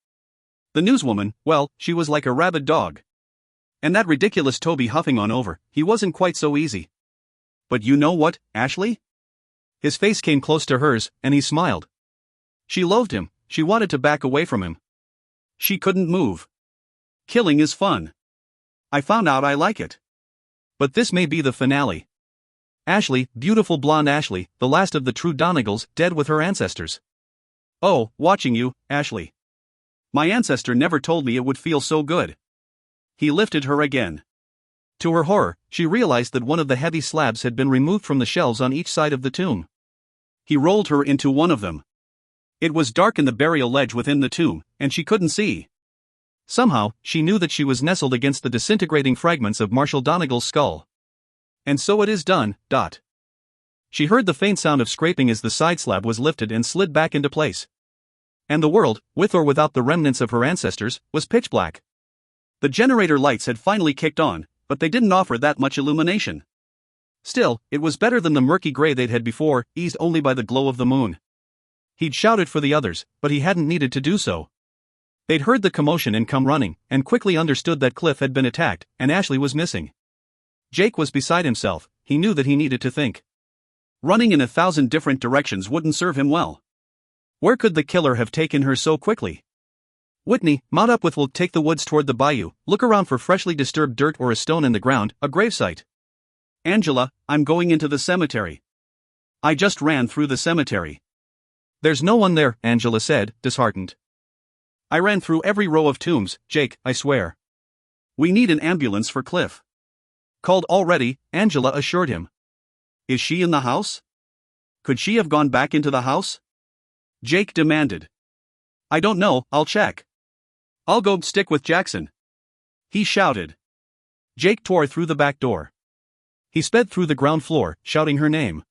The newswoman, well, she was like a rabid dog. And that ridiculous Toby huffing on over, he wasn't quite so easy. But you know what, Ashley? His face came close to hers, and he smiled. She loathed him, she wanted to back away from him. She couldn't move. Killing is fun. I found out I like it. But this may be the finale. Ashley, beautiful blonde Ashley, the last of the true Donegals, dead with her ancestors. Oh, watching you, Ashley. My ancestor never told me it would feel so good. He lifted her again. To her horror, she realized that one of the heavy slabs had been removed from the shelves on each side of the tomb. He rolled her into one of them. It was dark in the burial ledge within the tomb, and she couldn't see. Somehow, she knew that she was nestled against the disintegrating fragments of Marshall Donegal's skull. And so it is done, dot. She heard the faint sound of scraping as the side slab was lifted and slid back into place. And the world, with or without the remnants of her ancestors, was pitch black. The generator lights had finally kicked on, but they didn't offer that much illumination. Still, it was better than the murky gray they'd had before, eased only by the glow of the moon. He'd shouted for the others, but he hadn't needed to do so. They'd heard the commotion and come running, and quickly understood that Cliff had been attacked, and Ashley was missing. Jake was beside himself, he knew that he needed to think. Running in 1,000 different directions wouldn't serve him well. Where could the killer have taken her so quickly? Whitney, mount up with we'll take the woods toward the bayou, look around for freshly disturbed dirt or a stone in the ground, a gravesite. Angela, I'm going into the cemetery. I just ran through the cemetery. There's no one there, Angela said, disheartened. I ran through every row of tombs, Jake, I swear. We need an ambulance for Cliff. Called already, Angela assured him. Is she in the house? Could she have gone back into the house? Jake demanded. I don't know, I'll check. I'll go stick with Jackson. He shouted. Jake tore through the back door. He sped through the ground floor, shouting her name.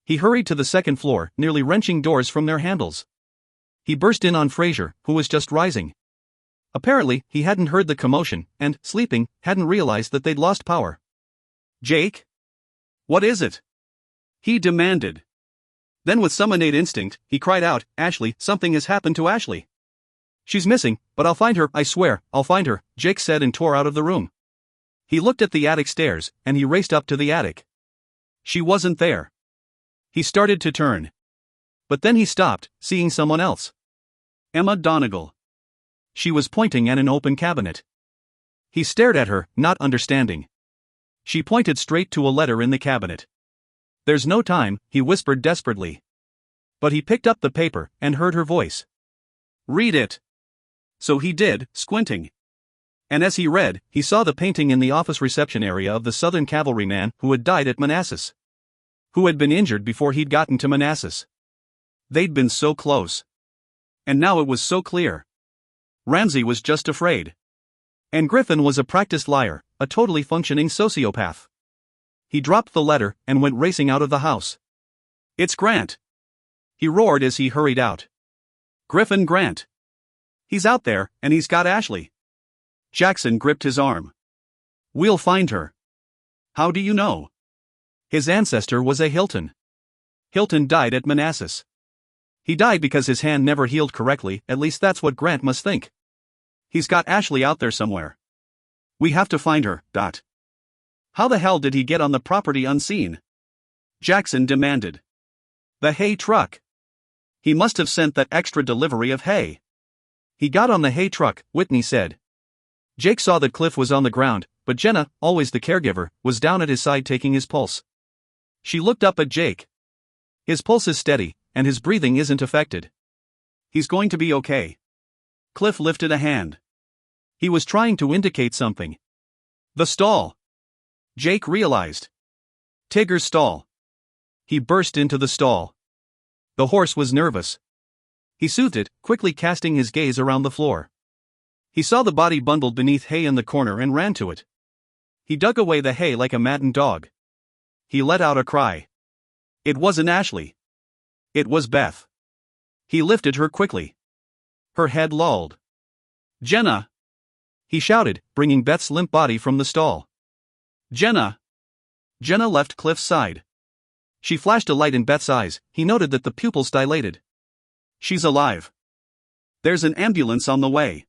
He hurried to the second floor, nearly wrenching doors from their handles. He burst in on Fraser, who was just rising. Apparently, he hadn't heard the commotion, and, sleeping, hadn't realized that they'd lost power. Jake? What is it? He demanded. Then with some innate instinct, he cried out, Ashley, something has happened to Ashley. She's missing, but I'll find her, I swear, I'll find her, Jake said and tore out of the room. He looked at the attic stairs, and he raced up to the attic. She wasn't there. He started to turn. But then he stopped, seeing someone else. Emma Donegal. She was pointing at an open cabinet. He stared at her, not understanding. She pointed straight to a letter in the cabinet. There's no time, he whispered desperately. But he picked up the paper, and heard her voice. Read it. So he did, squinting. And as he read, he saw the painting in the office reception area of the Southern cavalryman who had died at Manassas. Who had been injured before he'd gotten to Manassas. They'd been so close. And now it was so clear. Ramsay was just afraid. And Griffin was a practiced liar, a totally functioning sociopath. He dropped the letter, and went racing out of the house. It's Grant! He roared as he hurried out. Griffin Grant! He's out there, and he's got Ashley. Jackson gripped his arm. We'll find her. How do you know? His ancestor was a Hilton. Hilton died at Manassas. He died because his hand never healed correctly, at least that's what Grant must think. He's got Ashley out there somewhere. We have to find her, dot. How the hell did he get on the property unseen? Jackson demanded. The hay truck. He must have sent that extra delivery of hay. He got on the hay truck, Whitney said. Jake saw that Cliff was on the ground, but Jenna, always the caregiver, was down at his side taking his pulse. She looked up at Jake. His pulse is steady, and his breathing isn't affected. He's going to be okay. Cliff lifted a hand. He was trying to indicate something. The stall. Jake realized. Tigger's stall. He burst into the stall. The horse was nervous. He soothed it, quickly casting his gaze around the floor. He saw the body bundled beneath hay in the corner and ran to it. He dug away the hay like a maddened dog. He let out a cry. It wasn't Ashley. It was Beth. He lifted her quickly. Her head lolled. Jenna! He shouted, bringing Beth's limp body from the stall. Jenna! Jenna left Cliff's side. She flashed a light in Beth's eyes. He noted that the pupils dilated. She's alive. There's an ambulance on the way.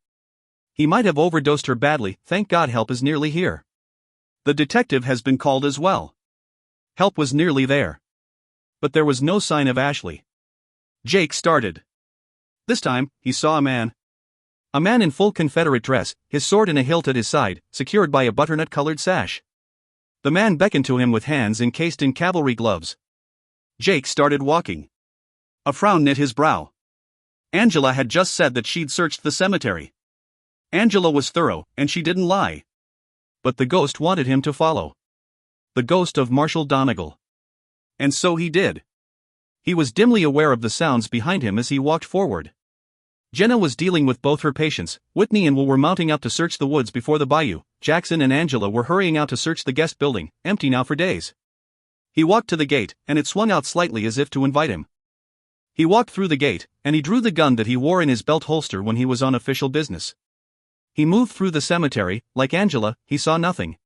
He might have overdosed her badly, thank God help is nearly here. The detective has been called as well. Help was nearly there. But there was no sign of Ashley. Jake started. This time, he saw a man. A man in full Confederate dress, his sword in a hilt at his side, secured by a butternut-colored sash. The man beckoned to him with hands encased in cavalry gloves. Jake started walking. A frown knit his brow. Angela had just said that she'd searched the cemetery. Angela was thorough, and she didn't lie. But the ghost wanted him to follow. The ghost of Marshall Donegal. And so he did. He was dimly aware of the sounds behind him as he walked forward. Jenna was dealing with both her patients. Whitney and Will were mounting up to search the woods before the bayou. Jackson and Angela were hurrying out to search the guest building, empty now for days. He walked to the gate, and it swung out slightly as if to invite him. He walked through the gate, and he drew the gun that he wore in his belt holster when he was on official business. He moved through the cemetery. Like Angela, he saw nothing.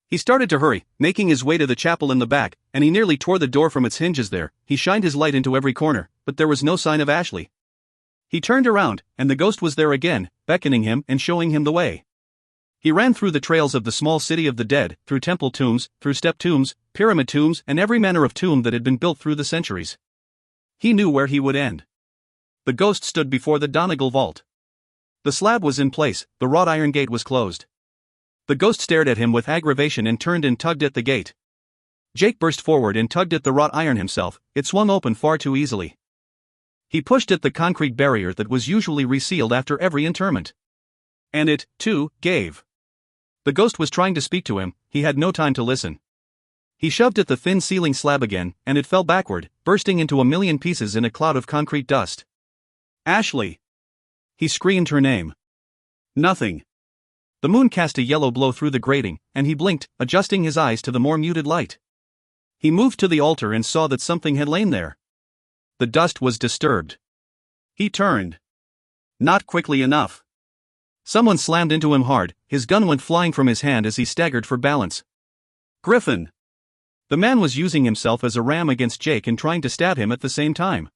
He started to hurry, making his way to the chapel in the back, and he nearly tore the door from its hinges there. He shined his light into every corner, but there was no sign of Ashley. He turned around, and the ghost was there again, beckoning him and showing him the way. He ran through the trails of the small city of the dead, through temple tombs, through step tombs, pyramid tombs, and every manner of tomb that had been built through the centuries. He knew where he would end. The ghost stood before the Donegal vault. The slab was in place, the wrought iron gate was closed. The ghost stared at him with aggravation and turned and tugged at the gate. Jake burst forward and tugged at the wrought iron himself. It swung open far too easily. He pushed at the concrete barrier that was usually resealed after every interment. And it, too, gave. The ghost was trying to speak to him. He had no time to listen. He shoved at the thin ceiling slab again, and it fell backward, bursting into a million pieces in a cloud of concrete dust. Ashley! He screamed her name. Nothing. The moon cast a yellow glow through the grating, and he blinked, adjusting his eyes to the more muted light. He moved to the altar and saw that something had lain there. The dust was disturbed. He turned. Not quickly enough. Someone slammed into him hard. His gun went flying from his hand as he staggered for balance. Griffin! The man was using himself as a ram against Jake and trying to stab him at the same time.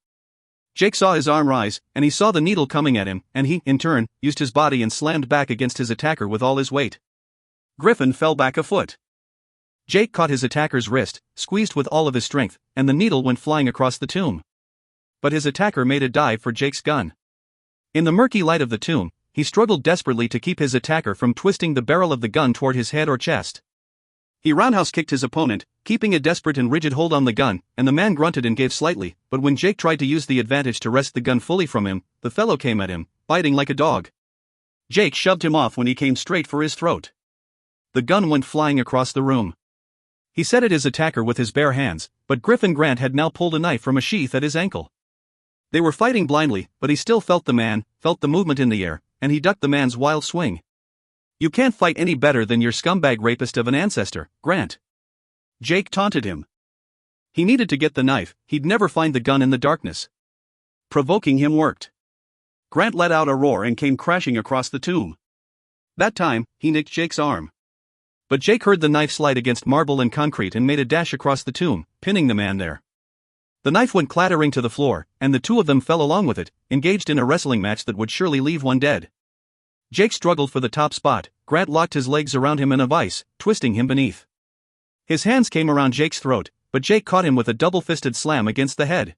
Jake saw his arm rise, and he saw the needle coming at him, and he, in turn, used his body and slammed back against his attacker with all his weight. Griffin fell back a foot. Jake caught his attacker's wrist, squeezed with all of his strength, and the needle went flying across the tomb. But his attacker made a dive for Jake's gun. In the murky light of the tomb, he struggled desperately to keep his attacker from twisting the barrel of the gun toward his head or chest. He roundhouse kicked his opponent, keeping a desperate and rigid hold on the gun, and the man grunted and gave slightly, but when Jake tried to use the advantage to wrest the gun fully from him, the fellow came at him, biting like a dog. Jake shoved him off when he came straight for his throat. The gun went flying across the room. He set at his attacker with his bare hands, but Griffin Grant had now pulled a knife from a sheath at his ankle. They were fighting blindly, but he still felt the man, felt the movement in the air, and he ducked the man's wild swing. You can't fight any better than your scumbag rapist of an ancestor, Grant. Jake taunted him. He needed to get the knife, he'd never find the gun in the darkness. Provoking him worked. Grant let out a roar and came crashing across the tomb. That time, he nicked Jake's arm. But Jake heard the knife slide against marble and concrete and made a dash across the tomb, pinning the man there. The knife went clattering to the floor, and the two of them fell along with it, engaged in a wrestling match that would surely leave one dead. Jake struggled for the top spot. Grant locked his legs around him in a vice, twisting him beneath. His hands came around Jake's throat, but Jake caught him with a double-fisted slam against the head.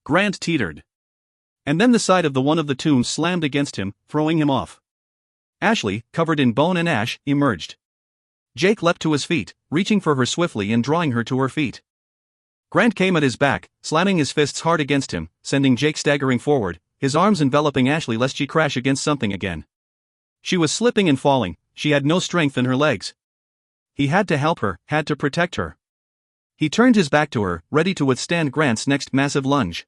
Grant teetered. And then the side of the one of the tombs slammed against him, throwing him off. Ashley, covered in bone and ash, emerged. Jake leapt to his feet, reaching for her swiftly and drawing her to her feet. Grant came at his back, slamming his fists hard against him, sending Jake staggering forward, his arms enveloping Ashley lest she crash against something again. She was slipping and falling, she had no strength in her legs. He had to help her, had to protect her. He turned his back to her, ready to withstand Grant's next massive lunge.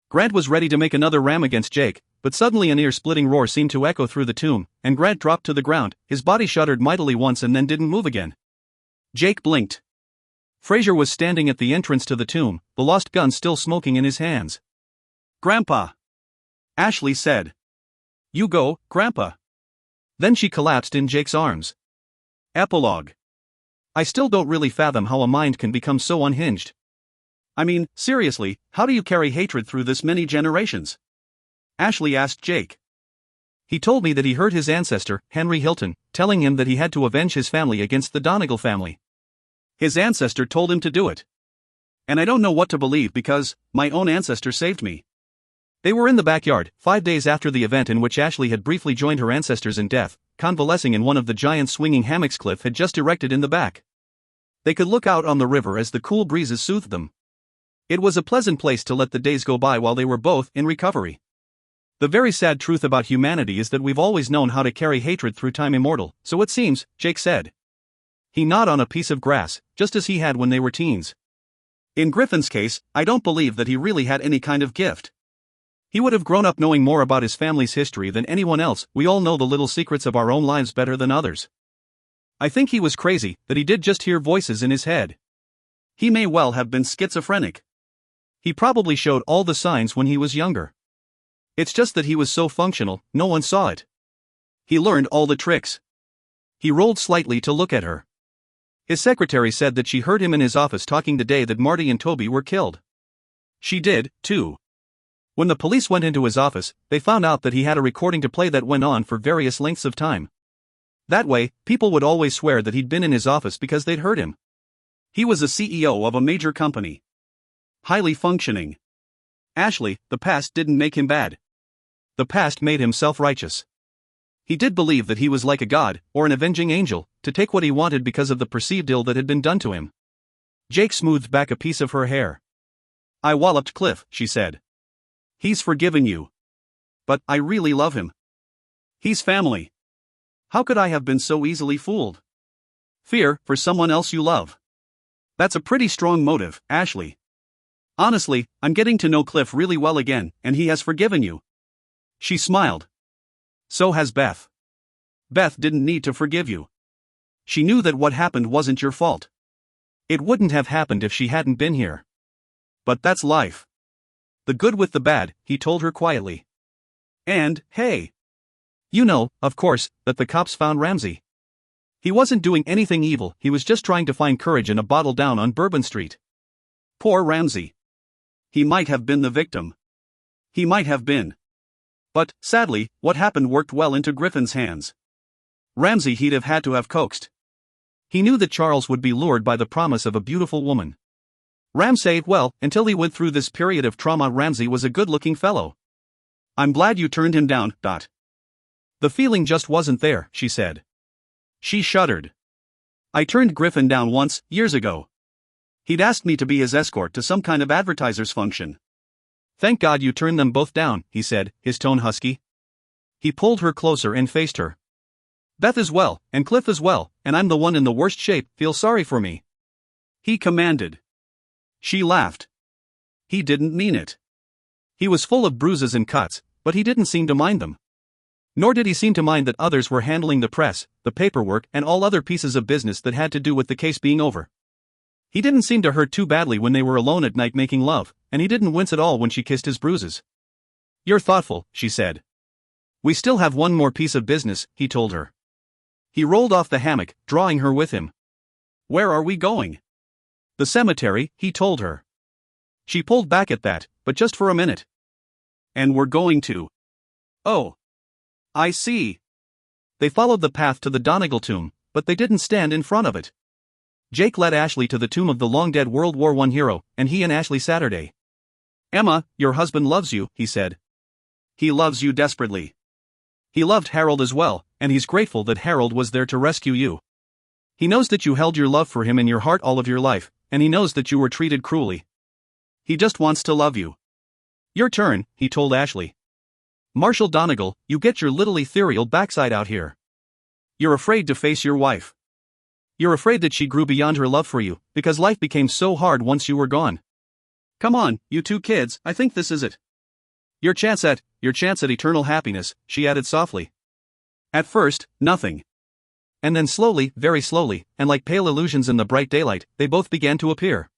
Grant was ready to make another ram against Jake, but suddenly an ear-splitting roar seemed to echo through the tomb, and Grant dropped to the ground, his body shuddered mightily once and then didn't move again. Jake blinked. Fraser was standing at the entrance to the tomb, the lost gun still smoking in his hands. "Grandpa," Ashley said. "You go, Grandpa." Then she collapsed in Jake's arms. Epilogue. I still don't really fathom how a mind can become so unhinged. I mean, seriously, how do you carry hatred through this many generations? Ashley asked Jake. He told me that he heard his ancestor, Henry Hilton, telling him that he had to avenge his family against the Donegal family. His ancestor told him to do it. And I don't know what to believe because my own ancestor saved me. They were in the backyard, 5 days after the event in which Ashley had briefly joined her ancestors in death, convalescing in one of the giant swinging hammocks Cliff had just erected in the back. They could look out on the river as the cool breezes soothed them. It was a pleasant place to let the days go by while they were both in recovery. The very sad truth about humanity is that we've always known how to carry hatred through time immortal, so it seems, Jake said. He gnawed on a piece of grass, just as he had when they were teens. In Griffin's case, I don't believe that he really had any kind of gift. He would have grown up knowing more about his family's history than anyone else. We all know the little secrets of our own lives better than others. I think he was crazy, that he did just hear voices in his head. He may well have been schizophrenic. He probably showed all the signs when he was younger. It's just that he was so functional, no one saw it. He learned all the tricks. He rolled slightly to look at her. His secretary said that she heard him in his office talking the day that Marty and Toby were killed. She did, too. When the police went into his office, they found out that he had a recording to play that went on for various lengths of time. That way, people would always swear that he'd been in his office because they'd heard him. He was a CEO of a major company. Highly functioning. Ashley, the past didn't make him bad. The past made him self-righteous. He did believe that he was like a god, or an avenging angel, to take what he wanted because of the perceived ill that had been done to him. Jake smoothed back a piece of her hair. "I walloped Cliff," she said. "He's forgiven you. But I really love him. He's family. How could I have been so easily fooled? Fear for someone else you love. That's a pretty strong motive, Ashley. Honestly, I'm getting to know Cliff really well again, and he has forgiven you." She smiled. "So has Beth. Beth didn't need to forgive you. She knew that what happened wasn't your fault. It wouldn't have happened if she hadn't been here. But that's life. The good with the bad," he told her quietly. "And, hey. You know, of course, that the cops found Ramsey. He wasn't doing anything evil, he was just trying to find courage in a bottle down on Bourbon Street. Poor Ramsey. He might have been the victim. He might have been. But, sadly, what happened worked well into Griffin's hands. Ramsey he'd have had to have coaxed. He knew that Charles would be lured by the promise of a beautiful woman. Ramsey, well, until he went through this period of trauma, Ramsey was a good-looking fellow. I'm glad you turned him down, Dot. The feeling just wasn't there, she said. She shuddered. I turned Griffin down once, years ago. He'd asked me to be his escort to some kind of advertiser's function. Thank God you turned them both down, he said, his tone husky. He pulled her closer and faced her. Beth as well, and Cliff as well, and I'm the one in the worst shape, feel sorry for me. He commanded. She laughed. He didn't mean it. He was full of bruises and cuts, but he didn't seem to mind them. Nor did he seem to mind that others were handling the press, the paperwork, and all other pieces of business that had to do with the case being over. He didn't seem to hurt too badly when they were alone at night making love, and he didn't wince at all when she kissed his bruises. You're thoughtful, she said. We still have one more piece of business, he told her. He rolled off the hammock, drawing her with him. Where are we going? The cemetery, he told her. She pulled back at that, but just for a minute. And we're going to. Oh. I see. They followed the path to the Donegal tomb, but they didn't stand in front of it. Jake led Ashley to the tomb of the long-dead World War I hero, and he and Ashley Saturday. Emma, your husband loves you, he said. He loves you desperately. He loved Harold as well, and he's grateful that Harold was there to rescue you. He knows that you held your love for him in your heart all of your life, and he knows that you were treated cruelly. He just wants to love you. Your turn, he told Ashley. Marshall Donegal, you get your little ethereal backside out here. You're afraid to face your wife. You're afraid that she grew beyond her love for you, because life became so hard once you were gone. Come on, you two kids, I think this is it. Your chance at eternal happiness, she added softly. At first, nothing. And then slowly, very slowly, and like pale illusions in the bright daylight, they both began to appear.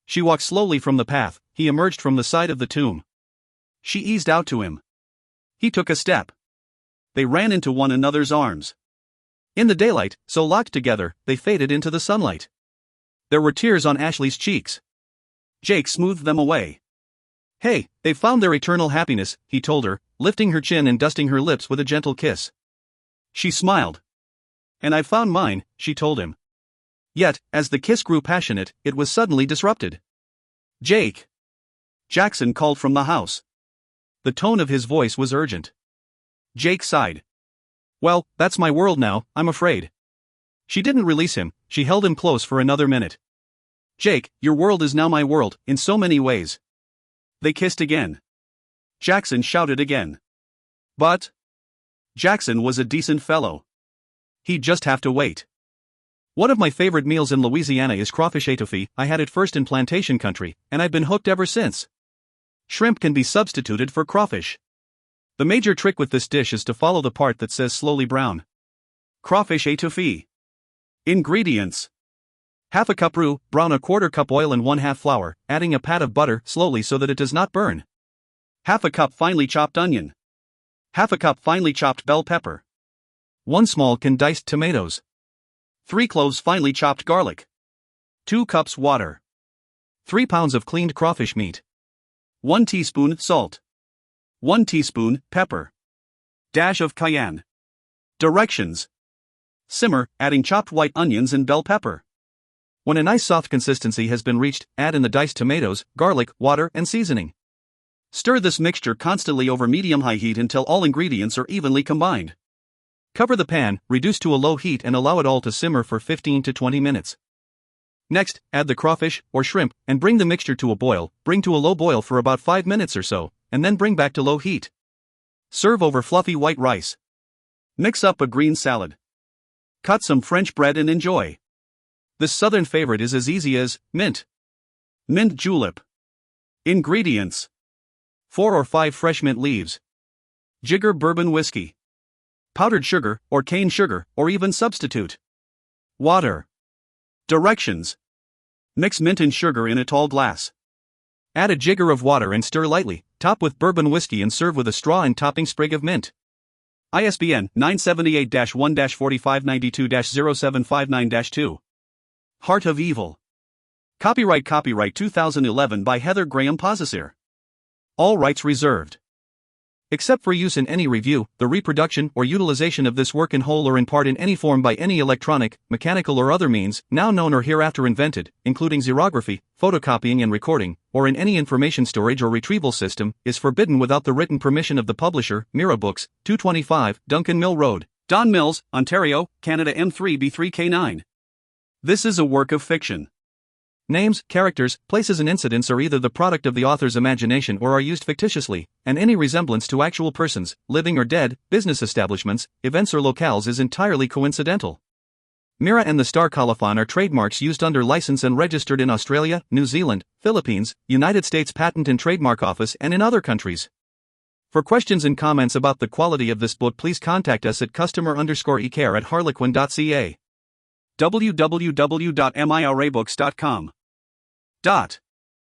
She walked slowly from the path, he emerged from the side of the tomb. She eased out to him. He took a step. They ran into one another's arms. In the daylight, so locked together, they faded into the sunlight. There were tears on Ashley's cheeks. Jake smoothed them away. Hey, they've found their eternal happiness, he told her, lifting her chin and dusting her lips with a gentle kiss. She smiled. And I found mine, she told him. Yet, as the kiss grew passionate, it was suddenly disrupted. Jake! Jackson called from the house. The tone of his voice was urgent. Jake sighed. Well, that's my world now, I'm afraid. She didn't release him, she held him close for another minute. Jake, your world is now my world, in so many ways. They kissed again. Jackson shouted again. But Jackson was a decent fellow. He'd just have to wait. One of my favorite meals in Louisiana is crawfish étouffée. I had it first in plantation country, and I've been hooked ever since. Shrimp can be substituted for crawfish. The major trick with this dish is to follow the part that says slowly brown. Crawfish étouffée. Ingredients. Half a cup roux, brown a quarter cup oil and 1/2 flour, adding a pat of butter slowly so that it does not burn. Half a cup finely chopped onion. Half a cup finely chopped bell pepper. 1 small can diced tomatoes. 3 cloves finely chopped garlic. 2 cups water. 3 pounds of cleaned crawfish meat. 1 teaspoon salt. 1 teaspoon pepper. Dash of cayenne. Directions. Simmer, adding chopped white onions and bell pepper. When a nice soft consistency has been reached, add in the diced tomatoes, garlic, water, and seasoning. Stir this mixture constantly over medium-high heat until all ingredients are evenly combined. Cover the pan, reduce to a low heat and allow it all to simmer for 15 to 20 minutes. Next, add the crawfish, or shrimp, and bring the mixture to a boil, bring to a low boil for about 5 minutes or so, and then bring back to low heat. Serve over fluffy white rice. Mix up a green salad. Cut some French bread and enjoy. This southern favorite is as easy as mint. Mint julep. Ingredients. 4 or 5 fresh mint leaves. Jigger bourbon whiskey. Powdered sugar, or cane sugar, or even substitute. Water. Directions. Mix mint and sugar in a tall glass. Add a jigger of water and stir lightly, top with bourbon whiskey and serve with a straw and topping sprig of mint. ISBN 978-1-4592-0759-2. Heart of Evil. Copyright 2011 by Heather Graham Posisir. All rights reserved. Except for use in any review, the reproduction or utilization of this work in whole or in part in any form by any electronic, mechanical or other means, now known or hereafter invented, including xerography, photocopying and recording, or in any information storage or retrieval system, is forbidden without the written permission of the publisher, Mira Books, 225, Duncan Mill Road, Don Mills, Ontario, Canada M3B3K9. This is a work of fiction. Names, characters, places and incidents are either the product of the author's imagination or are used fictitiously, and any resemblance to actual persons, living or dead, business establishments, events or locales is entirely coincidental. Mira and the Star Colophon are trademarks used under license and registered in Australia, New Zealand, Philippines, United States Patent and Trademark Office and in other countries. For questions and comments about the quality of this book, please contact us at customer_ecare@harlequin.ca. www.mirabooks.com.